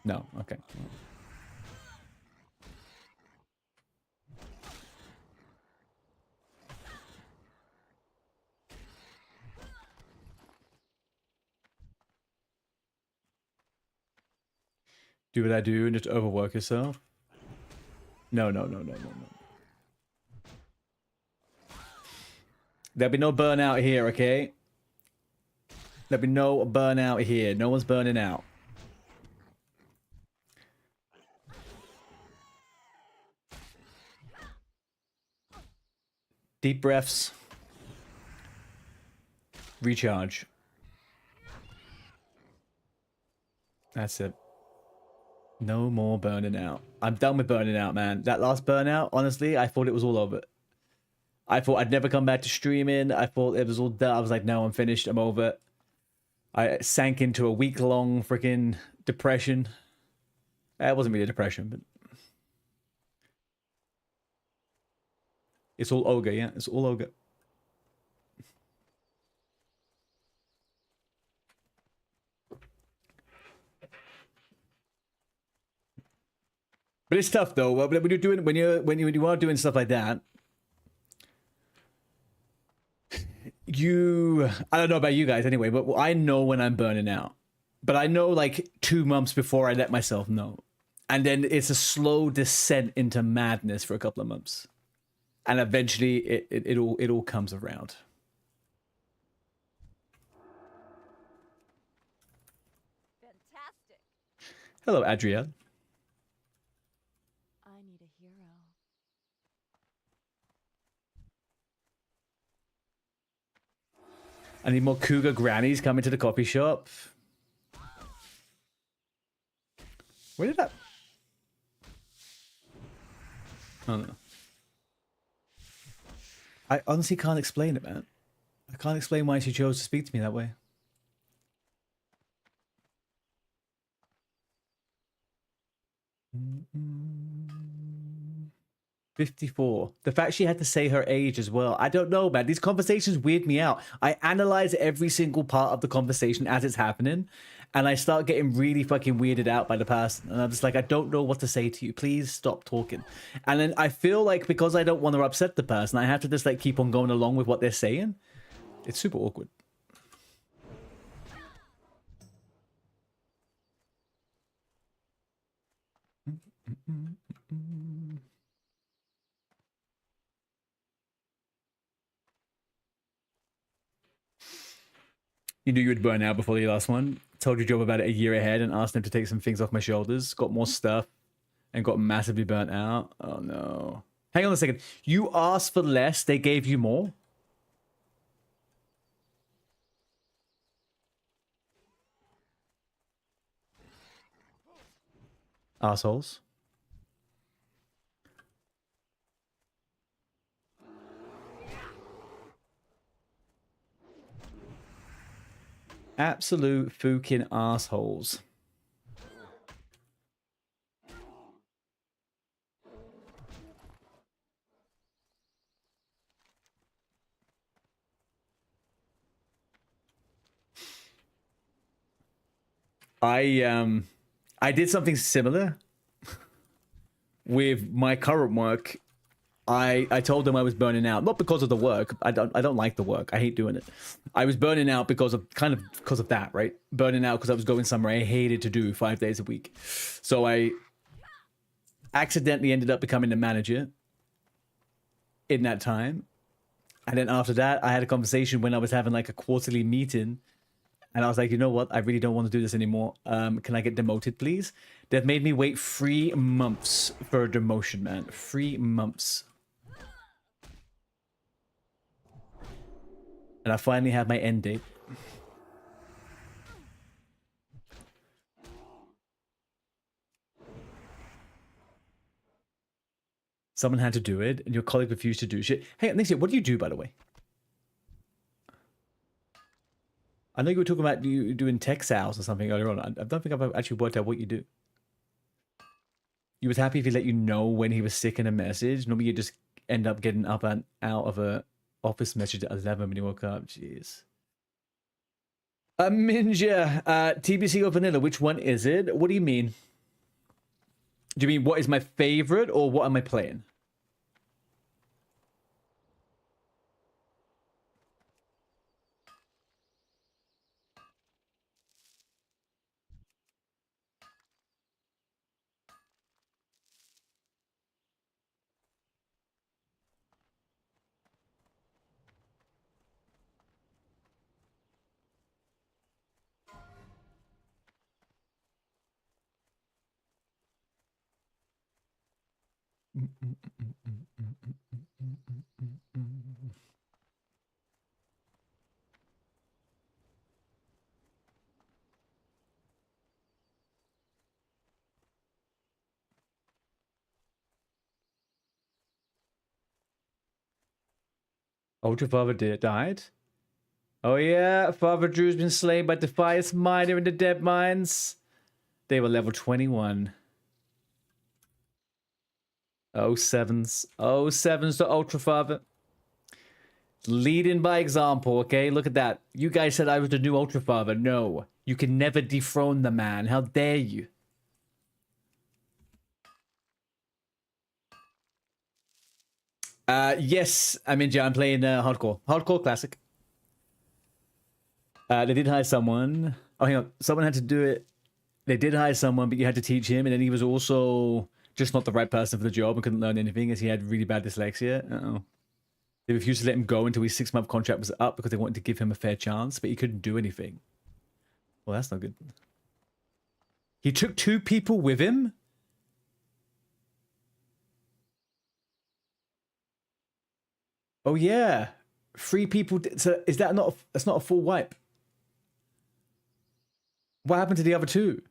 No, okay. Do what I do and just overwork yourself? No. There'll be no burnout here, okay? There'll be no burnout here. No one's burning out. Deep breaths. Recharge. That's it. No more burning out. I'm done with burning out, man. That last burnout, honestly, I thought it was all over. I thought I'd never come back to streaming. I thought it was all done. I was like, no, I'm finished. I'm over it. I sank into a week-long freaking depression. It wasn't really a depression, but... It's all ogre, yeah? It's all ogre. But it's tough though. When you're doing when you are doing stuff like that, I don't know about you guys anyway, but I know when I'm burning out. But I know like 2 months before I let myself know. And then it's a slow descent into madness for a couple of months. And eventually it all comes around. Fantastic. Hello, Adrielle. I need more cougar grannies coming to the coffee shop. Where did that... Oh no. I honestly can't explain it, man. I can't explain why she chose to speak to me that way. Mm-mm. 54. The fact she had to say her age as well. I don't know, man. These conversations weird me out. I analyze every single part of the conversation as it's happening, and I start getting really fucking weirded out by the person. And I'm just like, I don't know what to say to you. Please stop talking. And then I feel like because I don't want to upset the person, I have to just like keep on going along with what they're saying. It's super awkward. You knew you would burn out before the last one. Told your job about it a year ahead and asked him to take some things off my shoulders. Got more stuff. and got massively burnt out. Oh no. Hang on a second. You asked for less, they gave you more? Assholes. Absolute fucking assholes. I did something similar with my current work. I told them I was burning out, not because of the work. I don't like the work. I hate doing it. I was burning out because of that, right? Burning out because I was going somewhere I hated to do 5 days a week. So I accidentally ended up becoming the manager in that time. And then after that, I had a conversation when I was having like a quarterly meeting. And I was like, you know what? I really don't want to do this anymore. Can I get demoted, please? They've made me wait 3 months for a demotion, man. 3 months. And I finally have my end date. Someone had to do it, and your colleague refused to do shit. Hey, Nick, what do you do, by the way? I know you were talking about you doing tech sales or something earlier on. I don't think I've actually worked out what you do. You was happy if he let you know when he was sick in a message. Normally you just end up getting up and out of a office message at 11 when you woke up. Jeez. Minja, TBC or vanilla, which one is it? What do you mean? Do you mean what is my favorite or what am I playing? Ultra Father died? Oh yeah, Father Drew's been slain by Defias Miner in the Dead Mines. They were level 21. Oh sevens. Oh sevens to Ultra Father. Leading by example, okay? Look at that. You guys said I was the new Ultra Father. No. You can never dethrone the man. How dare you? Yes, I'm playing Hardcore. Hardcore Classic. They did hire someone. Oh, hang on. Someone had to do it. They did hire someone, but you had to teach him, and then he was also just not the right person for the job and couldn't learn anything as he had really bad dyslexia. Uh-oh. They refused to let him go until his 6-month contract was up because they wanted to give him a fair chance, but he couldn't do anything. Well, that's not good. He took 2 people with him? Oh, yeah. 3 people. So is that not... That's not a full wipe. What happened to the other 2?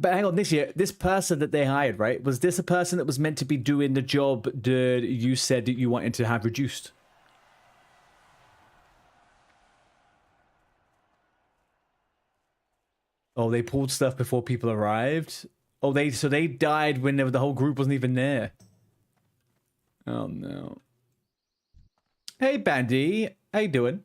But hang on, this person that they hired, right? Was this a person that was meant to be doing the job that you said that you wanted to have reduced? Oh, they pulled stuff before people arrived? Oh, so they died when the whole group wasn't even there. Oh, no. Hey, Bandy. How you doing?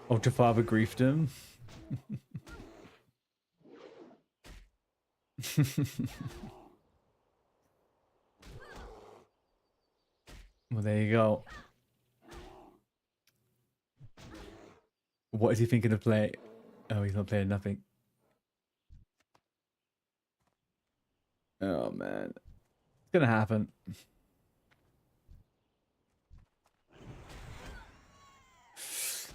Ultra Father griefed him. Well, there you go. What is he thinking of playing? Oh, he's not playing nothing. Oh, man. It's gonna happen.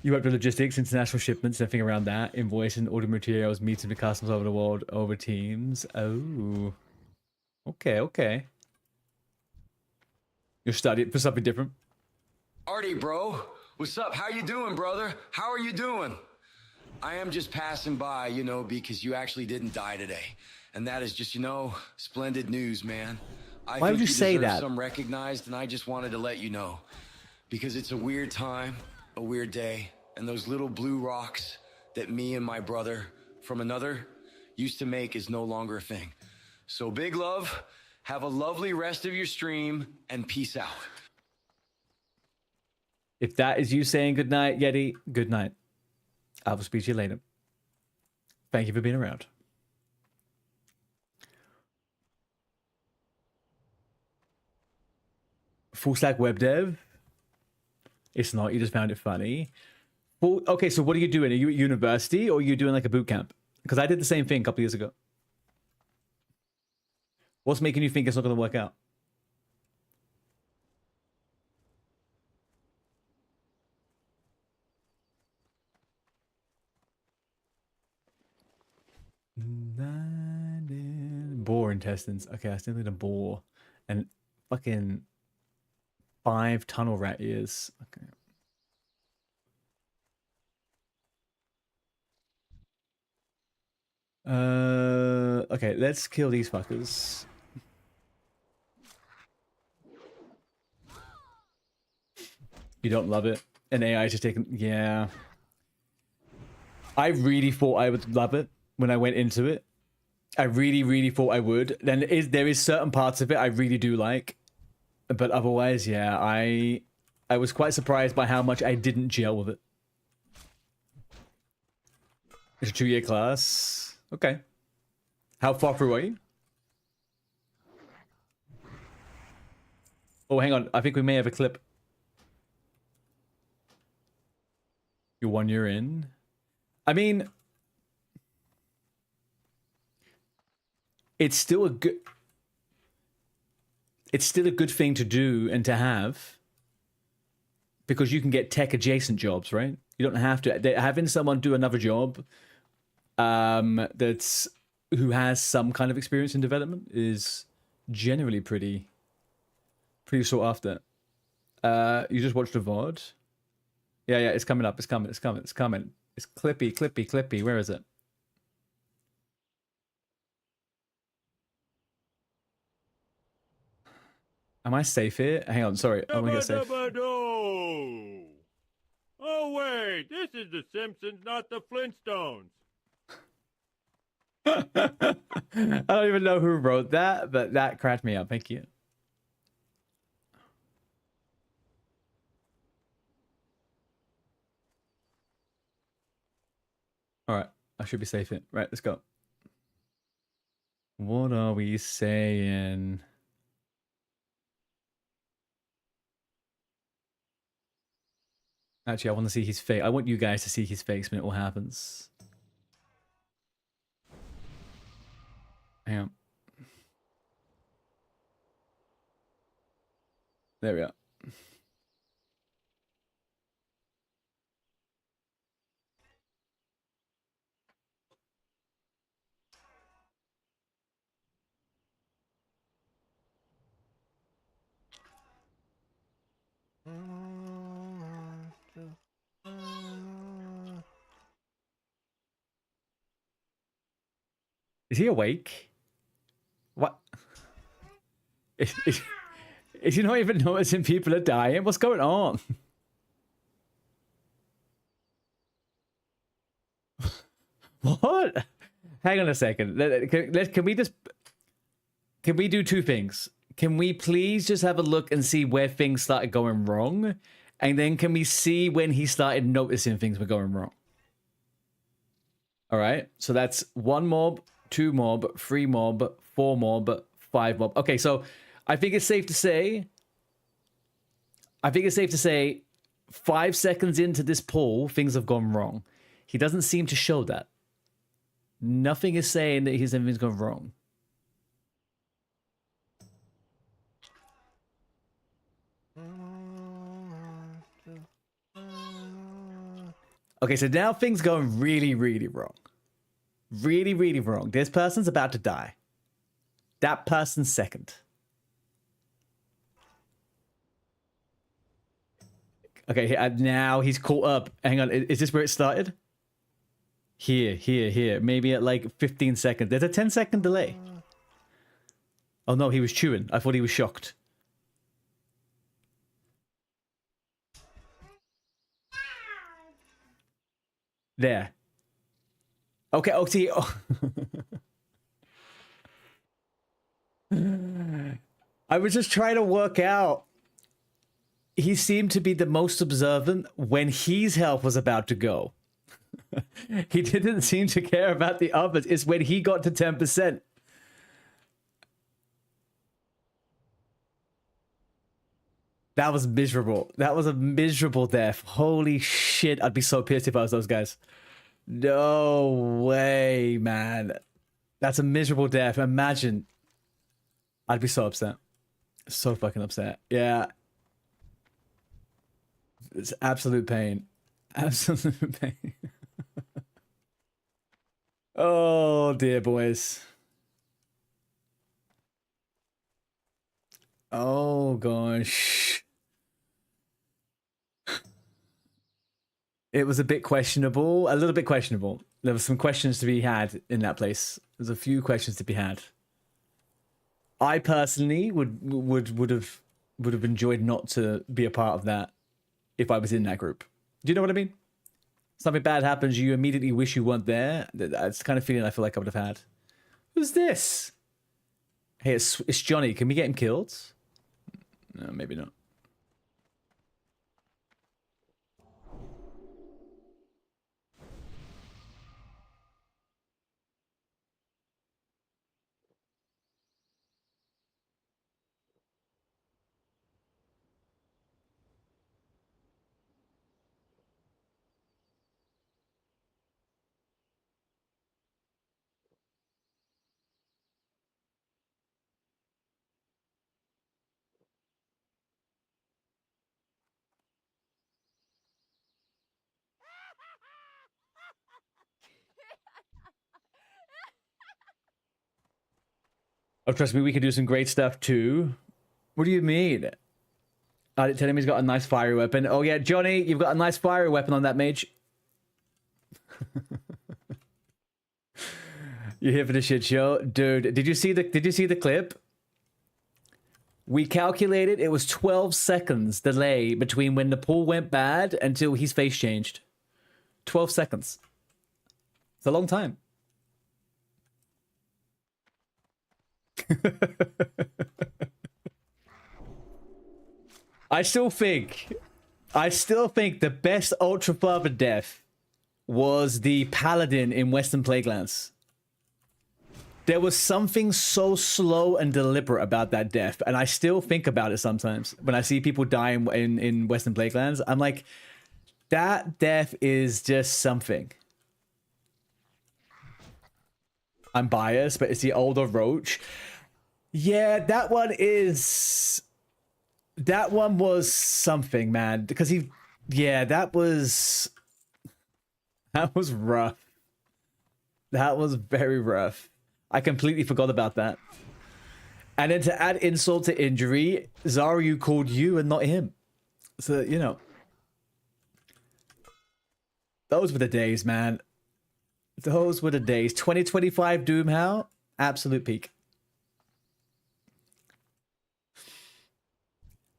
You work with logistics, international shipments, everything around that, invoicing, order materials, meeting with customers over the world, over teams. Oh. Okay, okay. You're studying for something different. Artie, bro. What's up? How you doing, brother? How are you doing? I am just passing by, you know, because you actually didn't die today. And that is just, you know, splendid news, man. Why would you say that? Some recognized, and I just wanted to let you know. Because it's a weird time, a weird day, and those little blue rocks that me and my brother from another used to make is no longer a thing. So big love, have a lovely rest of your stream, and peace out. If that is you saying goodnight, Yeti, good night. I will speak to you later. Thank you for being around. Full stack web dev? It's not, you just found it funny. Well, okay, so what are you doing? Are you at university or are you doing like a boot camp? Because I did the same thing a couple years ago. What's making you think it's not going to work out? Boar intestines. Okay, I still need a boar. And fucking 5 tunnel rat ears. Okay. Okay, let's kill these fuckers. You don't love it? An AI just taking... Yeah. I really thought I would love it when I went into it. I really, really thought I would. Then there is certain parts of it I really do like. But otherwise, yeah, I was quite surprised by how much I didn't gel with it. It's a 2-year class. Okay. How far through are you? Oh, hang on. I think we may have a clip. You're 1 year in. I mean, it's still a good thing to do and to have, because you can get tech adjacent jobs, right? You don't have to having someone do another job that's who has some kind of experience in development is generally pretty sought after. You just watched a VOD. Yeah, it's coming up. It's coming. It's clippy. Where is it? Am I safe here? Hang on, sorry. I want to get safe. Oh, wait. This is The Simpsons, not the Flintstones. I don't even know who wrote that, but that cracked me up. Thank you. All right. I should be safe here. Right, let's go. What are we saying? Actually, I want to see his face. I want you guys to see his face when it all happens. Hang on. There we are. Is he awake? What? Is he not even noticing people are dying? What's going on? What? Hang on a second. Can we do two things? Can we please just have a look and see where things started going wrong? And then can we see when he started noticing things were going wrong? All right. So that's one mob 2 mob, 3 mob, 4 mob, 5 mob. Okay, so I think it's safe to say... 5 seconds into this poll, things have gone wrong. He doesn't seem to show that. Nothing is saying that anything's gone wrong. Okay, so now things going really, really wrong. Really, really wrong. This person's about to die. That person's second. Okay, now he's caught up. Hang on, is this where it started? Here. Maybe at like 15 seconds. There's a 10-second delay. Oh no, he was chewing. I thought he was shocked. There. Okay, oh, see. Oh. I was just trying to work out. He seemed to be the most observant when his health was about to go. He didn't seem to care about the others. It's when he got to 10%. That was miserable. That was a miserable death. Holy shit. I'd be so pissed if I was those guys. No way, man. That's a miserable death. Imagine. I'd be so upset. So fucking upset. Yeah. It's absolute pain. Absolute pain. Oh, dear, boys. Oh, gosh. It was a bit questionable. A little bit questionable. There were some questions to be had in that place. There's a few questions to be had. I personally would have enjoyed not to be a part of that if I was in that group. Do you know what I mean? Something bad happens, you immediately wish you weren't there. That's the kind of feeling I feel like I would have had. Who's this? Hey, it's Johnny. Can we get him killed? No, maybe not. Oh, trust me, we could do some great stuff too. What do you mean? Tell him he's got a nice fiery weapon. Oh yeah, Johnny, you've got a nice fiery weapon on that mage. You're here for the shit show, dude. Did you see the clip? We calculated it was 12 seconds delay between when the pool went bad until his face changed. 12 seconds. It's a long time. I still think the best Ultra Father death was the Paladin in Western Plaguelands. There was something so slow and deliberate about that death, and I still think about it sometimes when I see people die in Western Plaguelands. I'm like, that death is just something. I'm biased, but it's the older Roach. Yeah, that one was something, man. Because that was rough. That was very rough. I completely forgot about that. And then to add insult to injury, Zaryu called you and not him. So, you know. Those were the days, man. Those were the days. 2025 Doomhowl, absolute peak.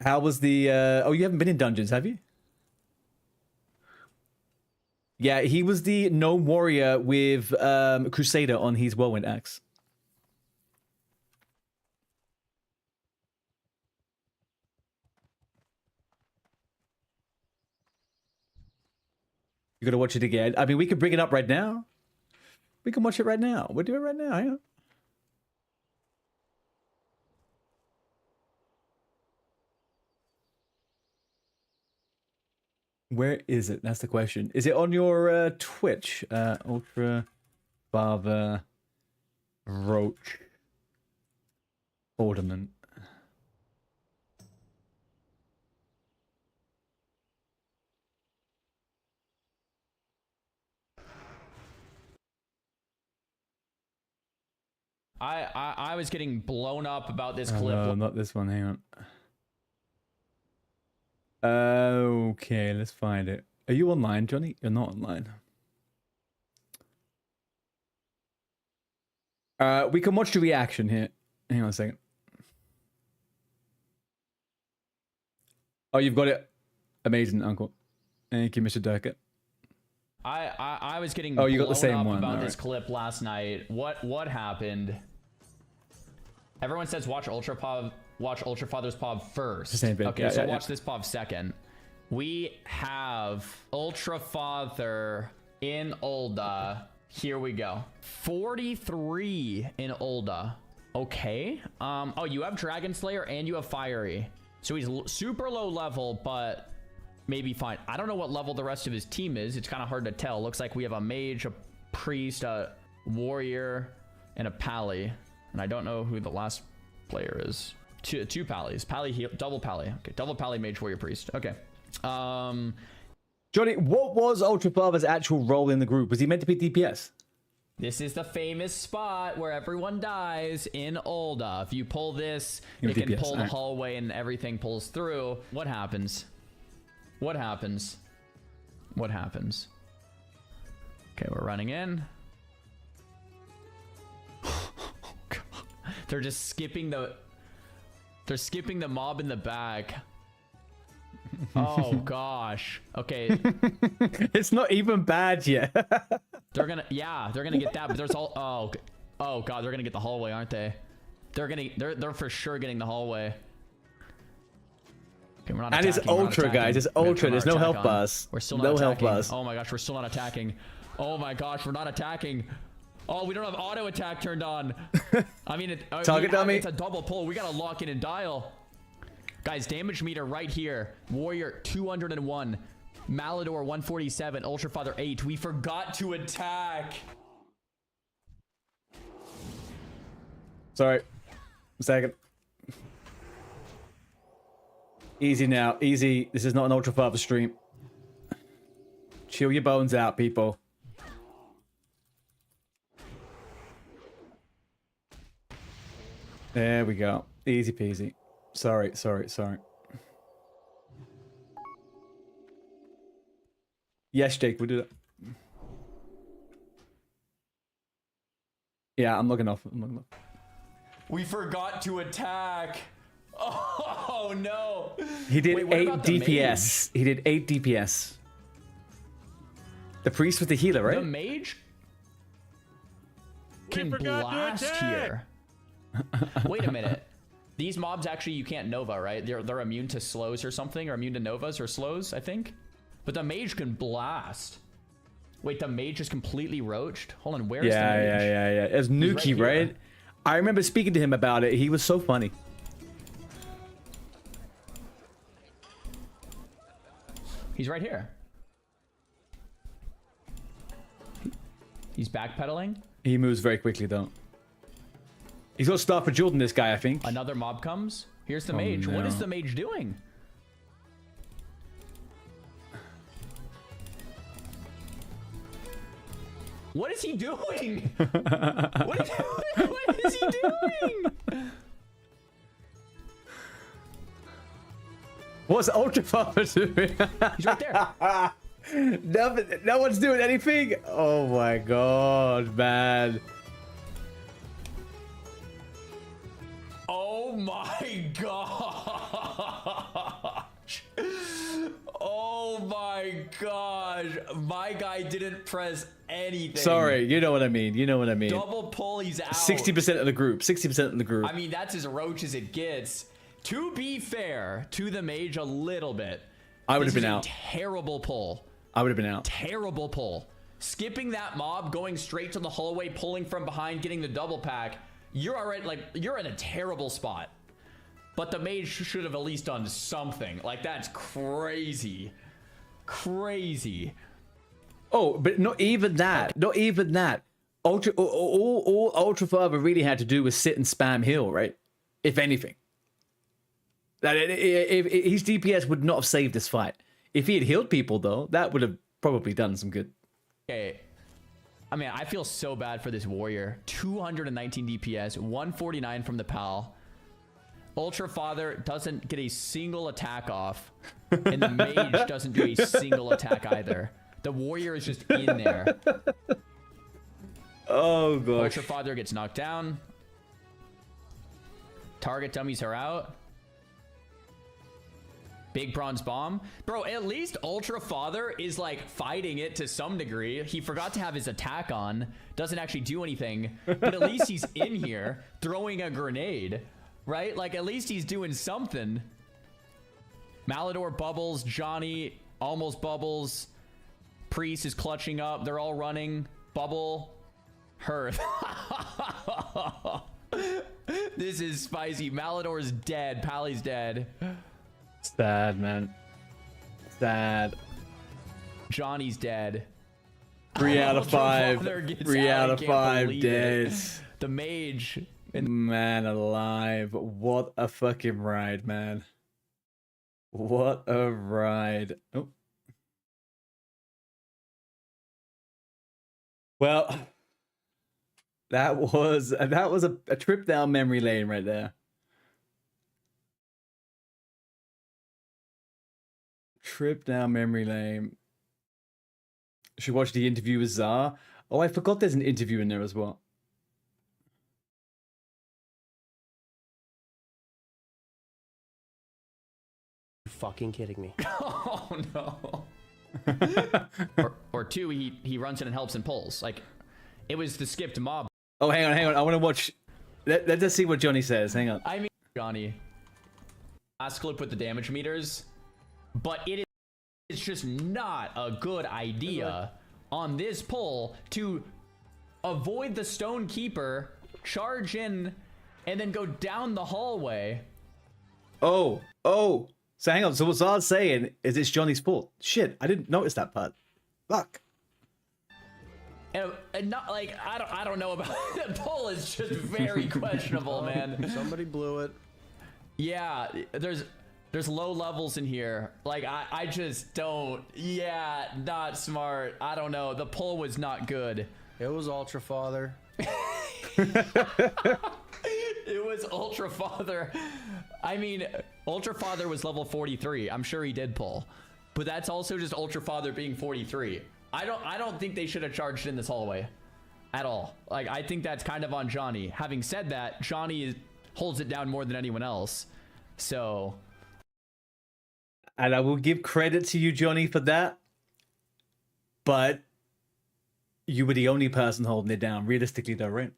How was the... oh, you haven't been in dungeons, have you? Yeah, he was the gnome warrior with Crusader on his Whirlwind Axe. You gotta watch it again. I mean, we could bring it up right now. We can watch it right now. We'll do it right now. Hang on. Where is it? That's the question. Is it on your Twitch? Ultra Father Roach Ornament. I was getting blown up about this clip. No, not this one. Hang on. Okay, let's find it. Are you online, Johnny? You're not online. We can watch the reaction here. Hang on a second. Oh, you've got it. Amazing, Uncle. Thank you, Mr. Durkett. I was getting you got the blown same up one. about All this right. clip last night. What happened? Everyone says watch Ultra Father's POV first. The same thing. Okay, Yeah, so yeah, watch this POV second. We have Ultra Father in Ulda. Here we go. 43 in Ulda. Okay. Oh, you have Dragon Slayer and you have Fiery. So he's super low level, but maybe fine. I don't know what level the rest of his team is. It's kind of hard to tell. Looks like we have a mage, a priest, a warrior, and a pally. And I don't know who the last player is. Two pallies. Pally heal, double pally. Okay, double pally, mage, warrior, priest. Okay. Johnny, what was Ultra Father's actual role in the group? Was he meant to be DPS? This is the famous spot where everyone dies in Ulda. If you pull this, You're it can DPS, pull the alright. hallway and everything pulls through. What happens? What happens? What happens? Okay, we're running in. They're just skipping the... They're skipping the mob in the back. Oh, gosh. Okay. It's not even bad yet. They're gonna... Yeah, they're gonna get that, but there's all... Oh, okay. Oh, God, they're gonna get the hallway, aren't they? They're for sure getting the hallway. Okay, we're not And it's attacking, we're not Ultra, attacking. guys. It's We have to Ultra. turn There's our no attack health on. bars. We're still not No health attacking. bars. Oh my gosh, we're still not attacking. Oh my gosh, we're not attacking. Oh, we don't have auto attack turned on. I mean, Target dummy. It's a double pull. We gotta lock in and dial. Guys, damage meter right here. Warrior 201. Malador 147. Ultra Father 8. We forgot to attack. Sorry. A second. Easy now. Easy. This is not an Ultra Father stream. Chill your bones out, people. There we go. Easy peasy. Sorry. Yes, Jake, we'll do that. Yeah, I'm looking off. We forgot to attack. Oh no. He did Wait, what 8 about the DPS. He did 8 DPS. The priest with the healer, right? The mage can blast here. Wait a minute. These mobs actually you can't Nova, right? They're immune to slows or something, or immune to Novas or slows, I think. But the mage can blast. Wait, the mage is completely roached? Hold on, where is the mage? Yeah. It was Nuki, right? I remember speaking to him about it. He was so funny. He's right here. He's backpedaling. He moves very quickly, though. He's got to start for Jordan, this guy, I think. Another mob comes. Here's the Oh, mage. What is no. the mage doing? What is he doing? What is he doing? What's Ultra Father doing? He's right there. No one's doing anything. Oh my god, man. Oh my gosh. Oh my gosh. My guy didn't press anything. Sorry, you know what I mean. Double pull, he's out. 60% of the group. 60% of the group. I mean, that's as roach as it gets. To be fair to the mage a little bit. I would have been This is a out. Terrible pull. I would have been out. Terrible pull. skipping that mob, going straight to the hallway, pulling from behind, getting the double pack, you're already like, you're in a terrible spot. But the mage should have at least done something. Like, that's crazy. Crazy. Oh, but not even that. Not even that. All Ultra Father really had to do was sit and spam heal, right? If anything. His DPS would not have saved this fight. If he had healed people, though, that would have probably done some good. Okay. I mean, I feel so bad for this warrior. 219 DPS, 149 from the PAL. Ultra Father doesn't get a single attack off. And the mage doesn't do a single attack either. The warrior is just in there. Oh, gosh. Ultra Father gets knocked down. Target dummies her out. Big bronze bomb. Bro, at least Ultra Father is like fighting it to some degree. He forgot to have his attack on. Doesn't actually do anything. But at least he's in here throwing a grenade. Right? Like, at least he's doing something. Malador bubbles. Johnny almost bubbles. Priest is clutching up. They're all running. Bubble. Hearth. This is spicy. Malador's dead. Pally's dead. Sad, man. Sad. Johnny's dead. 3 out of 5. 3 out of 5 dead. The mage. Man alive. What a fucking ride, man. What a ride. Oh. Well, that was a trip down memory lane right there. Trip down memory lane. Should watch the interview with Czar. Oh, I forgot there's an interview in there as well. You fucking kidding me? Oh no. or two, he runs in and helps and pulls. Like, it was the skipped mob. Oh, hang on. I want to watch. Let's just see what Johnny says. Hang on. I mean, Johnny. Last clip with the damage meters. But it's just not a good idea on this pull to avoid the Stone Keeper, charge in, and then go down the hallway. Oh. So hang on. So what Zard's saying is it's Johnny's fault. Shit, I didn't notice that part. Fuck. And not like I don't know about the pull is just very questionable, man. Somebody blew it. Yeah, there's low levels in here. Like I just don't. Yeah, not smart. I don't know. The pull was not good. It was Ultra Father. It was Ultra Father. I mean, Ultra Father was level 43. I'm sure he did pull, but that's also just Ultra Father being 43. I don't think they should have charged in this hallway at all. Like, I think that's kind of on Johnny. Having said that, Johnny holds it down more than anyone else. So, and I will give credit to you, Johnny, for that. But you were the only person holding it down, realistically, though, right?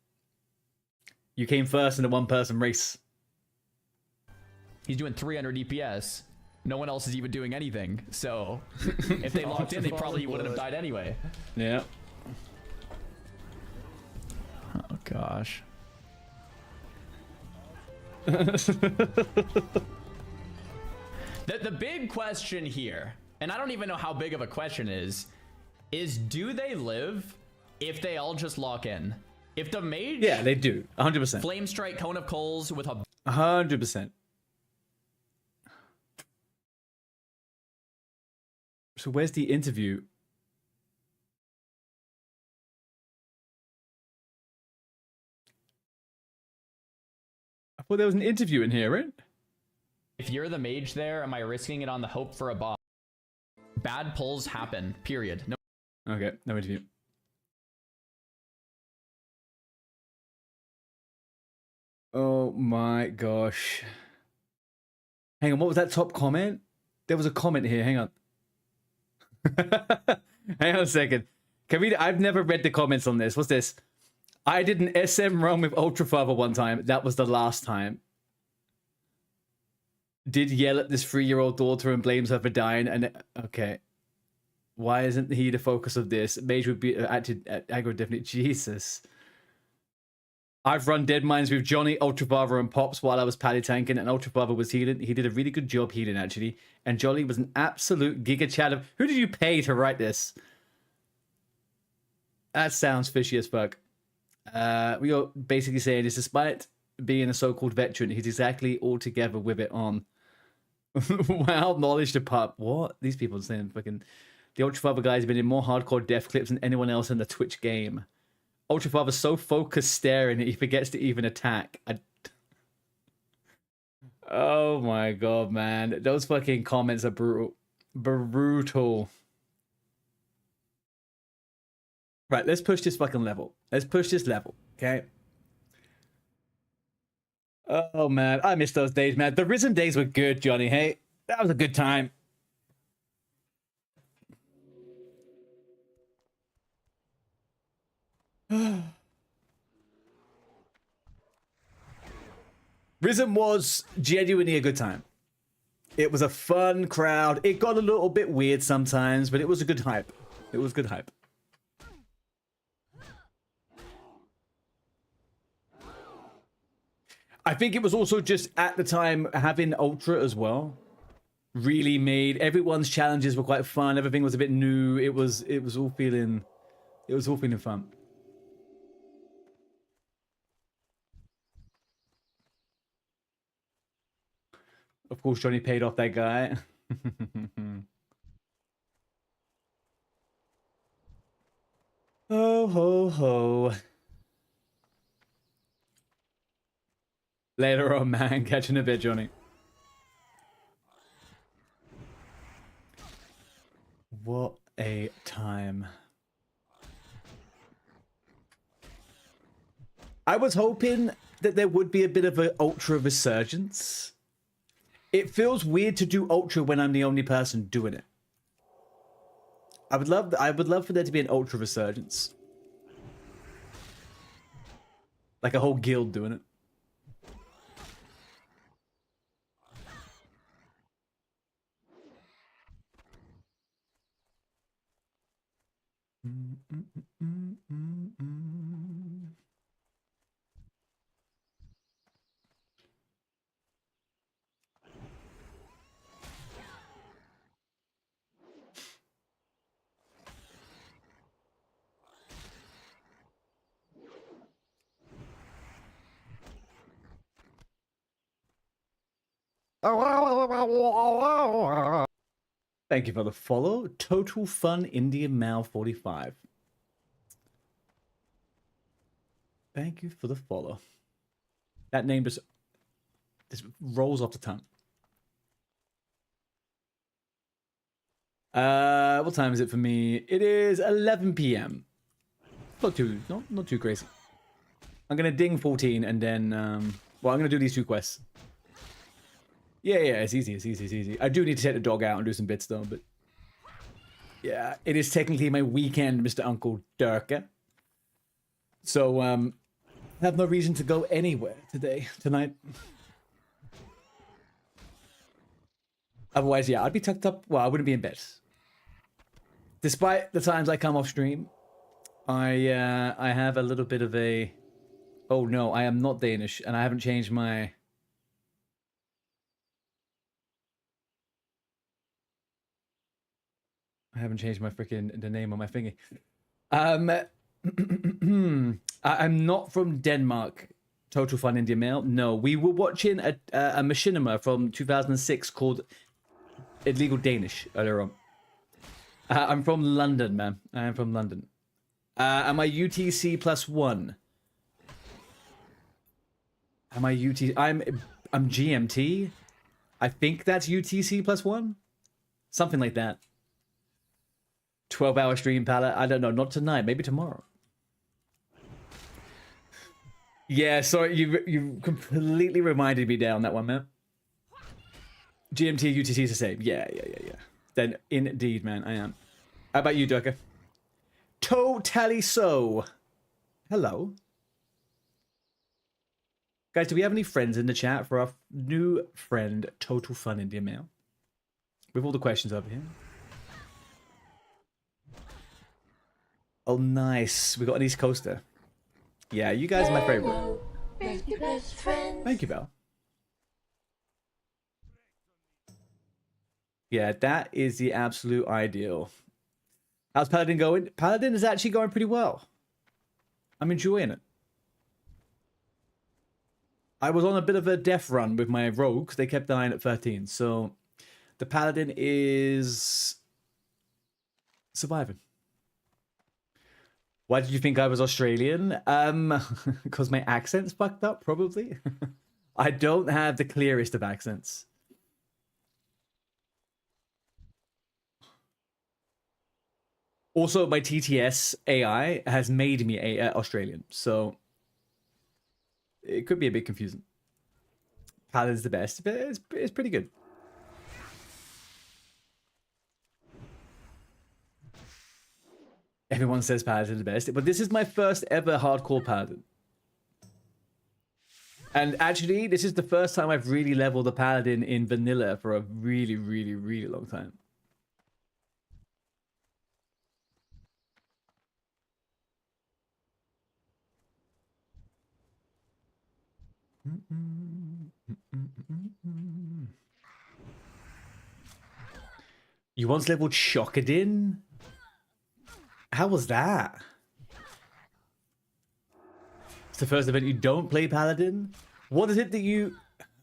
You came first in a one-person race. He's doing 300 DPS. No one else is even doing anything. So, if they locked in, they probably wouldn't have died anyway. Yeah. Oh, gosh. The big question here, and I don't even know how big of a question is do they live if they all just lock in? If the mage... Yeah, they do. 100%. Flame Strike, Cone of Coals with a... 100%. So where's the interview? I thought there was an interview in here, right? If you're the mage there, am I risking it on the hope for a boss? Bad pulls happen, period. No. Okay, no interview. Oh my gosh. Hang on, what was that top comment? There was a comment here, hang on. Hang on a second. Can we? I've never read the comments on this. What's this? I did an SM run with Ultra Father one time. That was the last time. Did yell at this 3-year-old daughter and blames her for dying. And okay. Why isn't he the focus of this? Mage would be acted aggro definitely. Jesus. I've run dead mines with Johnny, Ultra Father, and Pops while I was pally tanking, and Ultra Father was healing. He did a really good job healing, actually. And Jolly was an absolute giga chat of... Who did you pay to write this? That sounds fishy as fuck. We are basically saying is despite being a so-called veteran, he's exactly all together with it on. Wow, knowledge to pup. What? These people are saying fucking... The Ultra Father guy has been in more hardcore death clips than anyone else in the Twitch game. Ultra Father's so focused staring he forgets to even attack. Oh my god, man. Those fucking comments are brutal. Brutal. Right, let's push this fucking level. Let's push this level, okay? Oh man, I miss those days, man. The Risen days were good, Johnny, hey? That was a good time. Risen was genuinely a good time. It was a fun crowd. It got a little bit weird sometimes, but it was a good hype. It was good hype. I think it was also just at the time having Ultra as well really made everyone's challenges were quite fun. Everything was a bit new. It was all feeling fun. Of course, Johnny paid off that guy. Ho, ho, ho. Later on, man. Catch you in a bit, Johnny. What a time. I was hoping that there would be a bit of an Ultra resurgence. It feels weird to do Ultra when I'm the only person doing it. I would love for there to be an Ultra resurgence. Like a whole guild doing it. Thank you for the follow. Total Fun Indian Male 45. Thank you for the follow. That name just rolls off the tongue. What time is it for me? It is 11 p.m. Not too crazy. I'm gonna ding 14 and then well, I'm gonna do these two quests. Yeah, it's easy. I do need to take the dog out and do some bits though, but yeah, it is technically my weekend, Mr. Uncle Durka. So I have no reason to go anywhere tonight. Otherwise, yeah, I'd be tucked up. Well, I wouldn't be in bed. Despite the times I come off stream, I have a little bit of a... Oh no, I am not Danish, and I haven't changed my... freaking the name on my thingy. I'm not from Denmark. Total Fun Indian Male. No, we were watching a machinima from 2006 called Illegal Danish earlier on. I'm from London, man. I am from London. Am I UTC +1? Am I UTC? I'm GMT. I think that's UTC +1. Something like that. 12-hour stream, Palette. I don't know. Not tonight. Maybe tomorrow. Yeah, sorry. You completely reminded me down that one, man. GMT and UTC is the same. Yeah. Then indeed, man, I am. How about you, Durka? Totally so. Hello. Guys, do we have any friends in the chat for our new friend, Total Fun Indian Male? With all the questions over here. Oh, nice. We got an East Coaster. Yeah, you guys are my favorite. Rescue best friends. Thank you, Belle. Yeah, that is the absolute ideal. How's Paladin going? Paladin is actually going pretty well. I'm enjoying it. I was on a bit of a death run with my rogues. They kept dying at 13. So the Paladin is surviving. Why did you think I was Australian? Because my accent's fucked up, probably. I don't have the clearest of accents. Also, my TTS AI has made me Australian, so it could be a bit confusing. Paladin's the best, but it's pretty good. Everyone says Paladin's the best, but this is my first ever hardcore Paladin. And actually, this is the first time I've really leveled a Paladin in vanilla for a really, really, really long time. You once leveled Shockadin? How was that? It's the first event you don't play Paladin? What is it that you...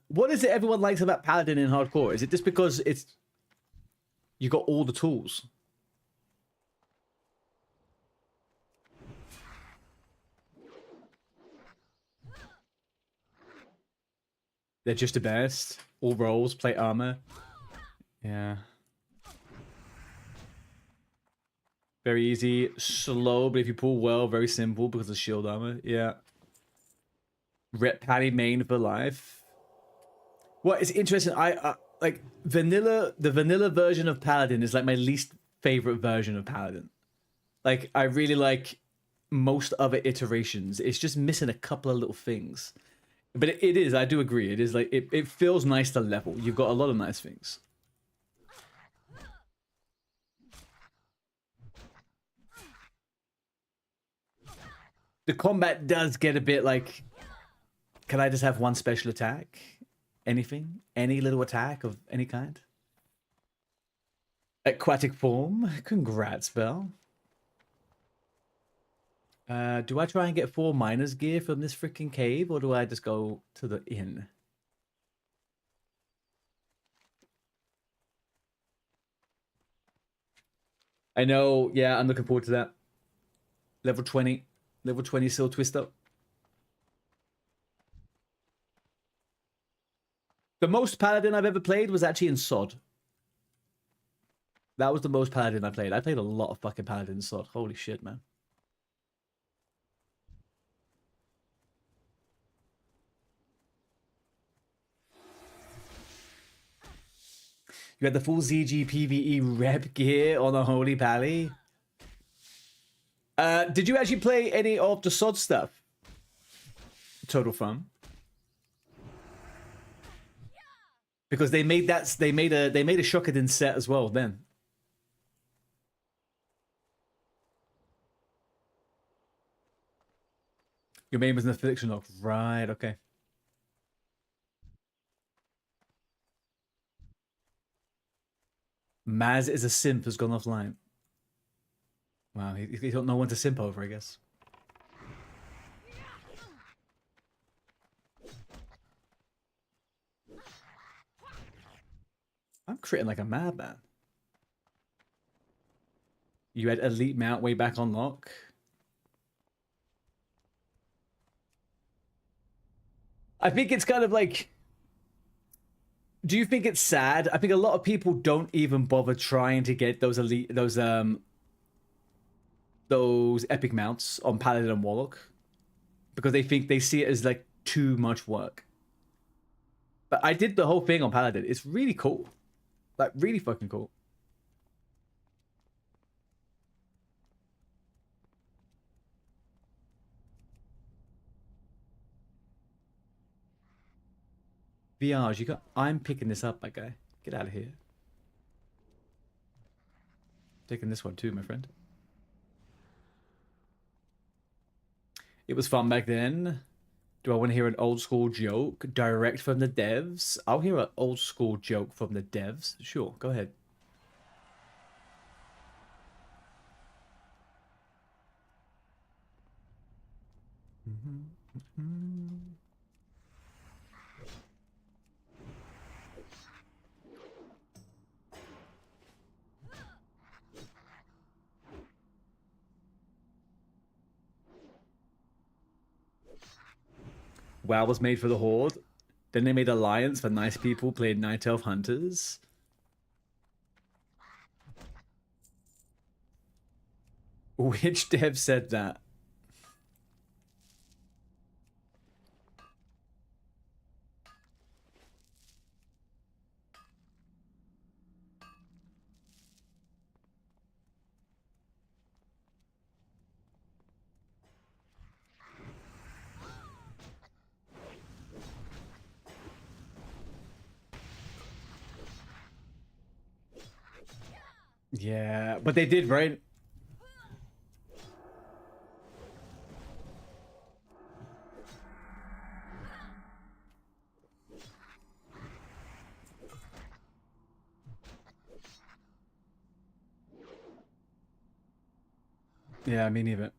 What is it everyone likes about Paladin in hardcore? Is it just because it's... You got all the tools? They're just the best. All rolls, plate armor. Yeah. Very easy. Slow, but if you pull well, very simple because of shield armor. Yeah. Rep Patty main for life. Well, it's interesting. I like vanilla. The vanilla version of Paladin is like my least favorite version of Paladin. Like, I really like most other iterations. It's just missing a couple of little things. But it is, I do agree. It is like, it feels nice to level. You've got a lot of nice things. The combat does get a bit like, can I just have one special attack? Anything? Any little attack of any kind? Aquatic form. Congrats, Belle. Do I try and get 4 miner's gear from this freaking cave, or do I just go to the inn? I know, yeah, I'm looking forward to that. Level 20. Level 20 Seal Twister. The most Paladin I've ever played was actually in SOD. That was the most Paladin I played. I played a lot of fucking Paladin in SOD. Holy shit, man. You had the full ZG PvE rep gear on a Holy Pally. Did you actually play any of the SOD stuff? Total Fun. Because they made that, they made a Shockadin set as well then. Your main was in the fiction log. Right, okay. Maz is a simp has gone offline. Wow, he don't know when to simp over, I guess. I'm critting like a madman. You had Elite Mount way back on lock. I think it's kind of like... Do you think it's sad? I think a lot of people don't even bother trying to get those elite, those epic mounts on Paladin and Warlock because they think they see it as like too much work. But I did the whole thing on Paladin. It's really cool, like really fucking cool. VRs, you got. I'm picking this up, my guy. Get out of here. Taking this one too, my friend. It was fun back then. Do I want to hear an old school joke direct from the devs? I'll hear an old school joke from the devs. Sure, go ahead. WoW was made for the Horde. Then they made Alliance for nice people playing Night Elf Hunters. Which dev said that? Yeah, but they did, right? Yeah, me neither.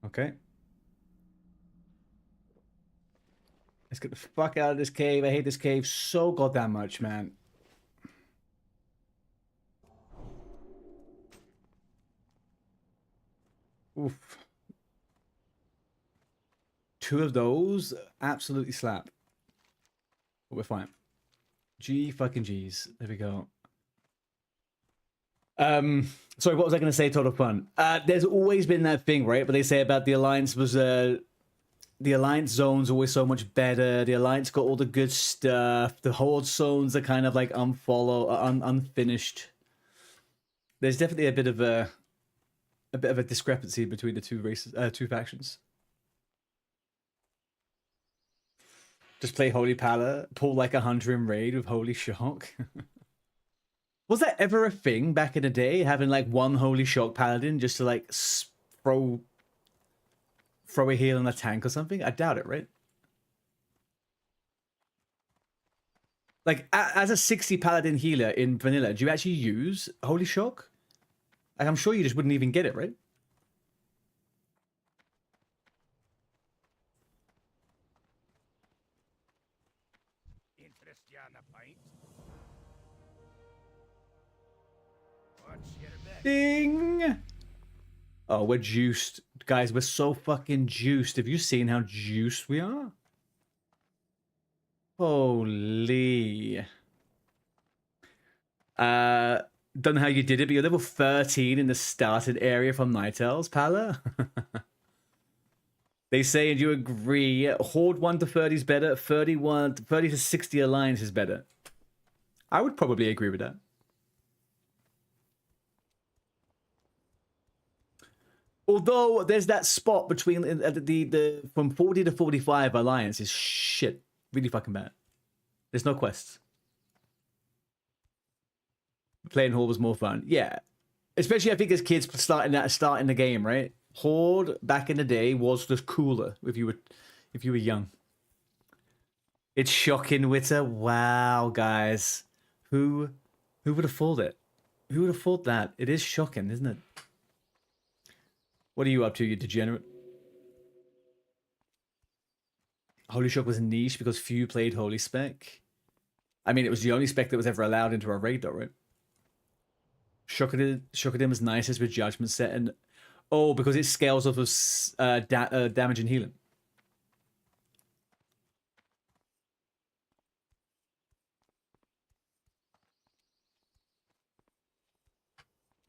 Okay. Let's get the fuck out of this cave. I hate this cave so goddamn much, man. Oof. 2 of those absolutely slap. But we're fine. G fucking G's. There we go. Sorry, what was I going to say? Total fun. There's always been that thing, right? But they say about the Alliance was the Alliance zone's always so much better. The Alliance got all the good stuff. The Horde zones are kind of like unfinished. There's definitely a bit of a discrepancy between the two races, two factions. Just play Holy Pala, pull like a hunter in raid with Holy Shock. Was that ever a thing back in the day, having like one Holy Shock Paladin just to like throw a heal in a tank or something? I doubt it, right? Like, as a 60 Paladin healer in vanilla, do you actually use Holy Shock? Like, I'm sure you just wouldn't even get it, right? Ding! Oh, we're juiced. Guys, we're so fucking juiced. Have you seen how juiced we are? Holy. Don't know how you did it, but you're level 13 in the started area from Night Elves, Pala. They say, and you agree, Horde 1 to 30 is better, 30 to 60 Alliance is better. I would probably agree with that. Although there's that spot between the from 40 to 45 Alliance is shit. Really fucking bad. There's no quests. Playing Horde was more fun. Yeah. Especially I think as kids starting the game, right? Horde back in the day was just cooler if you were young. It's shocking, Witter. Wow, guys. Who would have thought it? Who would have thought that? It is shocking, isn't it? What are you up to, you degenerate? Holy Shock was niche because few played Holy Spec. I mean, it was the only spec that was ever allowed into a raid, though, right? Shockadim is nicest with Judgment Set, and oh, because it scales off of damage and healing.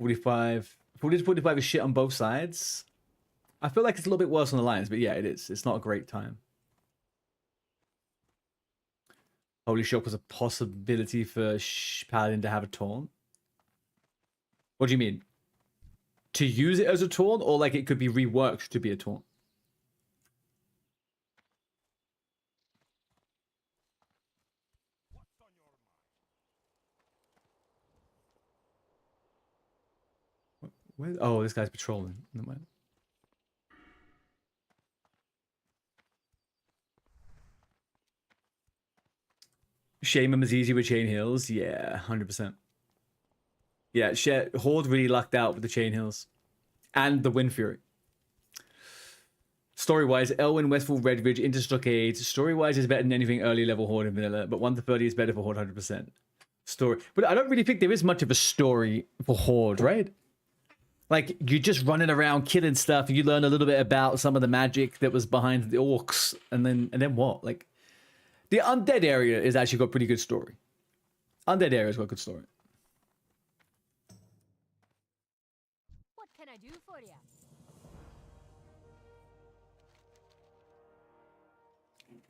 $40 to 45 is shit on both sides. I feel like it's a little bit worse on the Alliance, but yeah, it is. It's not a great time. Holy Shock was a possibility for Paladin to have a taunt. What do you mean? to use it as a taunt, or like it could be reworked to be a taunt? Where? Oh, this guy's patrolling. Never mind. Shame him is easy with chain hills. Yeah, 100%. Yeah, Horde really lucked out with the chain hills. And the Wind Fury. Story-wise, Elwyn, Westfall, Redridge, into Stockade. Story-wise is better than anything early level Horde in vanilla, but 1 to 30 is better for Horde 100%. Story. But I don't really think there is much of a story for Horde, right? Like, you're just running around killing stuff, and you learn a little bit about some of the magic that was behind the orcs, and then what? Like, the Undead area is actually got pretty good story. Undead area's got good story. What can I do for you?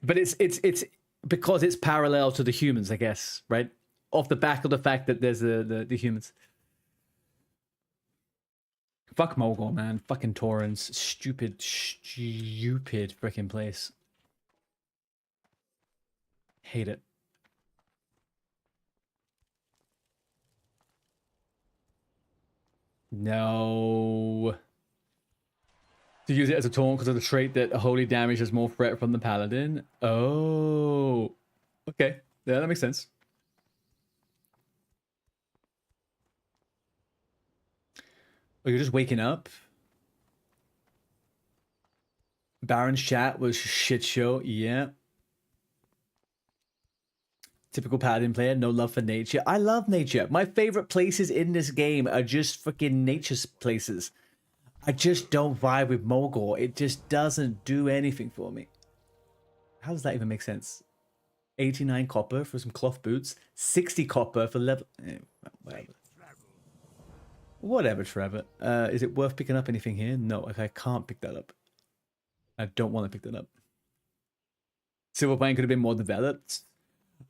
But it's because it's parallel to the humans, I guess, right? Off the back of the fact that there's the humans. Fuck Mogul, man. Fucking Torrens. Stupid freaking place. Hate it. No. To use it as a taunt because of the trait that holy damage has more threat from the paladin. Oh. Okay. Yeah, that makes sense. Oh, you're just waking up? Baron's chat was shit show. Yeah. Typical paladin player, no love for nature. I love nature. My favorite places in this game are just freaking nature places. I just don't vibe with Mogul. It just doesn't do anything for me. How does that even make sense? 89 copper for some cloth boots. 60 copper for level... whatever. Whatever, Trevor. Is it worth picking up anything here? No, I can't pick that up. I don't want to pick that up. Silverplane could have been more developed.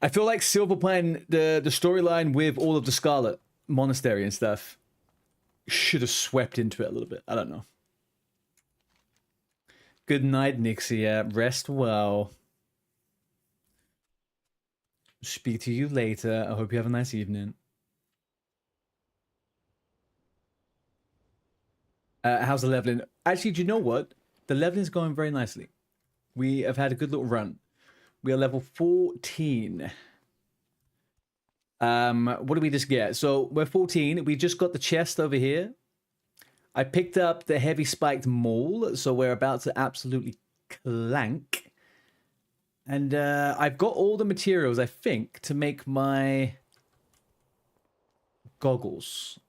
I feel like Silverplane, the storyline with all of the Scarlet Monastery and stuff, should have swept into it a little bit. I don't know. Good night, Nixia. Rest well. Speak to you later. I hope you have a nice evening. How's the leveling? Actually, do you know what? The leveling is going very nicely. We have had a good little run. We are level 14. What did we just get? So we're 14. We just got the chest over here. I picked up the heavy spiked maul, so we're about to absolutely clank. And I've got all the materials, I think, to make my goggles.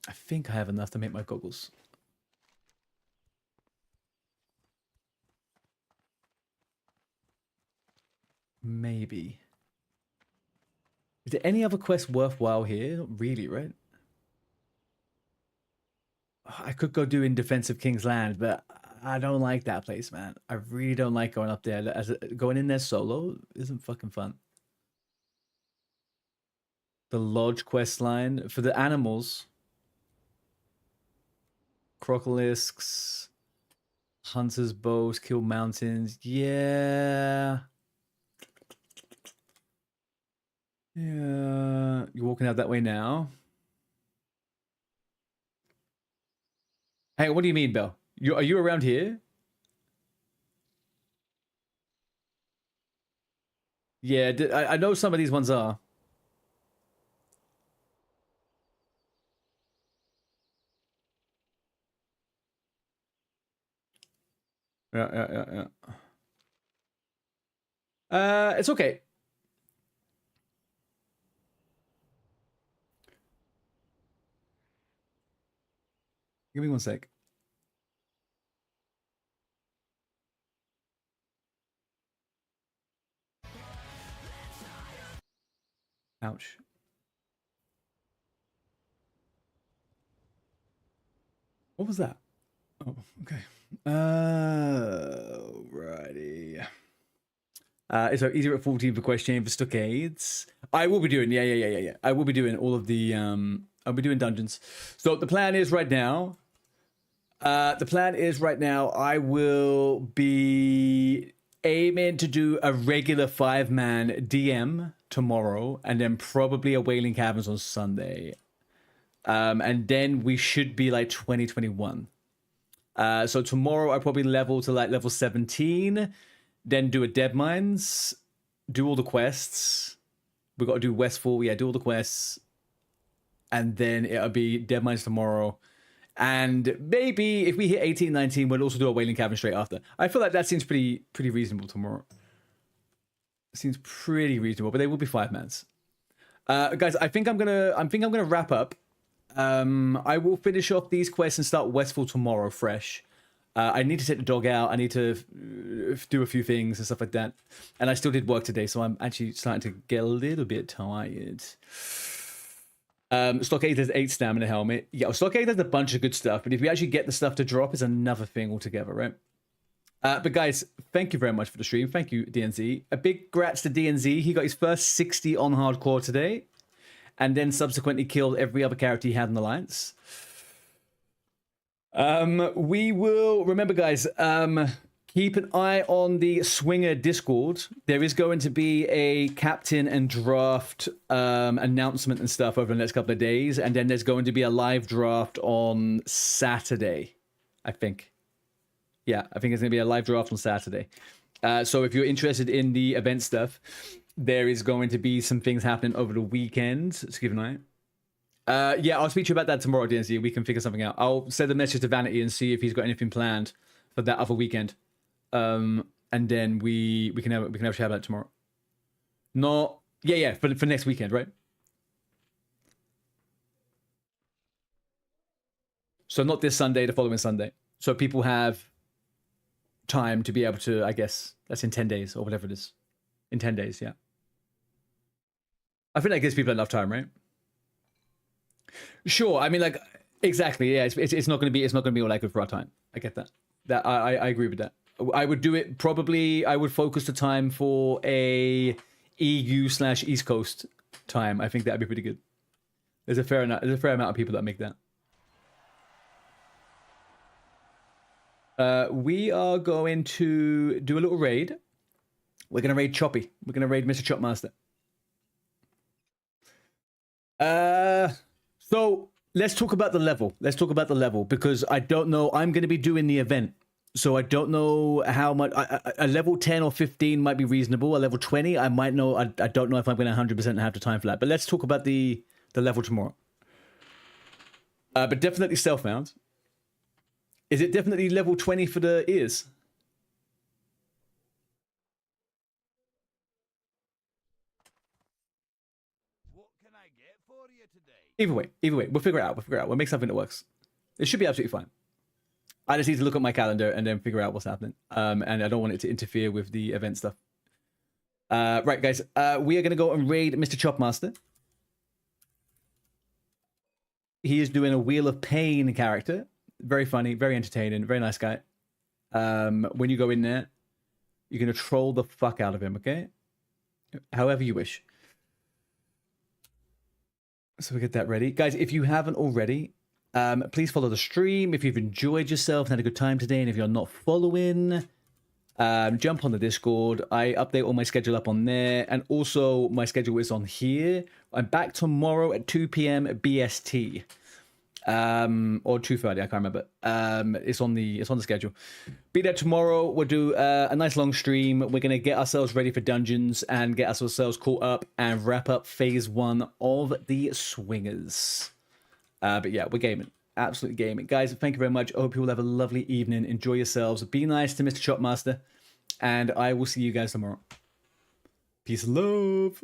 I think I have enough to make my goggles. Maybe. Is there any other quest worthwhile here? Not really, right? I could go do in Defense of King's Land, but I don't like that place, man. I really don't like going up there. Going in there solo isn't fucking fun. The Lodge quest line for the animals. Crocolisk's, Hunter's Bows, Kill Mountains. Yeah. Yeah. You're walking out that way now. Hey, what do you mean, Belle? Are you around here? Yeah, I know some of these ones are. Yeah. It's okay. Give me one sec. Ouch. What was that? Oh, okay. Righty. So easier at 14 for quest chain for stockades. I will be doing, yeah. I will be doing all of the I'll be doing dungeons. So the plan is right now. I will be aiming to do a regular 5-man DM tomorrow, and then probably a Wailing Caverns on Sunday. And then we should be like 2021. So tomorrow I probably level to like level 17, then do a Dead Mines, do all the quests. We got to do Westfall, do all the quests, and then it'll be Dead Mines tomorrow. And maybe if we hit 18, 19, we'll also do a Wailing Cavern straight after. I feel like that seems pretty reasonable tomorrow. Seems pretty reasonable, but they will be 5-mans. Guys, I think I'm gonna wrap up. I will finish off these quests and start Westfall tomorrow, fresh. I need to take the dog out. I need to do a few things and stuff like that. And I still did work today, so I'm actually starting to get a little bit tired. Stockade has 8 stamina helmet. Yeah, Stockade has a bunch of good stuff, but if we actually get the stuff to drop, it's another thing altogether, right? But guys, thank you very much for the stream. Thank you, DNZ. A big grats to DNZ. He got his first 60 on hardcore today, and then subsequently killed every other character he had in Alliance. We will remember, guys. Keep an eye on the Swinger Discord. There is going to be a captain and draft announcement and stuff over the next couple of days, and then there's going to be a live draft on Saturday, I think. Yeah, I think it's going to be a live draft on Saturday. So if you're interested in the event stuff, there is going to be some things happening over the weekend. So keep an eye. Yeah, I'll speak to you about that tomorrow, DNZ. We can figure something out. I'll send a message to Vanity and see if he's got anything planned for that other weekend. And then we can have a chat about it tomorrow. No, yeah, for next weekend, right? So not this Sunday, the following Sunday. So people have time to be able to, I guess, that's in 10 days or whatever it is. In 10 days, yeah. I think that gives people enough time, right? Sure, I mean, like, exactly, yeah. It's not going to be all that good for our time. I get that. I agree with that. I would do it probably. I would focus the time for a EU/East Coast time. I think that'd be pretty good. There's a fair amount of people that make that. We are going to do a little raid. We're going to raid Choppy. We're going to raid Mr. Chopmaster. So let's talk about the level. Because I don't know. I'm going to be doing the event. So I don't know how much. A level 10 or 15 might be reasonable. A level 20, I might know. I don't know if I'm going to 100% have the time for that. But let's talk about the level tomorrow. But definitely self-mount. Is it definitely level 20 for the ears? Either way, we'll figure it out. We'll make something that works. It should be absolutely fine. I just need to look at my calendar and then figure out what's happening. And I don't want it to interfere with the event stuff. Right, guys. We are going to go and raid Mr. Chopmaster. He is doing a Wheel of Pain character. Very funny, very entertaining, very nice guy. When you go in there, you're going to troll the fuck out of him, okay? However you wish. So we get that ready. Guys, if you haven't already, please follow the stream. If you've enjoyed yourself and had a good time today, and if you're not following, jump on the Discord. I update all my schedule up on there, and also my schedule is on here. I'm back tomorrow at 2 p.m. BST. Or 2:30, I can't remember. It's on the schedule. Be there tomorrow. We'll do a nice long stream. We're gonna get ourselves ready for dungeons and get ourselves caught up and wrap up phase 1 of the Swingers. But yeah, we're gaming. Absolutely gaming. Guys, thank you very much. I hope you all have a lovely evening. Enjoy yourselves. Be nice to Mr. Chopmaster. And I will see you guys tomorrow. Peace and love.